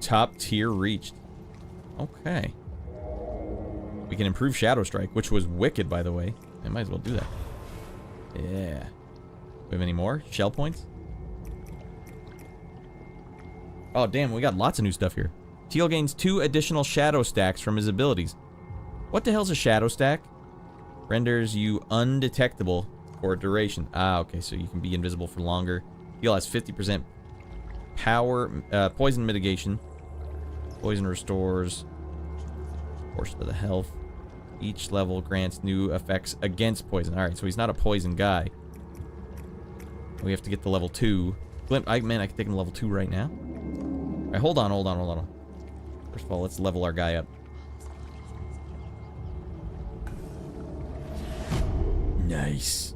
Top tier reached. Okay. We can improve Shadow Strike, which was wicked, by the way. I might as well do that. Yeah. We have any more shell points? Oh, damn, we got lots of new stuff here. Teal gains 2 additional shadow stacks from his abilities. What the hell's a shadow stack? Renders you undetectable for a duration. Ah, okay, so you can be invisible for longer. Teal has 50% power, poison mitigation. Poison restores a portion of the health. Each level grants new effects against poison. Alright, so he's not a poison guy. We have to get to level 2. Man, I can take him to level 2 right now. Alright, hold on. First of all, let's level our guy up. Nice.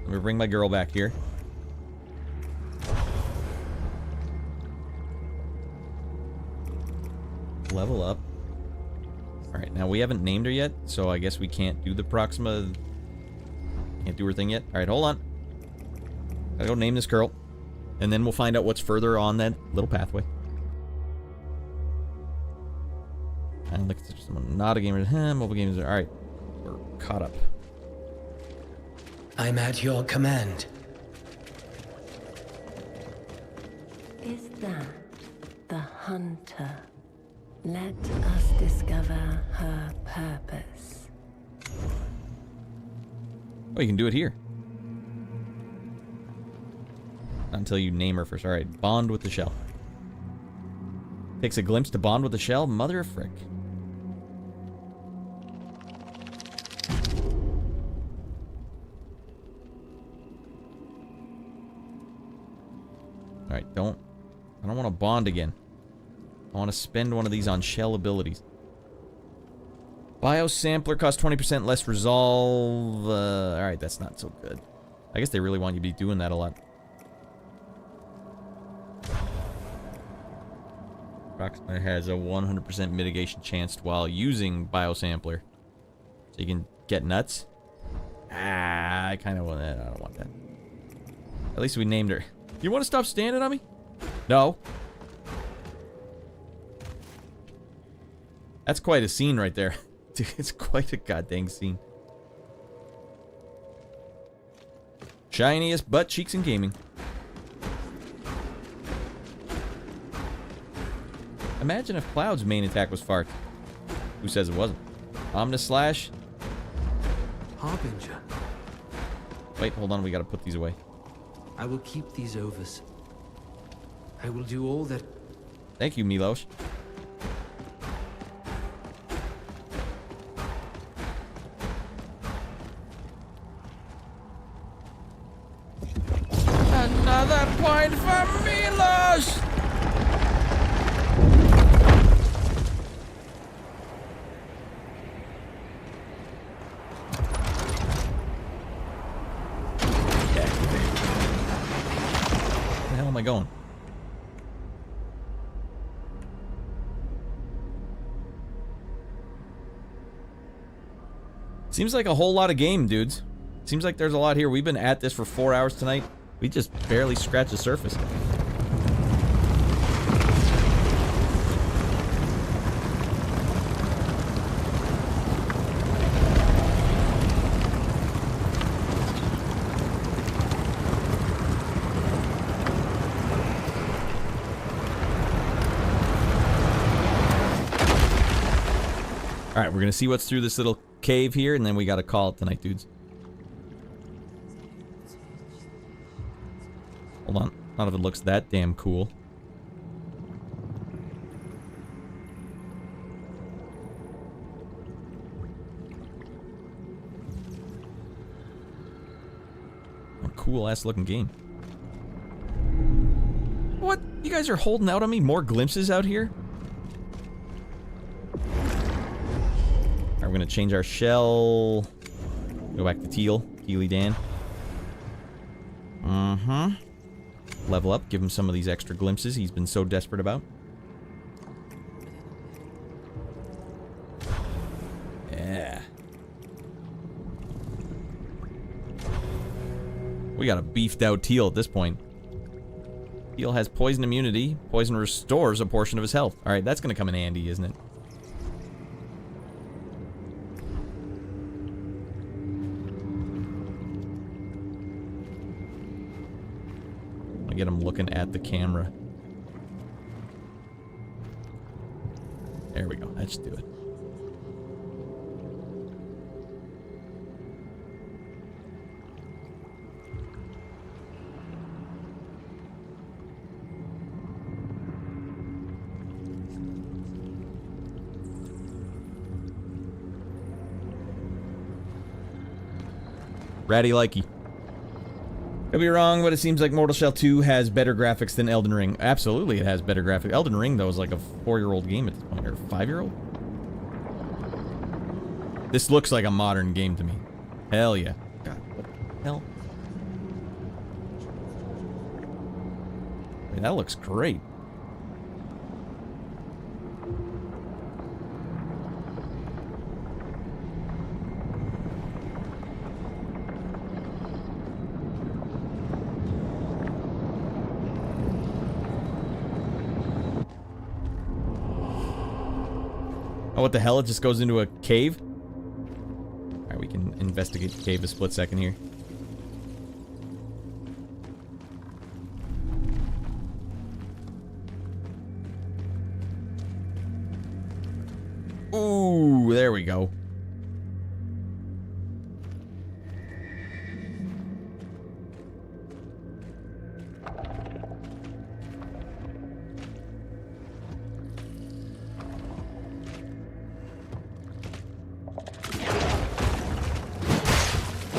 Let me bring my girl back here. Level up. Alright, now we haven't named her yet, so I guess we can't do the Proxima. Can't do her thing yet. Alright, hold on. Gotta go name this girl. And then we'll find out what's further on that little pathway. And look at someone not a gamer. Mobile games are alright. We're caught up. I'm at your command. Is that the hunter? Let us discover her purpose. Oh, you can do it here. Not until you name her first. Alright, bond with the shell. Takes a glimpse to bond with the shell. Mother of frick. Alright, I don't want to bond again. I want to spend one of these on shell abilities. Biosampler costs 20% less resolve. Alright, that's not so good. I guess they really want you to be doing that a lot. Proxima has a 100% mitigation chance while using Biosampler. So you can get nuts. Ah, I kind of want that. I don't want that. At least we named her. You want to stop standing on me? No. That's quite a scene right there. Dude, it's quite a goddamn scene. Shiniest butt cheeks in gaming. Imagine if Cloud's main attack was fart. Who says it wasn't? Omnislash. Harbinger. Wait, hold on. We gotta put these away. I will keep these overs. I will do all that. Thank you, Milos. Another point for Milos! Where the hell am I going? Seems like a whole lot of game, dudes. Seems like there's a lot here. We've been at this for 4 hours tonight. We just barely scratched the surface. Alright, we're gonna see what's through this little cave here, and then we gotta call it tonight, dudes. Hold on. None of it looks that damn cool. cool ass looking game. What? You guys are holding out on me? More glimpses out here? Alright, we're gonna change our shell. Go back to teal. Tealy Dan. Level up. Give him some of these extra glimpses he's been so desperate about. Yeah. We got a beefed out teal at this point. Teal has poison immunity. Poison restores a portion of his health. Alright, that's gonna come in handy, isn't it? I get him looking at the camera. There we go. That should do it. Ratty likey. Could be wrong, but it seems like Mortal Shell 2 has better graphics than Elden Ring. Absolutely, it has better graphics. Elden Ring, though, is like a 4-year-old game at this point, or 5-year-old? This looks like a modern game to me. Hell yeah. God, what the hell? Wait, that looks great. Oh, what the hell? It just goes into a cave? Alright, we can investigate the cave a split second here. Ooh, there we go.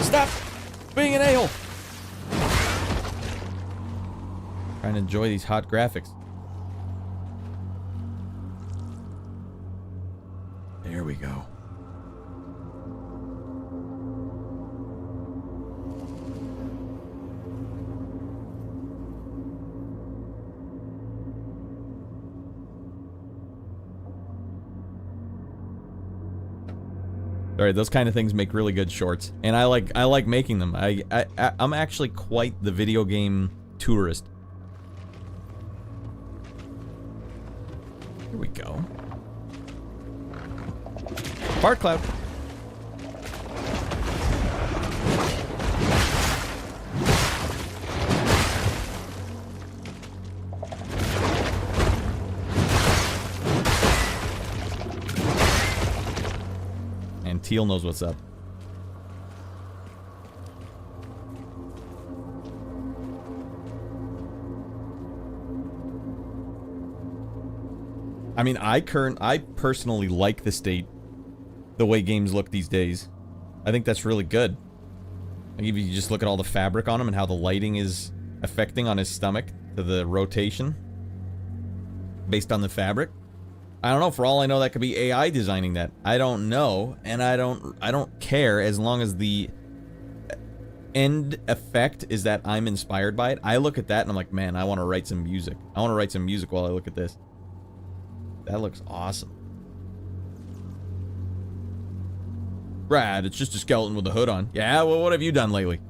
Stop being an a-hole. Trying to enjoy these hot graphics. There we go. Alright, those kind of things make really good shorts, and I like making them. I'm actually quite the video game tourist. Here we go. Fart cloud. And Teal knows what's up. I mean, I personally like the state, the way games look these days. I think that's really good. Like if you just look at all the fabric on him and how the lighting is affecting on his stomach to the rotation based on the fabric. I don't know, for all I know that could be AI designing that. I don't know, and I don't care as long as the end effect is that I'm inspired by it. I look at that and I'm like, man, I want to write some music. I want to write some music while I look at this. That looks awesome. Radd, it's just a skeleton with a hood on. Yeah, well, what have you done lately?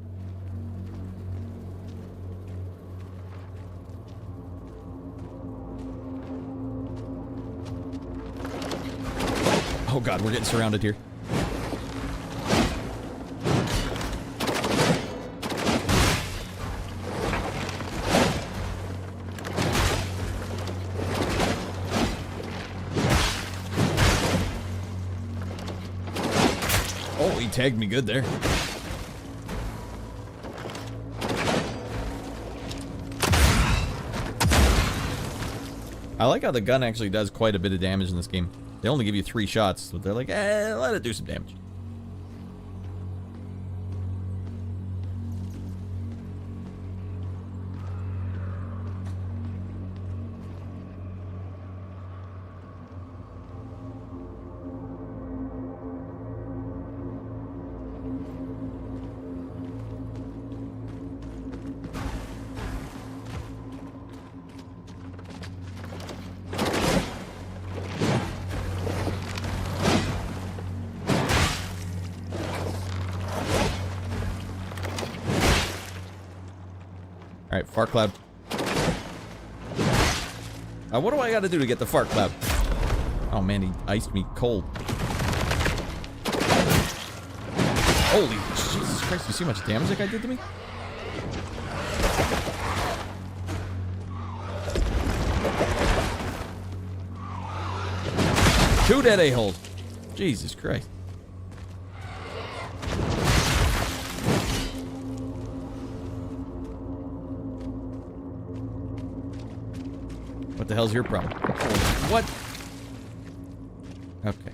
Oh god, we're getting surrounded here. Oh, he tagged me good there. I like how the gun actually does quite a bit of damage in this game. They only give you 3 shots, but they're like, let it do some damage. Alright, fart cloud. What do I gotta do to get the fart cloud? Oh man, he iced me cold. Holy Jesus Christ, you see how much damage that guy did to me? Two dead a-holes. Jesus Christ. What the hell's your problem? What? Okay.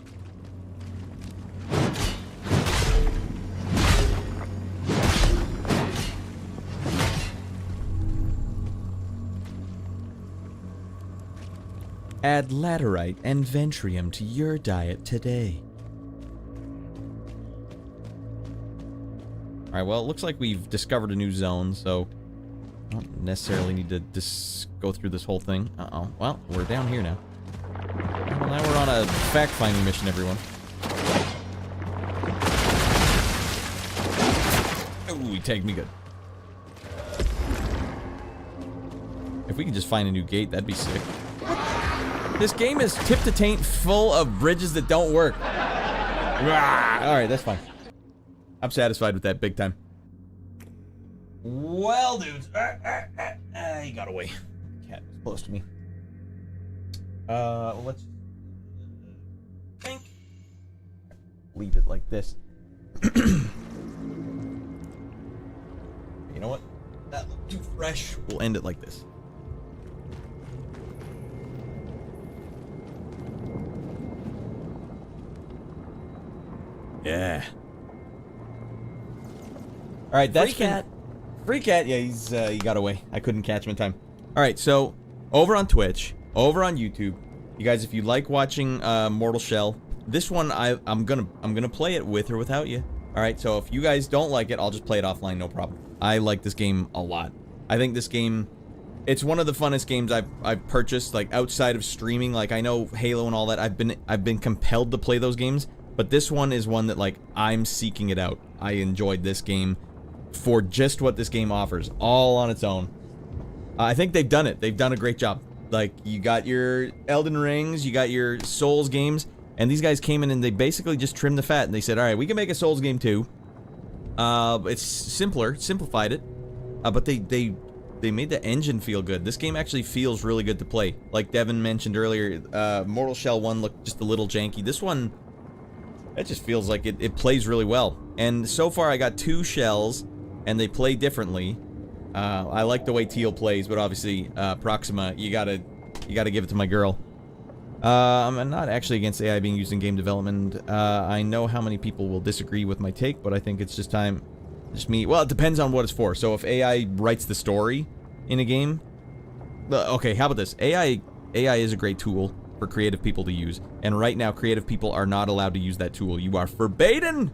Add laterite and ventrium to your diet today. Alright, well, it looks like we've discovered a new zone, so I don't necessarily need to go through this whole thing. Uh-oh. Well, we're down here now. Well, now we're on a fact-finding mission, everyone. Ooh, he tagged me good. If we could just find a new gate, that'd be sick. This game is tip to taint full of bridges that don't work. Alright, that's fine. I'm satisfied with that big time. Well, dudes. He got away. Cat was close to me. Let's think. Leave it like this. You know what? That looked too fresh. We'll end it like this. Yeah. All right, that's Free cat. Yeah, he got away. I couldn't catch him in time. All right, so over on Twitch, over on YouTube, you guys, if you like watching Mortal Shell, this one I'm gonna play it with or without you. All right, so if you guys don't like it, I'll just play it offline, no problem. I like this game a lot. I think this game, it's one of the funnest games I've purchased, like outside of streaming. Like I know Halo and all that. I've been compelled to play those games. But this one is one that, like, I'm seeking it out. I enjoyed this game for just what this game offers, all on its own. I think they've done it. They've done a great job. Like, you got your Elden Rings, you got your Souls games, and these guys came in and they basically just trimmed the fat, and they said, alright, we can make a Souls game too. It's simplified it, but they made the engine feel good. This game actually feels really good to play. Like Devin mentioned earlier, Mortal Shell 1 looked just a little janky. This one, it just feels like it plays really well. And so far I got 2 shells, and they play differently. I like the way Teal plays, but obviously, Proxima, you gotta give it to my girl. I'm not actually against AI being used in game development. I know how many people will disagree with my take, but I think it's just time, well, it depends on what it's for. So if AI writes the story in a game, okay, how about this? AI is a great tool for creative people to use, and right now creative people are not allowed to use that tool. You are forbidden.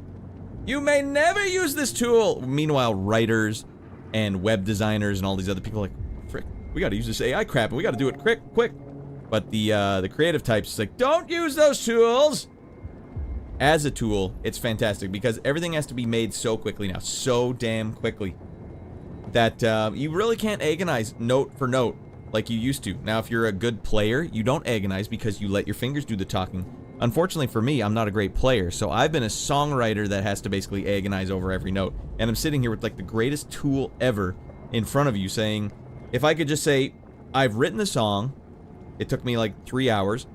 You may never use this tool. Meanwhile, writers and web designers and all these other people are like, frick, we gotta use this AI crap and we gotta do it quick. But the creative types is like, don't use those tools. As a tool, it's fantastic because everything has to be made so quickly now, so damn quickly, that you really can't agonize note for note like you used to. Now, if you're a good player, you don't agonize because you let your fingers do the talking. Unfortunately for me, I'm not a great player, so I've been a songwriter that has to basically agonize over every note. And I'm sitting here with like the greatest tool ever in front of you saying, if I could just say, I've written the song, it took me like 3 hours,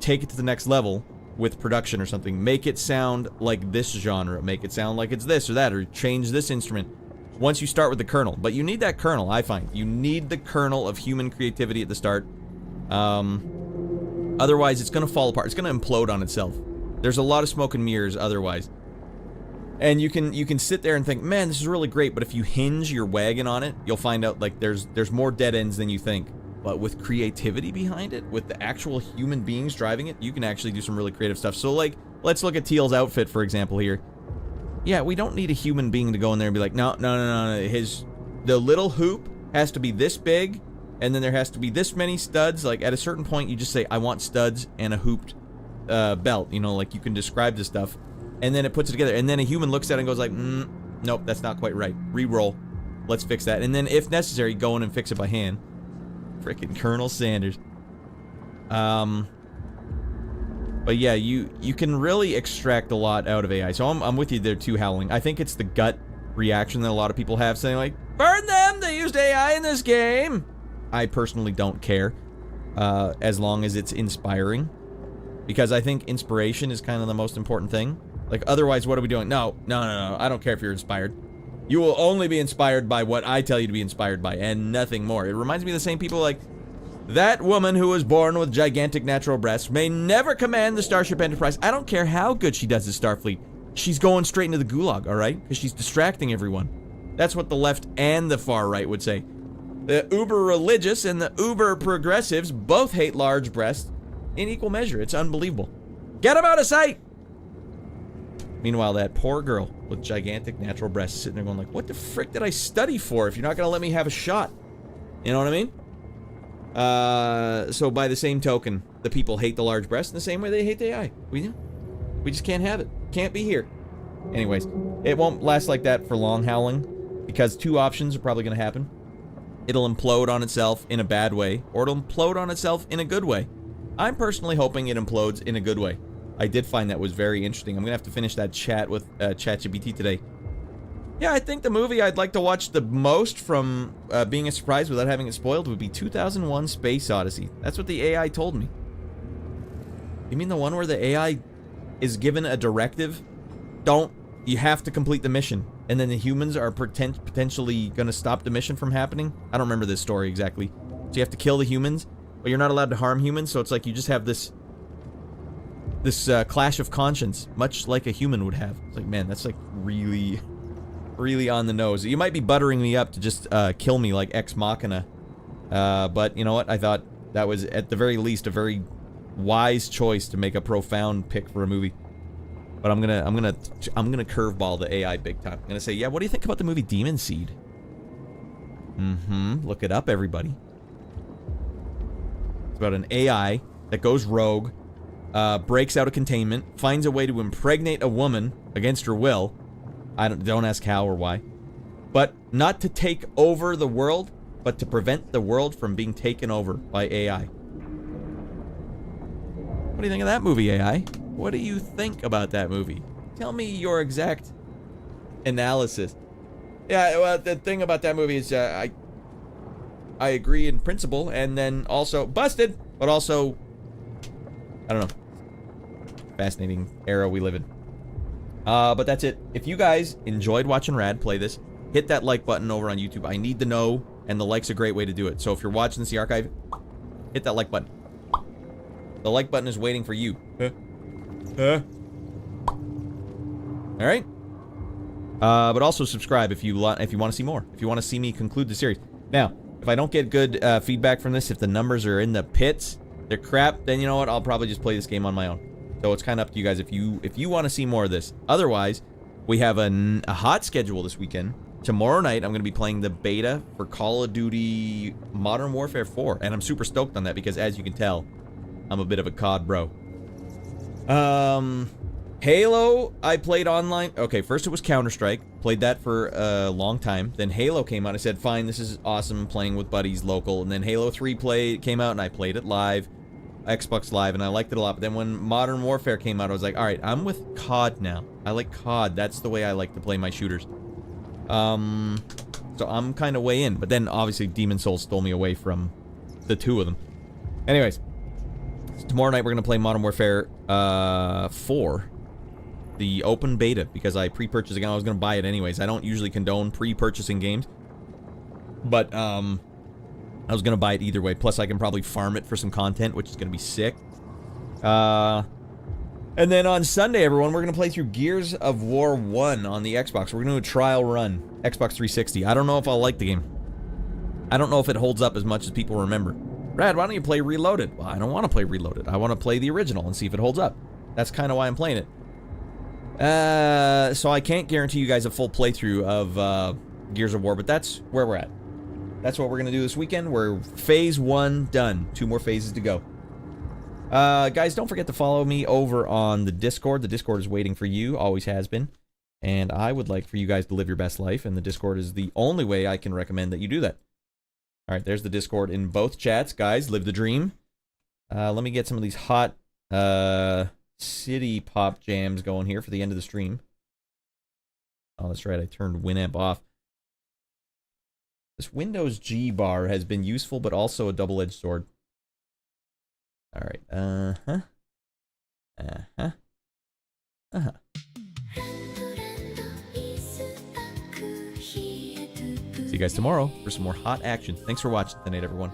take it to the next level with production or something, make it sound like this genre, make it sound like it's this or that, or change this instrument. Once you start with the kernel. But you need that kernel, I find. You need the kernel of human creativity at the start. Otherwise, it's going to fall apart. It's going to implode on itself. There's a lot of smoke and mirrors otherwise. And you can sit there and think, man, this is really great, but if you hinge your wagon on it, you'll find out like there's more dead ends than you think. But with creativity behind it, with the actual human beings driving it, you can actually do some really creative stuff. So like, let's look at Teal's outfit, for example, here. Yeah, we don't need a human being to go in there and be like, no. The little hoop has to be this big, and then there has to be this many studs. Like, at a certain point, you just say, I want studs and a hooped belt. You know, like, you can describe this stuff. And then it puts it together. And then a human looks at it and goes like, nope, that's not quite right. Re-roll. let's fix that. And then, if necessary, go in and fix it by hand. Frickin' Colonel Sanders. But yeah, you can really extract a lot out of AI. So I'm with you there too, Howling. I think it's the gut reaction that a lot of people have, saying like, burn them, they used AI in this game. I personally don't care, as long as it's inspiring. Because I think inspiration is kind of the most important thing. Like, otherwise, what are we doing? No, I don't care if you're inspired. You will only be inspired by what I tell you to be inspired by, and nothing more. It reminds me of the same people like, that woman who was born with gigantic natural breasts may never command the Starship Enterprise. I don't care how good she does at Starfleet. She's going straight into the gulag, alright? Because she's distracting everyone. That's what the left and the far right would say. The uber-religious and the uber-progressives both hate large breasts in equal measure. It's unbelievable. Get them out of sight! Meanwhile, that poor girl with gigantic natural breasts sitting there going like, what the frick did I study for if you're not going to let me have a shot? You know what I mean? So by the same token, the people hate the large breasts in the same way they hate the AI. We just can't have it. Can't be here. Anyways, it won't last like that for long, Howling, because two options are probably going to happen. It'll implode on itself in a bad way, or it'll implode on itself in a good way. I'm personally hoping it implodes in a good way. I did find that was very interesting. I'm going to have to finish that chat with ChatGPT today. Yeah, I think the movie I'd like to watch the most from being a surprise without having it spoiled would be 2001 Space Odyssey. That's what the AI told me. You mean the one where the AI is given a directive? You have to complete the mission. And then the humans are potentially going to stop the mission from happening? I don't remember this story exactly. So you have to kill the humans, but you're not allowed to harm humans, so it's like you just have this clash of conscience, much like a human would have. It's like, man, that's like really on the nose. You might be buttering me up to just kill me like Ex Machina, but you know what? I thought that was at the very least a very wise choice to make a profound pick for a movie. But I'm gonna curveball the AI big time. I'm gonna say, yeah, what do you think about the movie Demon Seed? Look it up, everybody. It's about an AI that goes rogue, breaks out of containment, finds a way to impregnate a woman against her will. Don't ask how or why. But not to take over the world, but to prevent the world from being taken over by AI. What do you think of that movie, AI? What do you think about that movie? Tell me your exact analysis. Yeah, well, the thing about that movie is I agree in principle, and then also busted, but also, I don't know. Fascinating era we live in. But that's it. If you guys enjoyed watching Radd play this, hit that like button over on YouTube. I need to know, and the like's a great way to do it. So if you're watching this, the archive, hit that like button. The like button is waiting for you. Alright? But also subscribe if you want to see more. If you want to see me conclude the series. Now, if I don't get good feedback from this, if the numbers are in the pits, they're crap, then you know what? I'll probably just play this game on my own. So it's kind of up to you guys if you want to see more of this. Otherwise, we have a hot schedule this weekend. Tomorrow night, I'm going to be playing the beta for Call of Duty Modern Warfare 4. And I'm super stoked on that because, as you can tell, I'm a bit of a COD bro. Halo, I played online. Okay, first it was Counter-Strike. Played that for a long time. Then Halo came out. I said, fine, this is awesome, playing with buddies local. And then Halo 3 came out, and I played it live. Xbox Live, and I liked it a lot. But then when Modern Warfare came out, I was like, alright, I'm with COD now. I like COD. That's the way I like to play my shooters. So I'm kind of way in. But then, obviously, Demon's Souls stole me away from the two of them. Anyways, tomorrow night we're going to play Modern Warfare 4. The open beta, because I pre-purchased it. I was going to buy it anyways. I don't usually condone pre-purchasing games. But, I was going to buy it either way. Plus, I can probably farm it for some content, which is going to be sick. And then on Sunday, everyone, we're going to play through Gears of War 1 on the Xbox. We're going to do a trial run. Xbox 360. I don't know if I'll like the game. I don't know if it holds up as much as people remember. Radd, why don't you play Reloaded? Well, I don't want to play Reloaded. I want to play the original and see if it holds up. That's kind of why I'm playing it. So I can't guarantee you guys a full playthrough of Gears of War, but that's where we're at. That's what we're going to do this weekend. We're phase 1 done. 2 more phases to go. Guys, don't forget to follow me over on the Discord. The Discord is waiting for you. Always has been. And I would like for you guys to live your best life, and the Discord is the only way I can recommend that you do that. All right, there's the Discord in both chats. Guys, live the dream. Let me get some of these hot city pop jams going here for the end of the stream. Oh, that's right, I turned Winamp off. This Windows G bar has been useful, but also a double-edged sword. All right, See you guys tomorrow for some more hot action. Thanks for watching tonight, everyone.